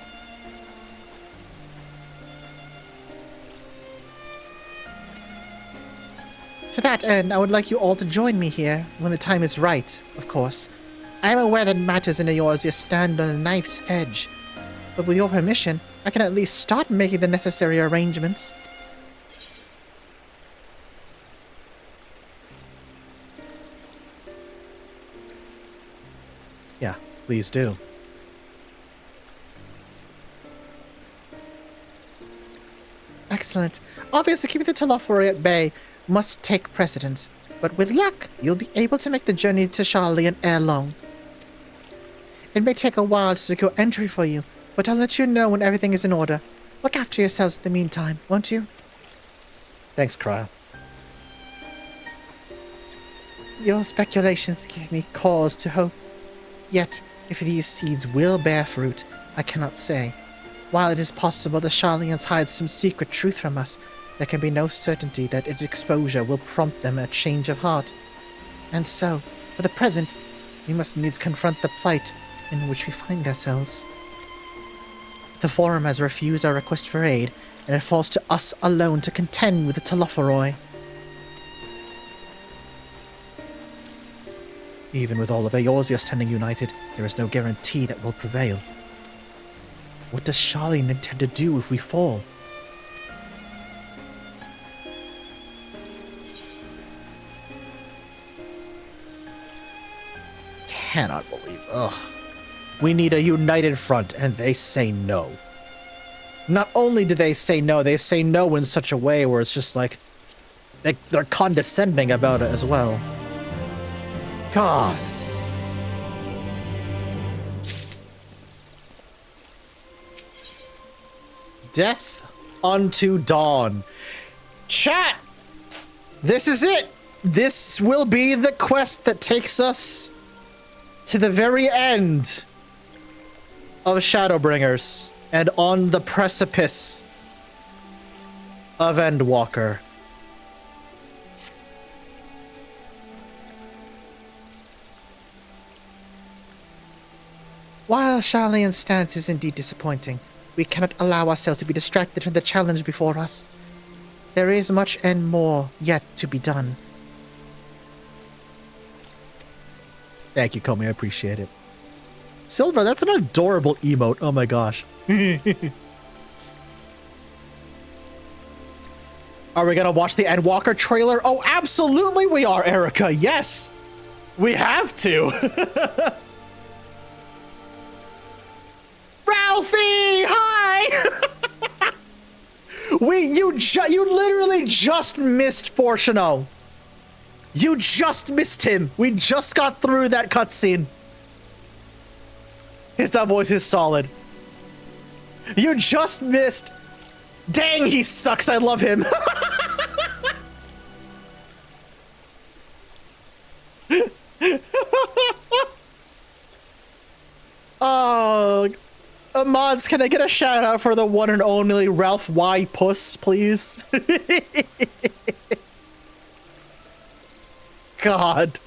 To that end, I would like you all to join me here, when the time is right, of course. I am aware that matters in Eorzea stand on a knife's edge, but with your permission, I can at least start making the necessary arrangements. Yeah, please do. Excellent. Obviously, keeping the Telophori at bay must take precedence, but with luck, you'll be able to make the journey to Charlian ere long. It may take a while to secure entry for you, but I'll let you know when everything is in order. Look after yourselves in the meantime, won't you? Thanks, Cryle. Your speculations give me cause to hope. Yet, if these seeds will bear fruit, I cannot say. While it is possible the Charlians hide some secret truth from us, there can be no certainty that its exposure will prompt them a change of heart. And so, for the present, we must needs confront the plight in which we find ourselves. The Forum has refused our request for aid, and it falls to us alone to contend with the Telophoroi. Even with all of Eorzea standing united, there is no guarantee that we'll prevail. What does Charlian intend to do if we fall? Cannot believe. Ugh. We need a united front, and they say no. Not only do they say no in such a way where it's just like they're condescending about it as well. God. Death unto dawn. Chat! This is it! This will be the quest that takes us to the very end of Shadowbringers and on the precipice of Endwalker. While Charlian's stance is indeed disappointing, we cannot allow ourselves to be distracted from the challenge before us. There is much and more yet to be done. Thank you, Comey. I appreciate it. Silver, that's an adorable emote. Oh my gosh. Are we gonna watch the Endwalker trailer? Oh, absolutely we are, Erica. Yes. We have to. Ralphie! Hi! You literally just missed Fortuno. You just missed him. We just got through that cutscene. That voice is solid. You just missed. Dang, he sucks. I love him. Oh, mods, can I get a shout out for the one and only Ralph Y. Puss, please? God.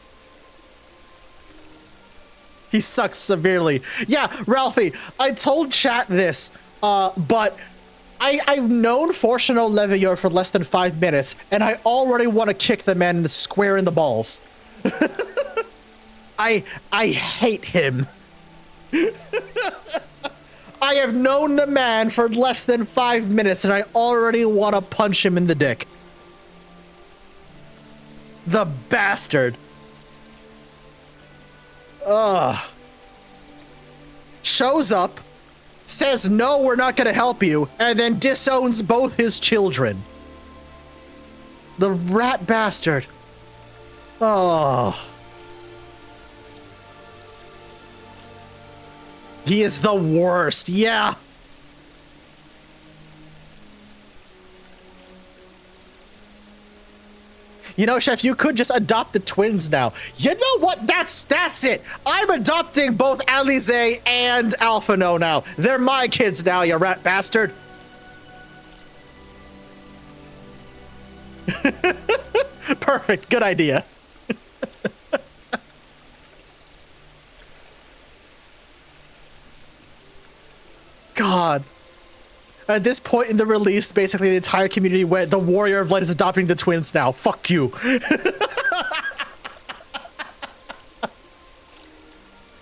He sucks severely. Yeah, Ralphie, I told chat this, but I've known Fortuno Levior for less than 5 minutes, and I already want to kick the man square in the balls. I hate him. I have known the man for less than 5 minutes, and I already want to punch him in the dick. The bastard. Ugh. Shows up, says, no, we're not gonna help you, and then disowns both his children. The rat bastard. Oh. He is the worst, yeah. You know, Chef, you could just adopt the twins now. You know what? That's it. I'm adopting both Alize and Alphino now. They're my kids now, you rat bastard. Perfect. Good idea. God. At this point in the release, basically the entire community went, the Warrior of Light is adopting the twins now. Fuck you.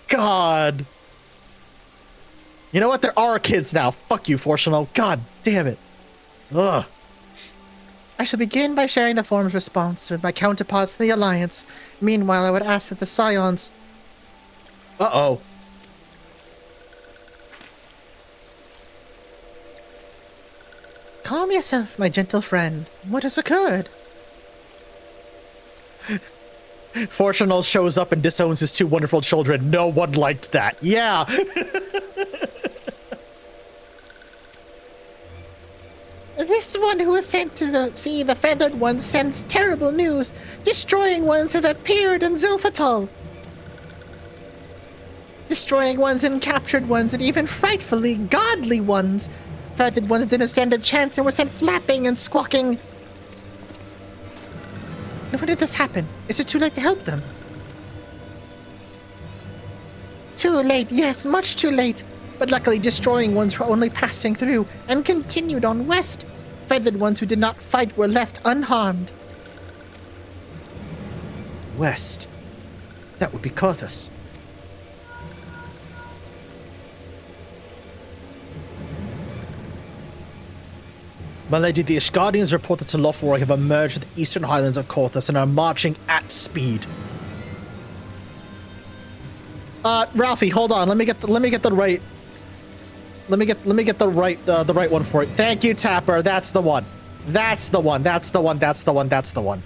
God. You know what? There are kids now. Fuck you, Fortuno. God damn it. Ugh. I shall begin by sharing the form's response with my counterparts in the Alliance. Meanwhile, I would ask that the Scions... Uh-oh. Calm yourself, my gentle friend. What has occurred? Fortuno shows up and disowns his 2 wonderful children. No one liked that. Yeah. This one who was sent to see the feathered ones sends terrible news. Destroying ones have appeared in Zilfatal. Destroying ones and captured ones and even frightfully godly ones. Feathered ones didn't stand a chance and were sent flapping and squawking. When did this happen? Is it too late to help them? Too late, yes, much too late. But luckily destroying ones were only passing through and continued on west. Feathered ones who did not fight were left unharmed. West. That would be Kothas. My lady, the Ishgardians reported to Lothlorien have emerged from the eastern highlands of Kothas and are marching at speed. Ralphie, hold on. Let me get the right. Let me get the right one for it. Thank you, Tapper. That's the one. That's the one. That's the one. That's the one. That's the one.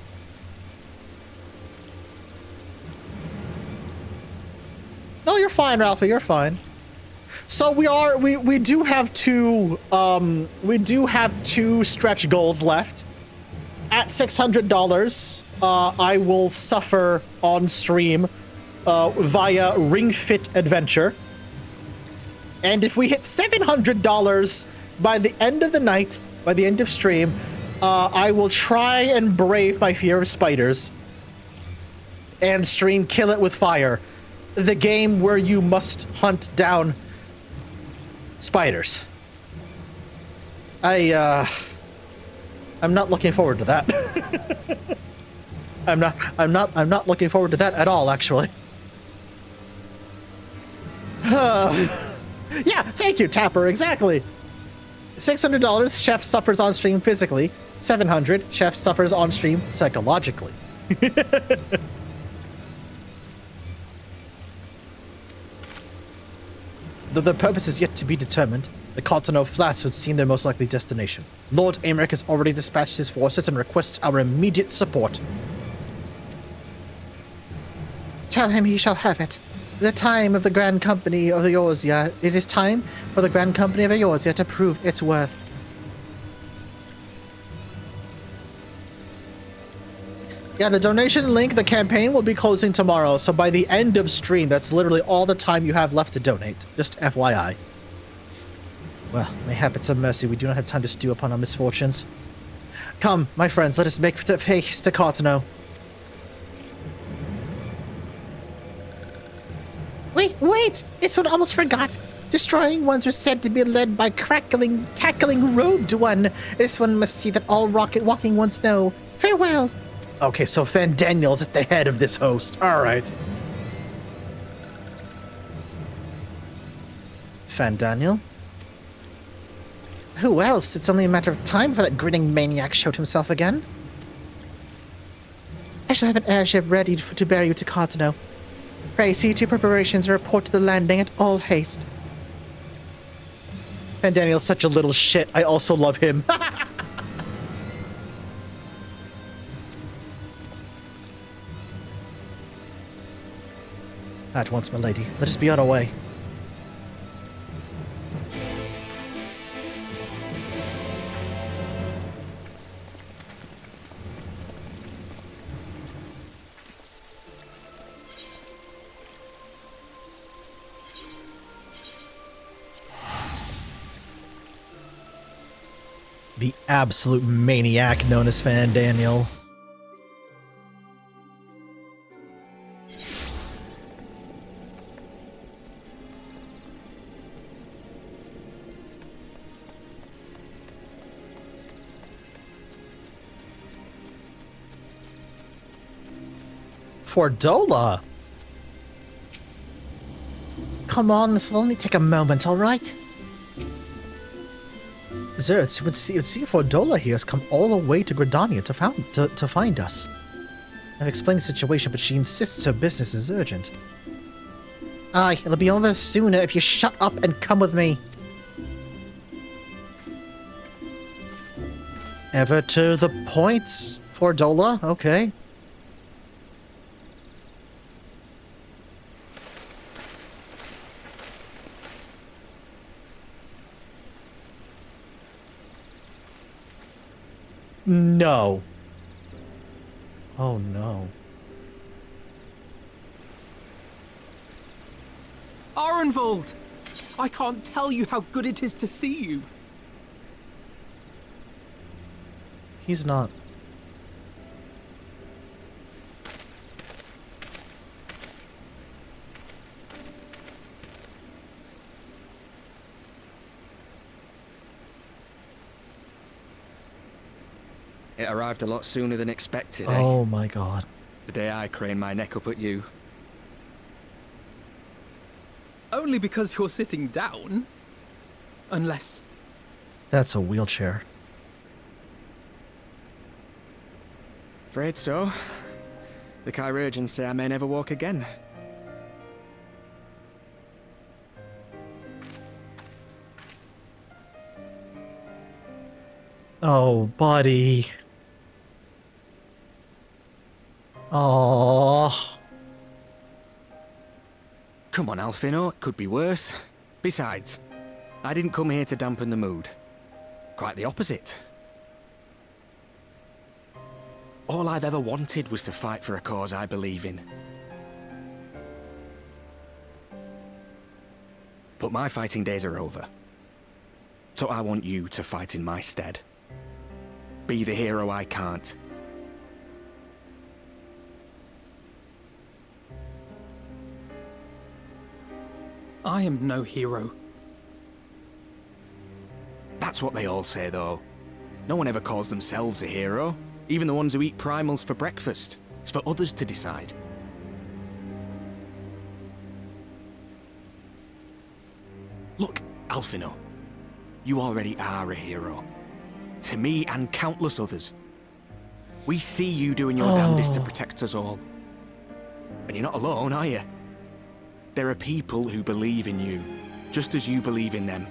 No, you're fine, Ralphie. You're fine. So we do have two stretch goals left. At $600, I will suffer on stream via Ring Fit Adventure. And if we hit $700 by the end of the night, by the end of stream, I will try and brave my fear of spiders and stream Kill It With Fire, the game where you must hunt down spiders. I'm not looking forward to that. I'm not looking forward to that at all, actually. Yeah, thank you, Tapper, exactly. $600, Chef suffers on stream physically. $700, Chef suffers on stream psychologically. Though the purpose is yet to be determined, the Continental Flats would seem their most likely destination. Lord Aymeric has already dispatched his forces and requests our immediate support. Tell him he shall have it. The time of the Grand Company of Eorzea. It is time for the Grand Company of Eorzea to prove its worth. Yeah, the donation link, the campaign will be closing tomorrow, so by the end of stream, that's literally all the time you have left to donate. Just FYI. Well, mayhap it's a mercy we do not have time to stew upon our misfortunes. Come, my friends, let us make haste to Cartano. Wait! This one almost forgot. Destroying ones are said to be led by cackling robed one. This one must see that all rocket walking ones know. Farewell. Okay, so Fandaniel's at the head of this host. All right. Fandaniel? Who else? It's only a matter of time before that grinning maniac showed himself again. I shall have an airship ready to bear you to Cartano. Pray see to preparations and report to the landing at all haste. Fandaniel's such a little shit. I also love him. At once, my lady. Let us be on our way. The absolute maniac known as Fandaniel. Fordola? Come on, this will only take a moment, all right? Zerth, it would seem Fordola here has come all the way to Gridania to find us. I've explained the situation, but she insists her business is urgent. Aye, it'll be over sooner if you shut up and come with me. Ever to the point, Fordola? Okay. No. Oh no. Arenvold! I can't tell you how good it is to see you. He's not. It arrived a lot sooner than expected, Oh my god. The day I craned my neck up at you. Only because you're sitting down. Unless... That's a wheelchair. Afraid so. The chirurgeons say I may never walk again. Oh, buddy. Oh. Come on, Alfino, it could be worse. Besides, I didn't come here to dampen the mood. Quite the opposite. All I've ever wanted was to fight for a cause I believe in. But my fighting days are over. So I want you to fight in my stead. Be the hero I can't. I am no hero. That's what they all say, though. No one ever calls themselves a hero. Even the ones who eat primals for breakfast. It's for others to decide. Look, Alfino. You already are a hero. To me and countless others. We see you doing your damnedest to protect us all. And you're not alone, are you? There are people who believe in you, just as you believe in them.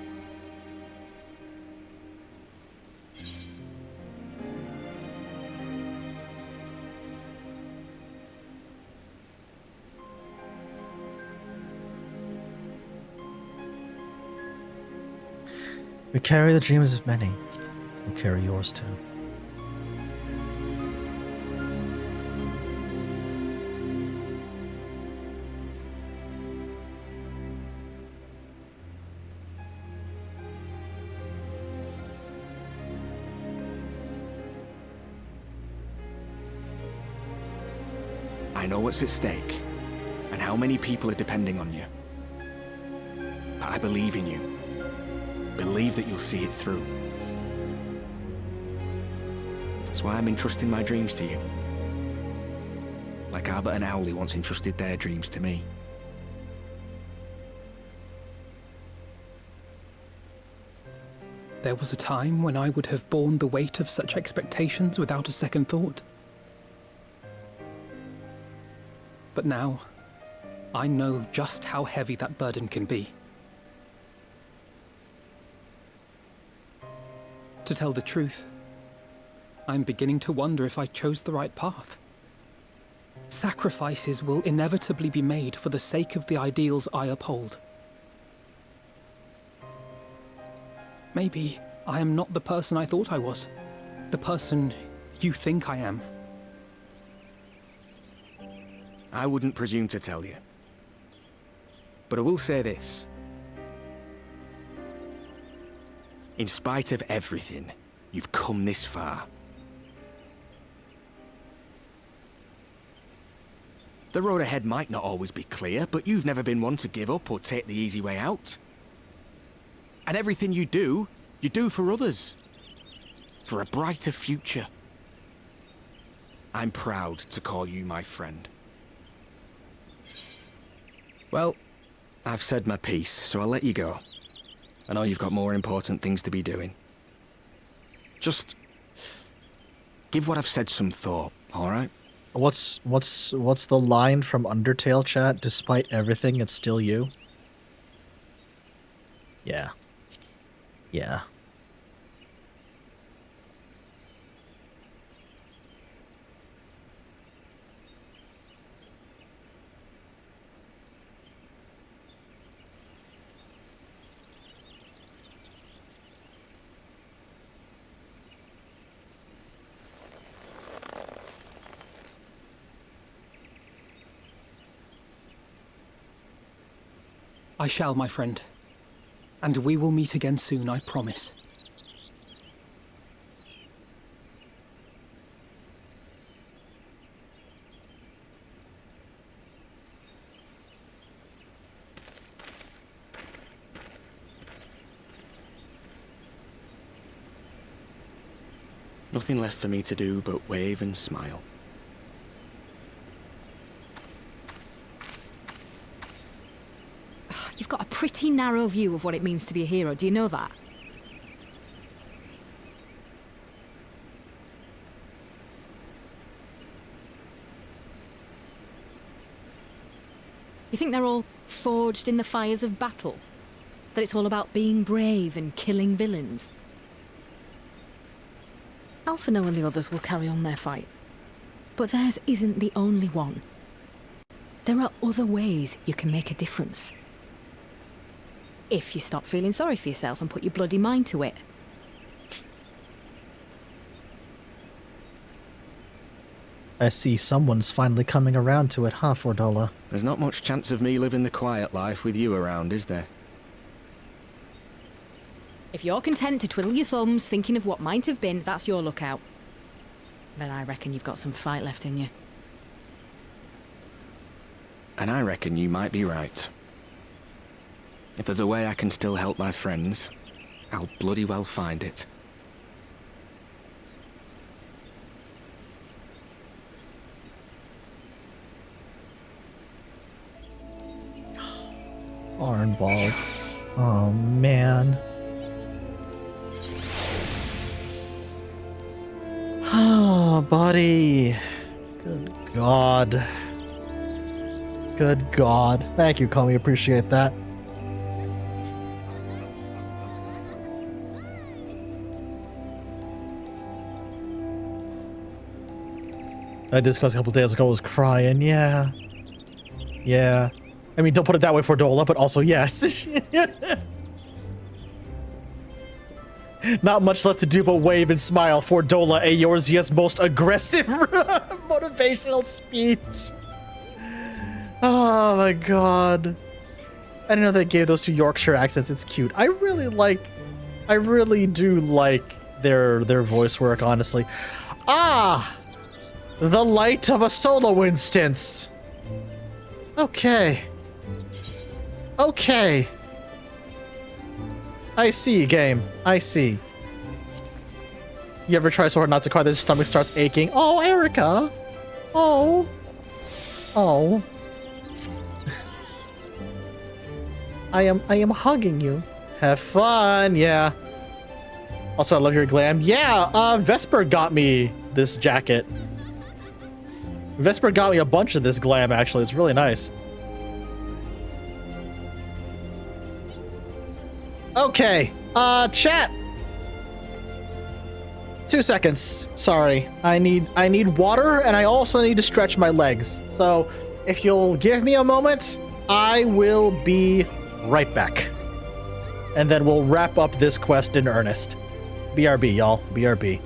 We carry the dreams of many. We carry yours too. I know what's at stake, and how many people are depending on you. But I believe in you. Believe that you'll see it through. That's why I'm entrusting my dreams to you. Like Albert and Owley once entrusted their dreams to me. There was a time when I would have borne the weight of such expectations without a second thought. But now, I know just how heavy that burden can be. To tell the truth, I'm beginning to wonder if I chose the right path. Sacrifices will inevitably be made for the sake of the ideals I uphold. Maybe I am not the person I thought I was. The person you think I am. I wouldn't presume to tell you. But I will say this. In spite of everything, you've come this far. The road ahead might not always be clear, but you've never been one to give up or take the easy way out. And everything you do for others. For a brighter future. I'm proud to call you my friend. Well, I've said my piece, so I'll let you go. I know you've got more important things to be doing. Just give what I've said some thought, all right? What's the line from Undertale chat? Despite everything, it's still you. Yeah. Yeah. I shall, my friend. And we will meet again soon, I promise. Nothing left for me to do but wave and smile. You've got a pretty narrow view of what it means to be a hero, do you know that? You think they're all forged in the fires of battle? That it's all about being brave and killing villains? Alphino and the others will carry on their fight. But theirs isn't the only one. There are other ways you can make a difference. If you stop feeling sorry for yourself and put your bloody mind to it. I see someone's finally coming around to it, huh, Fordola? There's not much chance of me living the quiet life with you around, is there? If you're content to twiddle your thumbs thinking of what might have been, that's your lookout. Then I reckon you've got some fight left in you. And I reckon you might be right. If there's a way I can still help my friends, I'll bloody well find it. Arnwald. Oh, man. Oh, buddy. Good God. Good God. Thank you, Comey. Appreciate that. I discussed a couple days ago, I was crying. Yeah. Yeah. I mean, don't put it that way for Dola, but also yes. Not much left to do but wave and smile for Dola, Eorzea's most aggressive motivational speech. Oh my God. I didn't know they gave those two Yorkshire accents. It's cute. I really do like their voice work, honestly. Ah! The light of a solo instance. Okay. Okay. I see, game. I see. You ever try so hard not to cry that his stomach starts aching? Oh, Erica! Oh. Oh. I am hugging you. Have fun, yeah. Also, I love your glam. Yeah, Vesper got me this jacket. Vesper got me a bunch of this glam, actually. It's really nice. Okay, chat. 2 seconds. Sorry. I need water, and I also need to stretch my legs. So, if you'll give me a moment, I will be right back. And then we'll wrap up this quest in earnest. BRB, y'all. BRB.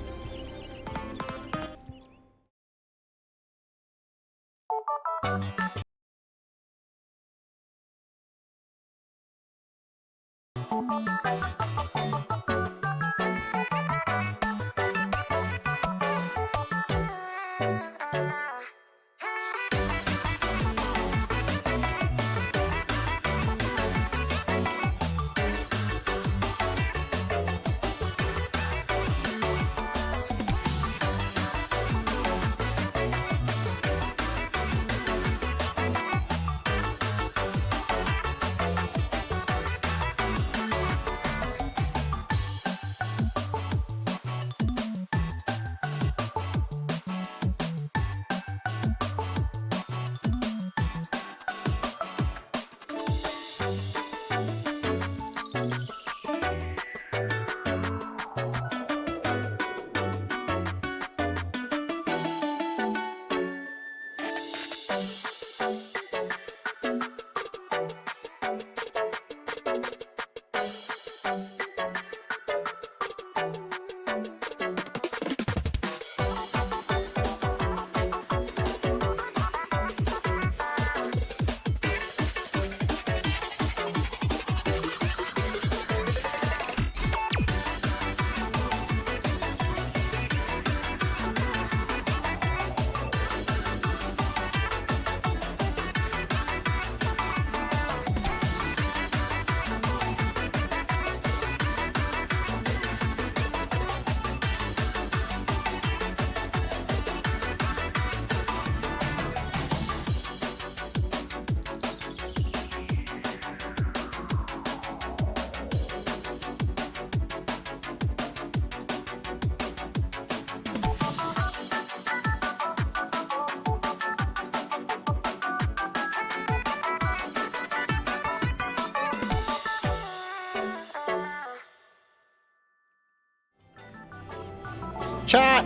Chat,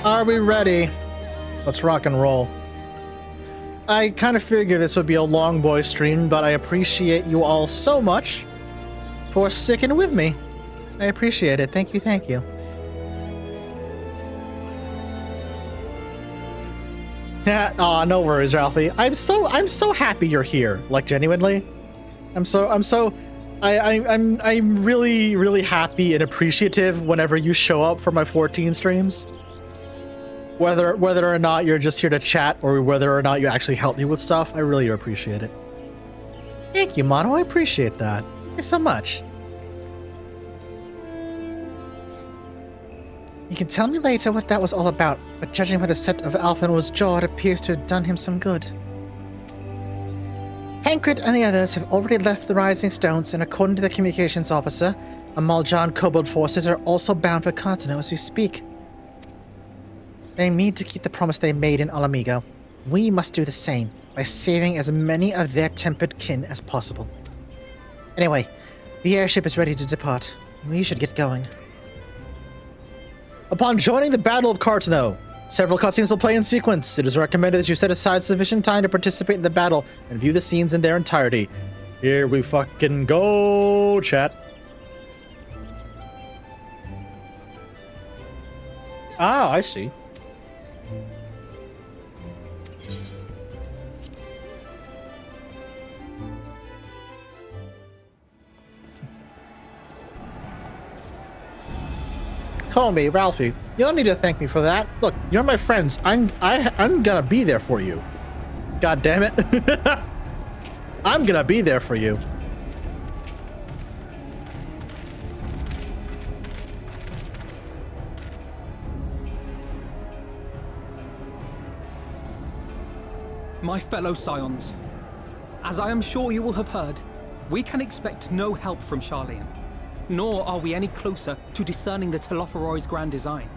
are we ready? Let's rock and roll. I kind of figured this would be a long boy stream, but I appreciate you all so much for sticking with me. I appreciate it. Thank you, thank you. Aw, no worries, Ralphie. I'm so happy you're here. Like, genuinely. I'm really, really happy and appreciative whenever you show up for my 14 streams. Whether or not you're just here to chat or whether or not you actually help me with stuff, I really appreciate it. Thank you, Mono. I appreciate that. Thank you so much. You can tell me later what that was all about, but judging by the set of Alphen's jaw, it appears to have done him some good. Tancred and the others have already left the Rising Stones, and according to the communications officer, Amaljan Kobold forces are also bound for Contino as we speak. They mean to keep the promise they made in Alamigo. We must do the same, by saving as many of their tempered kin as possible. Anyway, the airship is ready to depart. We should get going. Upon joining the Battle of Cartano, several cutscenes will play in sequence. It is recommended that you set aside sufficient time to participate in the battle and view the scenes in their entirety. Here we fucking go, chat. Ah, I see. Call me, Ralphie. You don't need to thank me for that. Look, you're my friends. I'm gonna be there for you. God damn it. I'm gonna be there for you. My fellow Scions, as I am sure you will have heard, we can expect no help from Sharlayan, nor are we any closer to discerning the Telophoroi's grand design.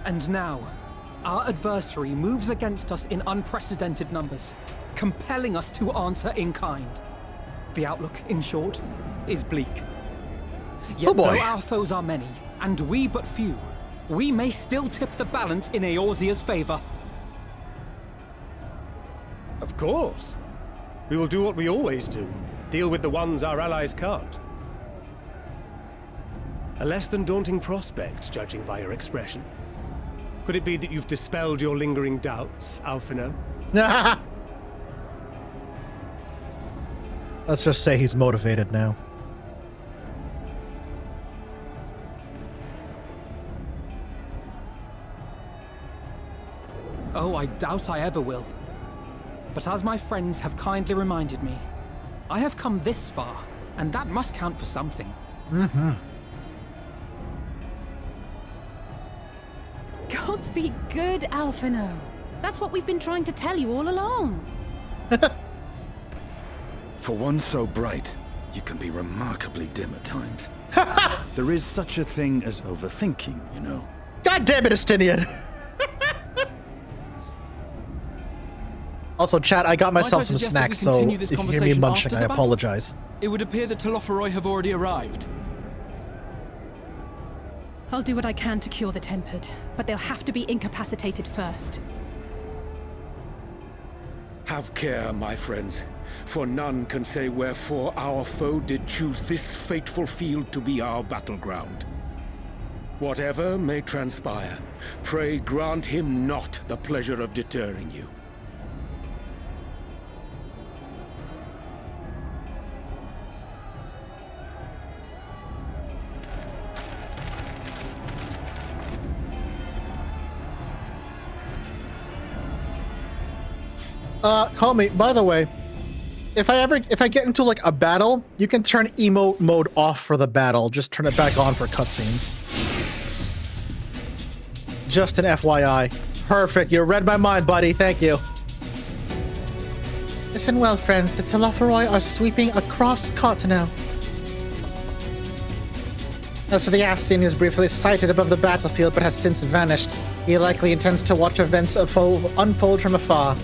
And now, our adversary moves against us in unprecedented numbers, compelling us to answer in kind. The outlook, in short, is bleak. Yet though our foes are many, and we but few, we may still tip the balance in Eorzea's favor. Of course. We will do what we always do. Deal with the ones our allies can't. A less than daunting prospect, judging by your expression. Could it be that you've dispelled your lingering doubts, Alphino? Let's just say he's motivated now. Oh, I doubt I ever will. But as my friends have kindly reminded me, I have come this far, and that must count for something. Mm-hmm. God be good, Alphino. That's what we've been trying to tell you all along. For one so bright, you can be remarkably dim at times. There is such a thing as overthinking, you know. God damn it, Estinian! Also, chat, I got myself some snacks, so if you hear me munching, I apologize. It would appear that Telophoroi have already arrived. I'll do what I can to cure the Tempered, but they'll have to be incapacitated first. Have care, my friends, for none can say wherefore our foe did choose this fateful field to be our battleground. Whatever may transpire, pray grant him not the pleasure of deterring you. Call me. By the way, if I get into like a battle, you can turn emote mode off for the battle. Just turn it back on for cutscenes. Just an FYI. Perfect. You read my mind, buddy. Thank you. Listen well, friends. The Telophoroi are sweeping across Cottonelle. As for the Ascian, he was briefly sighted above the battlefield but has since vanished. He likely intends to watch events unfold from afar.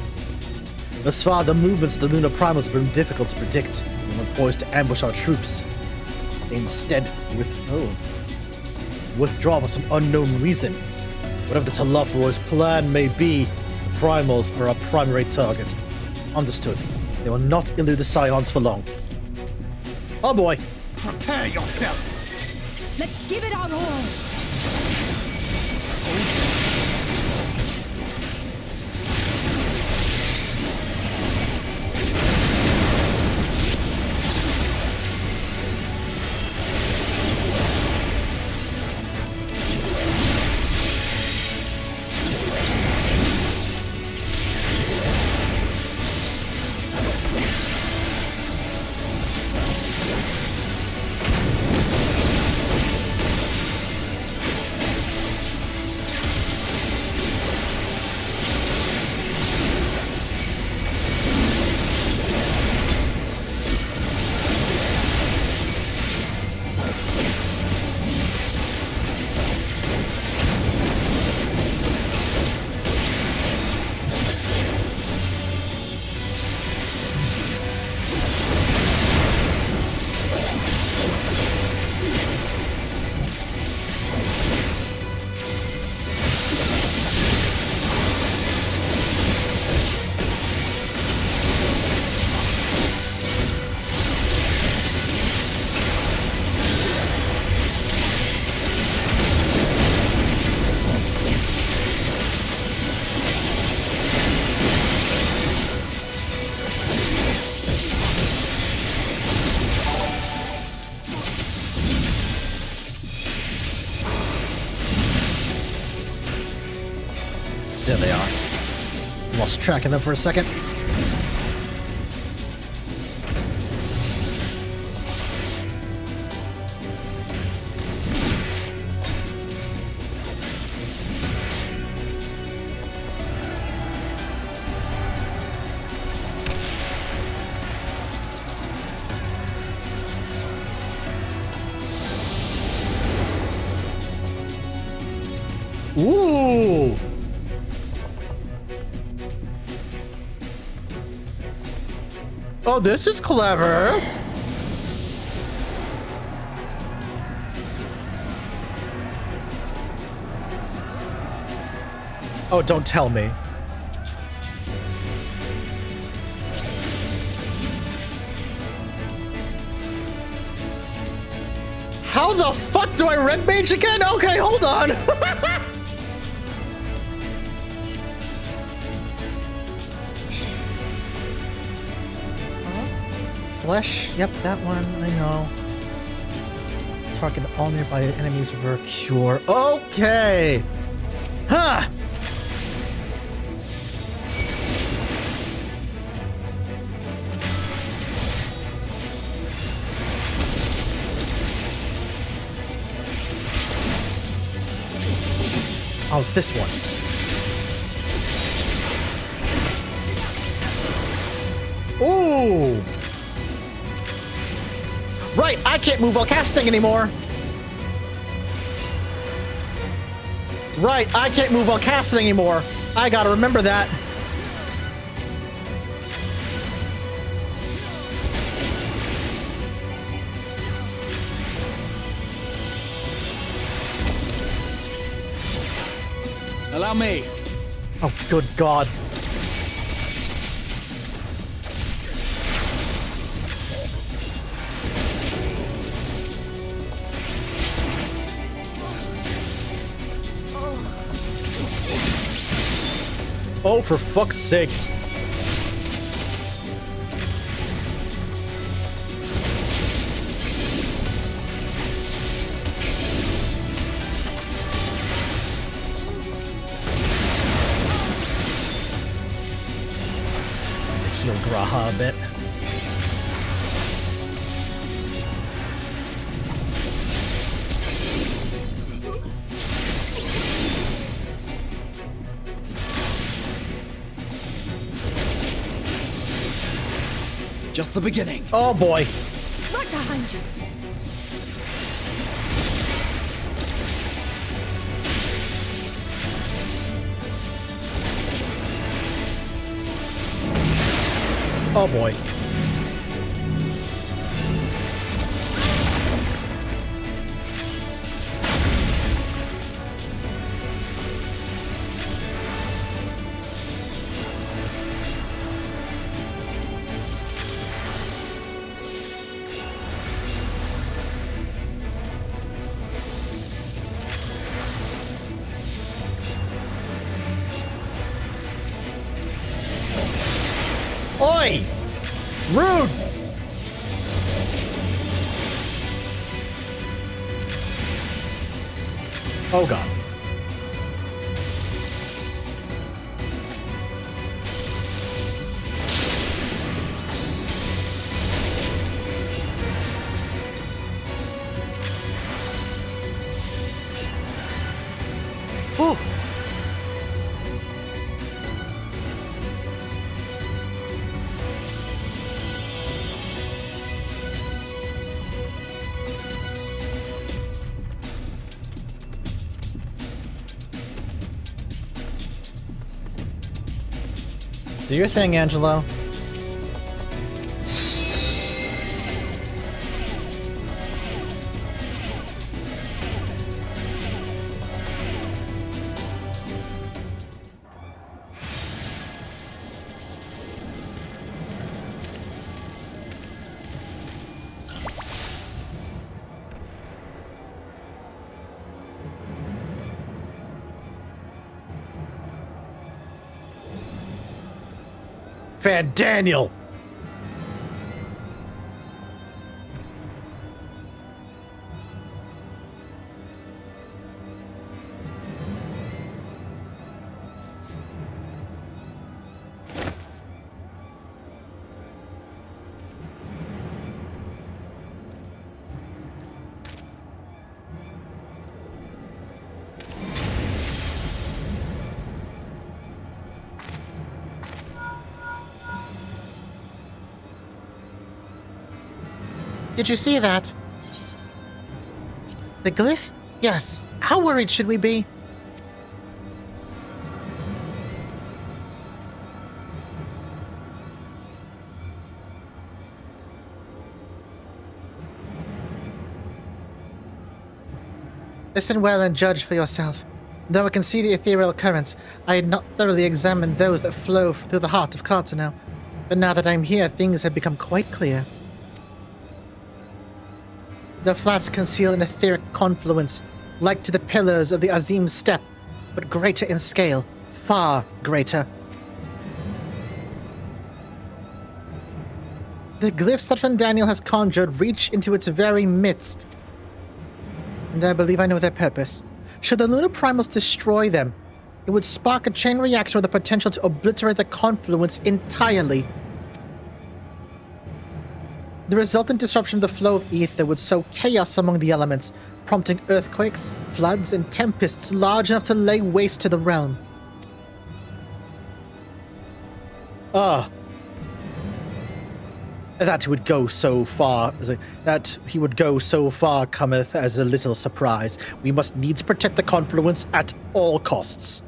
Thus far, the movements of the lunar primals have been difficult to predict. We were poised to ambush our troops. They instead withdraw for some unknown reason. Whatever the Telophoroi's plan may be, the primals are our primary target. Understood. They will not elude the Scions for long. Oh boy. Prepare yourself! Let's give it our all! There they are. Lost track of them for a second. Ooh! Oh, this is clever. Oh, don't tell me. How the fuck do I red mage again? Okay, hold on. Flesh, yep, that one, I know. Target all nearby enemies for cure. Okay! Huh! Oh, it's this one. Ooh! Right, I can't move while casting anymore. Right, I can't move while casting anymore. I gotta remember that. Allow me. Oh, good God. Oh, for fuck's sake. Heal Graha a bit. Just the beginning. Oh boy. Right behind you. Oh boy. Oi! Rude! Oh God. Whew. Do your thing, Angelo. Van Daniel! Did you see that? The glyph? Yes. How worried should we be? Listen well and judge for yourself. Though I can see the ethereal currents, I had not thoroughly examined those that flow through the heart of Cartonel. But now that I'm here, things have become quite clear. The flats conceal an etheric confluence, like to the pillars of the Azim Steppe, but greater in scale, far greater. The glyphs that Van Daniel has conjured reach into its very midst, and I believe I know their purpose. Should the lunar primals destroy them, it would spark a chain reaction with the potential to obliterate the confluence entirely. The resultant disruption of the flow of ether would sow chaos among the elements, prompting earthquakes, floods, and tempests large enough to lay waste to the realm. That he would go so far, cometh as a little surprise. We must needs protect the confluence at all costs.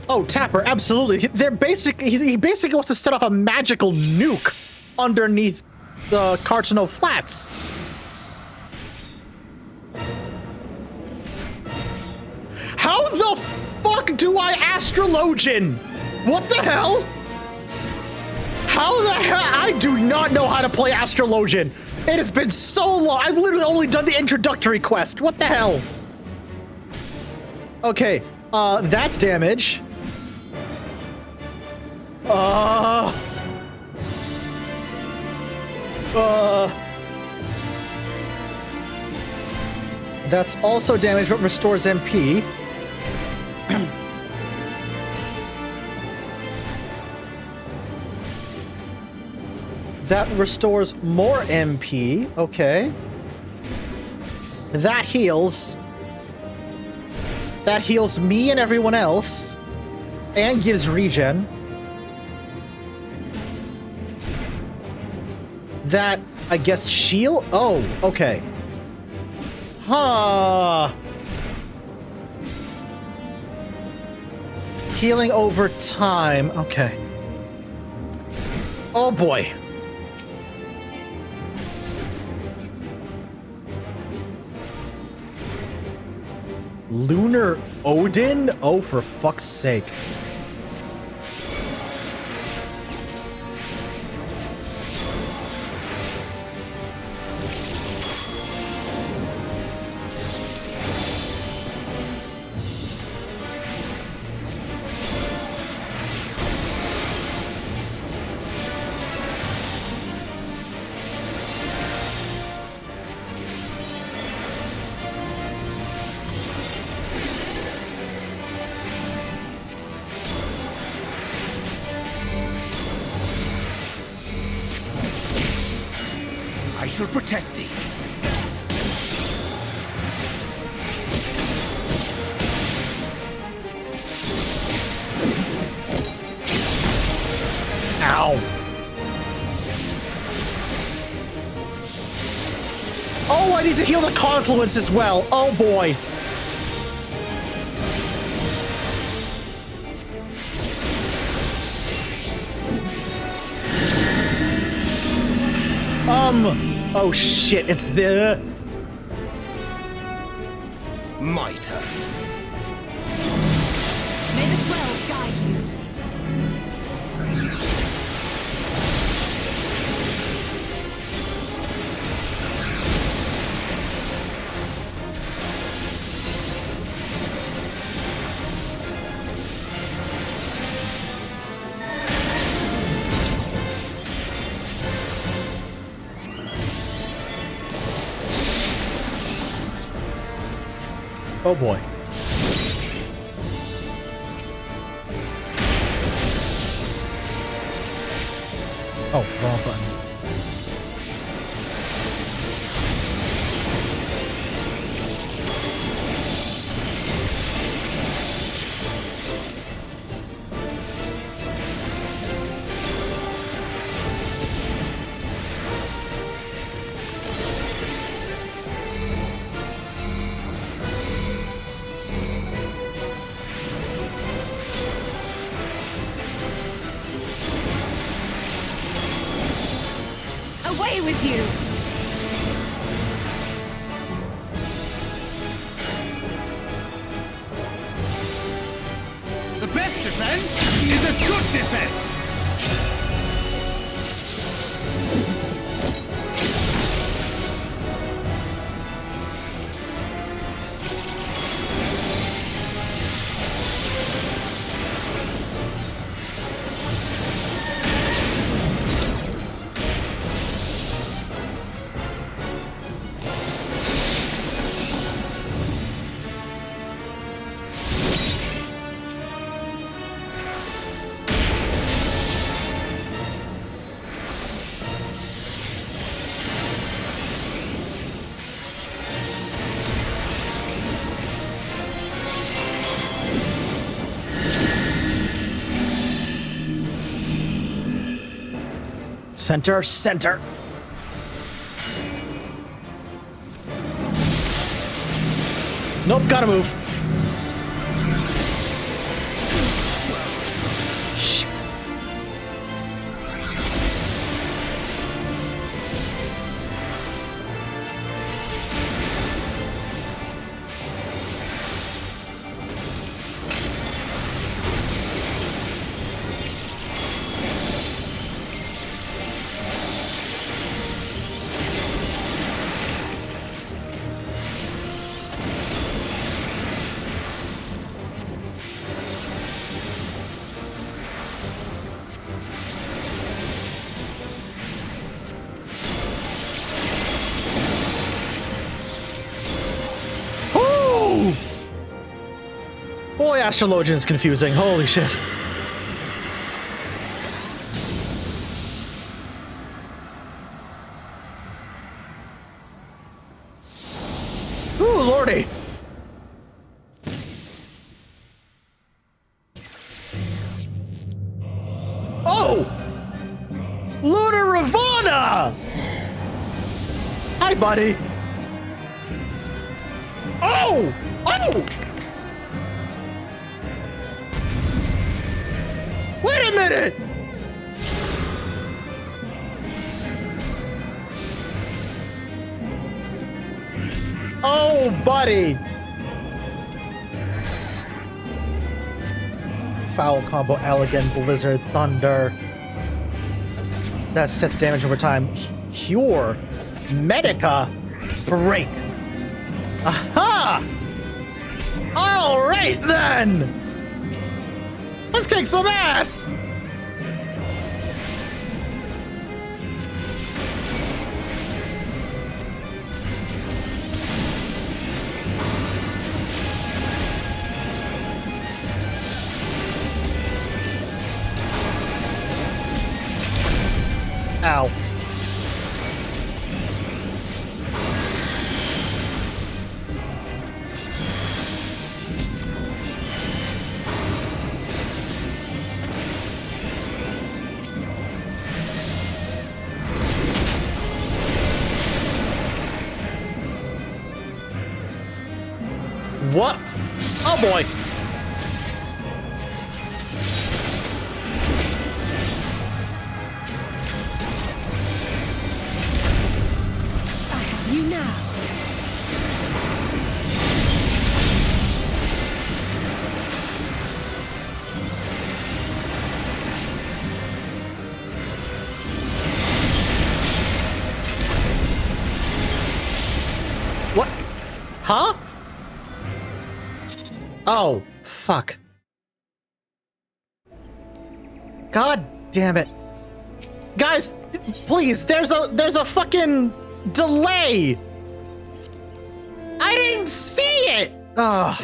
Oh, Tapper, absolutely. They're he basically wants to set off a magical nuke underneath the Cartonel Flats. How the fuck do I Astrologian? What the hell? How the hell? I do not know how to play Astrologian. It has been so long. I've literally only done the introductory quest. What the hell? Okay, that's damage. That's also damage, but restores MP. That restores more MP. Okay. That heals. That heals me and everyone else. And gives regen. That, I guess, shield? Oh, okay. Huh. Healing over time. Okay. Oh boy. Lunar Odin? Oh, for fuck's sake. I shall protect thee. Ow. Oh, I need to heal the confluence as well. Oh boy. Oh shit, it's the... Mitre. May the 12 guide you. Oh boy. Oh, wrong button. with you. The best defense is a good defense! Center, center. Nope, gotta move. Shit. Boy, Astrologian is confusing. Holy shit. Ooh, lordy. Oh! Lunar Ravana! Hi, buddy. Oh! Oh! Wait a minute! Oh, buddy! Foul combo, elegant, blizzard, thunder. That sets damage over time. Cure, Medica, break. Aha! All right then! Let's kick some ass! Ow. What? Oh boy. I have you now. What? Huh? Oh, fuck. God damn it. Guys, please, there's a fucking delay. I didn't see it. Ugh.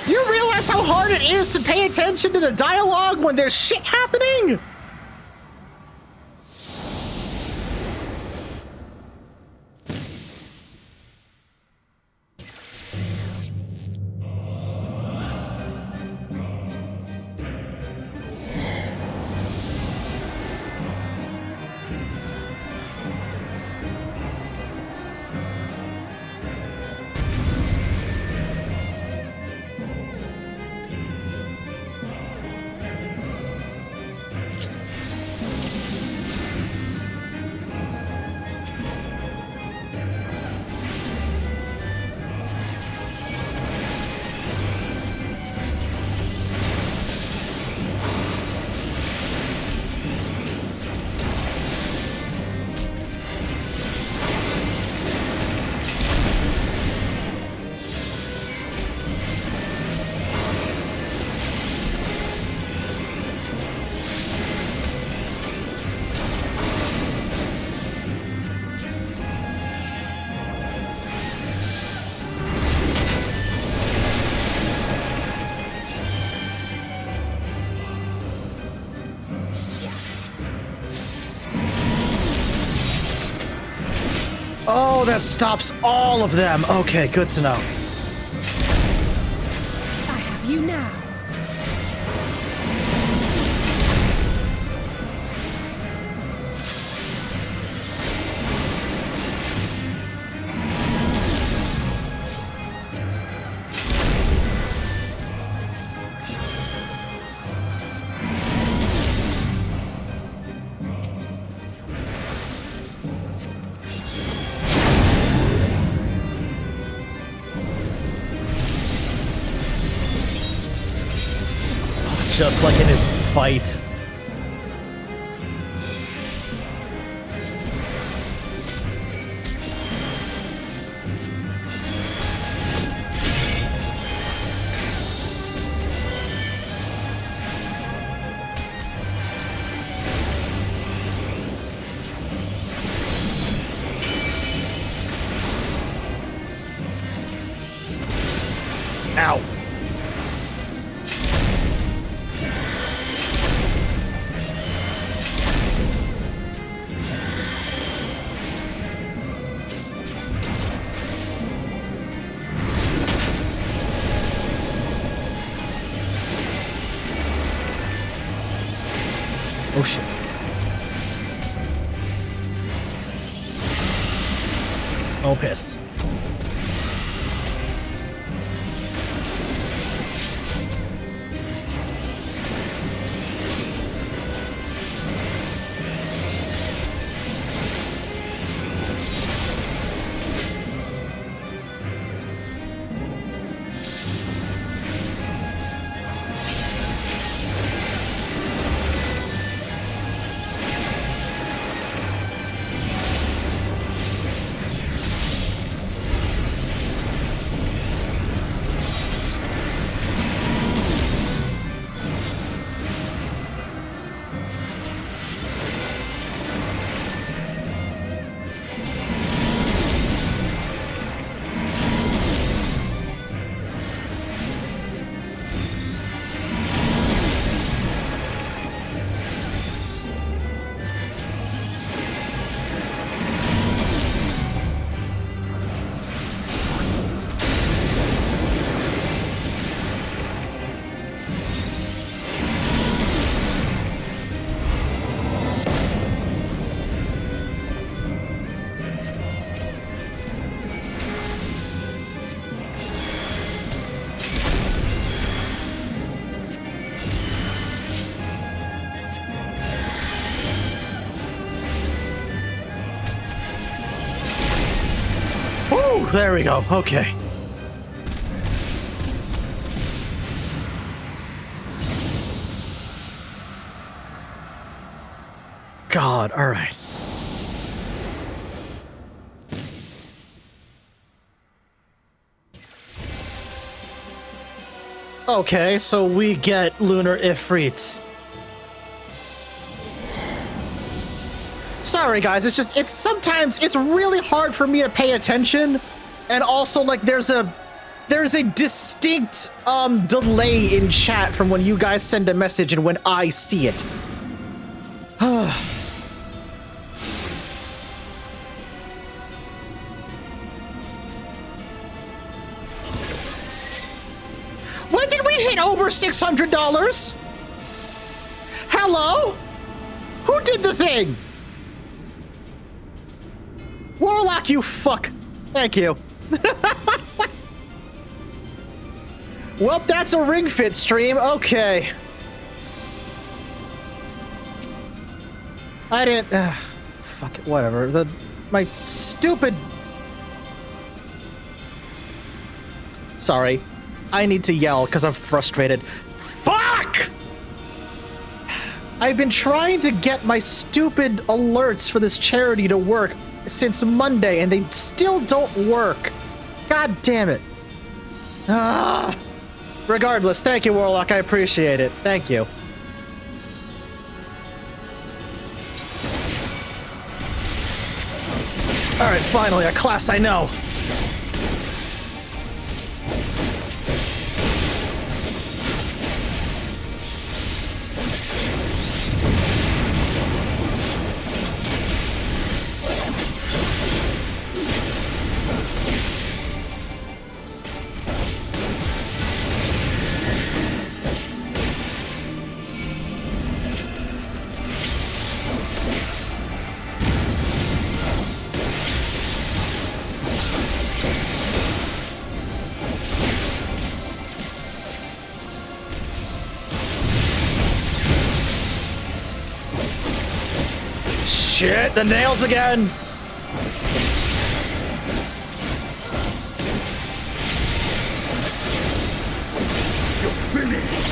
Do you realize how hard it is to pay attention to the dialogue when there's shit happening? Oh, that stops all of them. Okay, good to know. I have you now. Just like in his fight. Ow. Oh shit. Oh piss. There we go. Okay. God, all right. Okay, so we get Lunar Ifrits. Sorry guys, it's sometimes it's really hard for me to pay attention, and also like there's a distinct delay in chat from when you guys send a message and when I see it. When did we hit over $600? Hello? Who did the thing? Warlock, you fuck. Thank you. Well, that's a Ring Fit stream. Okay. I didn't... fuck it, whatever. My stupid... Sorry. I need to yell because I'm frustrated. Fuck! I've been trying to get my stupid alerts for this charity to work since Monday, and they still don't work. God damn it. Ah. Regardless, thank you, Warlock. I appreciate it. Thank you. All right, finally, a class I know. shit, the nails again! You're finished!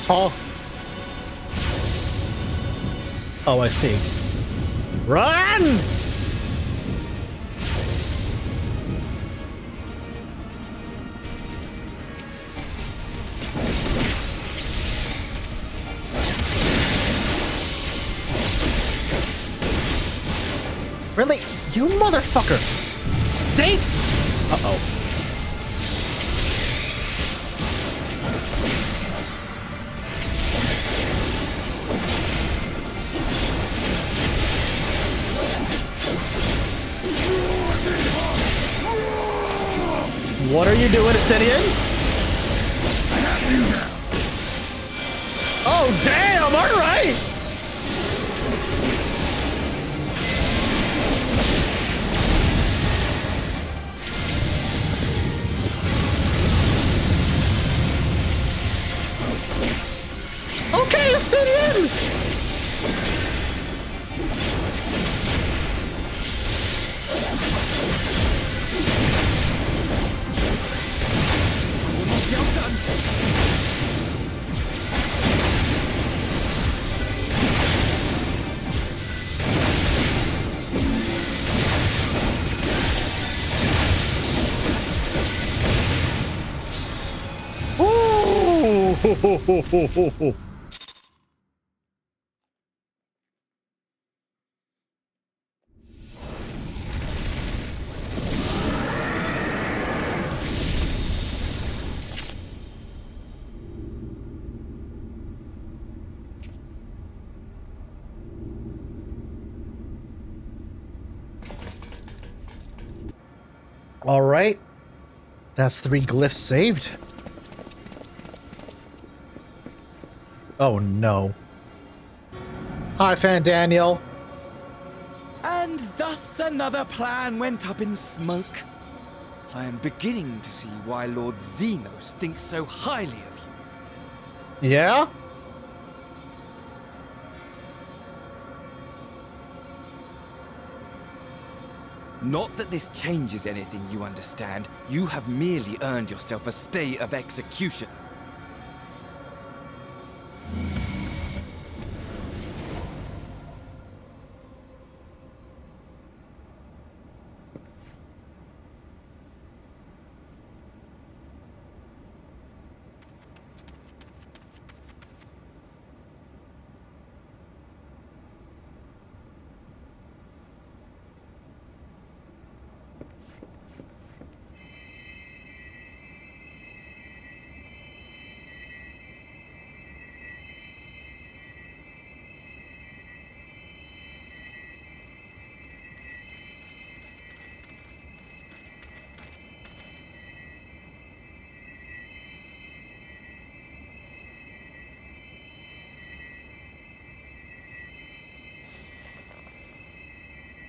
Huh? Oh, I see. Run! Really? You motherfucker! Stay! Uh-oh. What are you doing, Estinian? Oh, damn! All right! Okay, Estinian! Ooh. All right. That's 3 glyphs saved. Oh no. Hi, Fan Daniel. And thus another plan went up in smoke. I am beginning to see why Lord Xenos thinks so highly of you. Yeah? Not that this changes anything, you understand. You have merely earned yourself a stay of execution.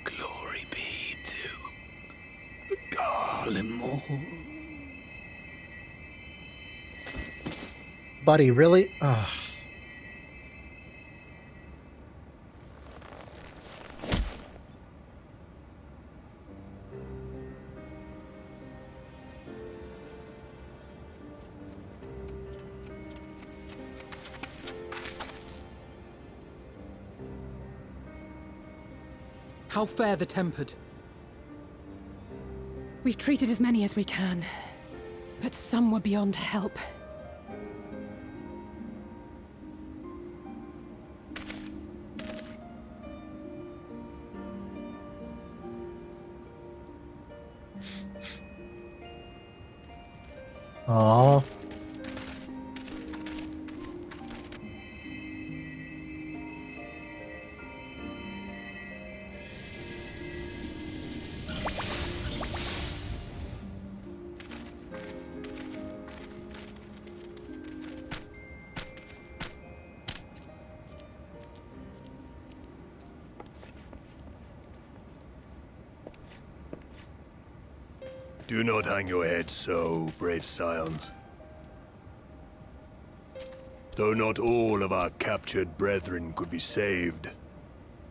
Glory be to Garlemald. Buddy, really? Ugh. How fare the tempered? We've treated as many as we can, but some were beyond help. Aww. Do not hang your head so, brave scions. Though not all of our captured brethren could be saved,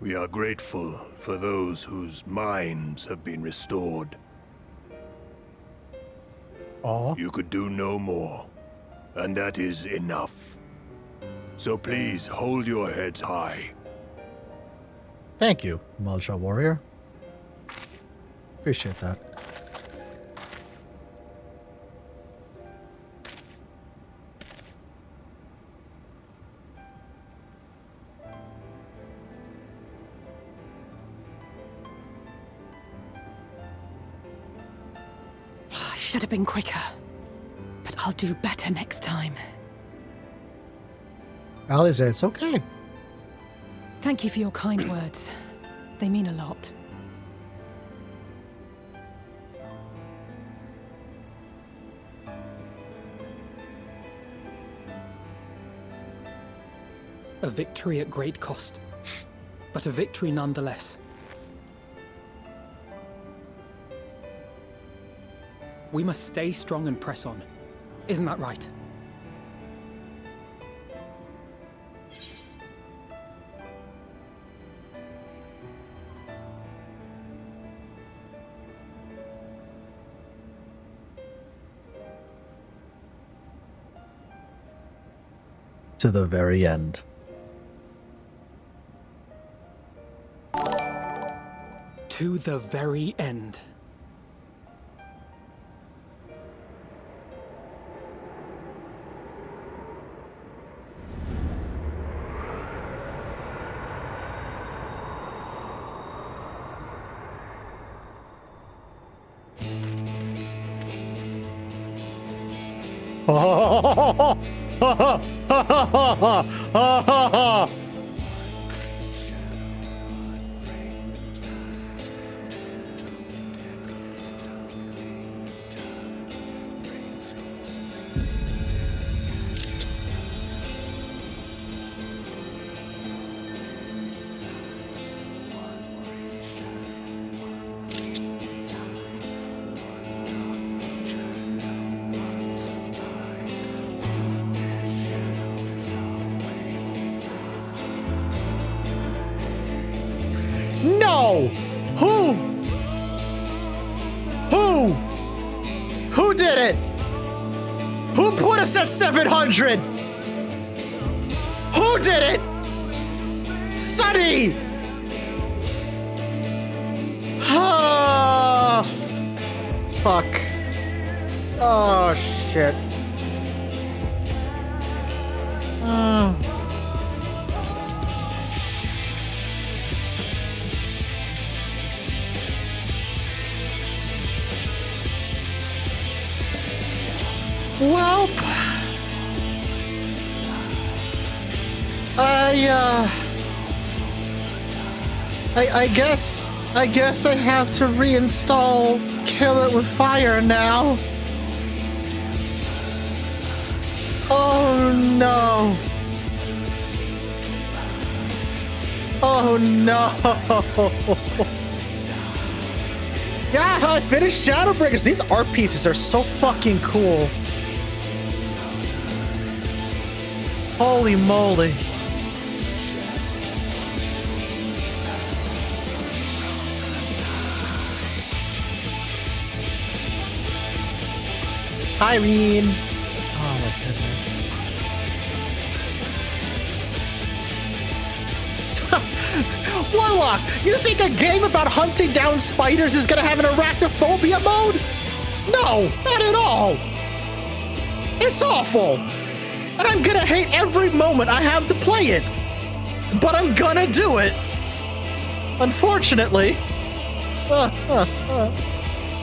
we are grateful for those whose minds have been restored. You could do no more, and that is enough. So please hold your heads high. Thank you, Malja Warrior. Appreciate that. Should have been quicker. But I'll do better next time. Alize, it's okay. Thank you for your kind words. They mean a lot. A victory at great cost, but a victory nonetheless. We must stay strong and press on. Isn't that right? To the very end. To the very end. No! Who? Who did it? Who put us at 700? Who did it? Sunny! Ah, fuck. Oh, shit. Well, I guess I have to reinstall Kill It With Fire now. Oh no. Oh no. Yeah, I finished Shadowbringers. These art pieces are so fucking cool. Holy moly. Irene. Oh my goodness. Warlock, you think a game about hunting down spiders is gonna have an arachnophobia mode? No, not at all. It's awful. And I'm gonna hate every moment I have to play it. But I'm gonna do it. Unfortunately.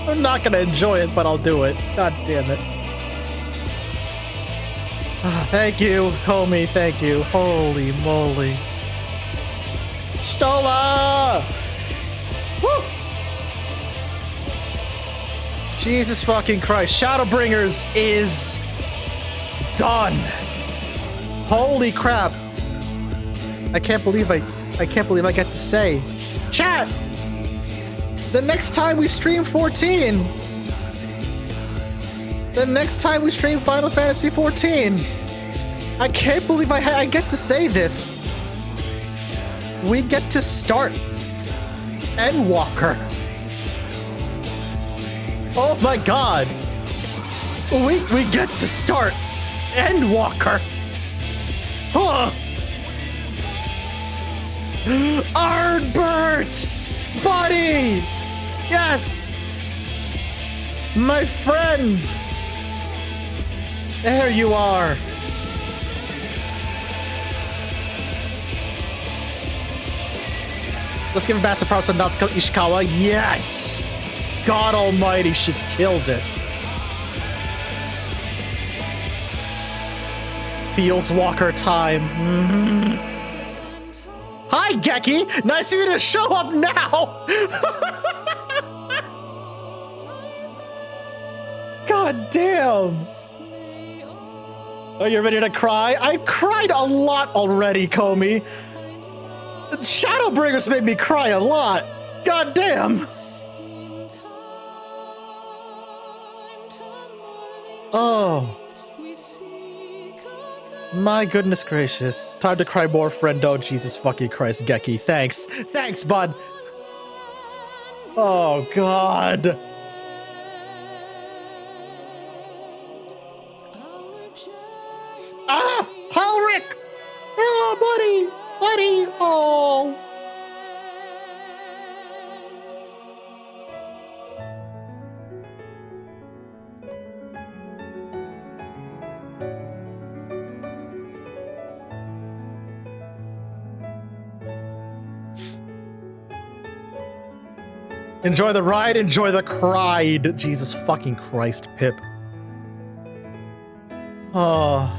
I'm not gonna enjoy it, but I'll do it. God damn it. Thank you, Comey, thank you. Holy moly. Stola! Woo! Jesus fucking Christ. Shadowbringers is done. Holy crap. I can't believe I get to say. Chat! The next time we stream 14. The next time we stream Final Fantasy 14. I can't believe I get to say this. We get to start Endwalker. Oh my god. We get to start Endwalker. Huh. Ardbert! Buddy! Yes! My friend! There you are. Let's give a massive props to Natsuko Ishikawa. Yes! God almighty, she killed it. Feels Walker time. Hi, Geki! Nice of you to show up now! God damn! Are you ready to cry? I've cried a lot already, Comey. Shadowbringers made me cry a lot. God damn. Oh. My goodness gracious. Time to cry more, friendo. Jesus fucking Christ, Geki. Thanks. Thanks, bud. Oh, God. Ah! Halric! Oh, buddy! Buddy! Oh! Enjoy the ride, enjoy the cried. Jesus fucking Christ, Pip. Oh.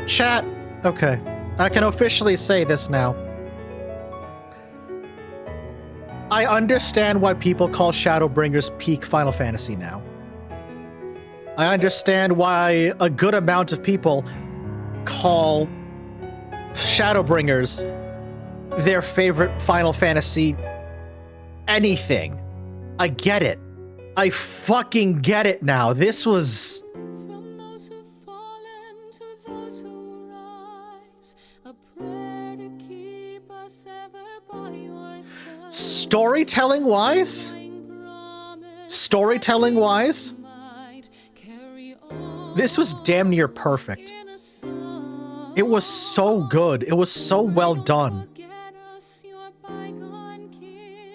Chat. Okay. I can officially say this now. I understand why people call Shadowbringers peak Final Fantasy now. I understand why a good amount of people call Shadowbringers their favorite Final Fantasy anything. I get it. I fucking get it now. This was... Storytelling-wise? Storytelling-wise? This was damn near perfect. It was so good. It was so well done.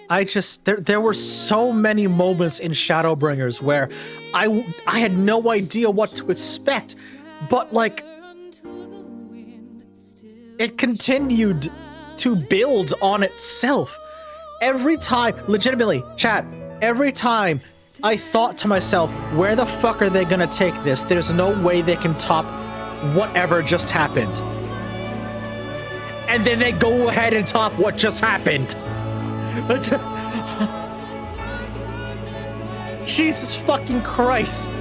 There were so many moments in Shadowbringers where I had no idea what to expect, but like, it continued to build on itself. Every time, legitimately, chat, every time I thought to myself, where the fuck are they gonna take this? There's no way they can top whatever just happened. And then they go ahead and top what just happened. Jesus fucking Christ.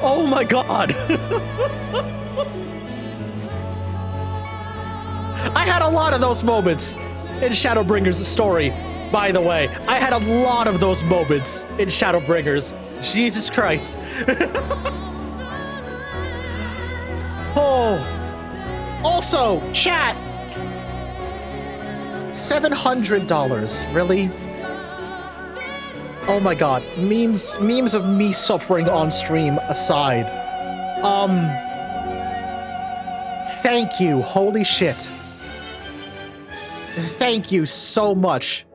Oh my god. I had a lot of those moments in Shadowbringers' story, by the way. I had a lot of those moments in Shadowbringers. Jesus Christ. Oh. Also, chat. $700, really? Oh my god, memes of me suffering on stream aside. Thank you, holy shit. Thank you so much.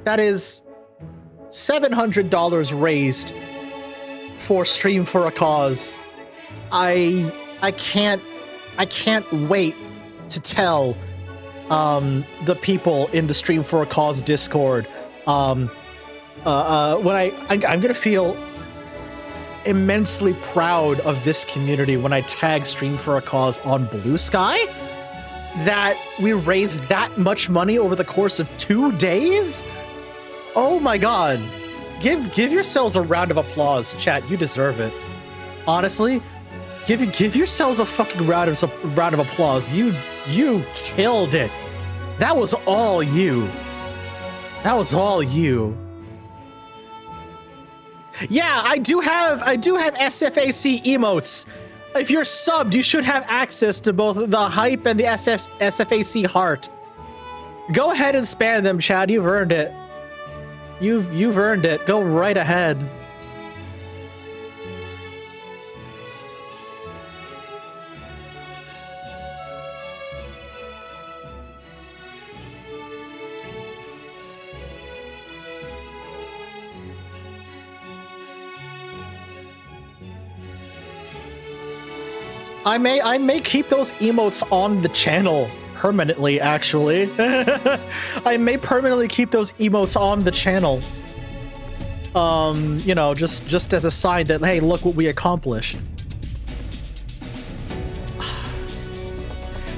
That is $700 raised for Stream for a Cause. I can't wait to tell the people in the Stream for a Cause Discord when I'm gonna feel immensely proud of this community when I tag Stream for a Cause on Blue Sky. That we raised that much money over the course of 2 days? Oh my god. Give yourselves a round of applause, chat. You deserve it. Honestly, give yourselves a fucking round of applause. You killed it. That was all you. That was all you. Yeah, I do have SFAC emotes. If you're subbed, you should have access to both the hype and the SFAC heart. Go ahead and spam them, Chad. You've earned it. You've earned it. Go right ahead. I may keep those emotes on the channel permanently, actually. I may permanently keep those emotes on the channel. You know, just as a sign that, hey, look what we accomplished.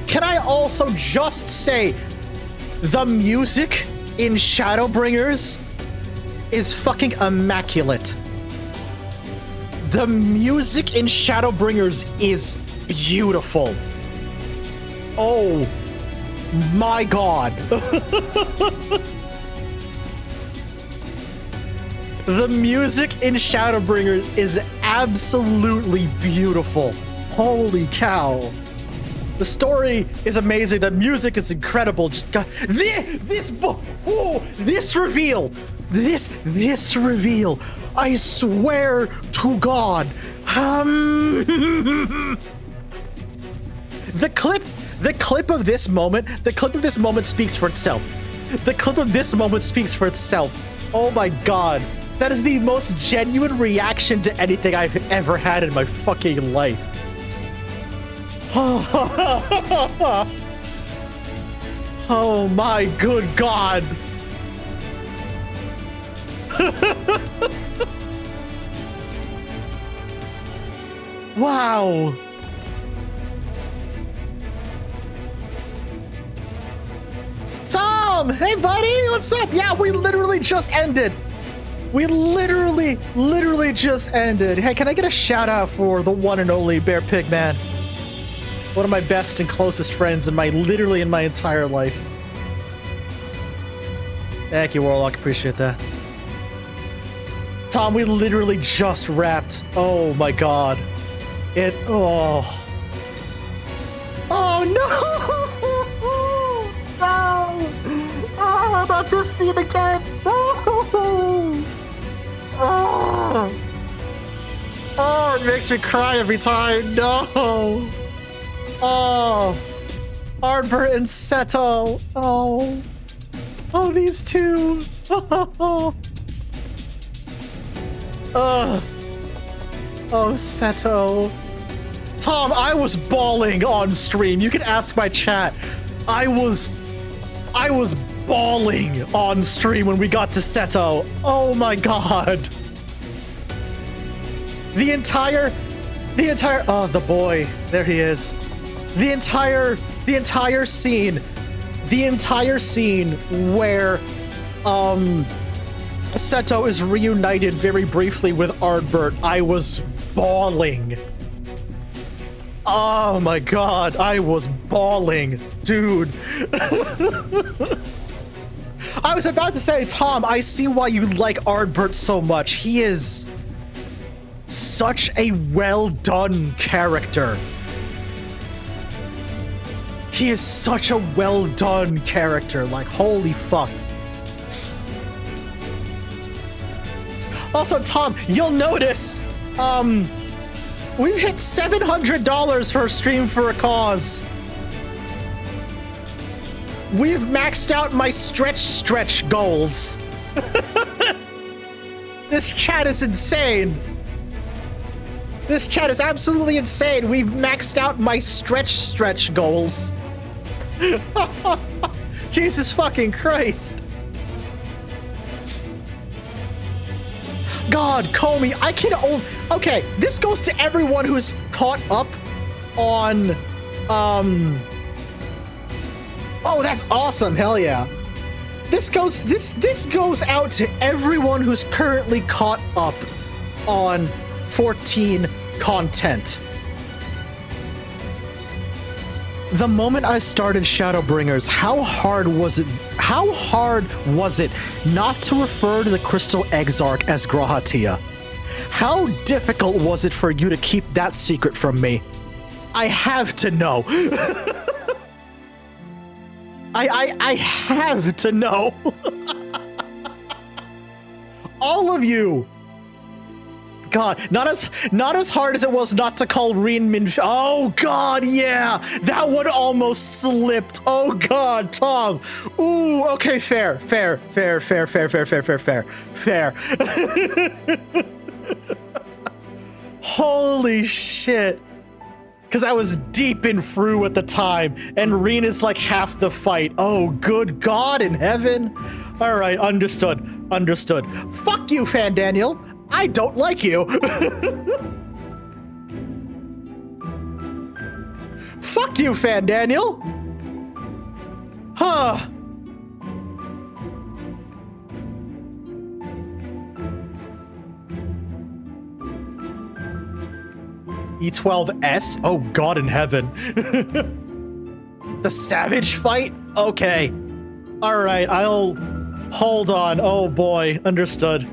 Can I also just say the music in Shadowbringers is fucking immaculate. The music in Shadowbringers is beautiful. Oh my god. The music in Shadowbringers is absolutely beautiful. Holy cow. The story is amazing. The music is incredible. Just got this reveal. This reveal. I swear to God. The clip of this moment speaks for itself. The clip of this moment speaks for itself. Oh my god. That is the most genuine reaction to anything I've ever had in my fucking life. Oh my good god. Wow. Tom, hey buddy, what's up? Yeah, we literally just ended. We literally just ended. Hey, can I get a shout out for the one and only Bear Pig Man? One of my best and closest friends in my entire life. Thank you, Warlock. Appreciate that. Tom, we literally just wrapped. Oh my god. Oh no! No! Oh, not this scene again! No! Oh, it makes me cry every time. No! Oh! Ardbert and Seto. Oh! Oh, these two. Oh, Seto. Tom, I was bawling on stream. You can ask my chat. I was bawling on stream when we got to Seto. Oh my god. The entire oh, the boy. There he is. The entire scene where Seto is reunited very briefly with Ardbert. I was bawling. Oh my god, I was bawling, dude. I was about to say, Tom, I see why you like Ardbert so much. He is such a well-done character. He is such a well-done character. Like, holy fuck. Also, Tom, you'll notice, we've hit $700 for a stream for a cause. We've maxed out my stretch goals. This chat is insane. This chat is absolutely insane. We've maxed out my stretch goals. Jesus fucking Christ. God, Comey, Okay, this goes to everyone who's caught up on, oh, that's awesome. Hell yeah. This goes out to everyone who's currently caught up on 14 content. The moment I started Shadowbringers, how hard was it not to refer to the Crystal Exarch as Grahatia? How difficult was it for you to keep that secret from me? I have to know. I have to know. All of you. God, not as hard as it was not to call Rin Min. Oh God, yeah, that one almost slipped. Oh God, Tom. Ooh, okay, fair. Holy shit. Because I was deep in Fru at the time, and Rin is like half the fight. Oh, good God in heaven. All right, understood. Fuck you, Fan Daniel. I don't like you. Fuck you, Fan Daniel. Huh. E12S? Oh God in heaven. The Savage fight? Okay. All right, I'll hold on. Oh boy, understood.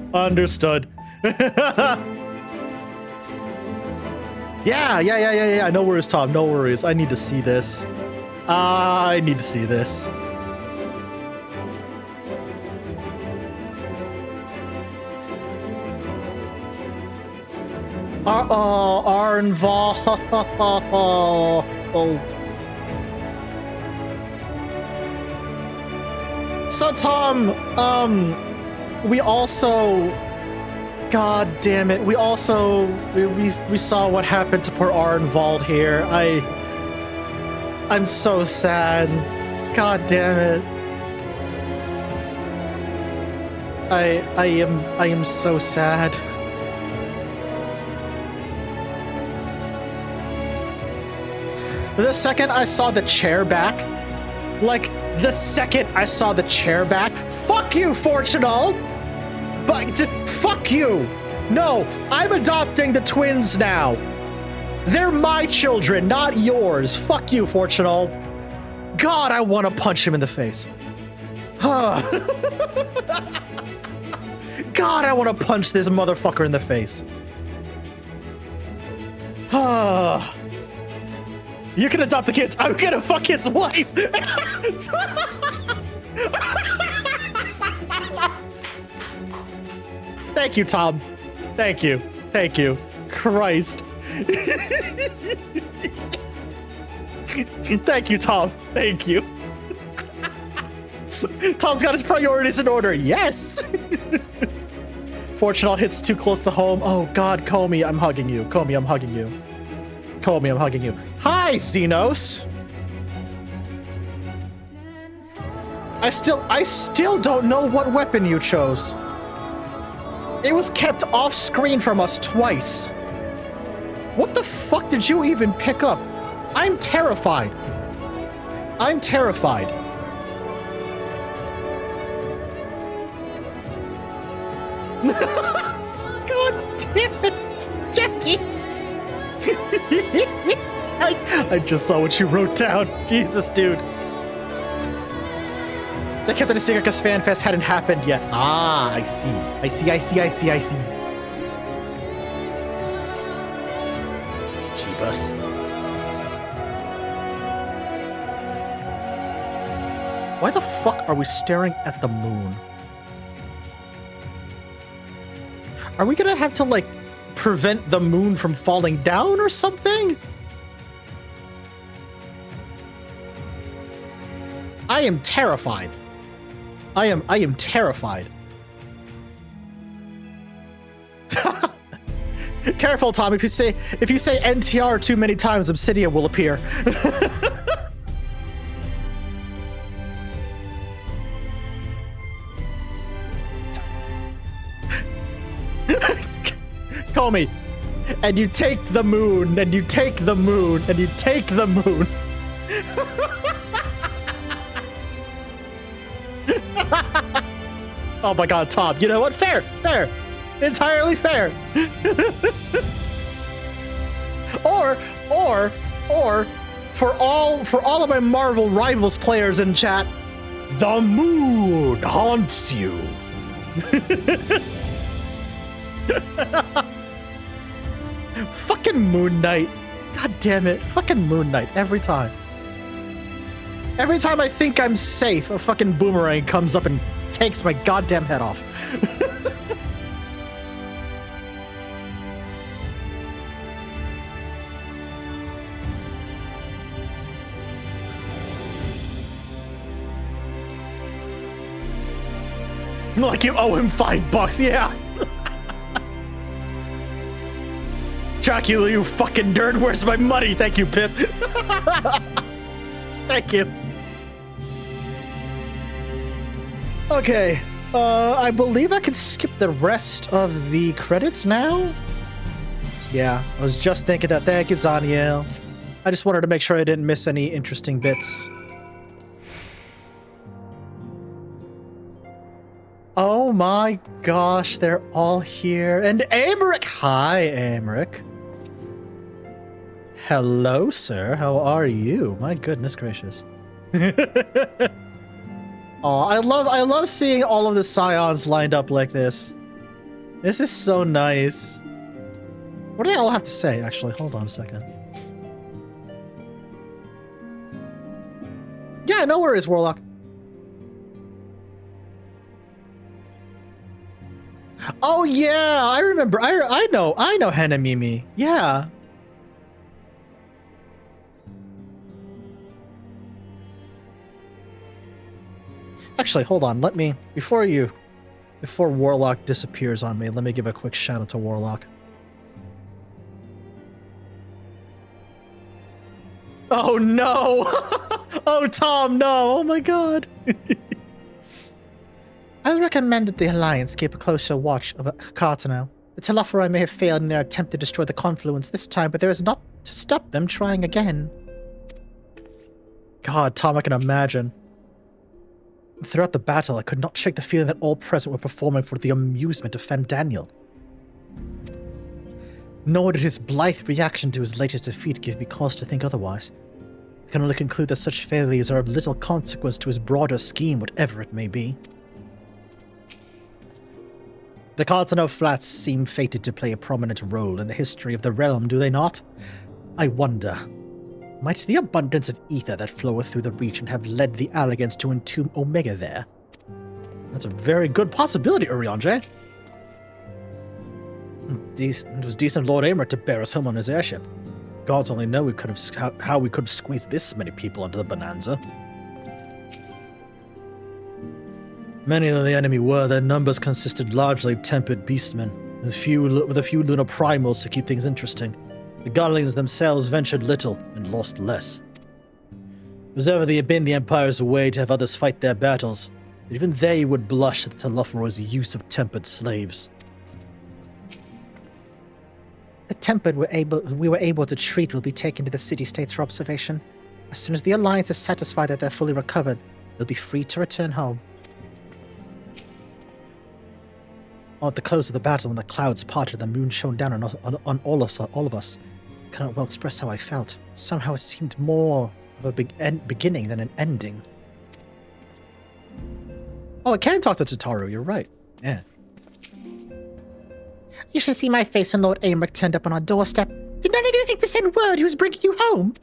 Yeah. No worries, Tom. No worries. I need to see this. Arnval. So Tom, we also, God damn it, we saw what happened to poor Arnvald here. I'm so sad. God damn it. I am so sad. The second I saw the chair back, fuck you, Fortunal! But just fuck you! No, I'm adopting the twins now. They're my children, not yours. Fuck you, Fortunal. God, I want to punch him in the face. God, I want to punch this motherfucker in the face. You can adopt the kids. I'm gonna fuck his wife. Thank you, Tom. Thank you. Christ. Thank you, Tom. Thank you. Tom's got his priorities in order. Yes. Fortunal hits too close to home. Oh God, Comey, I'm hugging you. Comey, I'm hugging you. Hi, Xenos. I still don't know what weapon you chose. It was kept off screen from us twice. What the fuck did you even pick up? I'm terrified. God damn it, Jackie. I just saw what you wrote down. Jesus, dude. They kept it a secret because FanFest hadn't happened yet. Ah, I see. Jeebus. Why the fuck are we staring at the moon? Are we gonna have to, like, prevent the moon from falling down or something? I am terrified. I am terrified. Careful, Tom. If you say NTR too many times, Obsidian will appear. Call me. And you take the moon, and you take the moon, and you take the moon. Oh my god, Tom, you know what? Fair, fair. Entirely fair. or for all of my Marvel Rivals players in chat, the moon haunts you. Fucking Moon Knight. God damn it. Fucking Moon Knight every time. Every time I think I'm safe, a fucking boomerang comes up and takes my goddamn head off. Like you owe him $5, yeah. Dracula, you fucking nerd, where's my money? Thank you, Pip. Thank you. Okay, I believe I can skip the rest of the credits now? Yeah, I was just thinking that. Thank you, Zaniel. I just wanted to make sure I didn't miss any interesting bits. Oh my gosh, they're all here. And Amric! Hi, Amric. Hello, sir. How are you? My goodness gracious. Oh, I love seeing all of the Scions lined up like this. This is so nice. What do they all have to say, actually? Hold on a second. Yeah, no worries, Warlock. Oh yeah, I remember. I know Hanamimi. Yeah. Actually, hold on. Let me before Warlock disappears on me, let me give a quick shout out to Warlock. Oh no. Oh Tom, no. Oh my god. I recommend that the Alliance keep a closer watch over Cartano. The Telophori may have failed in their attempt to destroy the Confluence this time, but there is not to stop them trying again. God, Tom, I can imagine. Throughout the battle, I could not shake the feeling that all present were performing for the amusement of Fandaniel. Nor did his blithe reaction to his latest defeat give me cause to think otherwise. I can only conclude that such failures are of little consequence to his broader scheme, whatever it may be. The Cartano Flats seem fated to play a prominent role in the history of the realm, do they not? I wonder, might the abundance of ether that floweth through the region have led the Alligans to entomb Omega there? That's a very good possibility, Urianger. It was decent Lord Aymer to bear us home on his airship. Gods only know how we could have squeezed this many people into the Bonanza. Many of the enemy their numbers consisted largely of tempered beastmen, with a few lunar primals to keep things interesting. The Guardians themselves ventured little and lost less. It was ever been the Empire's way to have others fight their battles, but even they would blush at the Telophoro's use of tempered slaves. The tempered we were able to treat will be taken to the city-states for observation. As soon as the Alliance is satisfied that they're fully recovered, they'll be free to return home. At the close of the battle, when the clouds parted, the moon shone down on all of us. I cannot well express how I felt. Somehow it seemed more of a beginning than an ending. Oh, I can talk to Tataru, you're right. Yeah. You should see my face when Lord Aymeric turned up on our doorstep. Did none of you think to send word he was bringing you home?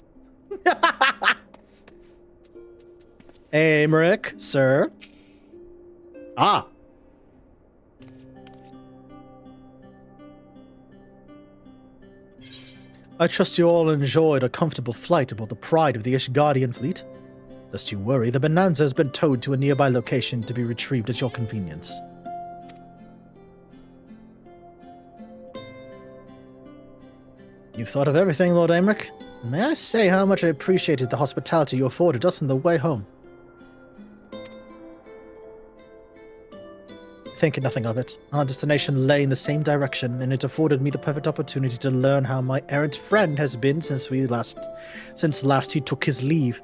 Aymeric, sir. Ah. I trust you all enjoyed a comfortable flight aboard the Pride of the Ishgardian fleet. Lest you worry, the Bonanza has been towed to a nearby location to be retrieved at your convenience. You've thought of everything, Lord Aymeric. May I say how much I appreciated the hospitality you afforded us on the way home. thinking nothing of it. Our destination lay in the same direction, and it afforded me the perfect opportunity to learn how my errant friend has been since last he took his leave.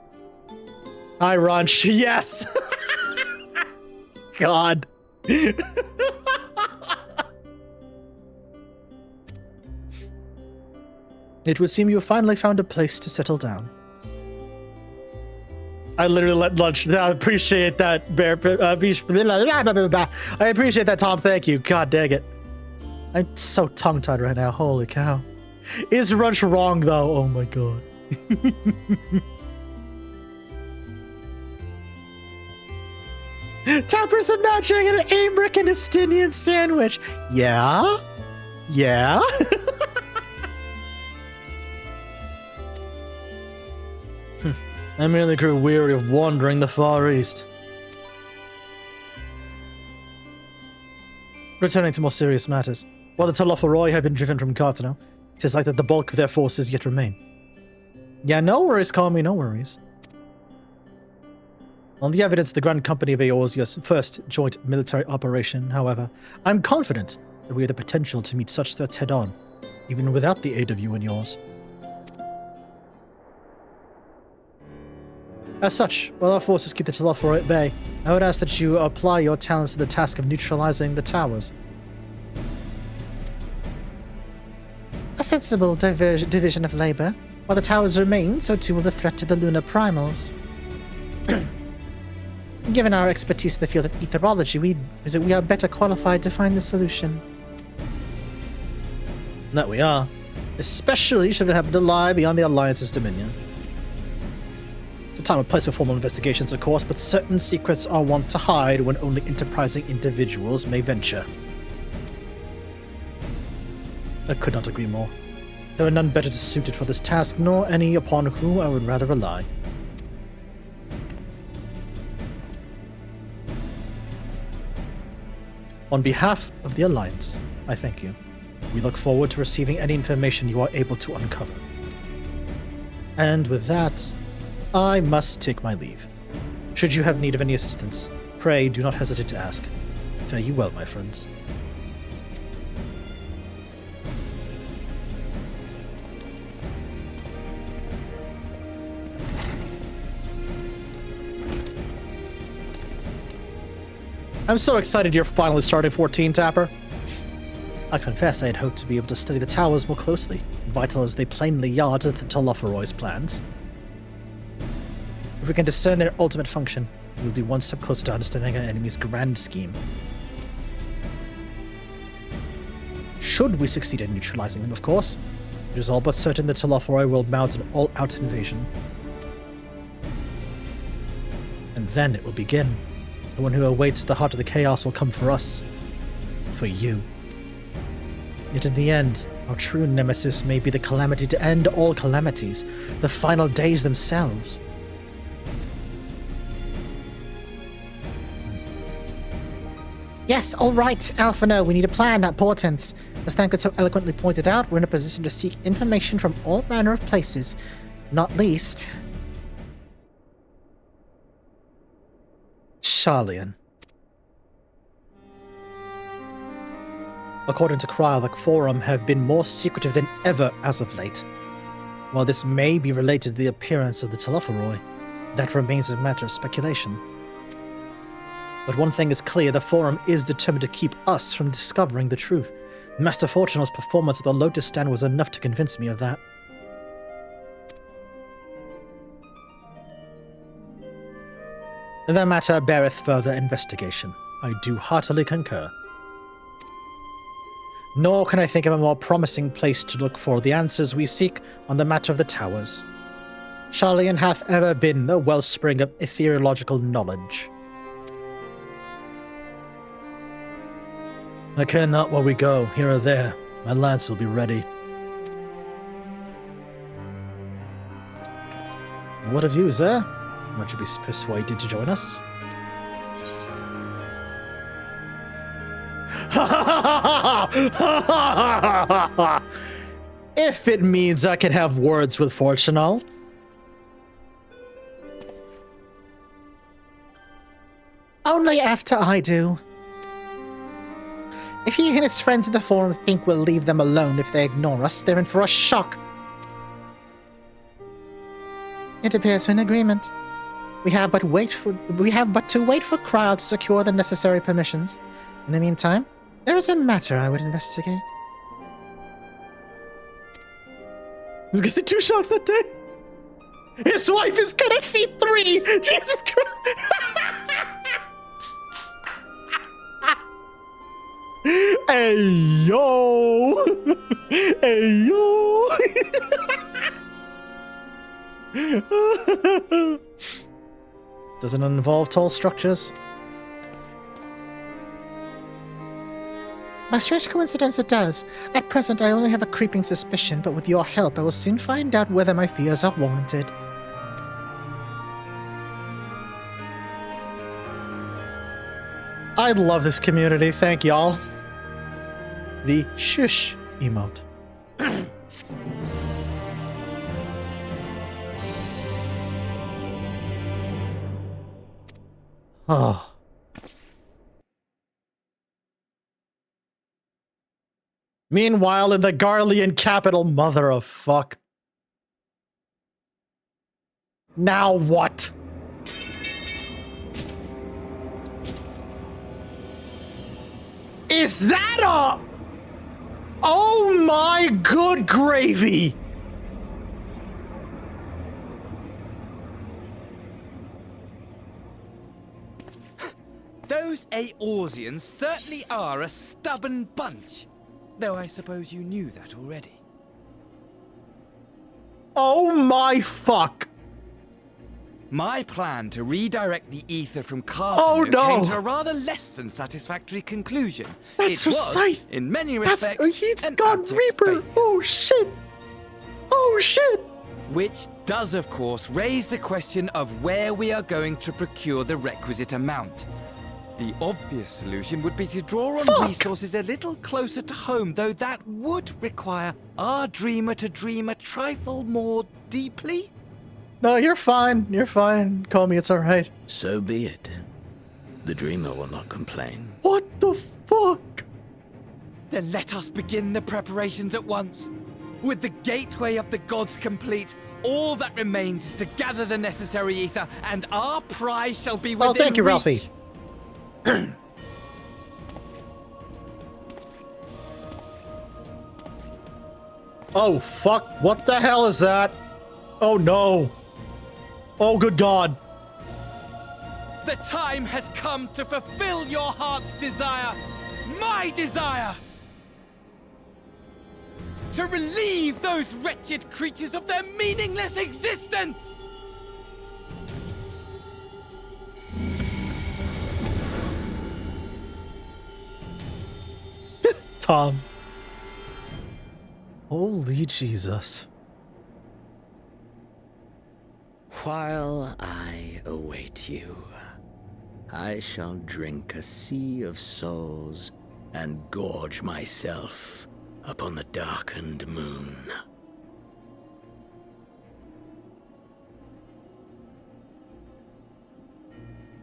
Hi, Ranch. Yes! God. It would seem you have finally found a place to settle down. I literally let lunch. I appreciate that, Bear. I appreciate that, Tom. Thank you. God dang it. I'm so tongue-tied right now. Holy cow. Is Runch wrong, though? Oh my god. Tappers imagining an Amric and Estinian sandwich. Yeah? Yeah? I merely grew weary of wandering the Far East. Returning to more serious matters. While the Taloffaroi have been driven from Cartano, it is like that the bulk of their forces yet remain. Yeah, no worries, call me, no worries. On the evidence of the Grand Company of Eorzea's first joint military operation, however, I'm confident that we have the potential to meet such threats head-on, even without the aid of you and yours. As such, while our forces keep the Taloffaroi at bay, I would ask that you apply your talents to the task of neutralizing the towers. A sensible division of labor. While the towers remain, so too will the threat to the lunar primals. Given our expertise in the field of etherology, we are better qualified to find the solution. That we are. Especially should it happen to lie beyond the Alliance's dominion. It's a time and place for formal investigations, of course, but certain secrets are wont to hide when only enterprising individuals may venture. I could not agree more. There are none better suited for this task, nor any upon whom I would rather rely. On behalf of the Alliance, I thank you. We look forward to receiving any information you are able to uncover. And with that, I must take my leave. Should you have need of any assistance, pray do not hesitate to ask. Fare you well, my friends. I'm so excited you're finally starting 14, Tapper. I confess I had hoped to be able to study the towers more closely, vital as they plainly are to the Taloffarroi's plans. If we can discern their ultimate function, we'll be one step closer to understanding our enemy's grand scheme. Should we succeed in neutralizing them, of course, it is all but certain that Taloffarroi will mount an all-out invasion. And then it will begin. The one who awaits at the heart of the chaos will come for us. For you. Yet in the end, our true nemesis may be the calamity to end all calamities, the final days themselves. Yes, all right, Alphano, we need a plan, not portents. As Thancred so eloquently pointed out, we're in a position to seek information from all manner of places, not least Sharlayan. According to Kryl, the Forum have been more secretive than ever as of late. While this may be related to the appearance of the Taloffarroi, that remains a matter of speculation. But one thing is clear, the Forum is determined to keep us from discovering the truth. Master Fortunal's performance at the Lotus Stand was enough to convince me of that. The matter beareth further investigation. I do heartily concur. Nor can I think of a more promising place to look for the answers we seek on the matter of the towers. Sharlayan hath ever been the wellspring of ethereological knowledge. I care not where we go, here or there. My lance will be ready. What of you, sir? Might you be persuaded to join us? If it means I can have words with Fortunal. Only after I do. If he and his friends in the Forum think we'll leave them alone if they ignore us, they're in for a shock. It appears we're in agreement. We have but to wait for Kryl to secure the necessary permissions. In the meantime, there is a matter I would investigate. He's gonna see 2 shocks that day. His wife is gonna see 3! Jesus Christ! Hey yo! Hey yo! Doesn't it involve tall structures? By strange coincidence it does. At present I only have a creeping suspicion, but with your help I will soon find out whether my fears are warranted. I love this community, thank y'all. The shush emote. Oh. Meanwhile, in the Garlean capital, mother of fuck. Now what? Is that a... Oh my good gravy! Those Eorzeans certainly are a stubborn bunch. Though I suppose you knew that already. Oh my fuck! My plan to redirect the ether from Carter came to a rather less than satisfactory conclusion. That's it was, Scythe. in many respects, he's an gone abject Reaper. failure. Oh shit! Oh shit! Which does, of course, raise the question of where we are going to procure the requisite amount. The obvious solution would be to draw on resources a little closer to home, though that would require our dreamer to dream a trifle more deeply. No, you're fine. You're fine. Call me, it's alright. So be it. The dreamer will not complain. What the fuck? Then let us begin the preparations at once. With the gateway of the gods complete, all that remains is to gather the necessary ether, and our prize shall be within Oh, thank you, reach. Ralphie. Oh, fuck. What the hell is that? Oh, no. Oh, good God. The time has come to fulfill your heart's desire. My desire. To relieve those wretched creatures of their meaningless existence. Tom. Holy Jesus. While I await you, I shall drink a sea of souls and gorge myself upon the darkened moon.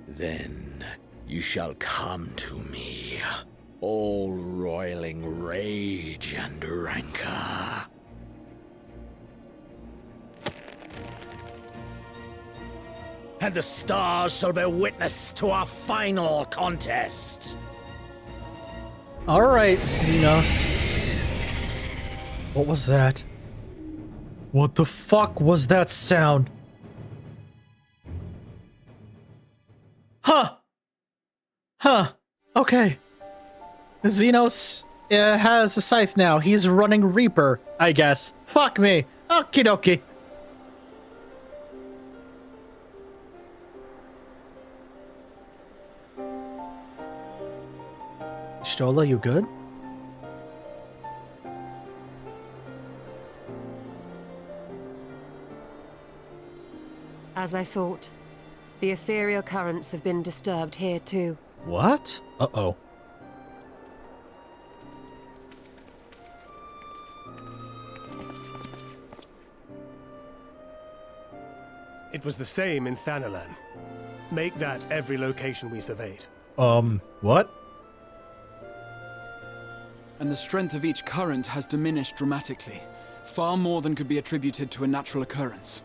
Then you shall come to me, all roiling rage and rancor. And the stars shall bear witness to our final contest. Alright, Xenos. What was that? What the fuck was that sound? Huh. Huh. Okay. Xenos has a scythe now. He's running Reaper, I guess. Fuck me. Okie dokie. Stola, you good? As I thought, the ethereal currents have been disturbed here too. What? Uh-oh. It was the same in Thanalan. Make that every location we surveyed. What? and the strength of each current has diminished dramatically, far more than could be attributed to a natural occurrence.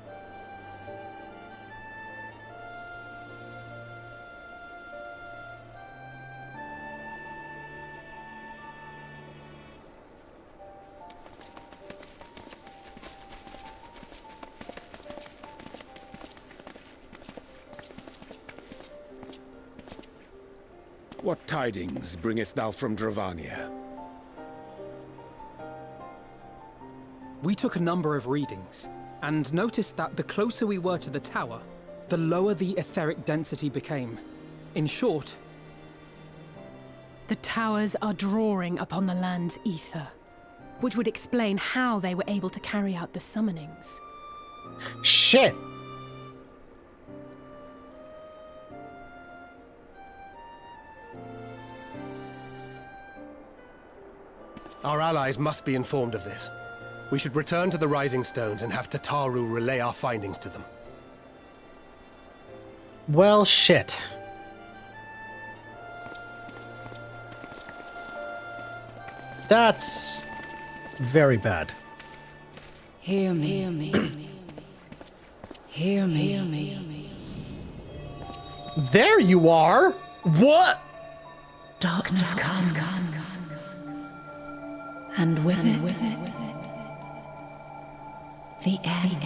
What tidings bringest thou from Dravania? We took a number of readings, and noticed that the closer we were to the tower, the lower the etheric density became. In short, the towers are drawing upon the land's ether, which would explain how they were able to carry out the summonings. Shit! Our allies must be informed of this. We should return to the Rising Stones and have Tataru relay our findings to them. Well, shit. That's very bad. Hear me. Hear me. Hear me. Hear me. There you are! What? Darkness comes. And with it, the end.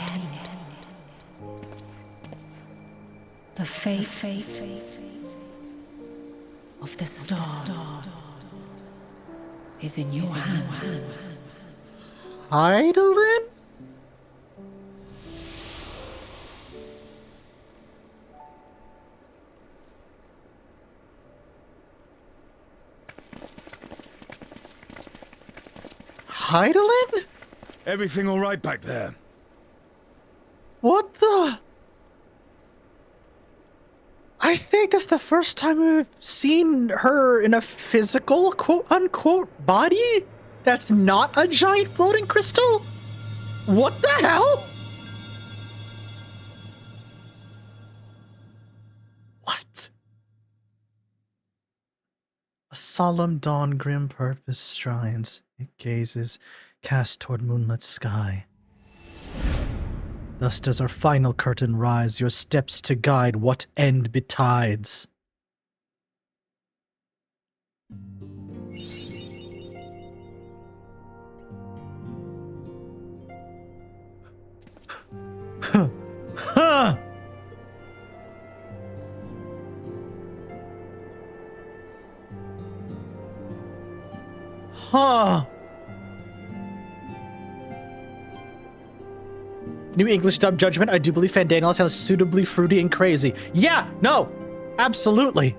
The fate of the star is in your hands. Heidelin? Heidelin? Everything all right back there? What the? I think that's the first time we've seen her in a physical, quote-unquote, body that's not a giant floating crystal? What the hell? What? A solemn dawn, grim purpose strides. It gazes, cast toward moonlit sky. Thus does our final curtain rise, your steps to guide what end betides. Huh! Huh! New English dub judgment. I do believe Fandangle sounds suitably fruity and crazy. Yeah, no, absolutely.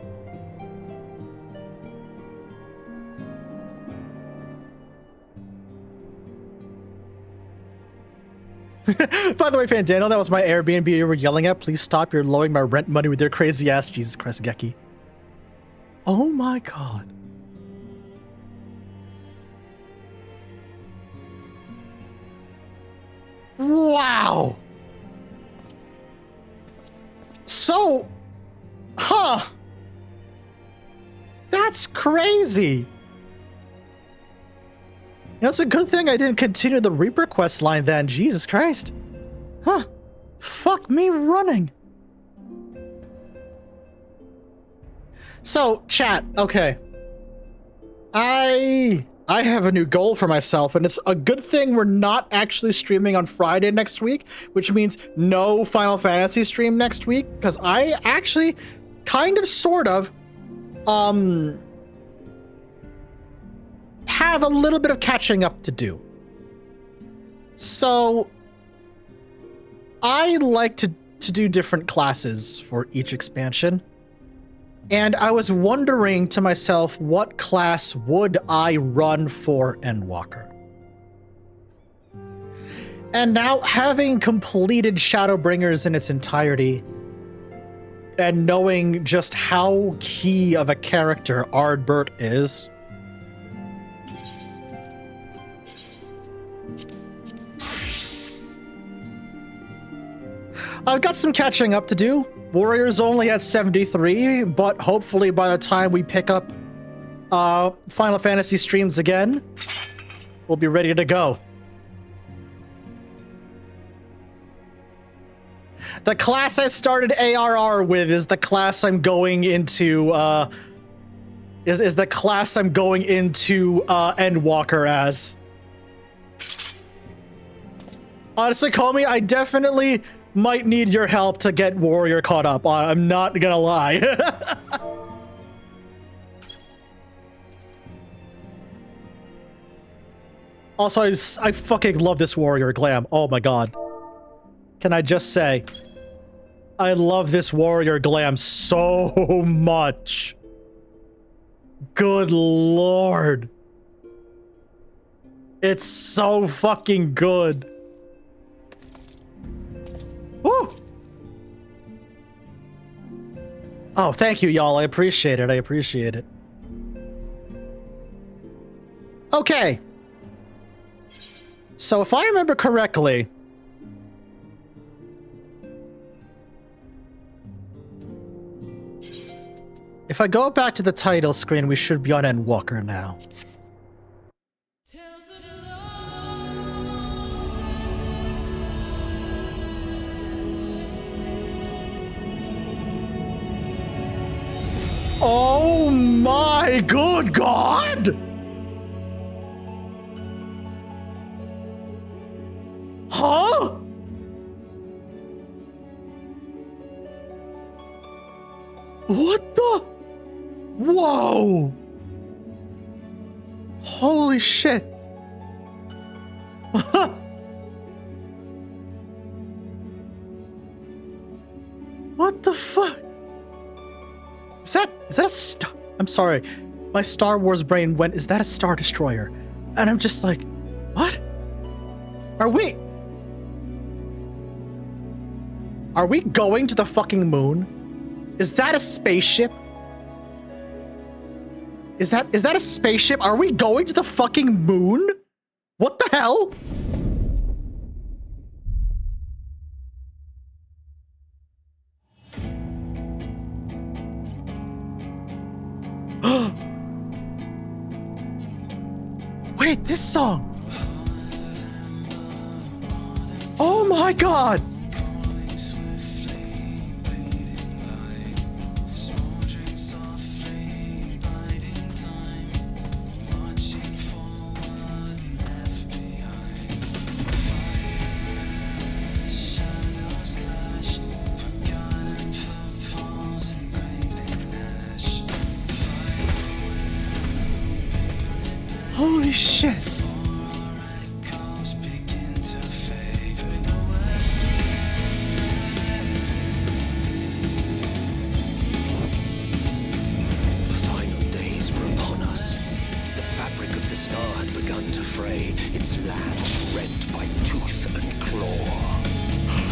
By the way, Fandangle, that was my Airbnb you were yelling at. Please stop. You're lowering my rent money with your crazy ass. Jesus Christ, Geki. Oh my god. Wow. So, huh. That's crazy. You know, it's a good thing I didn't continue the Reaper quest line then. Jesus Christ. Huh. Fuck me running. So, chat, okay. I have a new goal for myself, and it's a good thing we're not actually streaming on Friday next week, which means no Final Fantasy stream next week, because I actually kind of sort of have a little bit of catching up to do. So I like to do different classes for each expansion. And I was wondering to myself, what class would I run for Endwalker? And now, having completed Shadowbringers in its entirety, and knowing just how key of a character Ardbert is, I've got some catching up to do. Warriors only at 73, but hopefully by the time we pick up Final Fantasy streams again. We'll be ready to go. The class I started ARR with is the class I'm going into, is the class I'm going into, Endwalker as. Honestly, Komi, I definitely might need your help to get Warrior caught up. I'm not gonna lie. Also, I fucking love this Warrior glam. Oh my god. Can I just say, I love this Warrior glam so much. Good lord. It's so fucking good. Woo! Oh, thank you, y'all. I appreciate it. I appreciate it. Okay. So if I remember correctly, if I go back to the title screen, we should be on Endwalker now. Oh my good god! Huh? What the? Whoa! Holy shit! What the fuck? Is that a star? I'm sorry. My Star Wars brain went, is that a Star Destroyer? And I'm just like, what? Are we going to the fucking moon? Is that a spaceship? Is that a spaceship? Are we going to the fucking moon? What the hell? Wait, this song. Oh my god. Holy shit.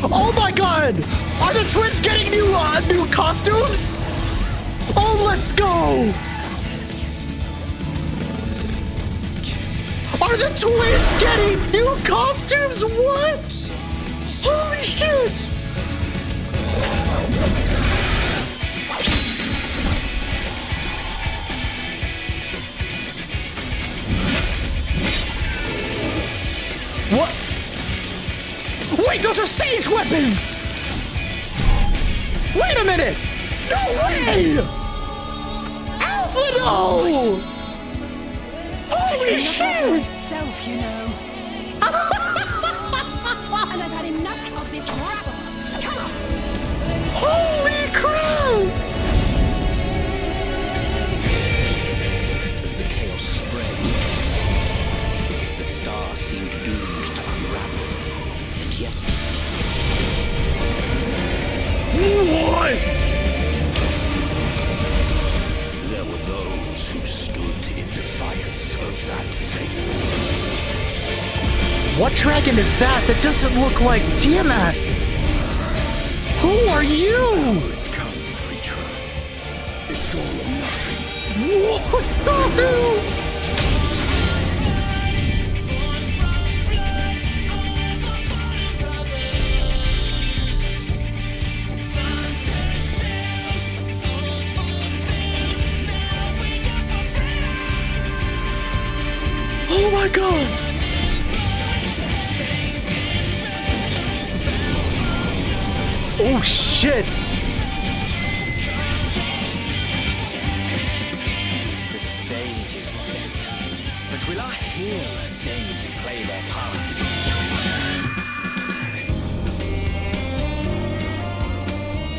Oh my god! Are the twins getting new costumes? Oh, let's go! Are the twins getting new costumes? What? Holy shit! What? Wait, those are sage weapons! Wait a minute! No way! Alphino! Holy shit! Myself, you know. And I've had enough of this rabble. Come on! Holy crap! As the chaos spread, the star seemed doomed to unravel. And yet... What? There were those who stood in defiance of that fate. What dragon is that? That doesn't look like Tiamat. Who are you? It's come, creature. It's all or nothing. What the hell? my god! Oh shit! The stage is set, but will our hero deign to play their part?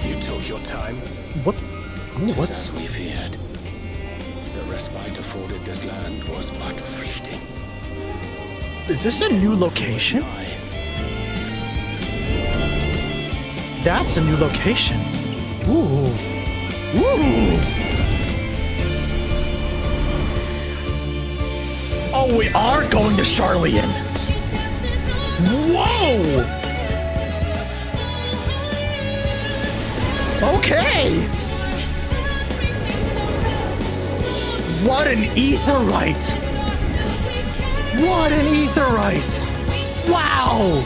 You took your time. What? Ooh, what's... As we feared. The respite afforded this land was but fleeting. Is this a new location? That's a new location. Ooh. Ooh. Oh, we are going to Charlian. Whoa. Okay. What an aetheryte. What an aetheryte. Wow.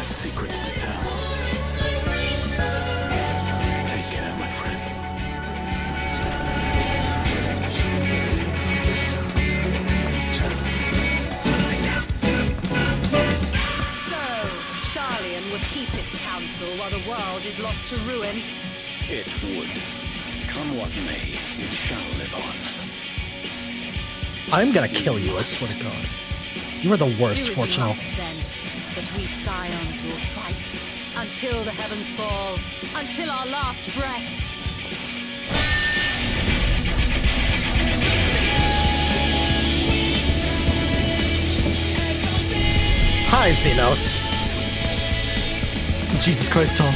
Secrets to tell. Take care, my friend. So, Charlian would keep its counsel while the world is lost to ruin. It would. Come what may, we shall live on. I'm gonna kill you, I swear to God. You are the worst, Do as you Fortunal. must, then, that we scions will fight until the heavens fall, until our last breath. Hi, Xenos. Jesus Christ, Tom.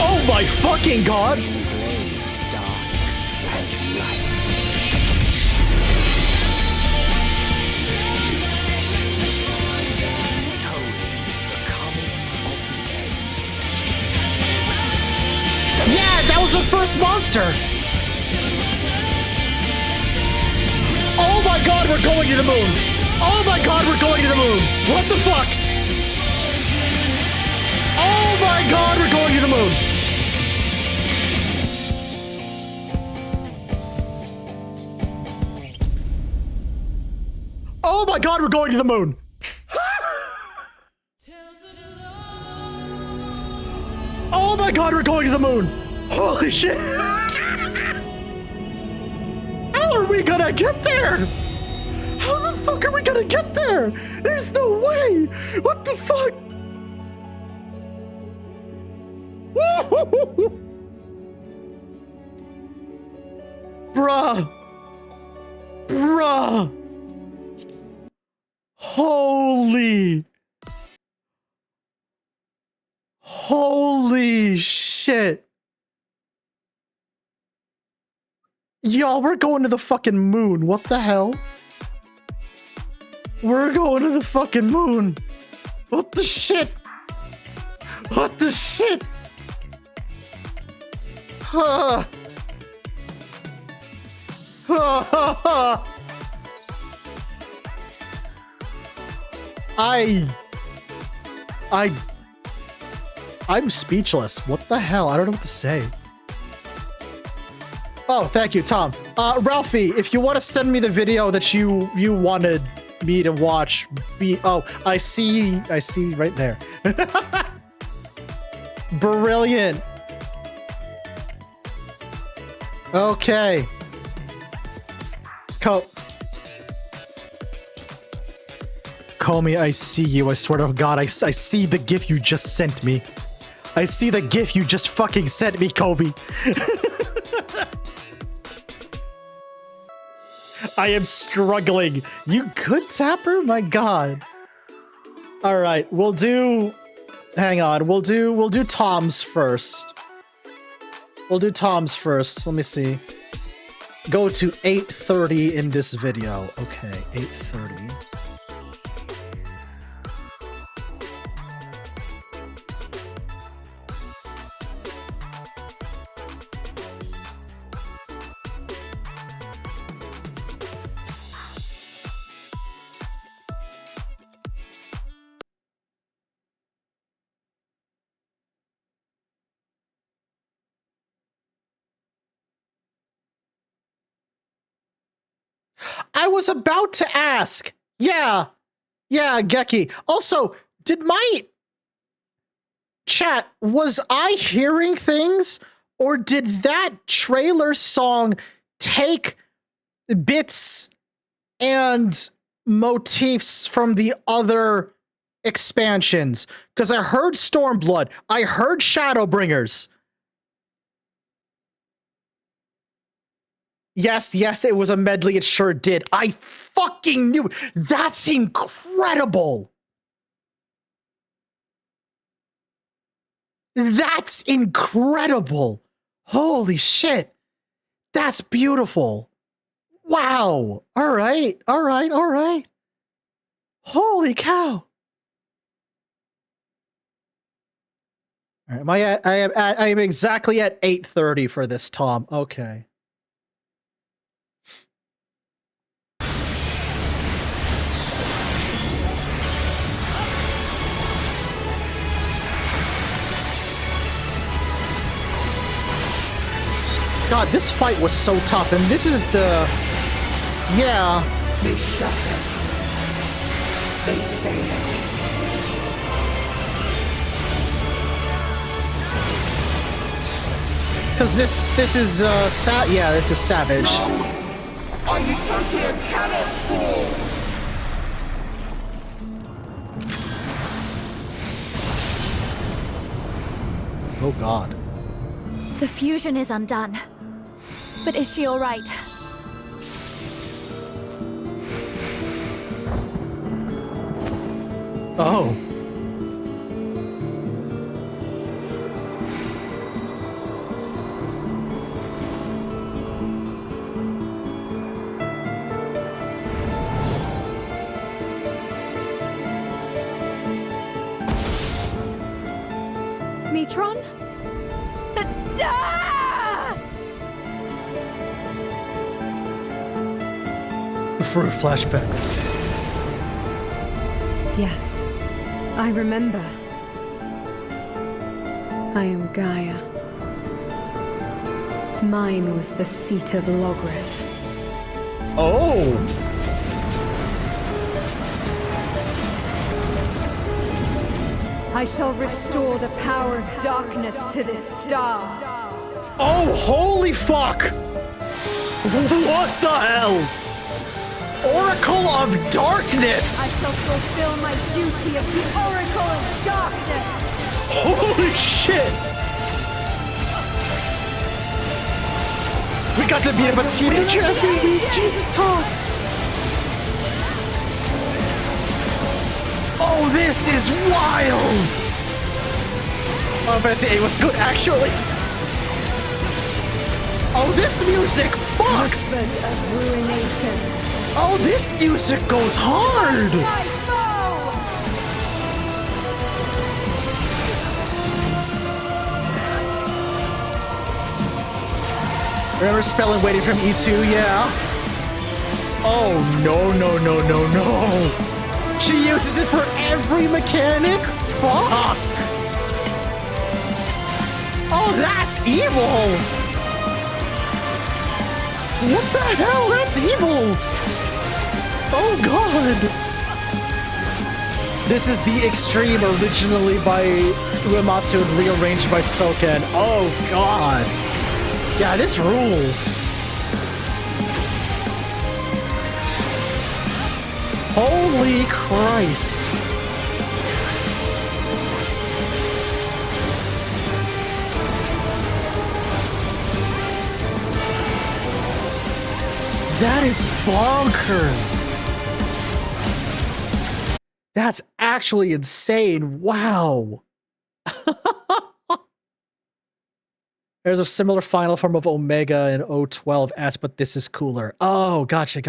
Oh my fucking god! Yeah, that was the first monster! Oh my god, we're going to the moon! Oh my god, we're going to the moon! What the fuck? Oh my god, we're going to the moon! Oh my god, we're going to the moon! Oh my god, we're going to the moon! Holy shit! How are we gonna get there? How the fuck are we gonna get there? There's no way! What the fuck? Bruh! Bruh! Holy! Holy shit! Y'all, we're going to the fucking moon. What the hell? We're going to the fucking moon. What the shit? What the shit? Huh. I'm speechless. What the hell? I don't know what to say. Oh, thank you, Tom. Ralphie, if you want to send me the video that you wanted me to watch, oh, I see right there. Brilliant. Okay. Comey, I see you. I swear to God, I see the gif you just sent me. I see the gif you just fucking sent me, Kobe. I am struggling. You good, Tapper? My God. All right, we'll do. Hang on. We'll do Tom's first. We'll do Tom's first. Let me see. Go to 8:30 in this video. Okay, 8:30. I was about to ask. Yeah, Geki. Also, did my chat, was I hearing things, or did that trailer song take bits and motifs from the other expansions? Because I heard Stormblood, I heard Shadowbringers. Yes, it was a medley. It sure did. I fucking knew. That's incredible. That's incredible. Holy shit. That's beautiful. Wow. All right. Holy cow. All right, I am exactly at 8:30 for this, Tom. Okay. God, this fight was so tough, and this is the... Yeah. Because this is, yeah, this is Savage. Oh, God. The fusion is undone. But is she all right? Oh. Metron? Through flashbacks. Yes, I remember. I am Gaia. Mine was the seat of Logrith. Oh! I shall restore the power of darkness to this star. Oh, holy fuck! What the hell? Oracle of Darkness! I shall fulfill my duty of the Oracle of Darkness! Holy shit! We got to beat up a teenager every week! Jesus, Tom! Oh, this is wild! Oh, but it was good, actually. Oh, this music fucks! Oh, this music goes hard! Remember spelling waiting from E2? Yeah. Oh, no. She uses it for every mechanic? Fuck! Oh, that's evil! What the hell? That's evil! Oh god! This is the Extreme, originally by Uematsu and rearranged by Soken. Oh god! Yeah, this rules! Holy Christ! That is bonkers! That's actually insane. Wow. There's a similar final form of Omega in O12S, but this is cooler. Oh, gotcha.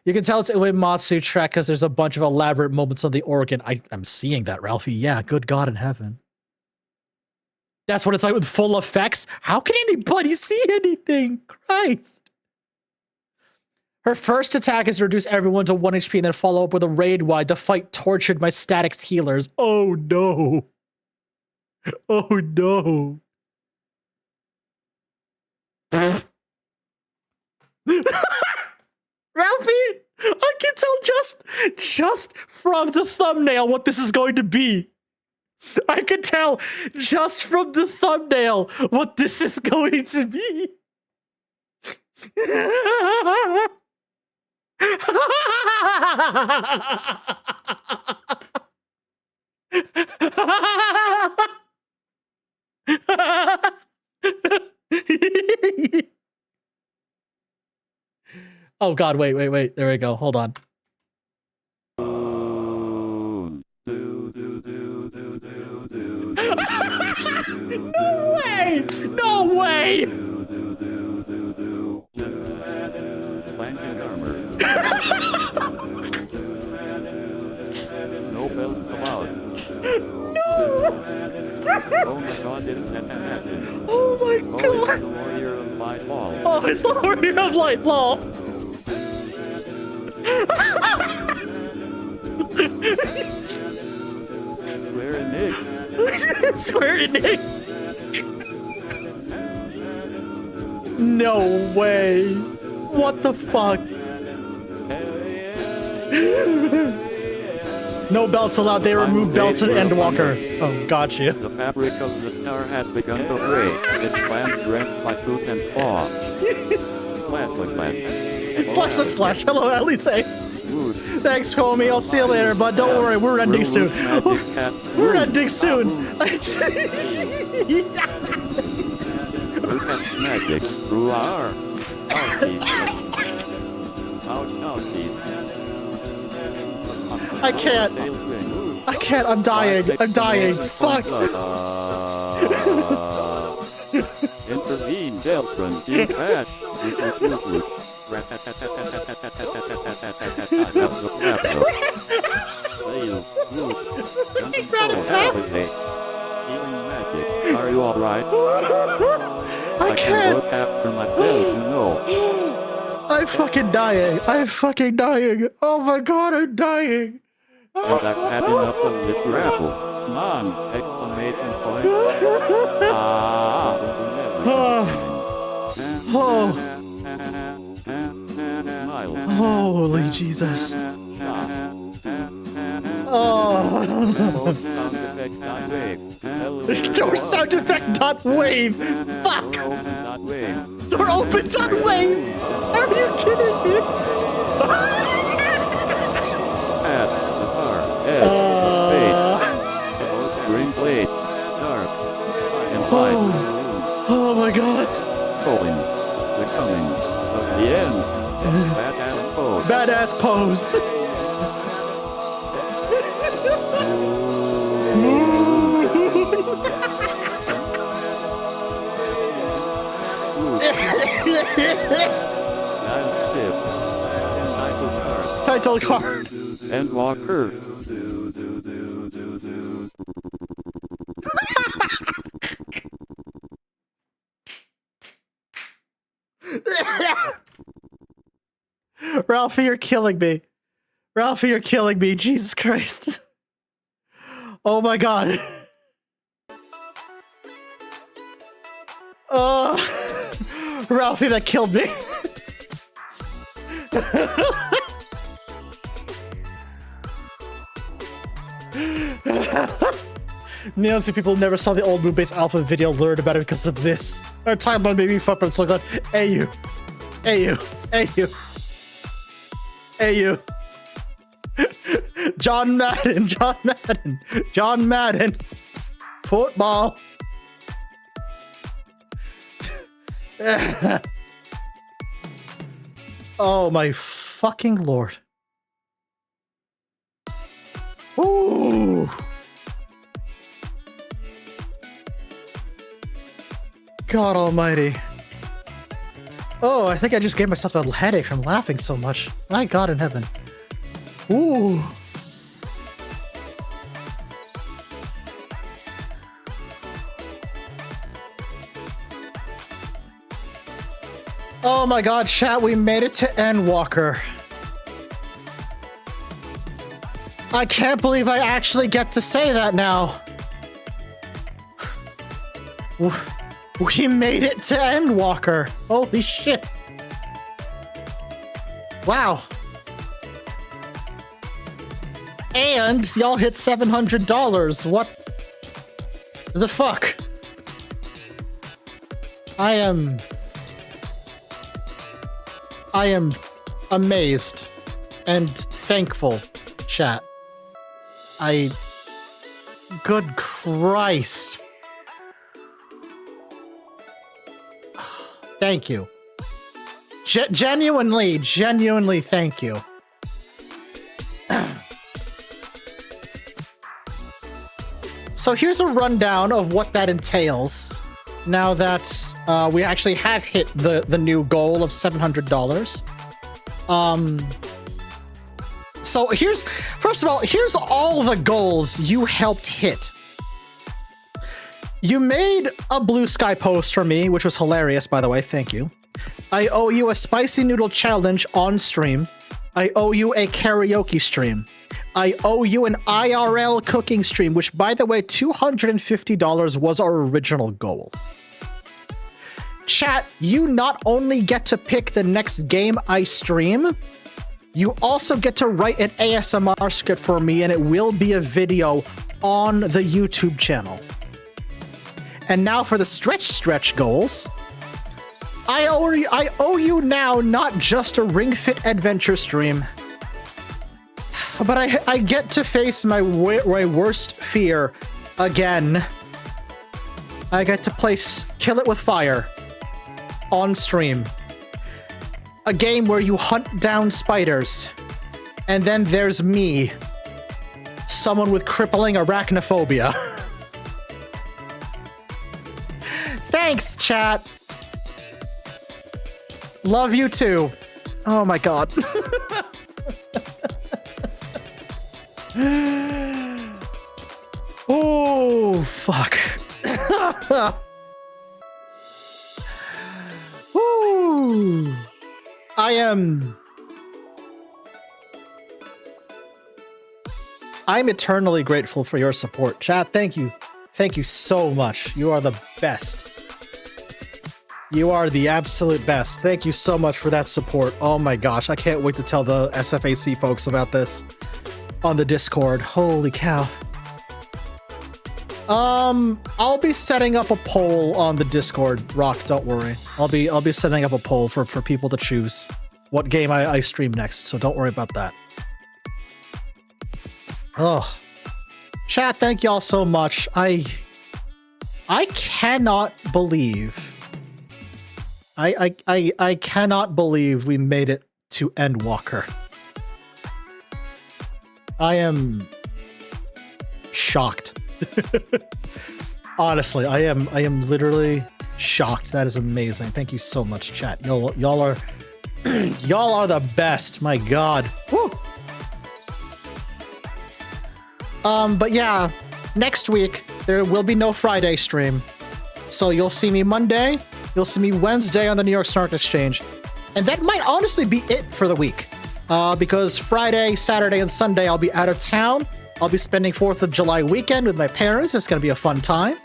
You can tell it's a Uematsu track because there's a bunch of elaborate moments on the organ. I'm seeing that, Ralphie. Yeah, good God in heaven. That's what it's like with full effects? How can anybody see anything? Christ. Her first attack is to reduce everyone to 1 HP and then follow up with a raid wide. The fight tortured my statics healers. Oh no. Oh no. Ralphie, I can tell just from the thumbnail what this is going to be. I can tell just from the thumbnail what this is going to be. Oh God, wait. There we go. Hold on. No way! No bells allowed. Oh my God, this can't happen. Oh my God! It's the warrior of light law. Oh, it's the warrior of light law. Square Enix. Square Enix. No way. What the fuck? No belts allowed. They removed belts in Endwalker. Oh, gotcha. The fabric of the star has begun to break. Its plans drenched by tooth and claw. Slash. Hello, Alice. Thanks, homie. I'll see you later, but don't worry. We're ending soon. We're ending soon. Magic through our I can't. I'm dying. Fuck. Intervene, Deltron. In fast. Are you alright? I can't look after myself, you know. I'm fucking dying. Oh my God, I'm dying. And I've had enough of this rabble. Come on! Exclamation point. Holy Jesus. Door sound effect dot wave. Fuck. Door open dot wave. Are you kidding me? Green blade. Dark. Oh my God. Going. The coming of the end. Badass pose. Badass pose. Title card. Endwalker. Ralphie, you're killing me. Jesus Christ. Oh my God. Ralphie, that killed me. Millions of people never saw the old Moonbase Alpha video learned about it because of this. Our timeline made me footprints look like, hey you. John Madden. Football. Oh my fucking Lord. Ooh. God almighty. Oh, I think I just gave myself a headache from laughing so much. My God in heaven. Ooh. Oh my God, chat, we made it to Endwalker. I can't believe I actually get to say that now. We made it to Endwalker. Holy shit. Wow. And y'all hit $700. What the fuck? I am amazed and thankful, chat. Good Christ. Thank you. Genuinely thank you. So here's a rundown of what that entails now that we actually have hit the new goal of $700. So first of all, here's all the goals you helped hit. You made a blue sky post for me, which was hilarious, by the way. Thank you. I owe you a spicy noodle challenge on stream. I owe you a karaoke stream. I owe you an IRL cooking stream, which, by the way, $250 was our original goal. Chat, you not only get to pick the next game I stream, you also get to write an ASMR script for me, and it will be a video on the YouTube channel. And now for the stretch goals. I owe you now not just a Ring Fit Adventure stream, but I get to face my worst fear again. I get to play Kill It With Fire on stream. A game where you hunt down spiders, and then there's me, someone with crippling arachnophobia. Thanks, chat. Love you too. Oh my God. Oh, fuck. Ooh. I'm eternally grateful for your support. Chat, thank you. Thank you so much. You are the best. You are the absolute best. Thank you so much for that support. Oh my gosh, I can't wait to tell the SFAC folks about this on the Discord. Holy cow. I'll be setting up a poll on the Discord, Rock, don't worry. I'll be setting up a poll for people to choose what game I stream next, so don't worry about that. Oh. Chat, thank y'all so much. I cannot believe I cannot believe we made it to Endwalker. I am shocked. Honestly, I am literally shocked. That is amazing. Thank you so much, chat. Y'all are y'all are the best. My God. Woo! But yeah, next week there will be no Friday stream. So you'll see me Monday, you'll see me Wednesday on the New York Stock Exchange. And that might honestly be it for the week. Because Friday, Saturday, and Sunday I'll be out of town. I'll be spending 4th of July weekend with my parents. It's gonna be a fun time.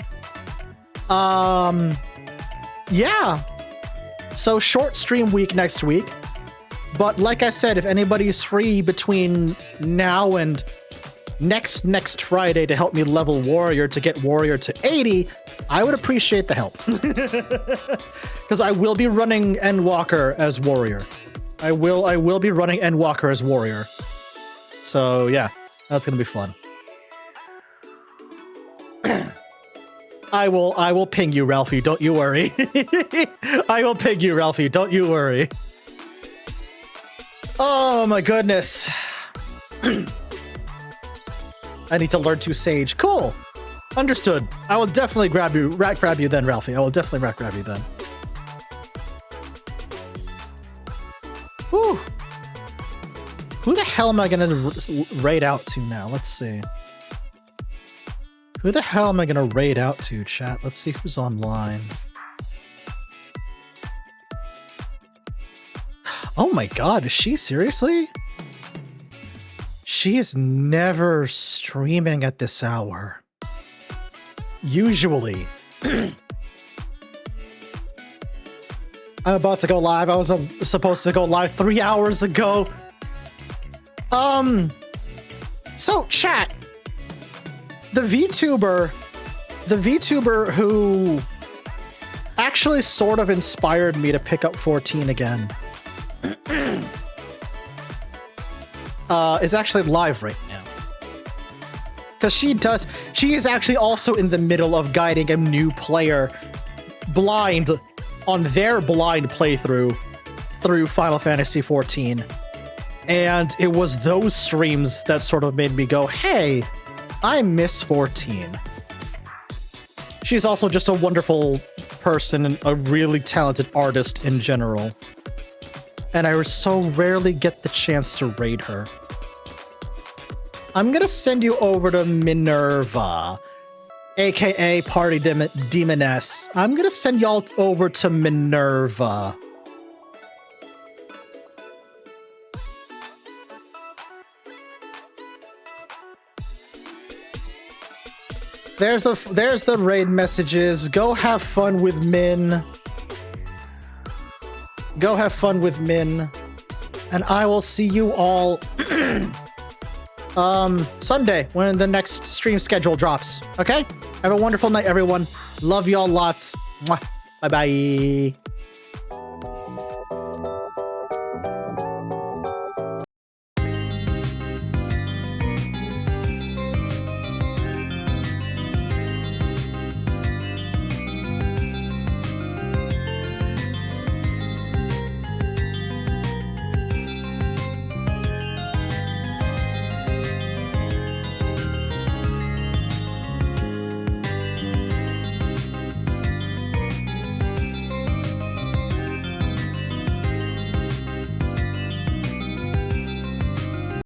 Yeah. So short stream week next week. But like I said, if anybody's free between now and next Friday to help me level Warrior to get Warrior to 80, I would appreciate the help. Because I will be running Endwalker as Warrior. I will be running Endwalker as Warrior. So yeah, that's gonna be fun. I will ping you, Ralphie, don't you worry. I will ping you, Ralphie, don't you worry. Oh my goodness. I need to learn to Sage. Cool. Understood. I will definitely grab you then, Ralphie. I will definitely rat grab you then. Whew. Who the hell am I gonna raid out to now? Let's see. Who the hell am I gonna raid out to, chat? Let's see who's online. Oh my god, is she seriously? She is never streaming at this hour. Usually. I'm about to go live. I was supposed to go live 3 hours ago. So chat. The VTuber who actually sort of inspired me to pick up 14 again is actually live right now. Because she is actually also in the middle of guiding a new player blind on their blind playthrough through Final Fantasy XIV. And it was those streams that sort of made me go, hey, I miss 14. She's also just a wonderful person and a really talented artist in general. And I so rarely get the chance to raid her. I'm gonna send you over to Minerva, aka Party Demoness. I'm gonna send y'all over to Minerva. There's the raid messages. Go have fun with Min. Go have fun with Min. And I will see you all Sunday when the next stream schedule drops. Okay? Have a wonderful night, everyone. Love y'all lots. Mwah. Bye-bye.